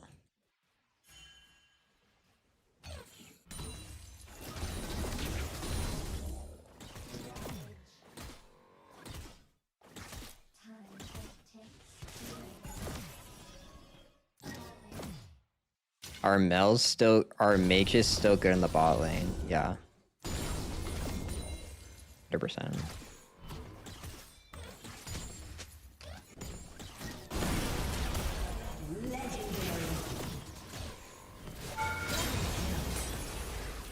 Our mage is still good in the bot lane. Yeah. 100%.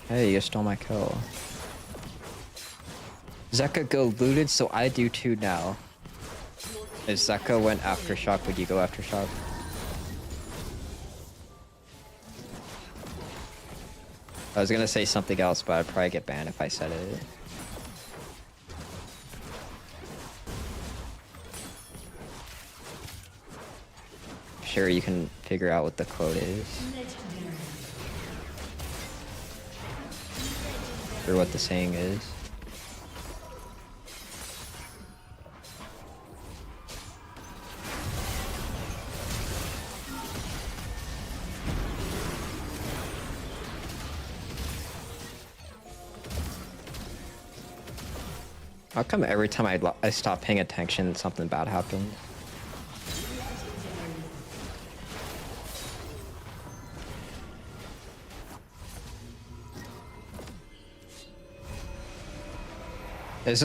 Hey, you stole my kill. Zeka go looted, so I do too now. Your team If Zeka went Aftershock, would you go Aftershock? I was gonna say something else, but I'd probably get banned if I said it. Sure, you can figure out what the quote is. Or what the saying is. How come every time I stop paying attention, something bad happens?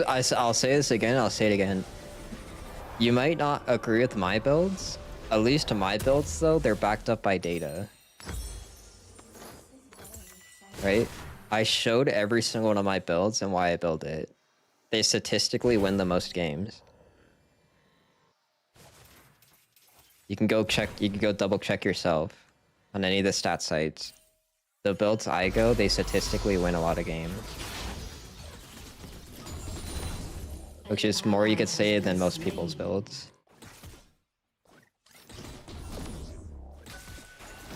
I'll say this again, I'll say it again. You might not agree with my builds. At least to my builds, though, they're backed up by data. Right? I showed every single one of my builds and why I build it. They statistically win the most games. You can go double check yourself on any of the stat sites. The builds I go, they statistically win a lot of games. Which is more you could say than most people's builds.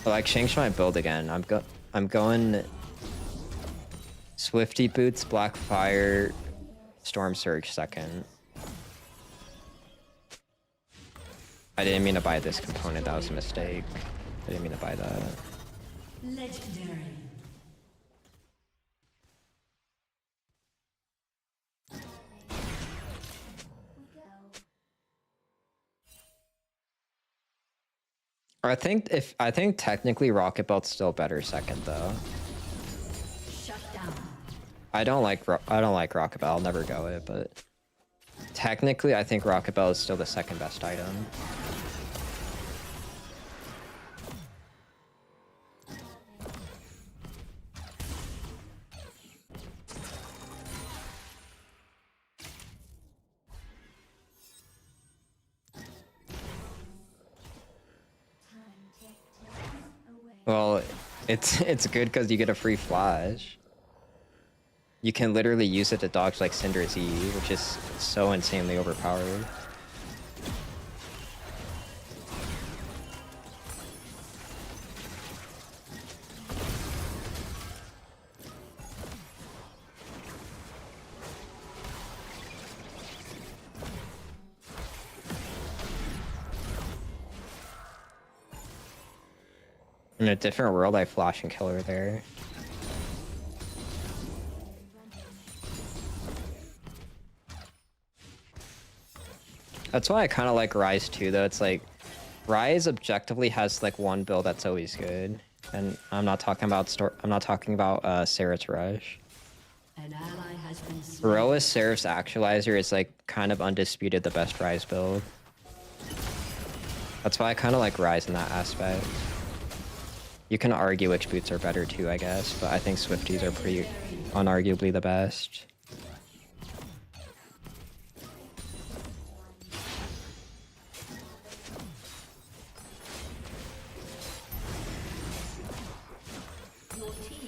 But like change my build again. I'm going Swifty Boots, Black Fire, Storm Surge second. I didn't mean to buy this component, that was a mistake. I didn't mean to buy that. Legendary. Or I think technically Rocket Belt's still better second though. Shut down. I don't like Rocket Belt, I'll never go it, but technically I think Rocket Belt is still the second best item. Well, it's good because you get a free flash. You can literally use it to dodge like Syndra's E, which is so insanely overpowered. In a different world, I flash and kill her there. That's why I kind of like Ryze too, though. It's like Ryze objectively has like one build that's always good, and I'm not talking about Seraph's Rush. An ally has been slain. Roa's Seraph's Actualizer is like kind of undisputed the best Ryze build. That's why I kind of like Ryze in that aspect. You can argue which boots are better too, I guess, but I think Swifties are pretty unarguably the best.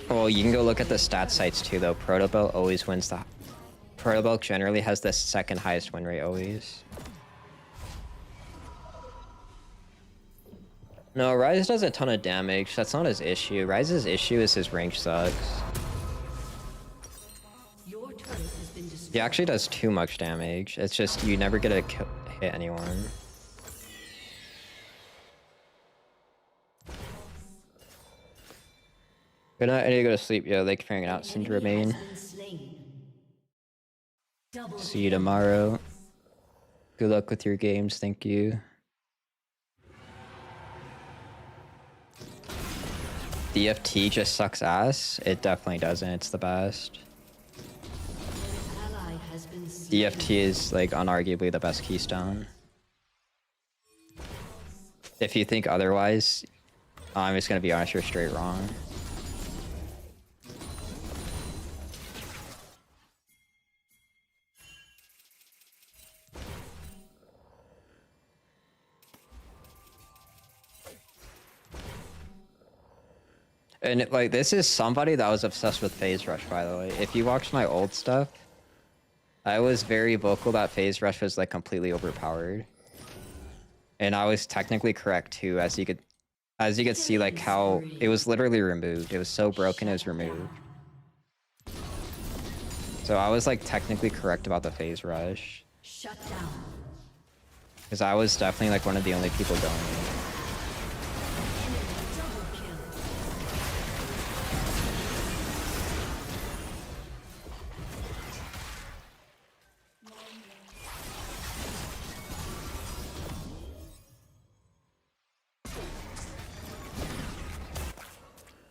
Well, you can go look at the stat sites too, though. Protobelt always wins the... Protobelt generally has the second highest win rate, always. No, Ryze does a ton of damage. That's not his issue. Ryze's issue is his range sucks. Your turret has been destroyed. He actually does too much damage. It's just you never get to hit anyone. Good night, I need to go to sleep. Yo, thank you for hanging out, Syndra main. See you tomorrow. Good luck with your games, thank you. DFT just sucks ass? It definitely doesn't, it's the best. DFT is like unarguably the best keystone. If you think otherwise, I'm just gonna be honest, you're straight wrong. And like, this is somebody that was obsessed with phase rush, by the way. If you watch my old stuff, I was very vocal that phase rush was like completely overpowered. And I was technically correct too, as you could see like how it was literally removed. It was so broken it was removed. So I was like technically correct about the phase rush. Shut down. Because I was definitely like one of the only people going in. Double kill.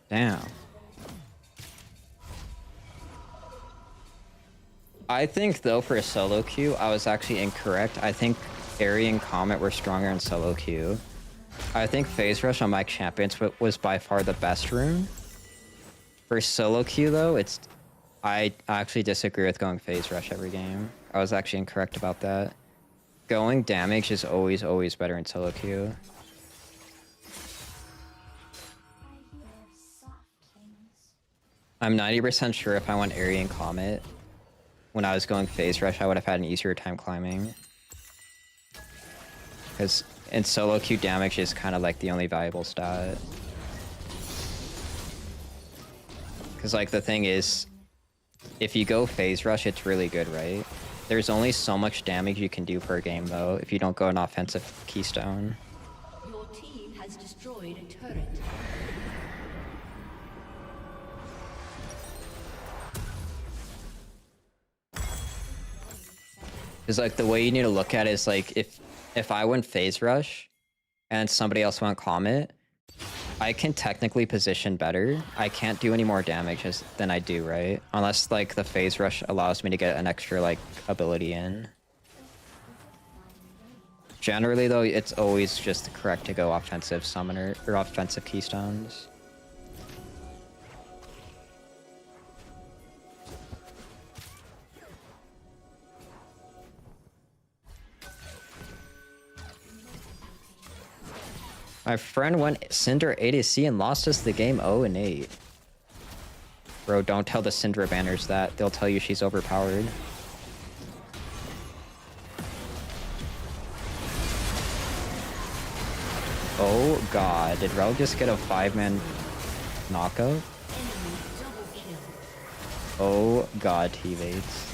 Damn. I think though for a solo queue, I was actually incorrect. I think Aerie and Comet were stronger in solo queue. I think phase rush on my champions was by far the best rune. For solo queue though, I actually disagree with going phase rush every game. I was actually incorrect about that. Going damage is always better in solo queue. I hear soft things. I'm 90% sure if I went Aerie and Comet, when I was going phase rush, I would have had an easier time climbing. Because in solo queue, damage is kind of like the only valuable stat. Because like the thing is, if you go phase rush, it's really good, right? There's only so much damage you can do per game though, if you don't go an offensive keystone. Your team has destroyed a turret. Because like the way you need to look at it is like if I went phase rush and somebody else went comet, I can technically position better. I can't do any more damage than I do, right? Unless like the phase rush allows me to get an extra like ability in. Generally though, it's always just correct to go offensive summoner or offensive keystones. My friend went Syndra ADC and lost us the game 0-8. Bro, don't tell the Syndra banners that. They'll tell you she's overpowered. Oh god, did Rel just get a 5-man knockout? Enemy double kill. Oh god, teammates.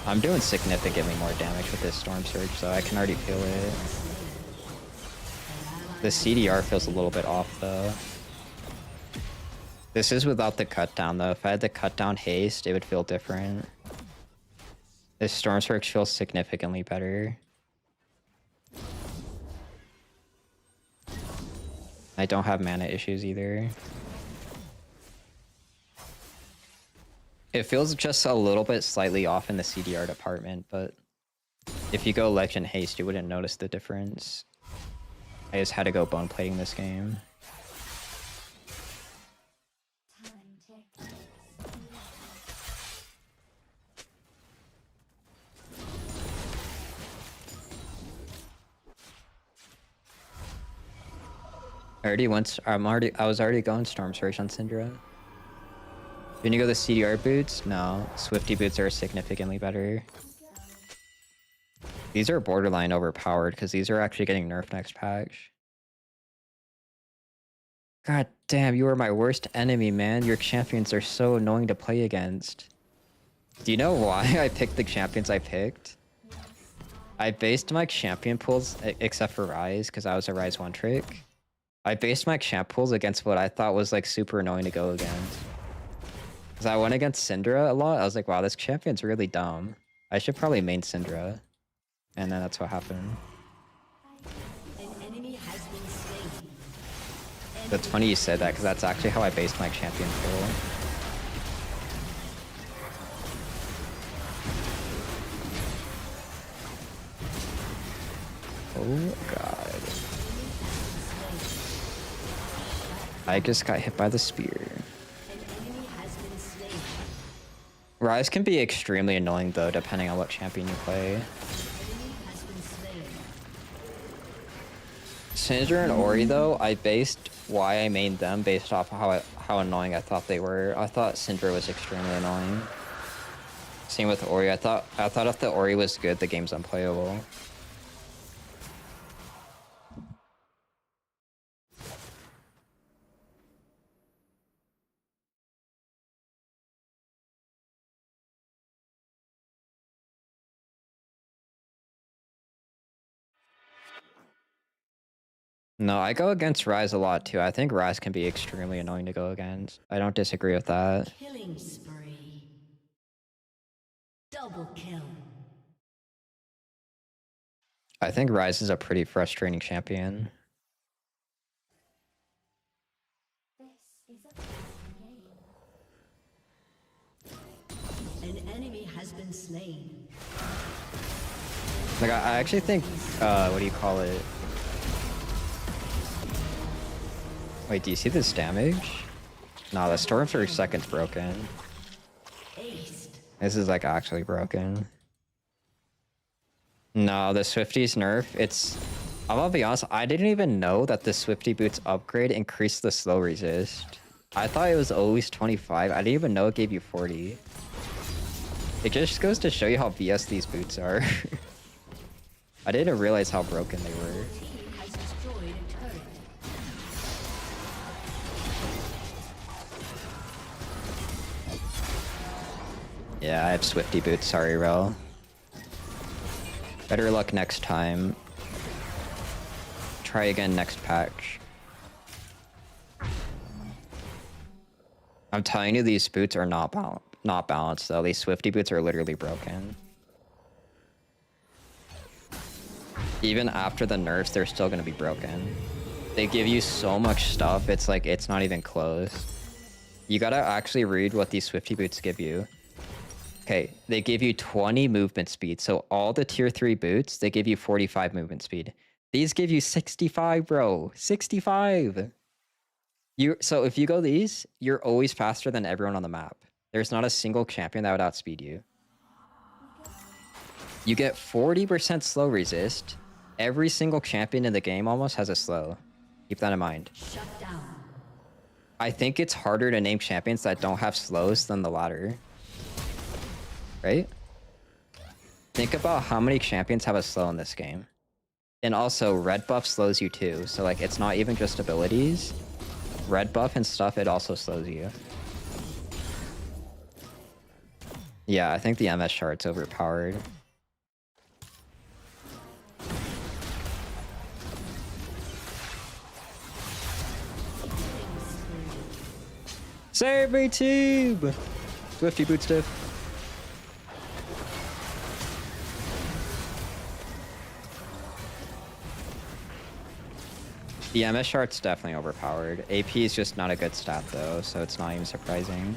I'm doing significantly more damage with this Storm Surge, so I can already feel it. The CDR feels a little bit off, though. This is without the cut down, though. If I had the cut down haste, it would feel different. This Storm Surge feels significantly better. I don't have mana issues either. It feels just a little bit slightly off in the CDR department, but if you go Legend Haste, you wouldn't notice the difference. I just had to go bone plating this game. Time I was already going Storm Surge on Syndra. Didn't you go the CDR boots? No, Swifty boots are significantly better. These are borderline overpowered because these are actually getting nerfed next patch. God damn, you are my worst enemy, man. Your champions are so annoying to play against. Do you know why I picked the champions I picked? I based my champion pools, except for Ryze, because I was a Ryze one trick. I based my champ pools against what I thought was like super annoying to go against. Because I went against Syndra a lot. I was like, wow, this champion's really dumb. I should probably main Syndra. And then that's what happened. An enemy has been slain. That's funny you said that, because that's actually how I based my champion pool. Oh god. I just got hit by the spear. An enemy has been slain. Ryze can be extremely annoying though, depending on what champion you play. Enemy has been slain. Syndra and Ori though, I based why I mained them based off how annoying I thought they were. I thought Syndra was extremely annoying. Same with Ori. I thought if the Ori was good, the game's unplayable. No, I go against Ryze a lot too. I think Ryze can be extremely annoying to go against. I don't disagree with that. Killing spree. Double kill. I think Ryze is a pretty frustrating champion. This is a game. An enemy has been slain. Like I actually think, what do you call it? Wait, do you see this damage? No, the storm for a second's broken. Aced. This is like actually broken. No, the Swifty's nerf, I'm gonna be honest, I didn't even know that the Swifty boots upgrade increased the slow resist. I thought it was always 25. I didn't even know it gave you 40. It just goes to show you how BS these boots are. I didn't realize how broken they were. Team has destroyed a turret. Yeah, I have Swifty boots, sorry, Rel. Better luck next time. Try again next patch. I'm telling you, these boots are not balanced though. These Swifty boots are literally broken. Even after the nerfs, they're still gonna be broken. They give you so much stuff, it's like, it's not even close. You gotta actually read what these Swifty boots give you. Okay, they give you 20 movement speed. So all the tier 3 boots, they give you 45 movement speed. These give you 65, bro. 65. So if you go these, you're always faster than everyone on the map. There's not a single champion that would outspeed you. You get 40% slow resist. Every single champion in the game almost has a slow. Keep that in mind. Shut down. I think it's harder to name champions that don't have slows than the latter. Right? Think about how many champions have a slow in this game. And also, red buff slows you too. So like, it's not even just abilities. Red buff and stuff, it also slows you. Yeah, I think the MS shard's overpowered. Save me, team! Swifty boot stiff. The MS shard's definitely overpowered. AP is just not a good stat though, so it's not even surprising.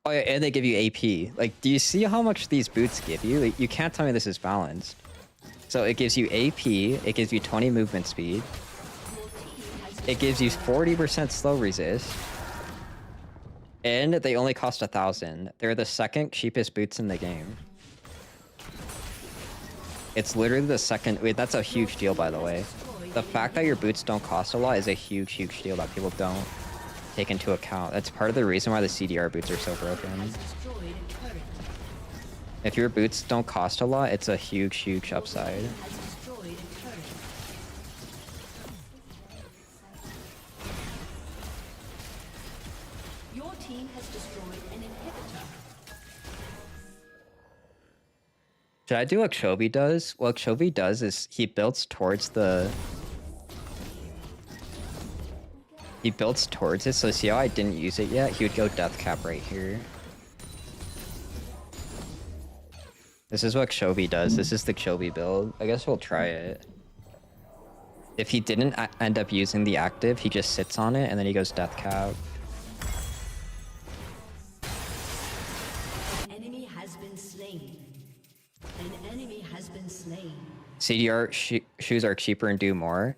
Oh yeah, and they give you AP. Like, do you see how much these boots give you? Like, you can't tell me this is balanced. So it gives you AP, it gives you 20 movement speed, it gives you 40% slow resist, and they only cost 1,000. They're the second cheapest boots in the game. It's literally the second. Wait, that's a huge deal, by the way. The fact that your boots don't cost a lot is a huge, huge deal that people don't take into account. That's part of the reason why the CDR boots are so broken. If your boots don't cost a lot, it's a huge, huge upside. Your team has destroyed an inhibitor. Should I do what Kshovi does? What Kshovi does is he builds towards the... He builds towards it, so see how I didn't use it yet? He would go death cap right here. This is what Kshovi does. This is the Kshovi build. I guess we'll try it. If he didn't end up using the active, he just sits on it and then he goes death cap. CDR shoes are cheaper and do more.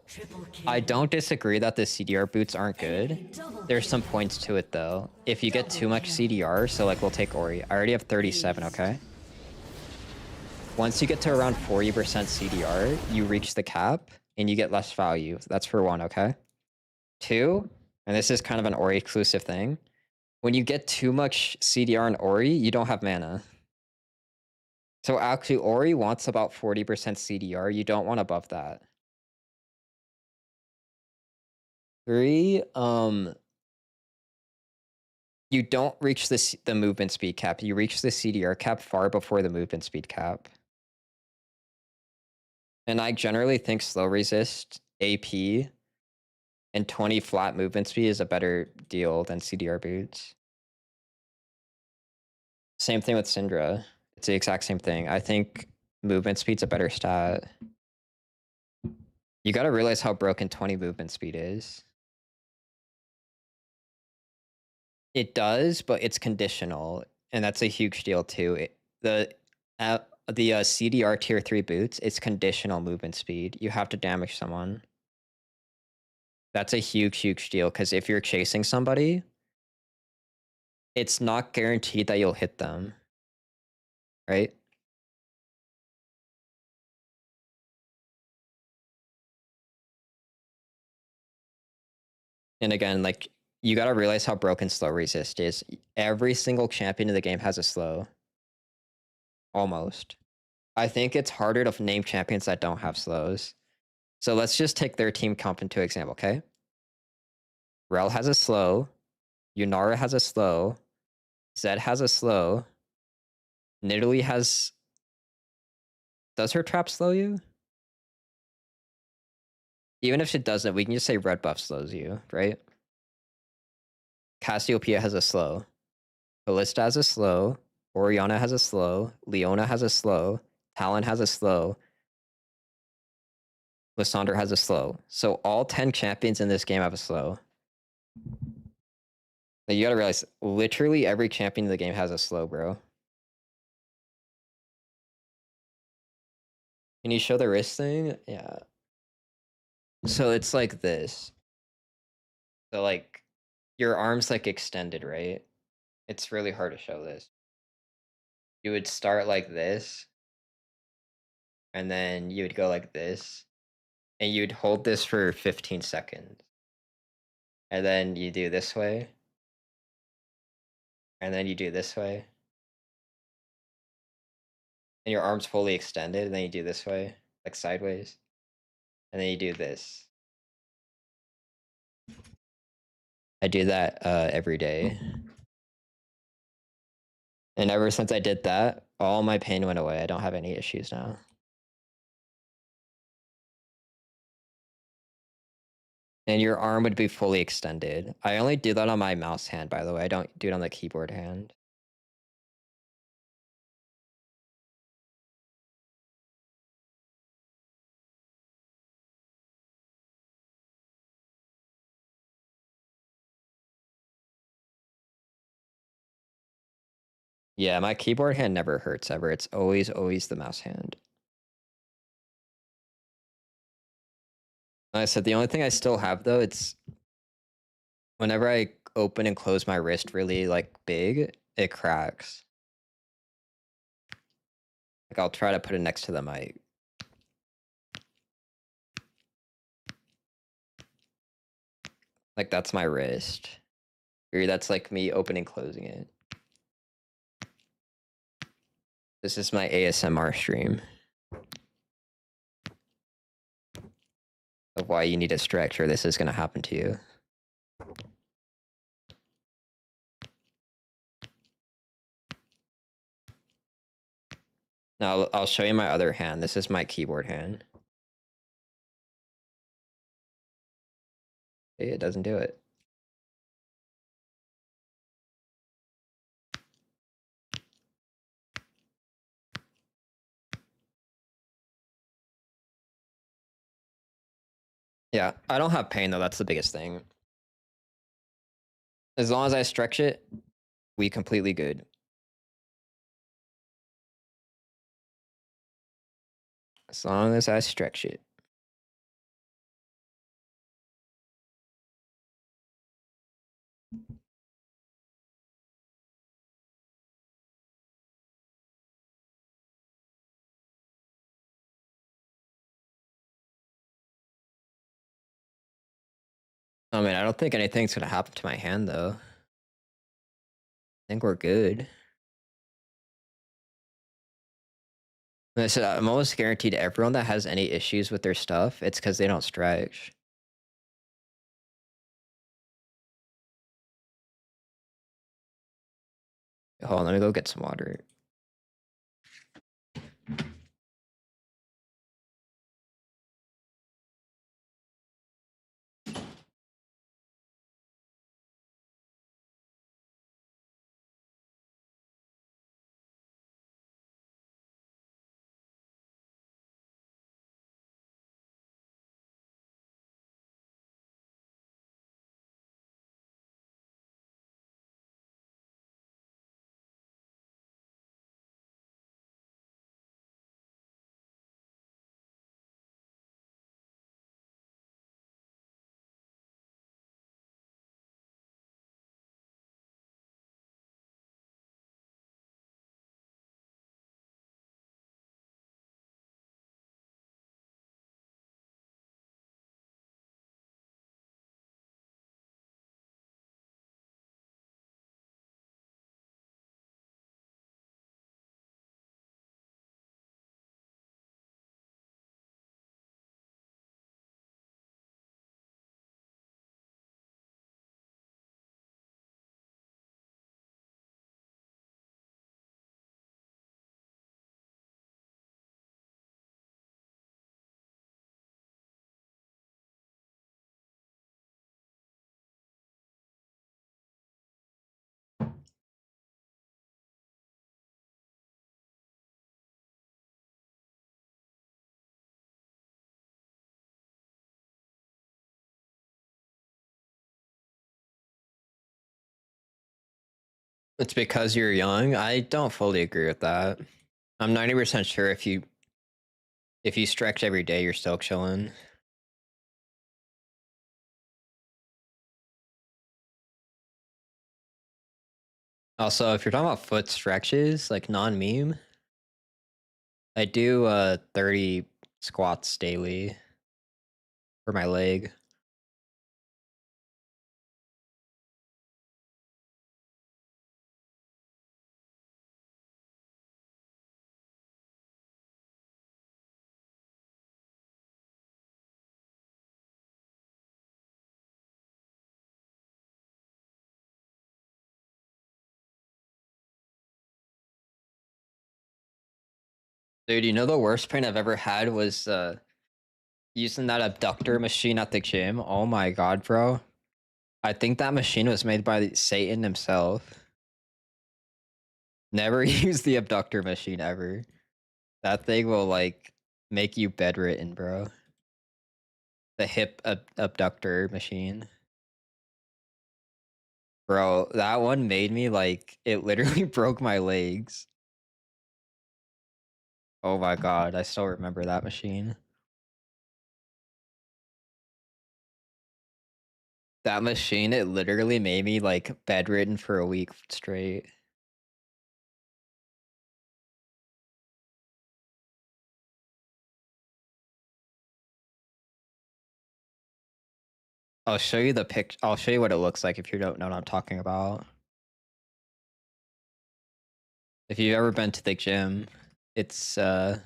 Triple kill. I don't disagree that the CDR boots aren't good. Enemy double There's kill. some points to it though. If you get too Double much kill. CDR, so like we'll take Ori. I already have 37, okay? Once you get to around 40% CDR, you reach the cap and you get less value. That's for one, okay? Two, and this is kind of an Ori exclusive thing. When you get too much CDR in Ori, you don't have mana. So actually, Ori wants about 40% CDR. You don't want above that. Three, you don't reach the movement speed cap. You reach the CDR cap far before the movement speed cap. And I generally think slow resist, AP, and 20 flat movement speed is a better deal than CDR boots. Same thing with Syndra. It's the exact same thing. I think movement speed's a better stat. You gotta realize how broken 20 movement speed is. It does, but it's conditional, and that's a huge deal too. The CDR tier 3 boots, it's conditional movement speed. You have to damage someone. That's a huge deal, because if you're chasing somebody, it's not guaranteed that you'll hit them, right? And again, like, you gotta realize how broken slow resist is. Every single champion in the game has a slow. Almost. I think it's harder to name champions that don't have slows. So let's just take their team comp into example, okay? Rel has a slow. Yunara has a slow. Zed has a slow. Nidalee has... Does her trap slow you? Even if she doesn't, we can just say red buff slows you, right? Cassiopeia has a slow. Ballista has a slow. Orianna has a slow. Leona has a slow. Talon has a slow. Lysandre has a slow. So all 10 champions in this game have a slow. Like, you gotta realize, literally every champion in the game has a slow, bro. Can you show the wrist thing? Yeah. So it's like this. So like, your arm's like extended, right? It's really hard to show this. You would start like this, and then you would go like this, and you'd hold this for 15 seconds. And then you do this way, and then you do this way. And your arm's fully extended, and then you do this way, like sideways. And then you do this. I do that every day. And ever since I did that, all my pain went away. I don't have any issues now. And your arm would be fully extended. I only do that on my mouse hand, by the way. I don't do it on the keyboard hand. Yeah, my keyboard hand never hurts ever. It's always the mouse hand. Like I said, the only thing I still have though, it's whenever I open and close my wrist really like big, it cracks. Like I'll try to put it next to the mic. Like that's my wrist. Or that's like me opening and closing it. This is my ASMR stream. Of why you need a stretch or this is gonna happen to you. Now I'll show you my other hand. This is my keyboard hand. It doesn't do it. Yeah, I don't have pain though. That's the biggest thing. As long as I stretch it, we completely good. As long as I stretch it. I mean, I don't think anything's gonna happen to my hand though. I think we're good. Listen, I'm almost guaranteed everyone that has any issues with their stuff, it's because they don't stretch. Hold on, let me go get some water. It's because you're young. I don't fully agree with that. I'm 90% sure if you stretch every day, you're still chilling. Also, if you're talking about foot stretches, like non-meme, I do 30 squats daily for my leg. Dude, you know the worst pain I've ever had was using that abductor machine at the gym. Oh my god, bro. I think that machine was made by Satan himself. Never use the abductor machine ever. That thing will like make you bedridden, bro. The hip abductor machine. Bro, that one made me like it literally broke my legs. Oh my god, I still remember that machine. That machine, it literally made me like bedridden for a week straight. I'll show you the pic. I'll show you what it looks like if you don't know what I'm talking about. If you've ever been to the gym, it's this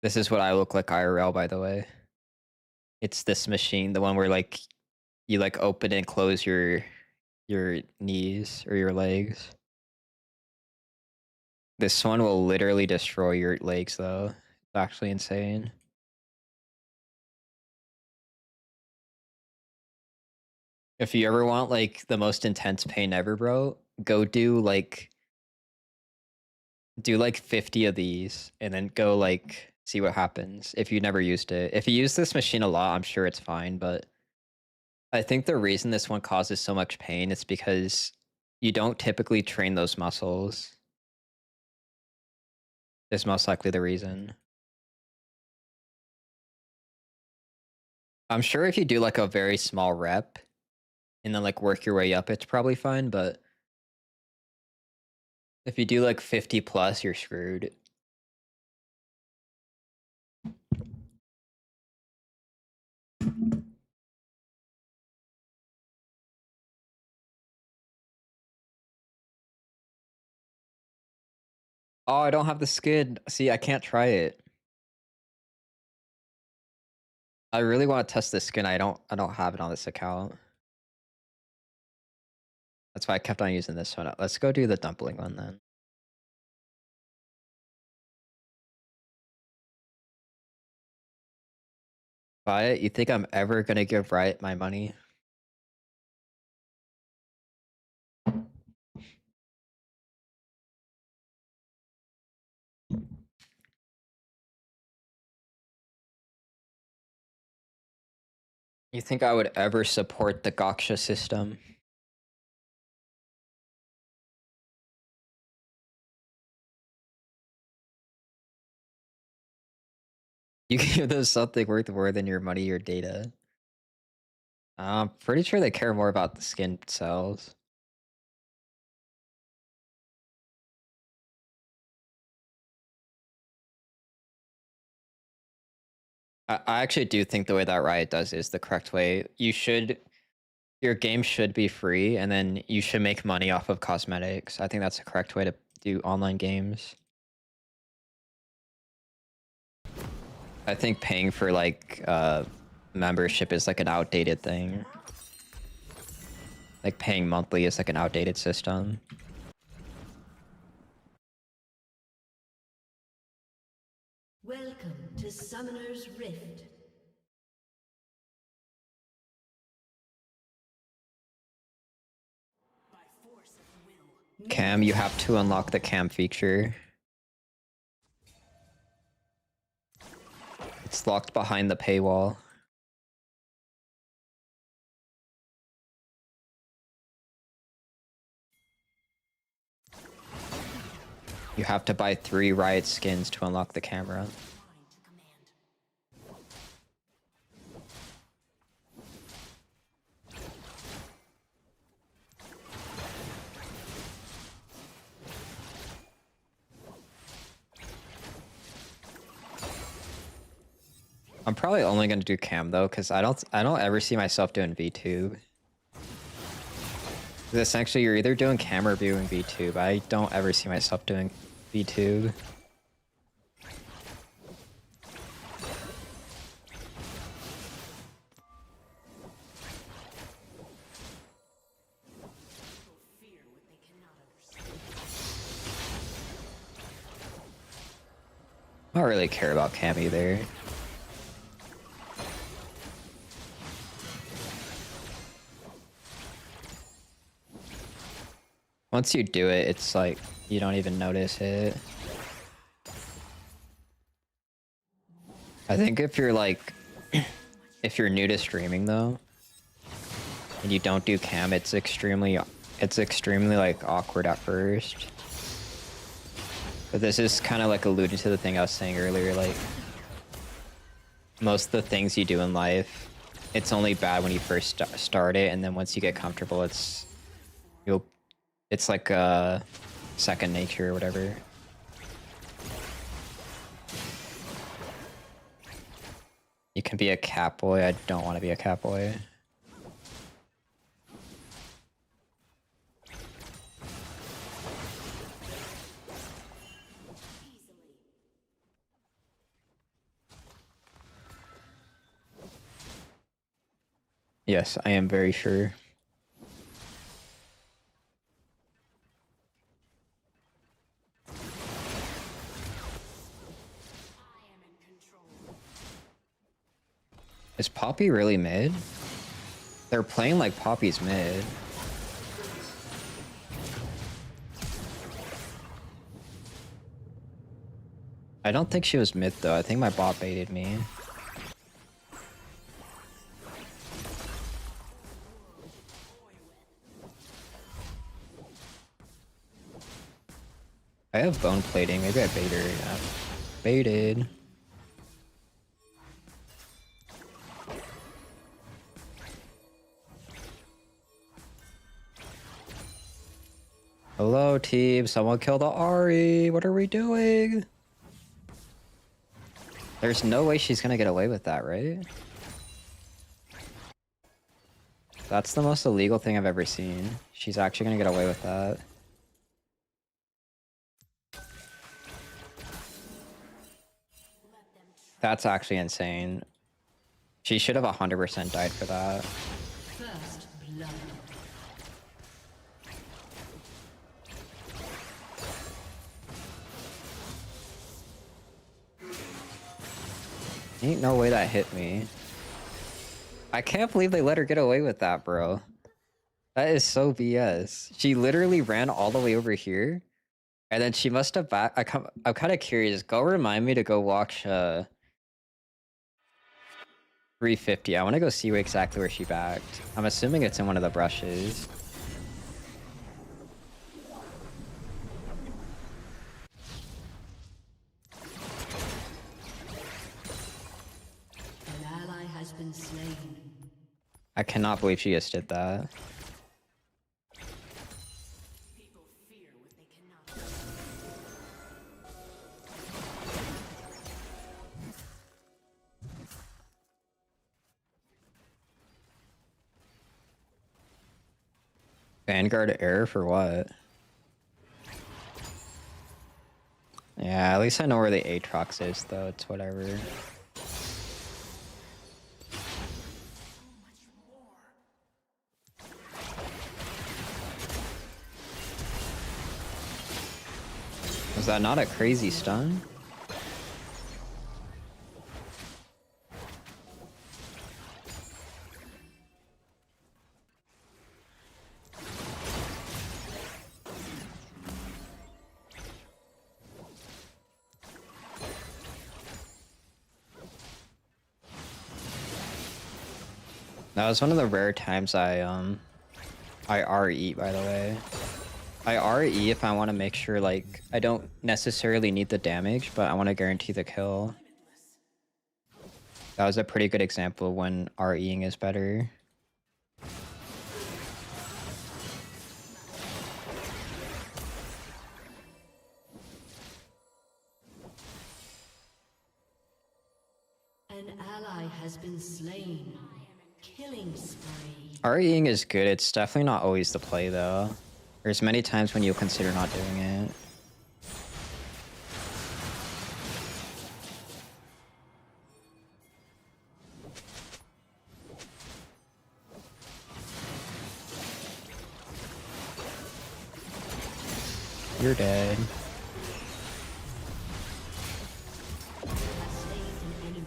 is what I look like IRL, by the way. It's this machine, the one where like you like open and close your knees or your legs. This one will literally destroy your legs though. It's actually insane. If you ever want like the most intense pain ever, bro, go do like 50 of these and then go like see what happens if you never used it. If you use this machine a lot, I'm sure it's fine, but I think the reason this one causes so much pain is because you don't typically train those muscles. is most likely the reason. I'm sure if you do like a very small rep and then like work your way up, it's probably fine, but if you do like 50 plus, you're screwed. Oh, I don't have the skin. See, I can't try it. I really want to test this skin. I don't have it on this account. That's why I kept on using this one. Let's go do the dumpling one then. Buy it? You think I'm ever gonna give Riot my money? You think I would ever support the Gaksha system? You give them something worth more than your money or data. I'm pretty sure they care more about the skin cells. I actually do think the way that Riot does is the correct way. Your game should be free, and then you should make money off of cosmetics. I think that's the correct way to do online games. I think paying for like membership is like an outdated thing. Like paying monthly is like an outdated system. Welcome to Summoner's Rift. Cam, you have to unlock the cam feature. It's locked behind the paywall. You have to buy 3 Riot skins to unlock the camera. I'm probably only gonna do cam though, because I don't ever see myself doing VTube. Essentially, you're either doing cam or doing VTube. I don't ever see myself doing VTube. I don't really care about cam either. Once you do it, it's like you don't even notice it. I think if you're like, if you're new to streaming though, and you don't do cam, it's extremely like awkward at first. But this is kind of like alluding to the thing I was saying earlier, like most of the things you do in life, it's only bad when you first start it, and then once you get comfortable, it's like second nature or whatever. You can be a cat boy. I don't want to be a cat boy. Yes, I am very sure. Is Poppy really mid? They're playing like Poppy's mid. I don't think she was mid though. I think my bot baited me. I have bone plating. Maybe I bait her. Yeah. Baited. Hello, team. Someone killed the Ari. What are we doing? There's no way she's gonna get away with that, right? That's the most illegal thing I've ever seen. She's actually gonna get away with that. That's actually insane. She should have 100% died for that. First blood. Ain't no way that hit me. I can't believe they let her get away with that, bro. That is so BS. She literally ran all the way over here, and then she must have back. I'm kind of curious. Go remind me to go watch 350. I want to go see exactly where she backed. I'm assuming it's in one of the brushes. An ally has been slain. I cannot believe she just did that. People fear what they cannot. Vanguard error for what? Yeah, at least I know where the Aatrox is, though. It's whatever. Was that not a crazy stun? That was one of the rare times I RE, by the way. I RE if I want to make sure, like, I don't necessarily need the damage, but I want to guarantee the kill. That was a pretty good example of when REing is better. An ally has been slain. Killing spree. REing is good. It's definitely not always the play, though. There's many times when you'll consider not doing it. You're dead. Has slain an enemy.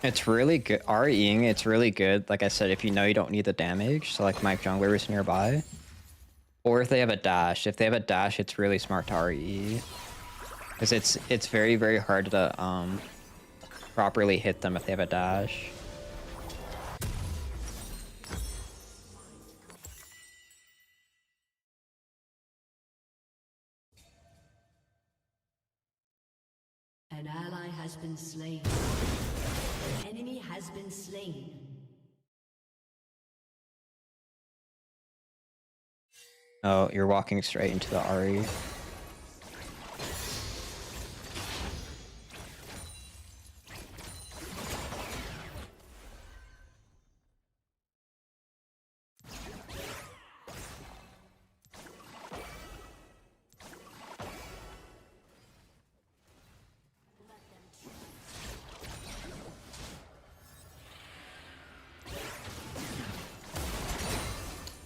It's really good. REing, it's really good. Like I said, if you know you don't need the damage, so like my jungler is nearby. Or if they have a dash. If they have a dash, it's really smart to RE. Because it's very, very hard to properly hit them if they have a dash. An ally has been slain. An enemy has been slain. Oh, you're walking straight into the RE.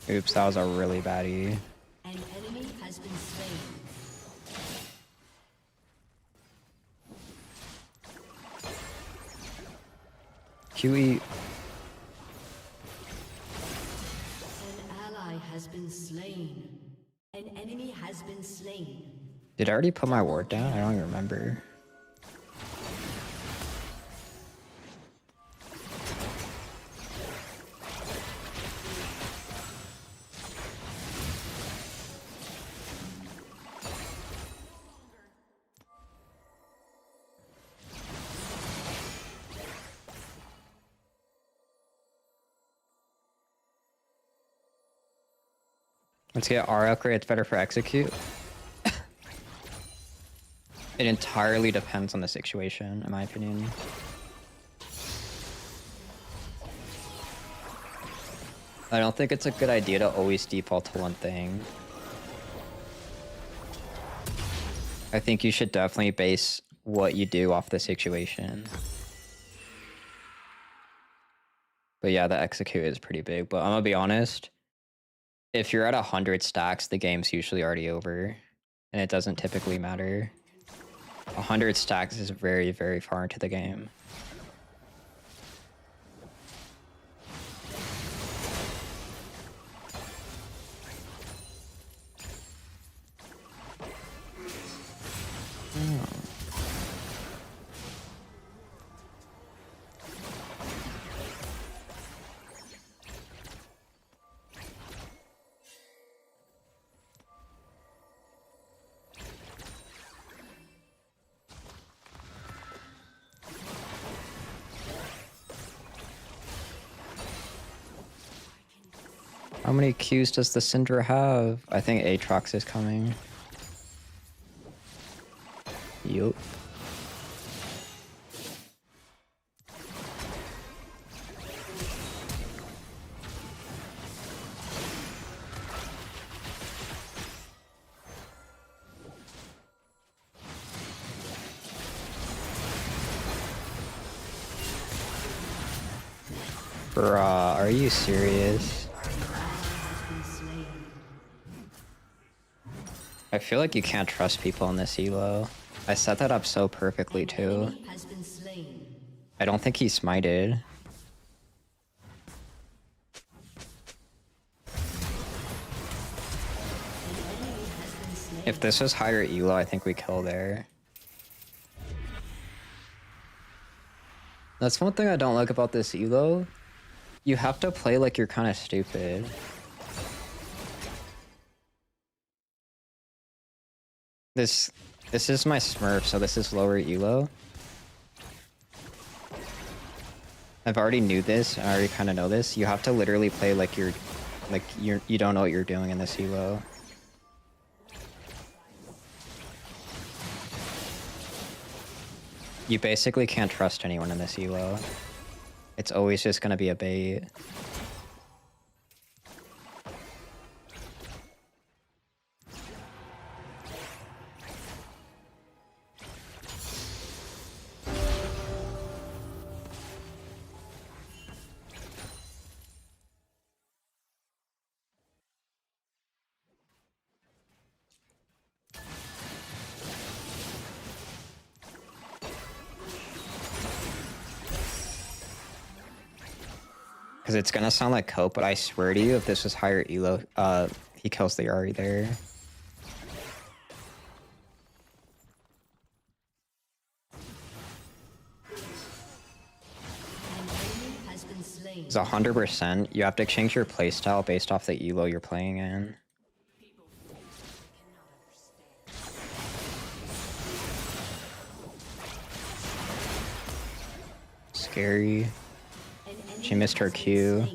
Oops, that was a really baddie. An enemy has been slain. QE. enemy has been slain. Did I already put my ward down? I don't even remember. Let's get R upgrade. It's better for execute. It entirely depends on the situation, in my opinion. I don't think it's a good idea to always default to one thing. I think you should definitely base what you do off the situation. But yeah, the execute is pretty big. But I'm gonna be honest. If you're at 100 stacks, the game's usually already over. And it doesn't typically matter. 100 stacks is very, very far into the game. How many Qs does the Syndra have? I think Aatrox is coming. Yup. Bruh, are you serious? I feel like you can't trust people in this elo. I set that up so perfectly too. Has been slain. I don't think he smited. If this was higher elo, I think we kill there. That's one thing I don't like about this elo. You have to play like you're kind of stupid. This is my Smurf, so this is lower elo. I've already knew this, I already kind of know this. You have to literally play like you don't know what you're doing in this elo. You basically can't trust anyone in this elo. It's always just gonna be a bait. Because it's gonna sound like cope, but I swear to you, if this was higher elo, he kills the Ahri there. It's 100%. You have to change your playstyle based off the elo you're playing in. Scary. She missed her Q.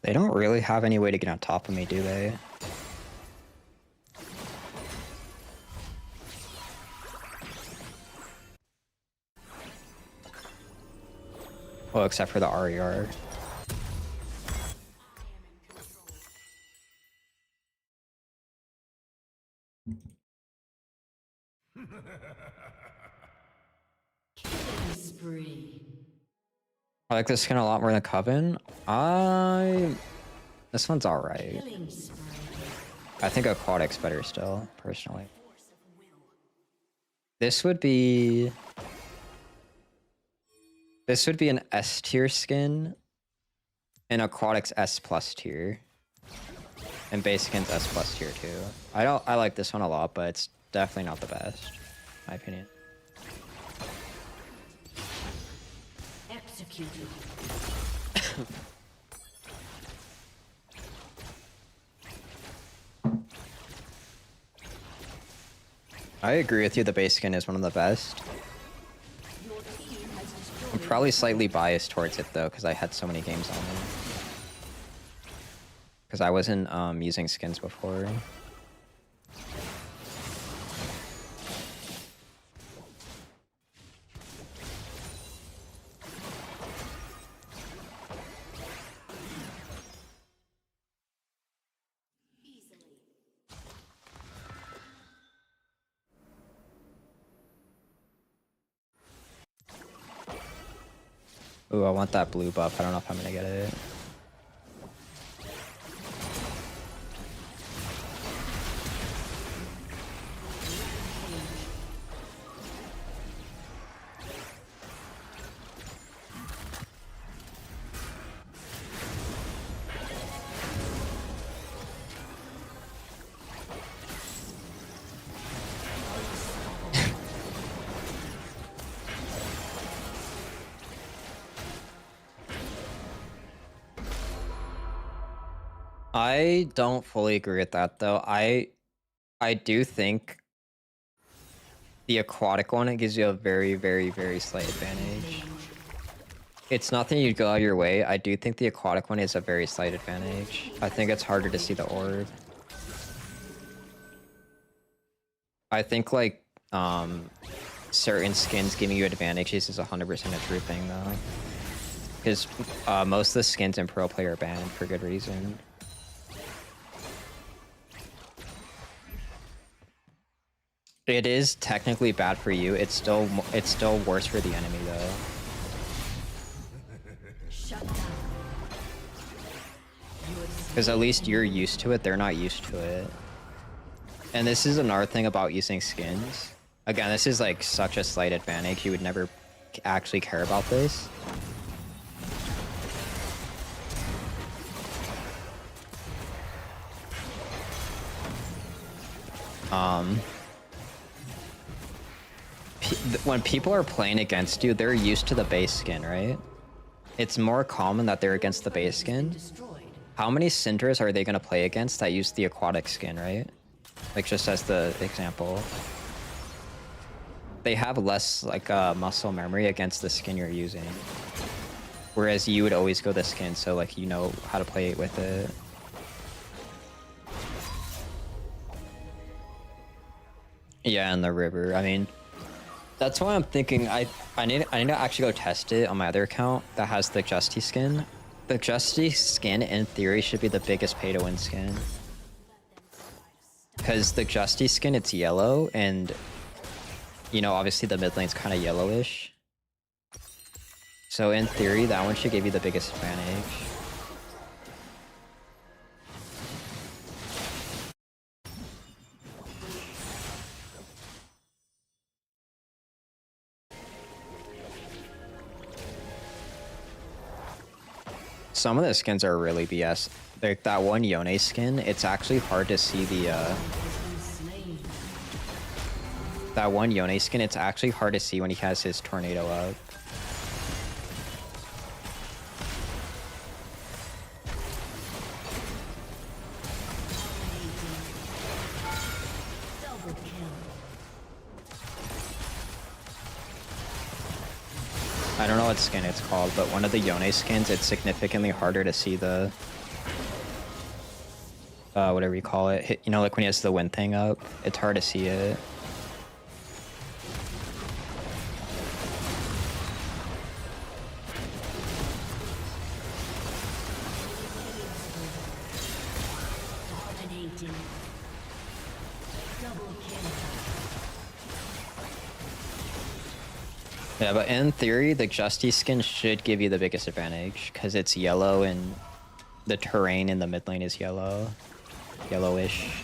They don't really have any way to get on top of me, do they? Well, except for the RER. Killing spree. I like this skin a lot more than Coven. This one's alright. Killing spree. I think Aquatic's better still, personally. This would be an S tier skin, and Aquatic's S plus tier, and base skin's S plus tier too. I like this one a lot, but it's definitely not the best, in my opinion. Executed. I agree with you. The base skin is one of the best. Your team has destroyed. I'm probably slightly biased towards it though, because I had so many games on it. Because I wasn't using skins before. Ooh, I want that blue buff. I don't know if I'm gonna get it. I don't fully agree with that though. I do think the aquatic one, it gives you a very, very, very slight advantage. It's nothing you'd go out of your way. I do think the aquatic one is a very slight advantage. I think it's harder to see the orb. I think like certain skins giving you advantages is 100% a true thing though. Because most of the skins in pro play are banned for good reason. It is technically bad for you. It's still worse for the enemy though. Shut down. Because at least you're used to it, they're not used to it. And this is another thing about using skins. Again, this is like such a slight advantage. You would never actually care about this. When people are playing against you, they're used to the base skin, right? It's more common that they're against the base skin. Destroyed. How many Syndras are they going to play against that use the aquatic skin, right? Like just as the example. They have less like muscle memory against the skin you're using. Whereas you would always go the skin, so like you know how to play with it. Yeah, in the river. I mean, that's why I'm thinking I need to actually go test it on my other account that has the Justy skin. The Justy skin in theory should be the biggest pay to win skin. Because the Justy skin, it's yellow, and you know, obviously the mid lane's kind of yellowish. So in theory, that one should give you the biggest advantage. Some of the skins are really BS. Like that one Yone skin, it's actually hard to see the that one Yone skin, it's actually hard to see when he has his tornado up. Double kill. I don't know what skin it's called, but one of the Yone skins, it's significantly harder to see the whatever you call it. You know, like when he has the wind thing up, it's hard to see it. Dominating. Double kill. Yeah, but in theory, the Justy skin should give you the biggest advantage because it's yellow and the terrain in the mid lane is yellow, yellowish.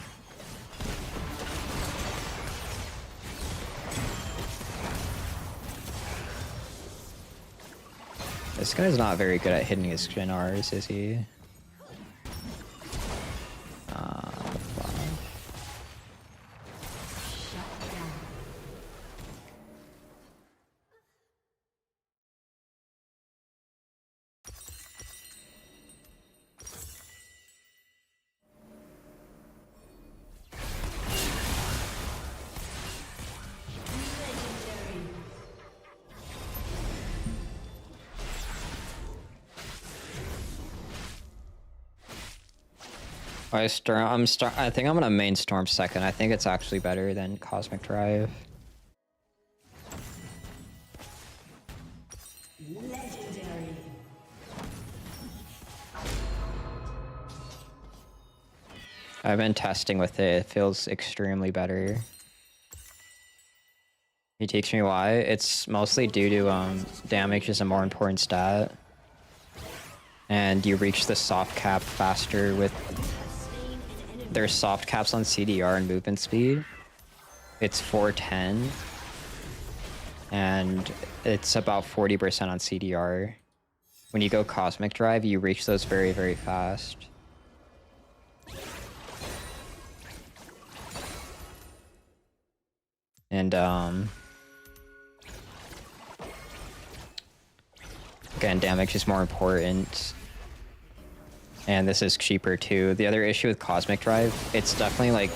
This guy's not very good at hitting his Gnars, is he? Flash. Shut down. Legendary. I think I'm gonna main Storm second. I think it's actually better than Cosmic Drive. Legendary. I've been testing with it. It feels extremely better. He teach me why. It's mostly due to damage is a more important stat. And you reach the soft cap faster with there's soft caps on CDR and movement speed. It's 410. And it's about 40% on CDR. When you go Cosmic Drive, you reach those very, very fast. And again, damage is more important. And this is cheaper too. The other issue with Cosmic Drive, it's definitely like,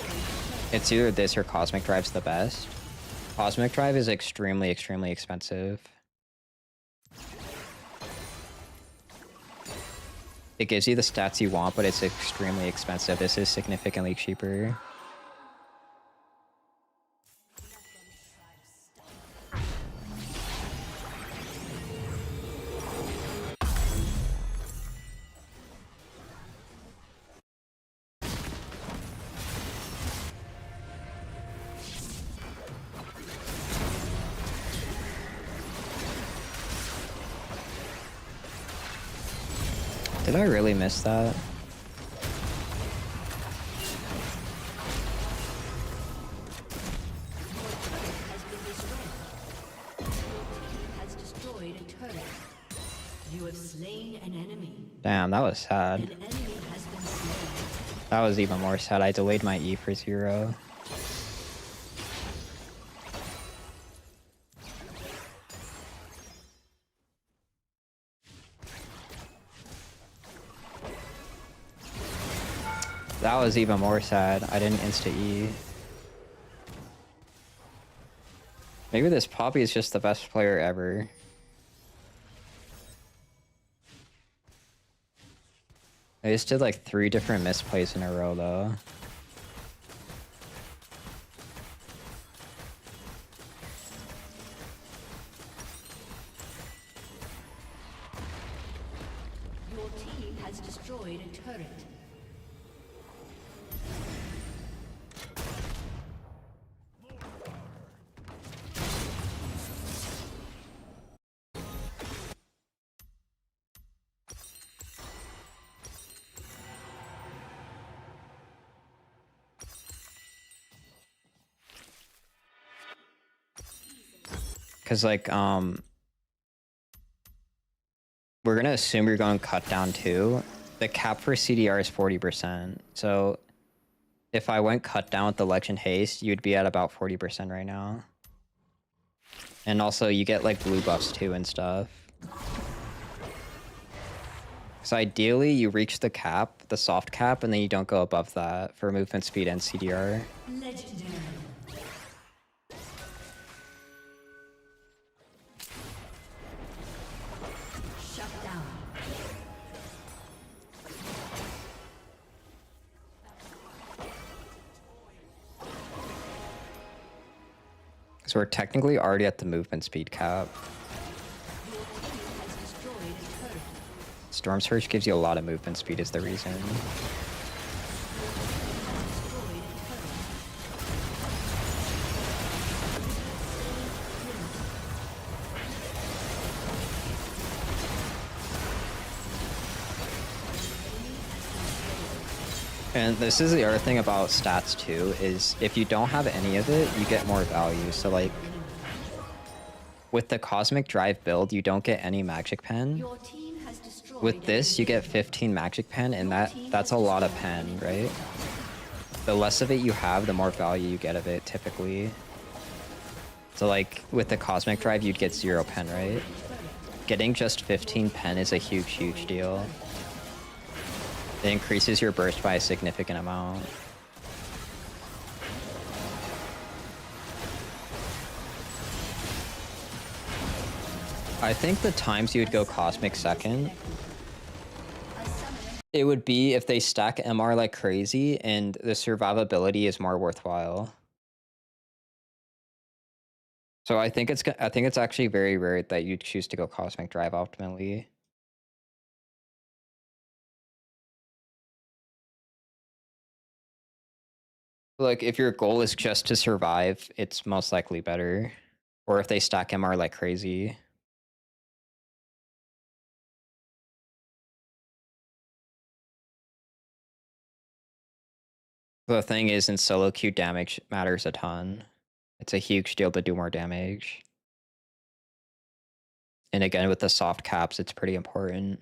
it's either this or Cosmic Drive's the best. Cosmic Drive is extremely, extremely expensive. It gives you the stats you want, but it's extremely expensive. This is significantly cheaper. Did I really miss that? Has destroyed a turret. You have slain an enemy. Damn, that was sad. An enemy has been slain. That was even more sad. I delayed my E for 0. That was even more sad. I didn't insta-E. Maybe this Poppy is just the best player ever. I just did like 3 different misplays in a row though. Your team has destroyed a turret. Cause like we're gonna assume you're going cut down too. The cap for CDR is 40%. So if I went cut down with the Legend Haste, you'd be at about 40% right now. And also you get like blue buffs too and stuff. So ideally you reach the cap, the soft cap, and then you don't go above that for movement speed and CDR. Legendary. Shut down. So we're technically already at the movement speed cap. Your team has destroyed a turret. Storm Surge gives you a lot of movement speed is the reason. Destroyed a turret. And this is the other thing about stats too, is if you don't have any of it, you get more value. So like with the Cosmic Drive build, you don't get any Magic Pen. Your team has destroyed With this, you get 15 Magic Pen, and that's a lot of pen, right? The less of it you have, the more value you get of it, typically. So like with the Cosmic Drive, you'd get 0 pen, right? Getting just 15 pen is a huge, huge deal. It increases your burst by a significant amount. I think the times you would go Cosmic second, it would be if they stack MR like crazy and the survivability is more worthwhile. So I think it's actually very rare that you choose to go Cosmic Drive optimally. Like if your goal is just to survive, it's most likely better. Or if they stack MR like crazy. The thing is, in solo queue, damage matters a ton. It's a huge deal to do more damage. And again, with the soft caps, it's pretty important.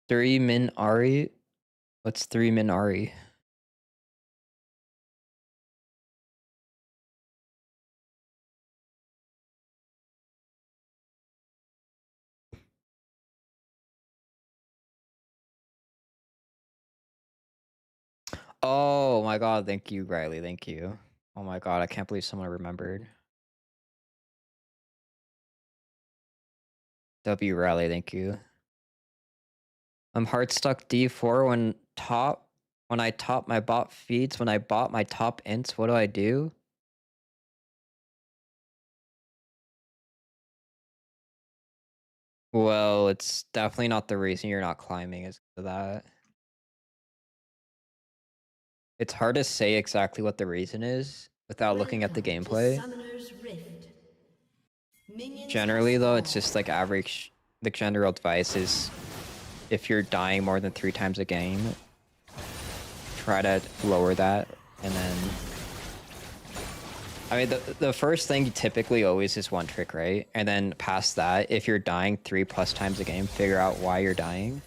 Three min Ari? What's 3 min Ari? Oh my god, thank you, Riley, thank you. Oh my god, I can't believe someone remembered. W Riley, thank you. I'm hard stuck D4 when I top my bot feeds, when I bot my top ints, what do I do? Well, it's definitely not the reason you're not climbing is that. It's hard to say exactly what the reason is without looking at the Welcome to gameplay. Summoner's Rift. Minions Generally have though, it's spawned. just like average, the general advice is if you're dying more than 3 times a game, try to lower that, and then I mean the first thing typically always is one trick, right? And then past that, if you're dying 3+ times a game, figure out why you're dying.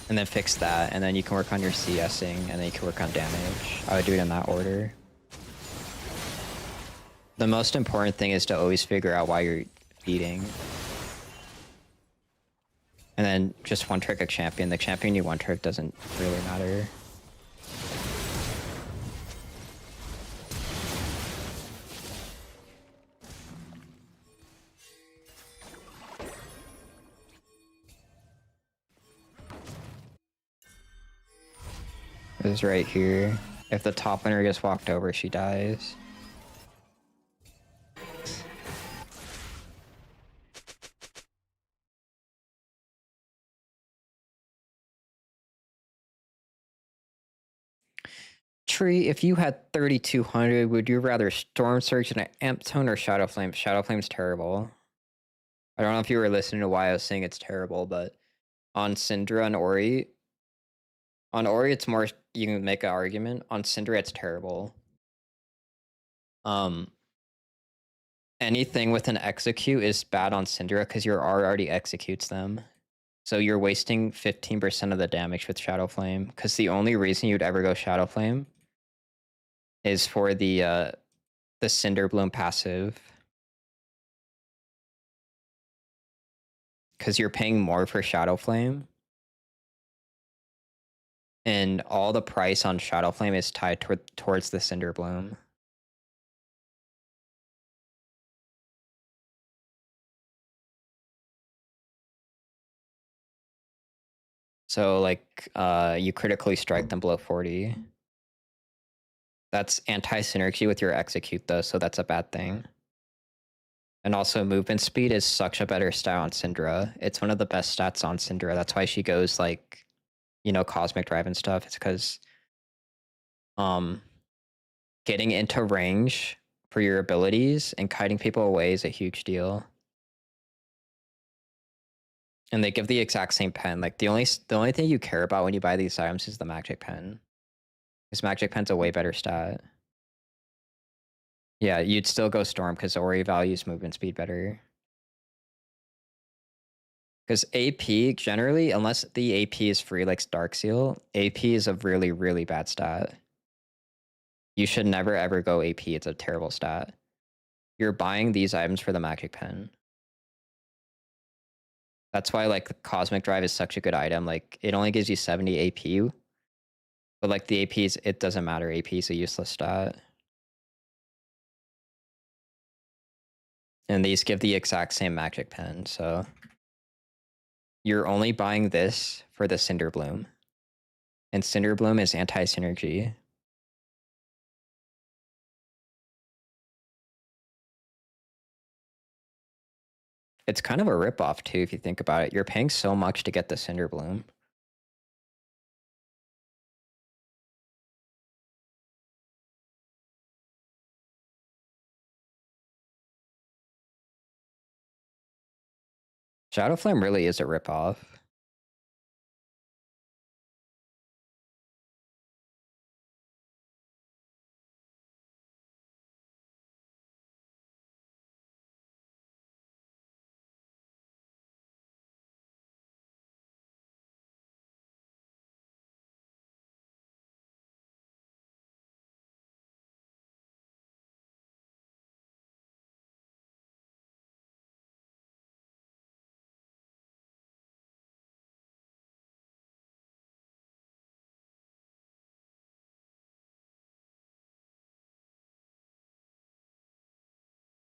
And then fix that, and then you can work on your CSing, and then you can work on damage. I would do it in that order. The most important thing is to always figure out why you're feeding. And then just one trick a champion. The champion you one trick doesn't really matter. This is right here. If the top laner gets walked over, she dies. Tree, if you had 3200, would you rather Storm Surge and an Amp Tone or Shadow Flame? Shadow Flame's terrible. I don't know if you were listening to why I was saying it's terrible, but on Syndra and Ori, on Ori it's more, you can make an argument. On Syndra it's terrible. Anything with an execute is bad on Syndra because your R already executes them. So you're wasting 15% of the damage with Shadow Flame, because the only reason you'd ever go Shadow Flame is for the Cinder Bloom passive. Because you're paying more for Shadow Flame. And all the price on Shadow Flame is tied towards the Cinder Bloom. So like you critically strike them below 40. That's anti-synergy with your execute though, so that's a bad thing. And also movement speed is such a better stat on Syndra. It's one of the best stats on Syndra. That's why she goes like, you know, Cosmic Drive and stuff. It's because getting into range for your abilities and kiting people away is a huge deal. And they give the exact same pen. Like the only thing you care about when you buy these items is the magic pen. Because magic pen's a way better stat. Yeah, you'd still go storm because Ori values movement speed better. Because AP generally, unless the AP is free like Dark Seal, AP is a really, really bad stat. You should never ever go AP. It's a terrible stat. You're buying these items for the magic pen. That's why like the Cosmic Drive is such a good item. Like it only gives you 70 AP, but like the APs, it doesn't matter. AP is a useless stat. And these give the exact same magic pen, so you're only buying this for the Cinder Bloom. And Cinder Bloom is anti-synergy. It's kind of a ripoff too, if you think about it. You're paying so much to get the Cinder Bloom. Shadow Flame really is a ripoff.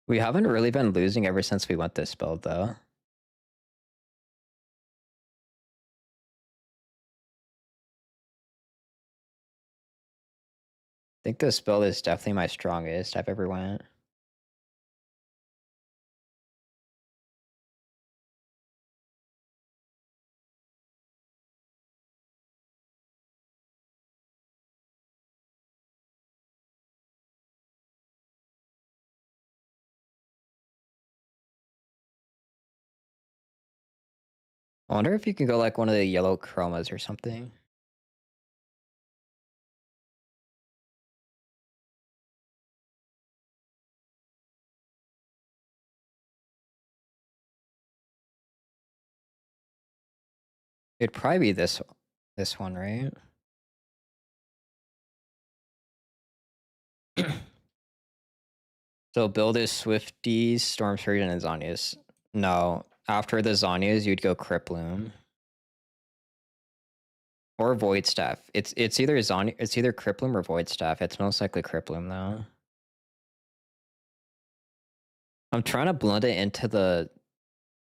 We haven't really been losing ever since we went this build, though. I think this build is definitely my strongest I've ever went. I wonder if you can go like one of the yellow chromas or something. It'd probably be this one, right? So build is Swifties, Storm Surgeon, and Zanyas. No, after the Zanyas, you'd go Criploom. Or Void Staff. It's either it's either Criploom or Void Staff. It's most likely Criploom though. I'm trying to blend it into the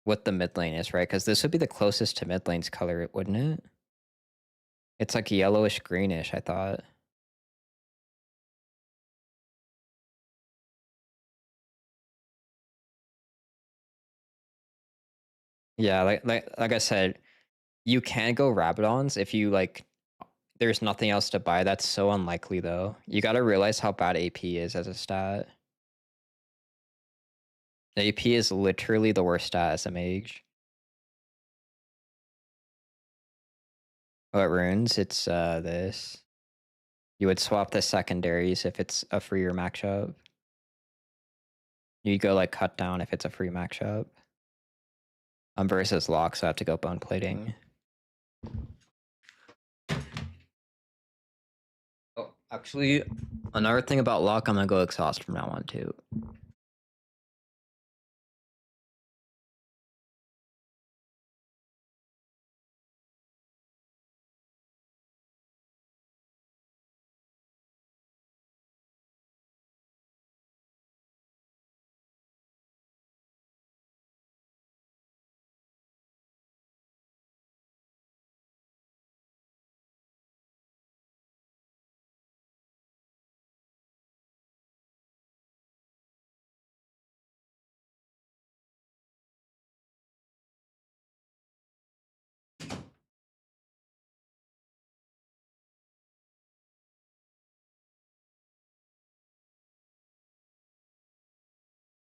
what the mid lane is, right? Because this would be the closest to mid lane's color, wouldn't it? It's like yellowish greenish, I thought. Yeah, like I said, you can go Rabadons if you like there's nothing else to buy. That's so unlikely though. You gotta realize how bad AP is as a stat. AP is literally the worst stat as a mage. Oh, it runes, it's this. You would swap the secondaries if it's a freer matchup. You go like cut down if it's a free matchup. Versus lock, so I have to go bone plating. Oh, actually, another thing about lock, I'm gonna go exhaust from now on too.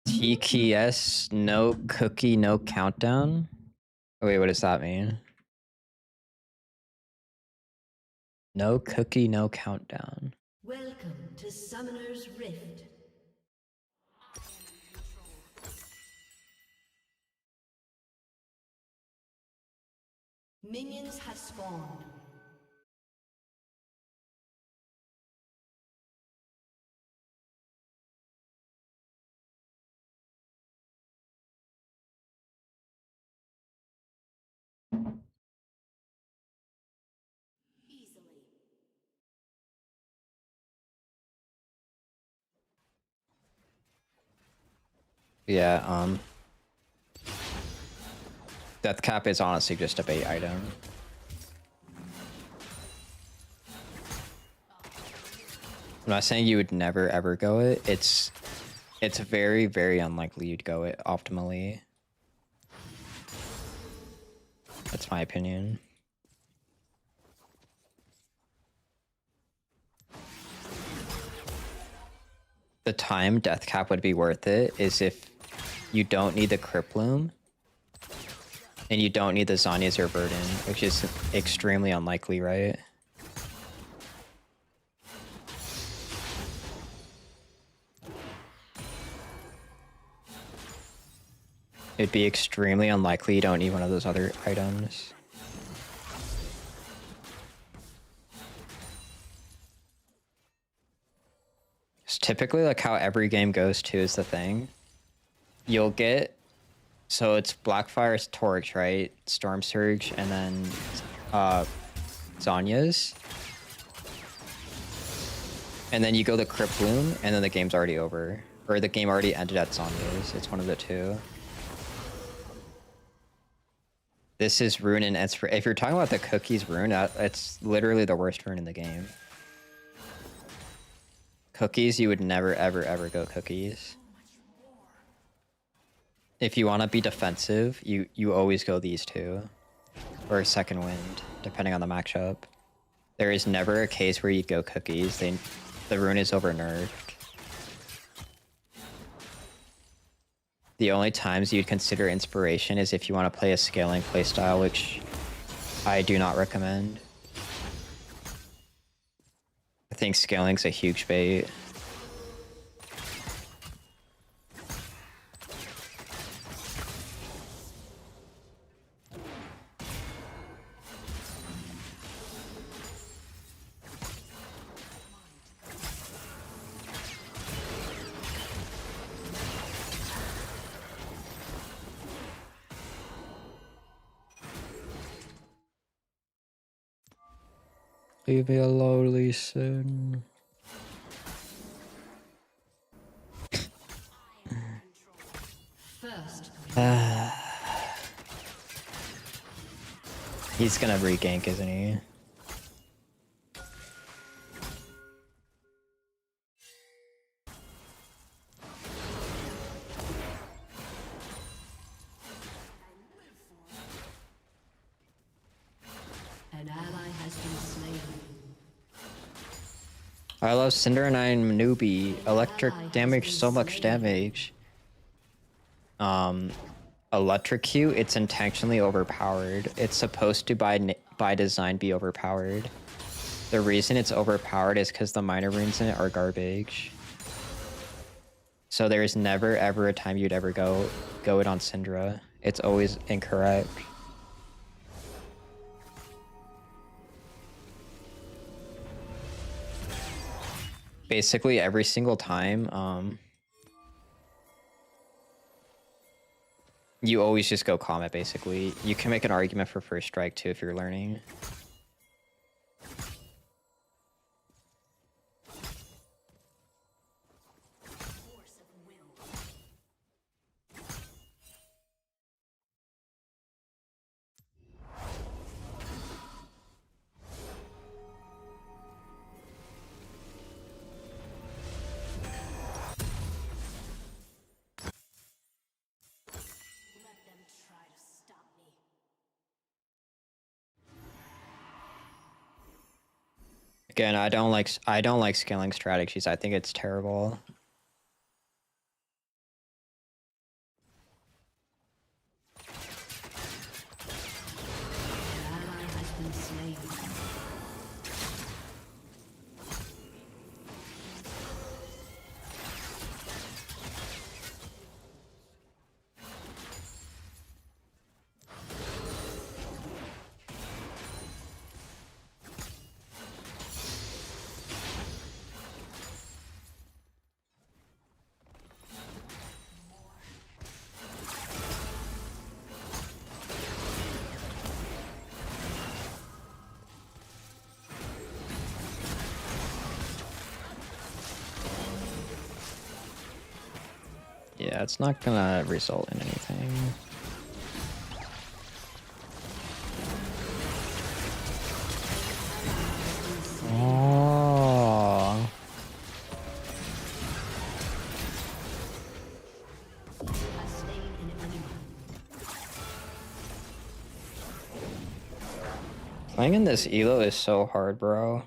TKS, no cookie, no countdown. Wait, what does that mean? No cookie, no countdown. Welcome to Summoner's Rift. Minions have spawned. Yeah, Death Cap is honestly just a bait item. I'm not saying you would never ever go it. It's very, very unlikely you'd go it optimally. That's my opinion. The time Death Cap would be worth it is if you don't need the Crypt Loom and you don't need the Zhonya's or Burden, which is extremely unlikely, right? It'd be extremely unlikely you don't need one of those other items. It's typically like how every game goes too is the thing. You'll get, so it's Blackfire's Torch, right? Storm Surge, and then Zhonya's. And then you go the Crypt Loom, and then the game's already over. Or the game already ended at Zhonya's. It's one of the two. This is Rune, and if you're talking about the cookies Rune, it's literally the worst rune in the game. Cookies, you would never, ever, ever go cookies. If you want to be defensive, you always go these two. Or Second Wind, depending on the matchup. There is never a case where you go cookies. The rune is over nerfed. The only times you'd consider inspiration is if you want to play a scaling playstyle, which I do not recommend. I think scaling's a huge bait. Leave me alone, Lee Sin. First, He's gonna re-gank, isn't he? an ally has been slain. I love Syndra and I'm newbie. Electric damage, so much damage. Electrocute, it's intentionally overpowered. It's supposed to by design be overpowered. The reason it's overpowered is because the minor runes in it are garbage. So there's never ever a time you'd ever go it on Syndra. It's always incorrect. Basically every single time, you always just go Comet, basically. You can make an argument for First Strike too if you're learning. Again, I don't like scaling strategies. I think it's terrible. Yeah, it's not gonna result in anything. Oh. Has slain an enemy. Playing in this elo is so hard, bro.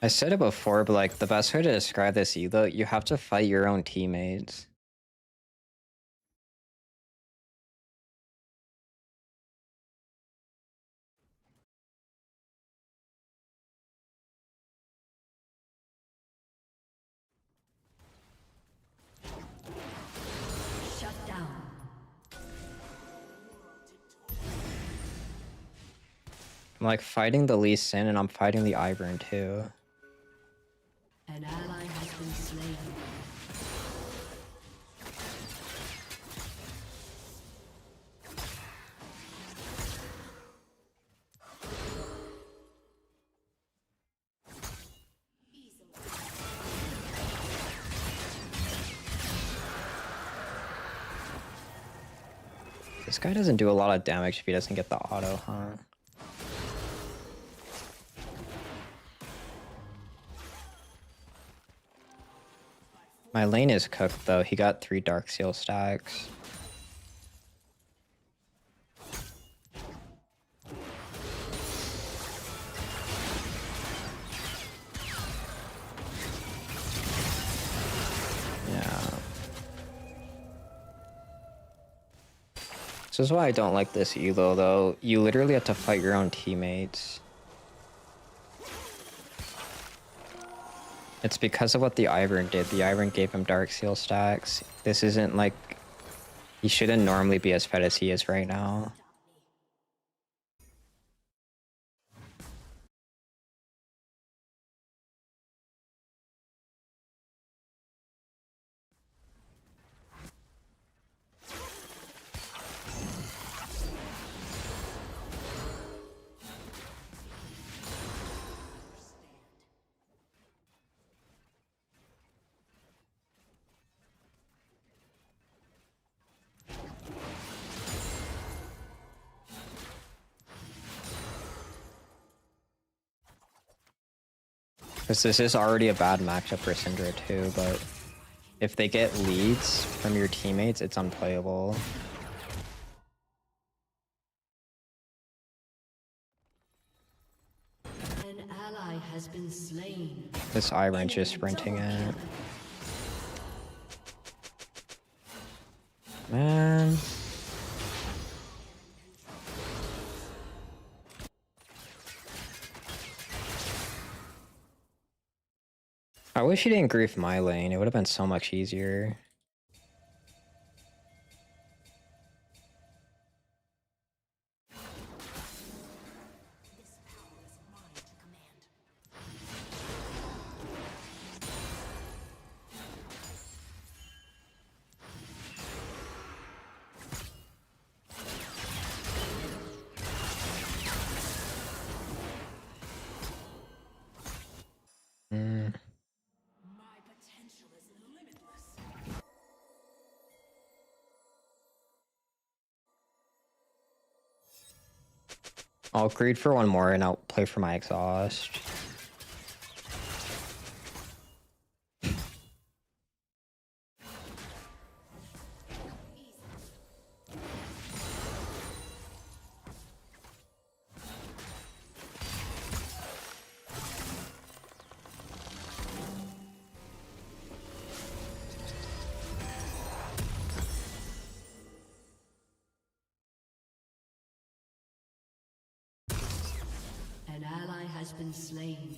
I said it before, but like the best way to describe this elo, you have to fight your own teammates. Shut down. I'm like fighting the Lee Sin and I'm fighting the Ivern too. An ally has been slain. This guy doesn't do a lot of damage if he doesn't get the auto, huh? My lane is cooked though, he got 3 Dark Seal stacks. Yeah. This is why I don't like this elo though. You literally have to fight your own teammates. It's because of what the Ivern did. The Ivern gave him Dark Seal stacks. This isn't like... He shouldn't normally be as fed as he is right now. Because this is already a bad matchup for Syndra too, but if they get leads from your teammates, it's unplayable. An ally has been slain. This Ivern just sprinting it. Man. I wish he didn't grief my lane. It would have been so much easier. I'll greed for one more and I'll play for my exhaust. An ally has been slain.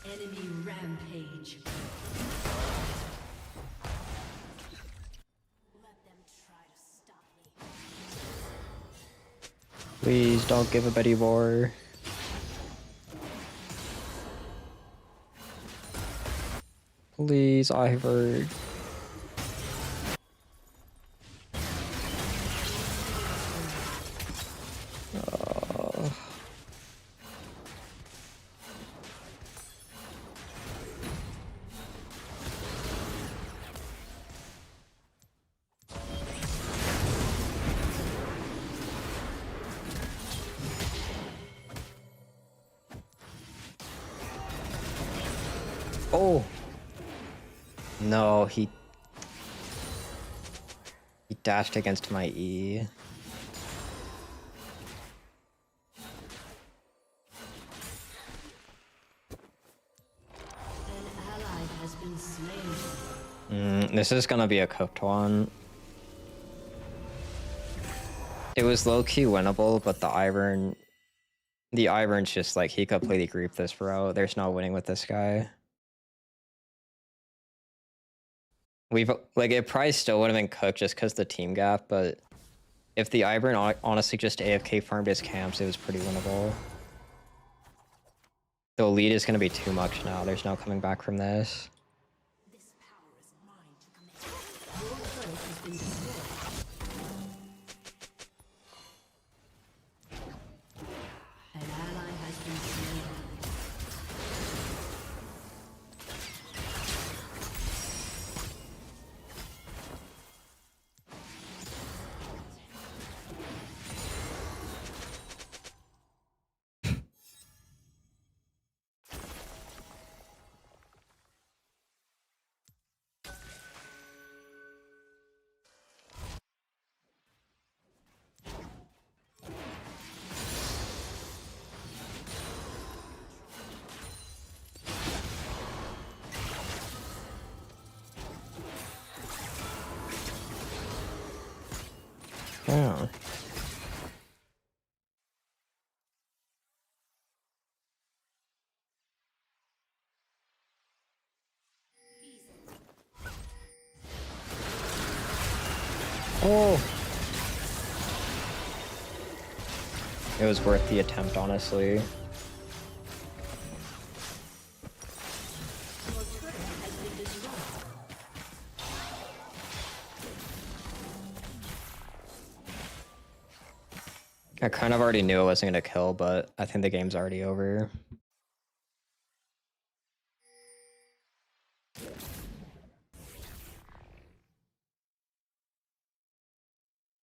Enemy rampage. Let them try to stop me. Please don't give a Betty more. Please, Ivor. Oh no, he dashed against my E. An ally has been slain. This is gonna be a cooked one. It was low-key winnable, but the Ivern's just like, he completely griefed this route. There's no winning with this guy. We've, like, it probably still would have been cooked just because the team gap, but if the Ivern honestly just AFK farmed his camps, it was pretty winnable. The lead is gonna be too much now. There's no coming back from this. Your turret has been destroyed. An ally has been slain. Yeah. Oh! It was worth the attempt, honestly. Your turret has been destroyed. I kind of already knew I wasn't gonna kill, but I think the game's already over.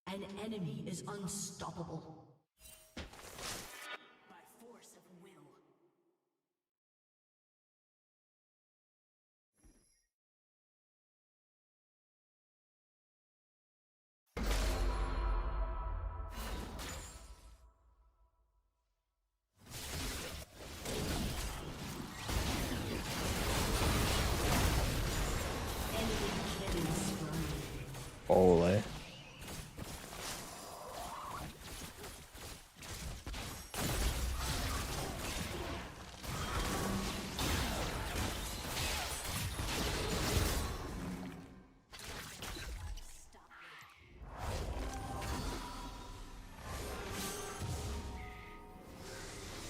An enemy is unstoppable. By force of will. Enemy killing spree. Holy.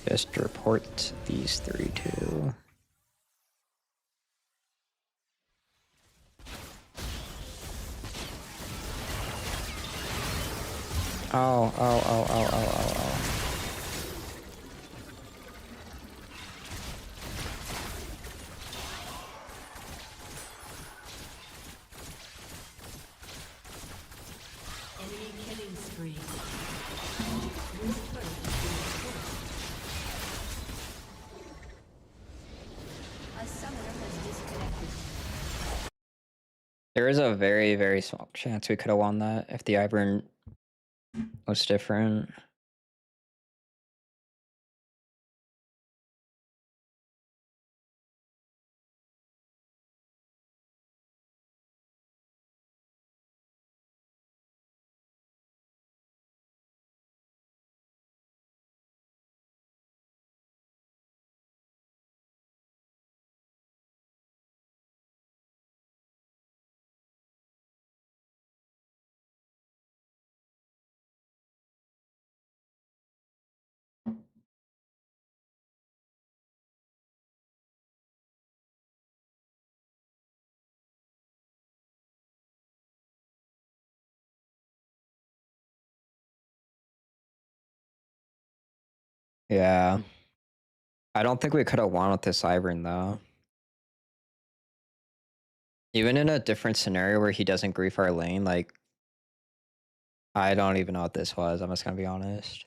Just report these 3 too. Ow, ow, ow, ow, ow, ow, ow. Enemy killing spree. Your turret has been destroyed. A summoner has disconnected. There is a very, very small chance we could have won that if the Ivern was different. Yeah. I don't think we could have won with this Ivern though. Even in a different scenario where he doesn't grief our lane, like I don't even know what this was. I'm just gonna be honest.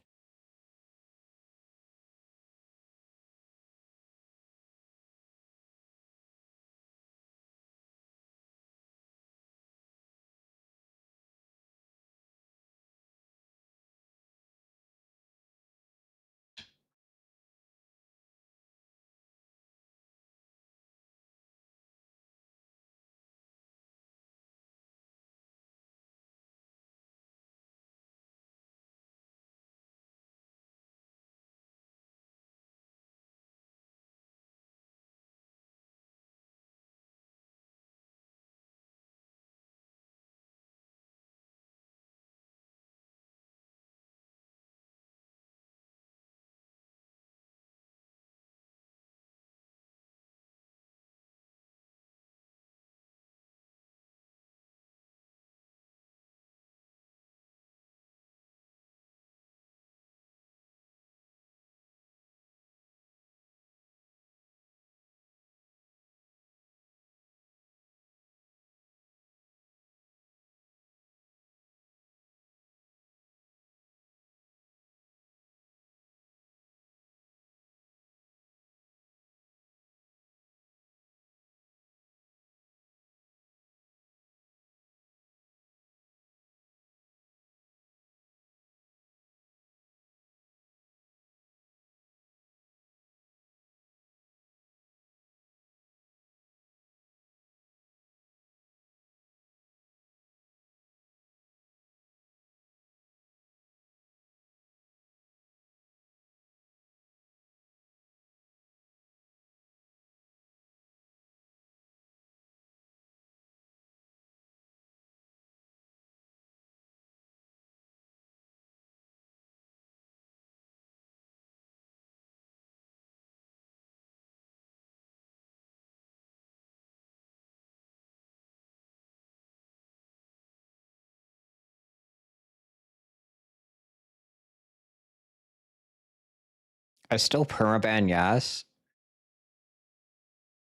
I still permaban Yas,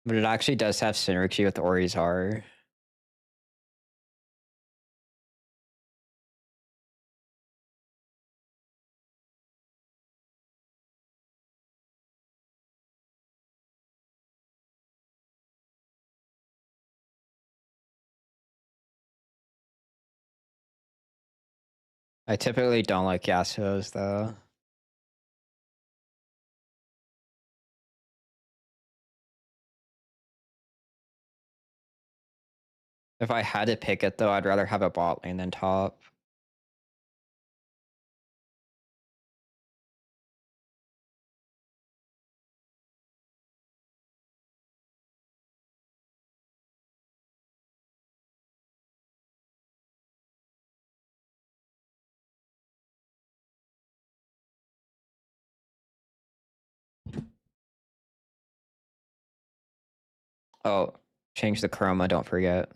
but it actually does have synergy with Ori's R. I typically don't like Yasuo's though. If I had to pick it though, I'd rather have a bot lane than top. Oh, change the chroma, don't forget.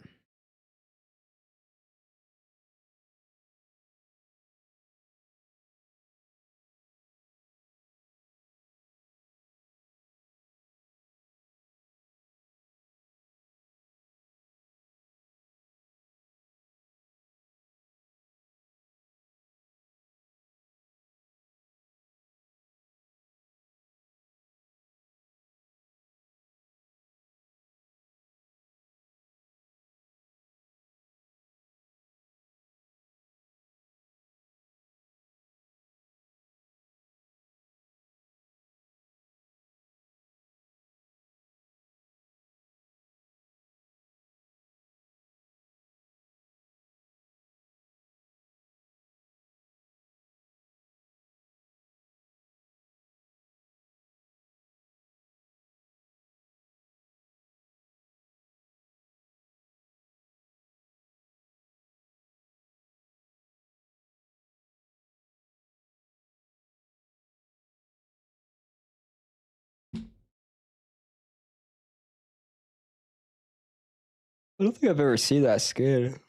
I don't think I've ever seen that skin.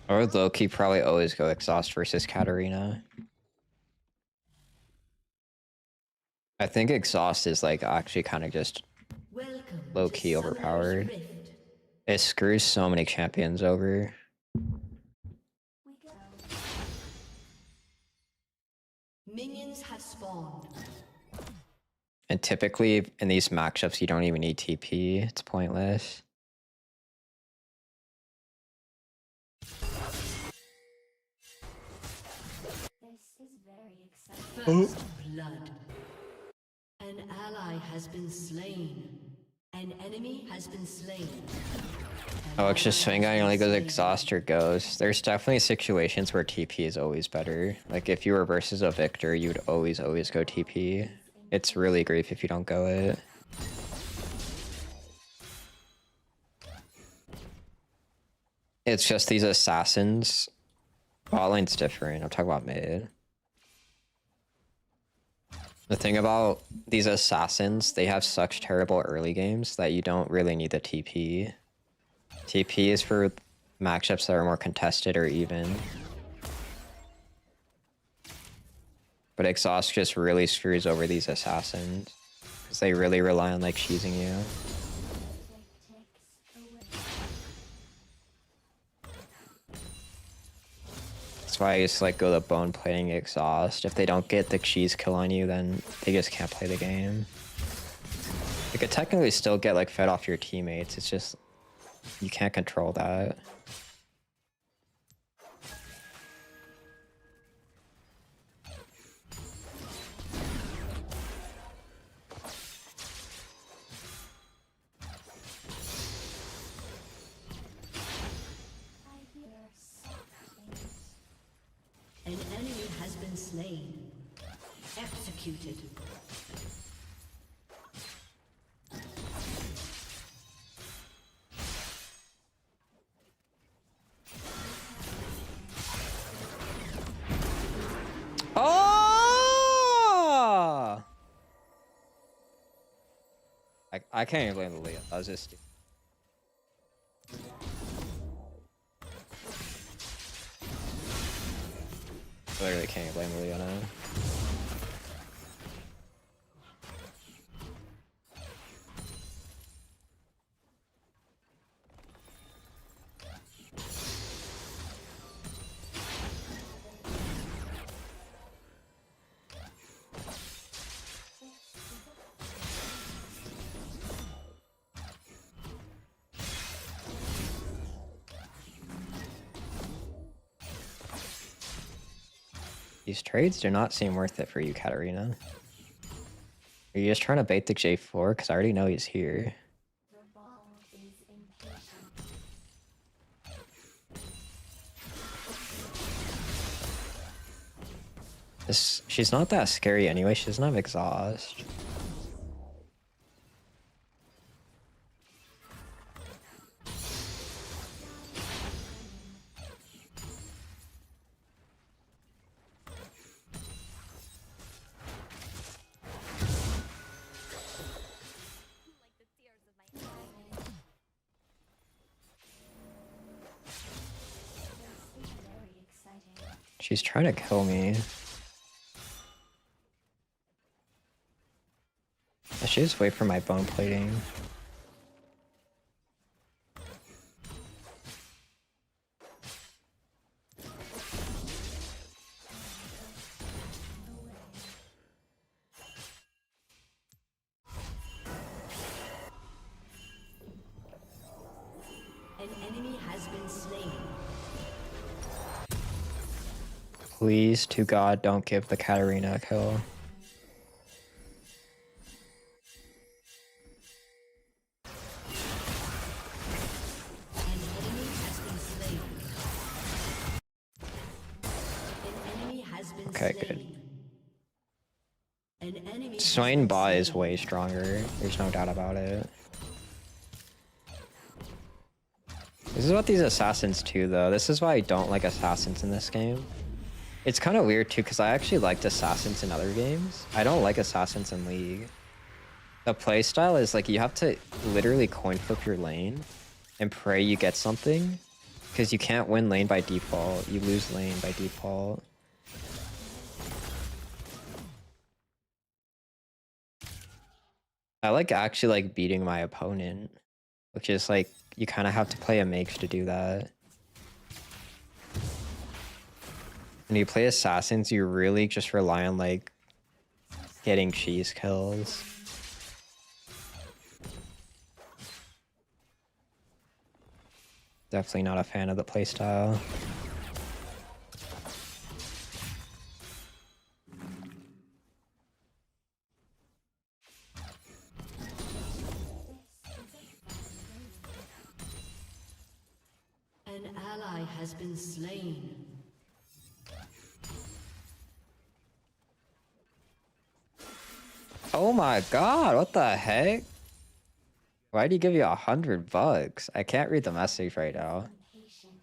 Or low-key probably always go exhaust versus Katarina. I think exhaust is like actually kind of just Welcome low-key to overpowered. Summoner's Rift. It screws so many champions over. We go. Minions have spawned. And typically in these matchups, you don't even need TP. It's pointless. This is very exciting. First blood. An ally has been slain. An enemy has been slain. Oh, it's just swing guy only goes exhaust or goes. There's definitely situations where TP is always better. Like if you were versus a Victor, you would always go TP. It's really great if you don't go it. It's just these assassins. Bot lane's different. I'm talking about mid. The thing about these assassins, they have such terrible early games that you don't really need the TP. TP is for matchups that are more contested or even. But exhaust just really screws over these assassins because they really rely on like cheesing you. That's why I used to like go the bone plating exhaust. If they don't get the cheese kill on you, then they just can't play the game. You could technically still get like fed off your teammates. It's just you can't control that. I hear soft things. An enemy has been slain. Executed. Oh! I can't even blame the Leo. I was just. I literally can't blame the Leo now. These trades do not seem worth it for you, Katarina. Are you just trying to bait the J4? Because I already know he's here. The ball is impatient. She's not that scary anyway. She doesn't have exhaust. This is very exciting. She's trying to kill me. I should just wait for my bone plating. An enemy has been slain. Please, to God, don't give the Katarina a kill. An enemy has been slain. An enemy has been Okay, good. slain. An enemy has Swain been bot is slain. way stronger. There's no doubt about it. This is what these assassins too, though. This is why I don't like assassins in this game. It's kind of weird too, because I actually liked assassins in other games. I don't like assassins in League. The playstyle is like you have to literally coin flip your lane and pray you get something, because you can't win lane by default. You lose lane by default. I like actually like beating my opponent, which is like you kind of have to play a mage to do that. When you play assassins, you really just rely on like getting cheese kills. Definitely not a fan of the playstyle. An ally has been slain. Oh my god, what the heck? Why'd he give you $100? I can't read the message right now. Impatient.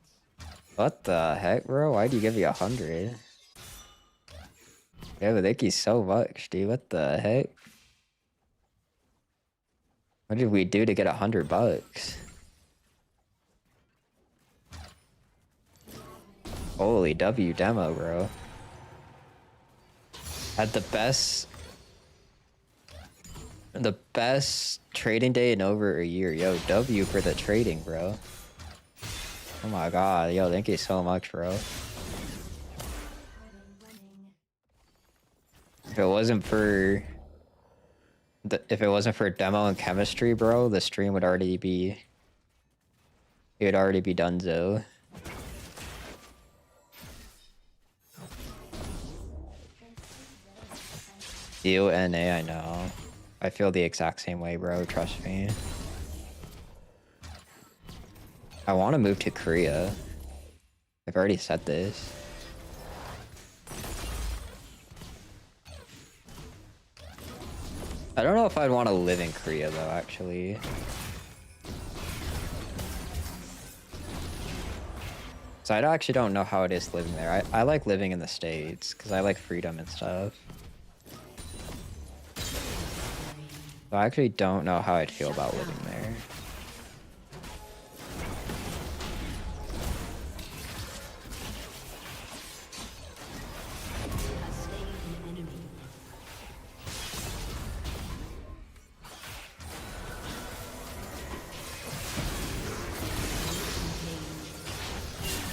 What the heck, bro? Why'd you give you 100? Yeah, but thank you so much, dude. What the heck? What did we do to get $100? Holy W demo, bro. Had the best trading day in over a year. Yo, W for the trading, bro. Oh my god, yo, thank you so much, bro. If it wasn't for demo and chemistry, bro, the stream would already be donezo. UNA, I know. I feel the exact same way, bro. Trust me. I want to move to Korea. I've already said this. I don't know if I'd want to live in Korea, though, actually. So I actually don't know how it is living there. I like living in the States, because I like freedom and stuff. So I actually don't know how I'd feel about living there. Has slain an enemy.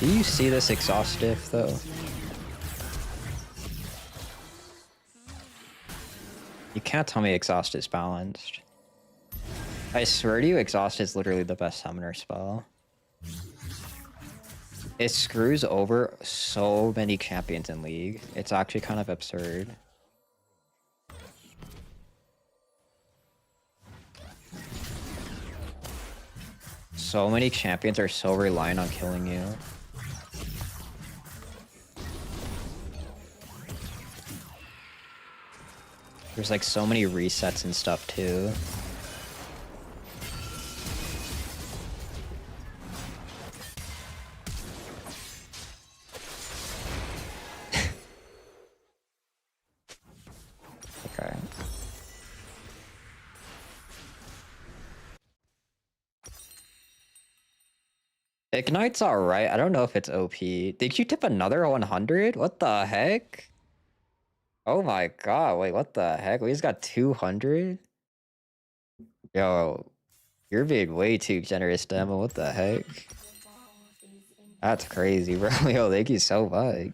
Do you see this exhaustive, though? You can't tell me exhaust is balanced. I swear to you, exhaust is literally the best summoner spell. It screws over so many champions in League. It's actually kind of absurd. So many champions are so reliant on killing you. There's like so many resets and stuff too. Okay. Ignite's alright. I don't know if it's OP. Did you tip another 100? What the heck? Oh my god, wait, what the heck? We just got 200? Yo, you're being way too generous, Demo. What the heck? That's crazy, bro. Yo, thank you so much.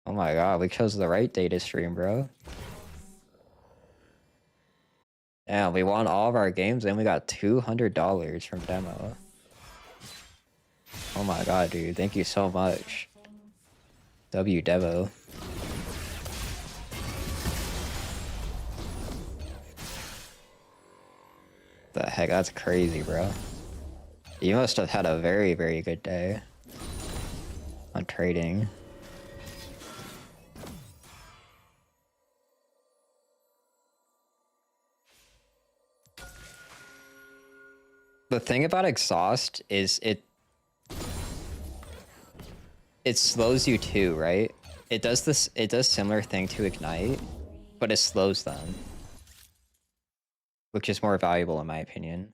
Oh my god, we chose the right day to stream, bro. Damn, we won all of our games and we got $200 from Demo. Oh my god, dude. Thank you so much. W Devo. The heck, that's crazy, bro. You must have had a very, very good day on trading. The thing about exhaust is it slows you too, right? It does similar thing to ignite, but it slows them, which is more valuable in my opinion.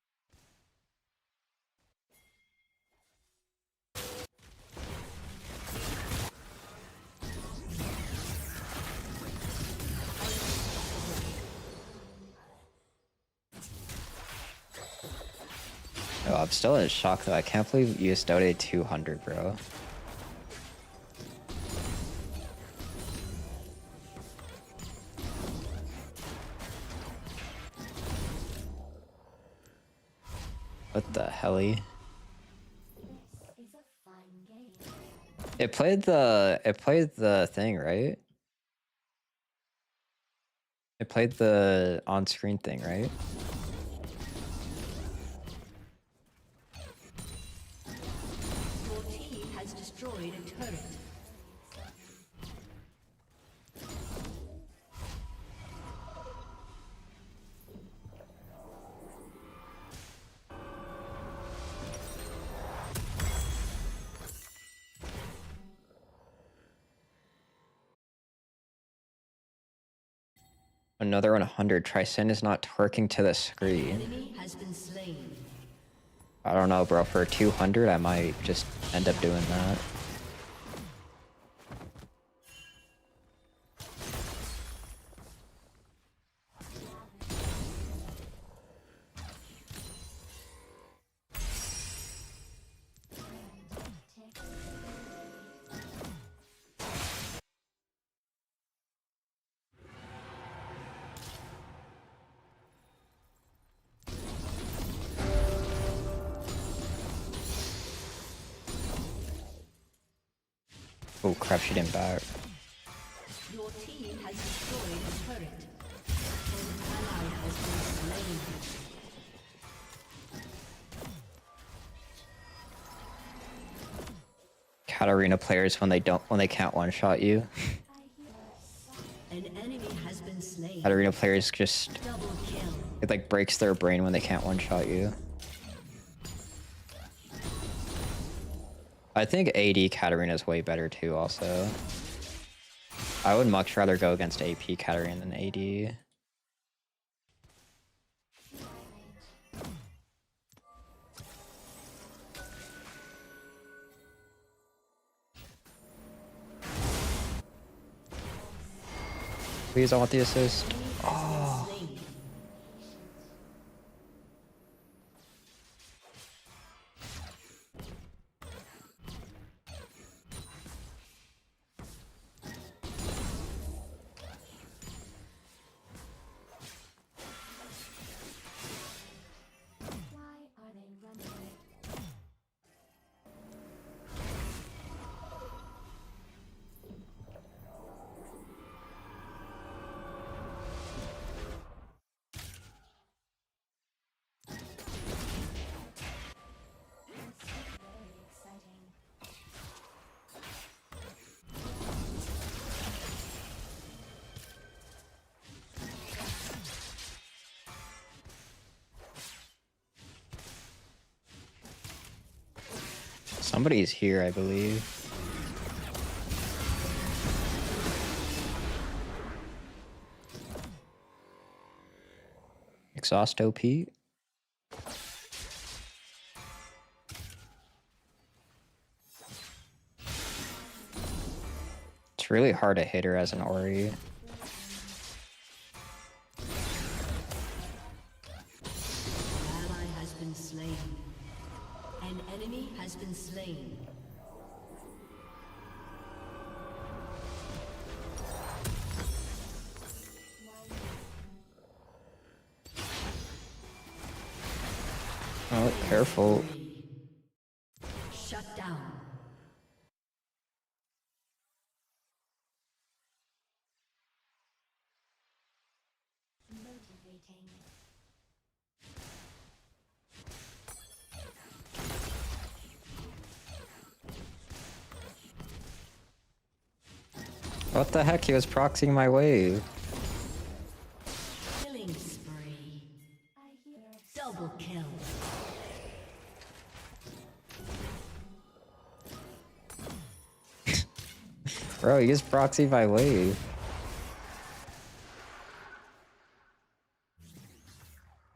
Oh, I'm still in shock though. I can't believe you just donated 200, bro. What the helly? This is a fun game. It played the thing, right? It played the on-screen thing, right? Your team has destroyed a turret. Another 100. Tricyn is not twerking to the screen. Enemy has been slain. I don't know, bro. For 200, I might just end up doing that. Oh crap, she didn't back. Your team has destroyed a turret. An ally has been slain. Katarina players when they can't one-shot you. An enemy has been slain. Katarina players just, Double kill. it like breaks their brain when they can't one-shot you. I think AD Katarina is way better too also. I would much rather go against AP Katarina than AD. Please, I want the assist. Oh. Why are they running? This is very exciting. Somebody's here, I believe. Exhaust OP. It's really hard to hit her as an Ori. Ally has been slain. An enemy has been slain. Oh, careful. Shut down. Motivating. What the heck? He was proxying my wave. Killing spree. I hear Double kill. Bro, he gets proxy by wave.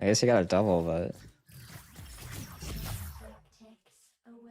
I guess he got a double, but ticks away.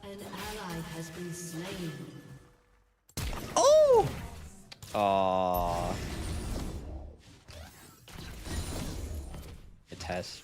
An ally has been slain. oh, oh, a test.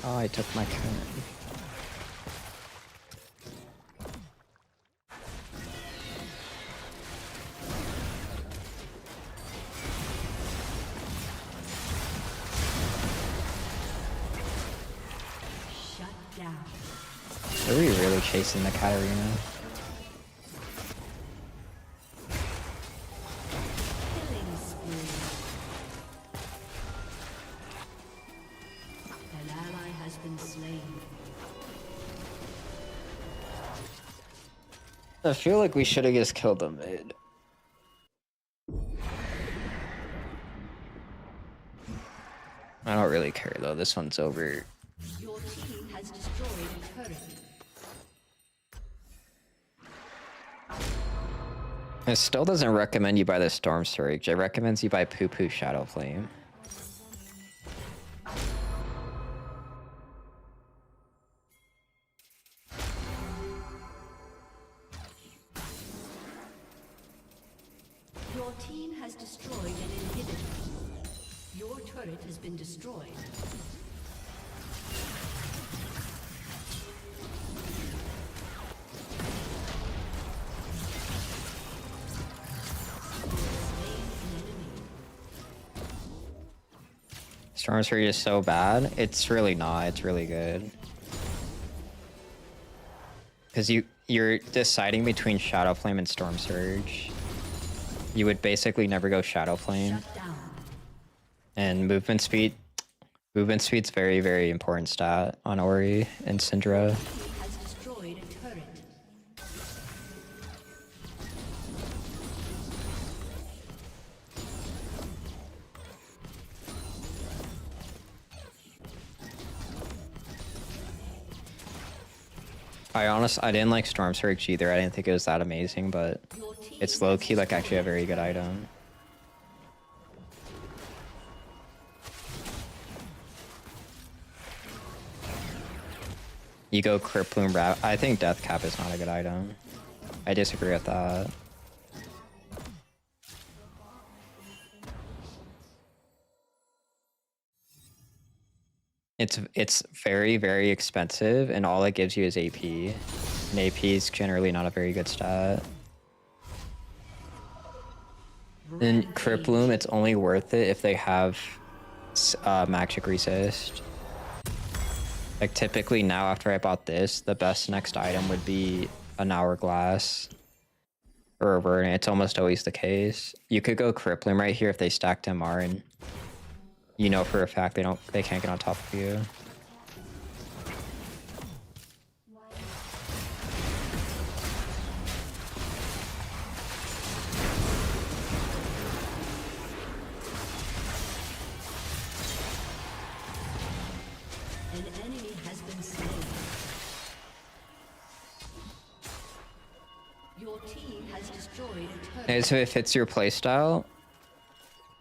Oh, I took my turn. Shut down. Are we really chasing the Katarina? Killing spree. An ally has been slain. I feel like we should have just killed them mid. I don't really care though, this one's over. Your team has destroyed a turret. It still doesn't recommend you buy the Storm Surge. It recommends you buy Poo Poo Shadow Flame. Your team has destroyed an inhibitor. Your turret has been destroyed. Storm Surge is so bad. It's really not. It's really good. Because you're deciding between Shadow Flame and Storm Surge. You would basically never go Shadow Flame. Shut down. And movement speed. Movement speed's very, very important stat on Ori and Syndra. He has destroyed a turret. I didn't like Storm Surge either. I didn't think it was that amazing, but Your team it's low-key like actually a very good item. You go Crypt Plume Wrap. I think Death Cap is not a good item. I disagree with that. It's very, very expensive, and all it gives you is AP. And AP is generally not a very good stat. In Crypt Bloom, it's only worth it if they have magic resist. Like typically now after I bought this, the best next item would be an Hourglass or a Rune. It's almost always the case. You could go Crypt Bloom right here if they stacked MR, and you know for a fact they can't get on top of you. An enemy has been slain. Your team has destroyed a turret. Okay, so if it's your playstyle,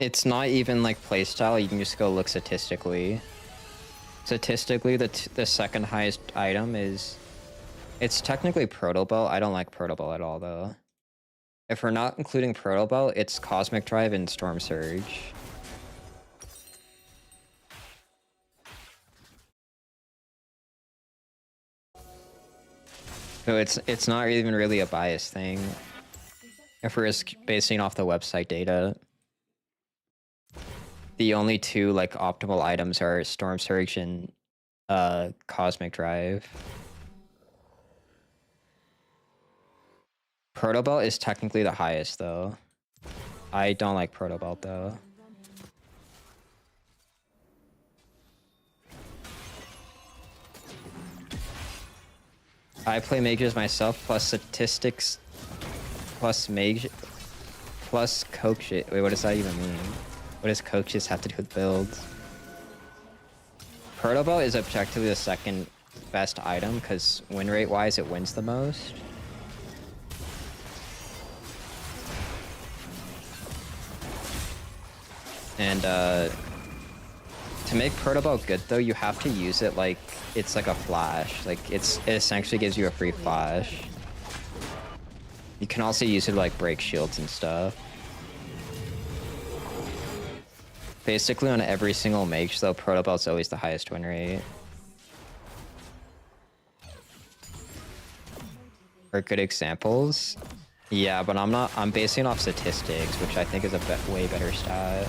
it's not even like playstyle. You can just go look statistically. Statistically, the second highest item is... It's technically Proto Belt. I don't like Proto Belt at all, though. If we're not including Proto Belt, it's Cosmic Drive and Storm Surge. So it's not even really a bias thing. If we're just basing off the website data. The only two like optimal items are Storm Surge and Cosmic Drive. Proto Belt is technically the highest though. I don't like Proto Belt though. I play mages myself plus statistics plus mage plus coaches. Wait, what does that even mean? What does coaches have to do with builds? Proto Belt is objectively the second best item because win rate wise it wins the most. And to make Proto Belt good though, you have to use it like it's like a flash. Like it essentially gives you a free flash. You can also use it to like break shields and stuff. Basically on every single mage though, Proto Belt's always the highest win rate. For good examples. Yeah, but I'm basing off statistics, which I think is a way better stat.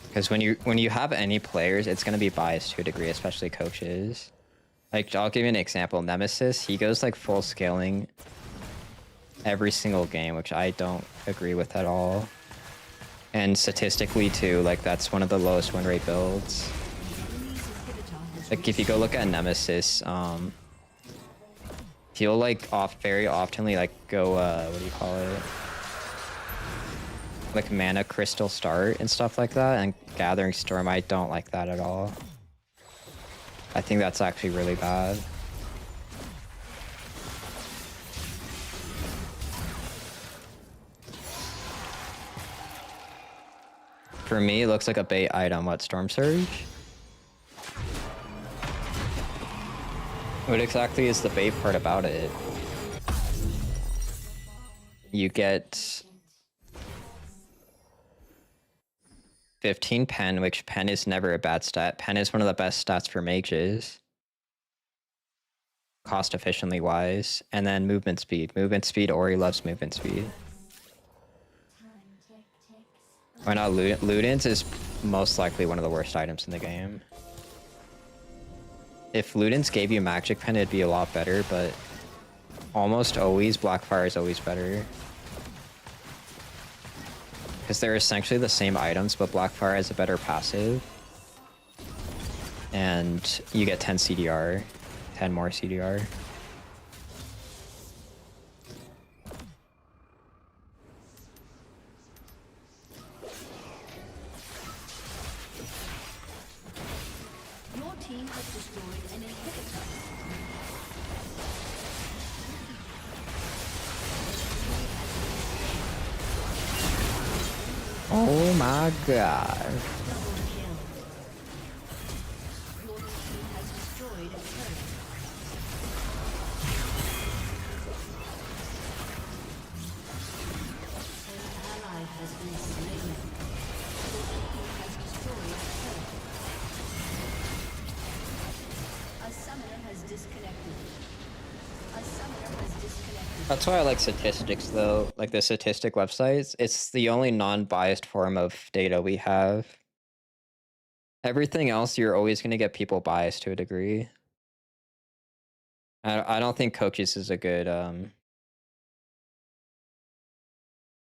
Because when you have any players, it's gonna be biased to a degree, especially coaches. Like I'll give you an example. Nemesis, he goes like full scaling every single game, which I don't agree with at all. And statistically too, like that's one of the lowest win rate builds. Like if you go look at Nemesis, he'll like very oftenly like go what do you call it? Like mana crystal start and stuff like that, and gathering storm. I don't like that at all. I think that's actually really bad. For me, it looks like a bait item. What, Storm Surge? What exactly is the bait part about it? You get 15 pen, which pen is never a bad stat. Pen is one of the best stats for mages. Cost efficiently wise. And then movement speed. Movement speed, Ori loves movement speed. Why not Ludens is most likely one of the worst items in the game. If Ludens gave you magic pen, it'd be a lot better, but almost always Blackfire is always better. Because they're essentially the same items, but Blackfire has a better passive. And you get 10 CDR. 10 more CDR. Your team has destroyed an inhibitor. Oh my god. Double kill. Your team has destroyed a turret. An ally has been slain. Your team has destroyed a turret. A summoner has disconnected. A summoner has disconnected. That's why I like statistics though, like the statistic websites. It's the only non-biased form of data we have. Everything else, you're always going to get people biased to a degree. I don't think coaches is a good, I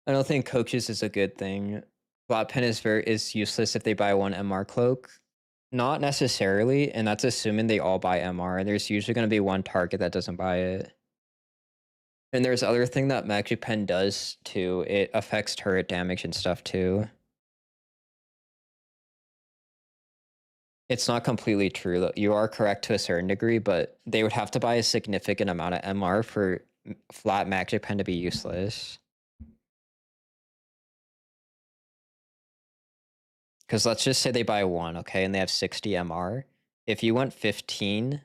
don't think coaches is a good thing. Flat pen is useless if they buy one MR cloak. Not necessarily, and that's assuming they all buy MR. There's usually going to be one target that doesn't buy it. And there's other thing that Magic Pen does too. It affects turret damage and stuff too. It's not completely true. You are correct to a certain degree, but they would have to buy a significant amount of MR for flat Magic Pen to be useless. Because let's just say they buy one, okay, and they have 60 MR. If you went 15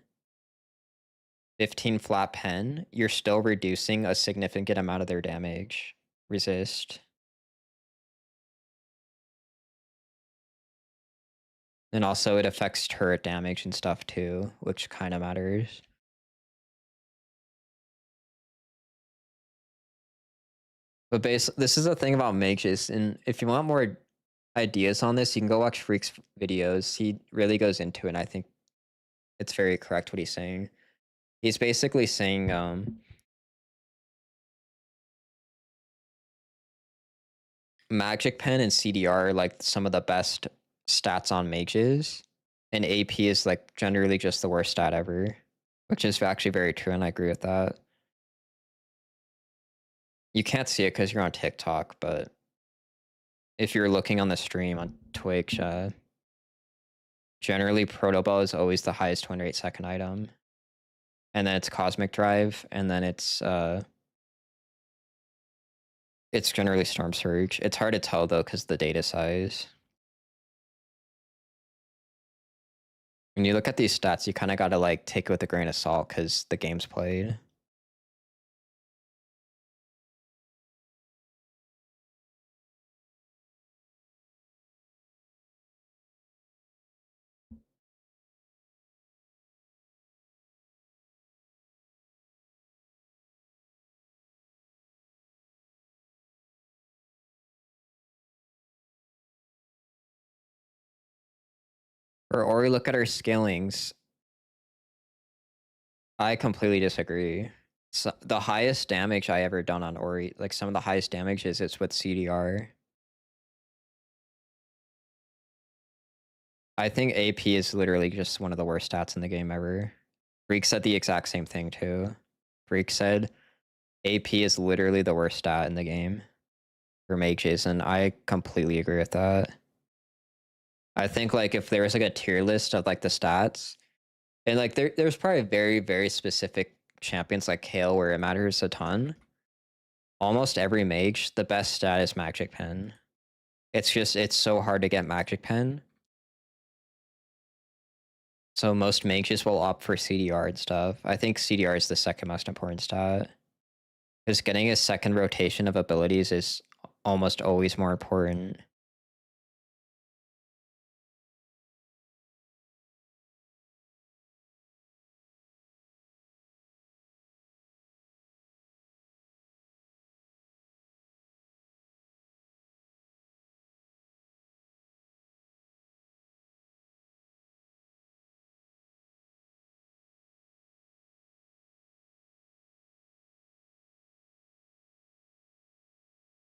flat pen, you're still reducing a significant amount of their damage resist. And also it affects turret damage and stuff too, which kind of matters. But this is the thing about mages, and if you want more ideas on this, you can go watch Freak's videos. He really goes into it, and I think it's very correct what he's saying. He's basically saying Magic Pen and CDR are like some of the best stats on mages, and AP is like generally just the worst stat ever, which is actually very true, and I agree with that. You can't see it because you're on TikTok, but if you're looking on the stream on Twitch, generally Proto Ball is always the highest win rate second item, and then it's Cosmic Drive, and then it's generally Storm Surge. It's hard to tell though because the data size. When you look at these stats, you kind of got to like take it with a grain of salt because the game's played. For Ori, look at her scalings. I completely disagree. So, the highest damage I ever done on Ori, like some of the highest damages, it's with CDR. I think AP is literally just one of the worst stats in the game ever. Freak said the exact same thing too. Freak said AP is literally the worst stat in the game for mages, and I completely agree with that. I think like if there was like a tier list of like the stats, and like there's probably very, very specific champions like Kale where it matters a ton. Almost every mage, the best stat is Magic Pen. It's so hard to get Magic Pen. So most mages will opt for CDR and stuff. I think CDR is the second most important stat. Because getting a second rotation of abilities is almost always more important.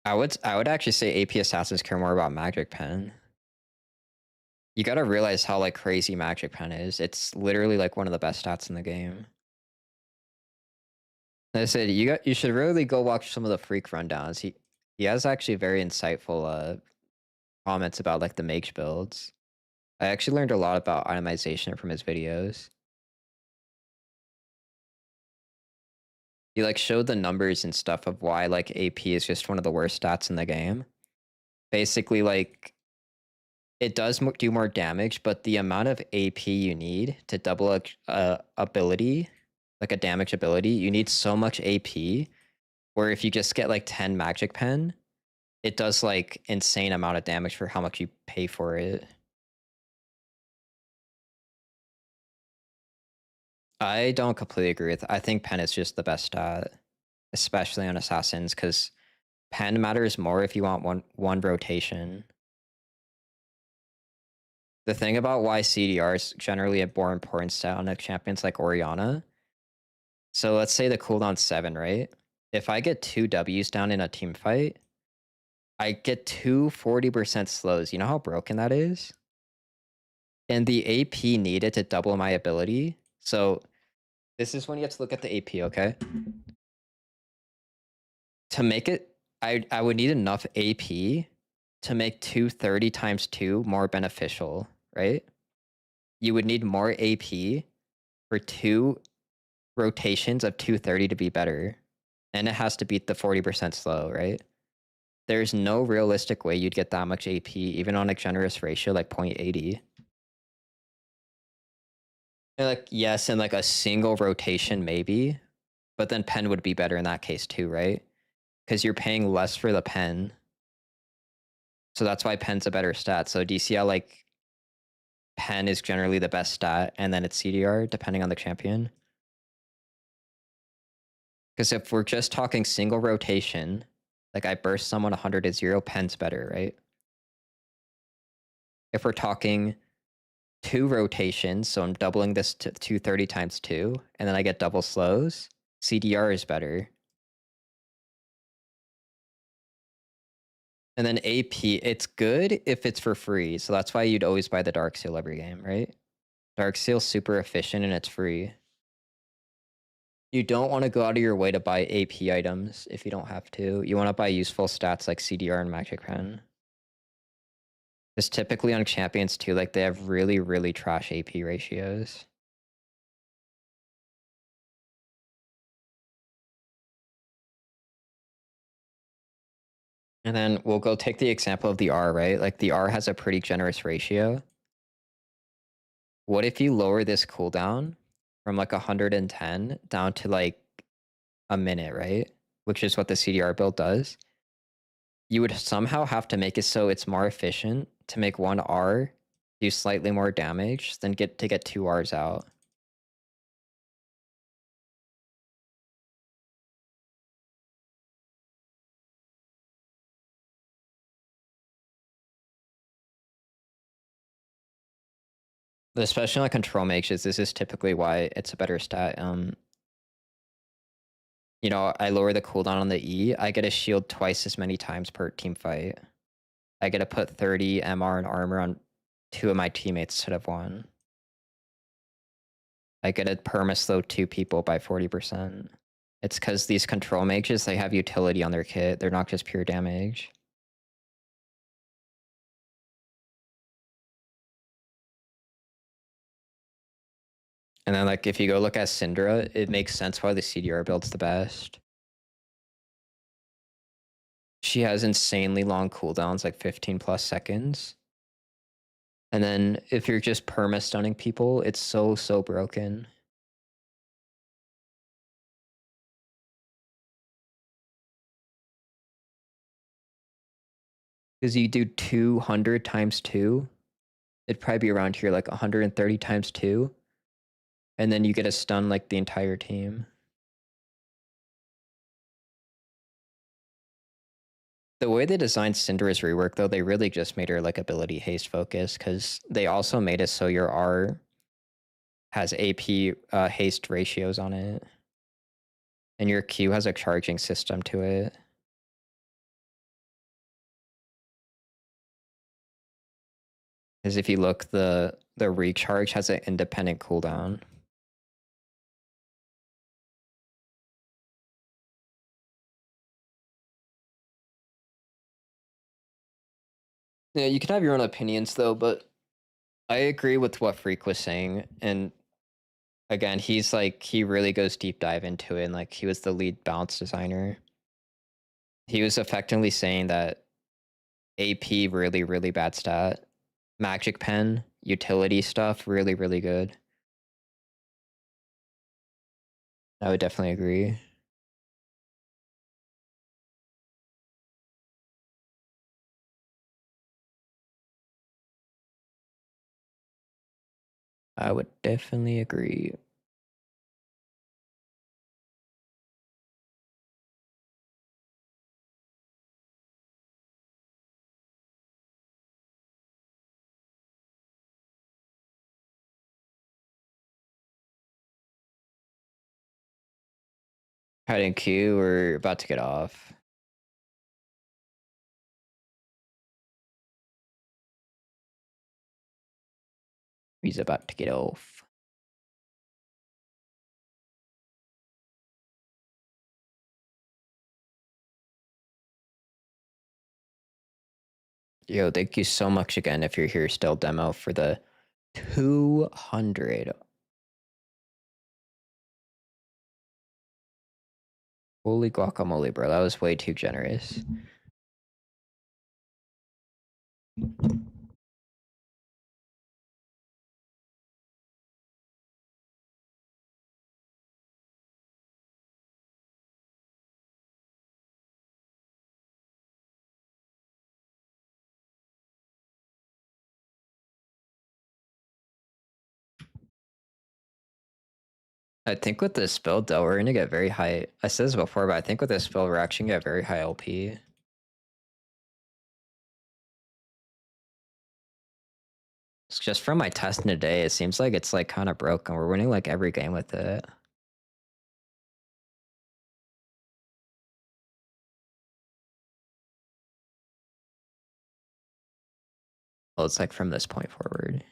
I would actually say AP assassins care more about Magic Pen. You gotta realize how like crazy Magic Pen is. It's literally like one of the best stats in the game. Like I said, you should really go watch some of the Freak rundowns. He has actually very insightful comments about like the mage builds. I actually learned a lot about itemization from his videos. He like showed the numbers and stuff of why like AP is just one of the worst stats in the game. Basically, like it does do more damage, but the amount of AP you need to double a ability, like a damage ability, you need so much AP. Where if you just get like 10 Magic Pen, it does like insane amount of damage for how much you pay for it. I don't completely agree with. I think Pen is just the best stat, especially on assassins, because Pen matters more if you want one rotation. The thing about why CDR is generally a more important stat on a champions like Orianna. So let's say the cooldown's 7, right? If I get 2 Ws down in a team fight, I get two 40% slows. You know how broken that is? And the AP needed to double my ability. So this is when you have to look at the AP, okay? To make it, I would need enough AP to make 230 times 2 more beneficial, right? You would need more AP for 2 rotations of 230 to be better. And it has to beat the 40% slow, right? There's no realistic way you'd get that much AP, even on a generous ratio like 0.80. And like, yes, in like a single rotation, maybe. But then pen would be better in that case too, right? Because you're paying less for the pen. So that's why pen's a better stat. So DCL, like, pen is generally the best stat, and then it's CDR, depending on the champion. Because if we're just talking single rotation, like I burst someone 100 to 0, pen's better, right? If we're talking 2 rotations, so I'm doubling this to 230 times 2, and then I get double slows, CDR is better. And then AP, it's good if it's for free. So that's why you'd always buy the Dark Seal every game, right? Dark Seal's super efficient and it's free. You don't want to go out of your way to buy AP items if you don't have to. You want to buy useful stats like CDR and Magic Pen. Because typically on champions too, like they have really, really trash AP ratios. And then we'll go take the example of the R, right? Like the R has a pretty generous ratio. What if you lower this cooldown from like 110 down to like a minute, right? Which is what the CDR build does. You would somehow have to make it so it's more efficient to make one R do slightly more damage than get 2 Rs out. Especially on control mages, this is typically why it's a better stat. You know, I lower the cooldown on the E, I get a shield twice as many times per team fight. I get to put 30 MR and armor on 2 of my teammates instead of 1. I get to perma-slow 2 people by 40%. It's because these control mages, they have utility on their kit. They're not just pure damage. And then, like, if you go look at Syndra, it makes sense why the CDR build's the best. She has insanely long cooldowns, like 15 plus seconds. And then if you're just perma-stunning people, it's so broken. Because you do 200 times 2, it'd probably be around here, like 130 times 2. And then you get a stun like the entire team. The way they designed Syndra's rework, though, they really just made her like ability haste focus, because they also made it so your R has AP haste ratios on it. And your Q has a charging system to it. Because if you look, the recharge has an independent cooldown. Yeah, you can have your own opinions though, but I agree with what Freak was saying. And again, he's like, he really goes deep dive into it, and like he was the lead balance designer. He was effectively saying that AP really, really bad stat. Magic Pen, utility stuff, really, really good. I would definitely agree. I would definitely agree. Hiding Q, we're about to get off. He's about to get off. Yo, thank you so much again if you're here still, Demo, for the 200. Holy guacamole, bro. That was way too generous. I think with this build, though, we're gonna get very high. I said this before, but I think with this build, we're actually gonna get very high LP. It's just from my testing today, it seems like it's like kind of broken. We're winning like every game with it. Well, it's like from this point forward.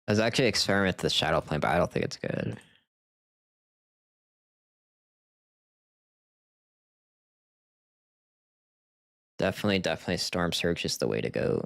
I was actually experimenting with the shadow plane, but I don't think it's good. Definitely Storm Surge is the way to go.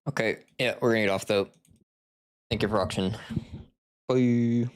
Okay, yeah, we're gonna get off though. Thank you for watching. Bye.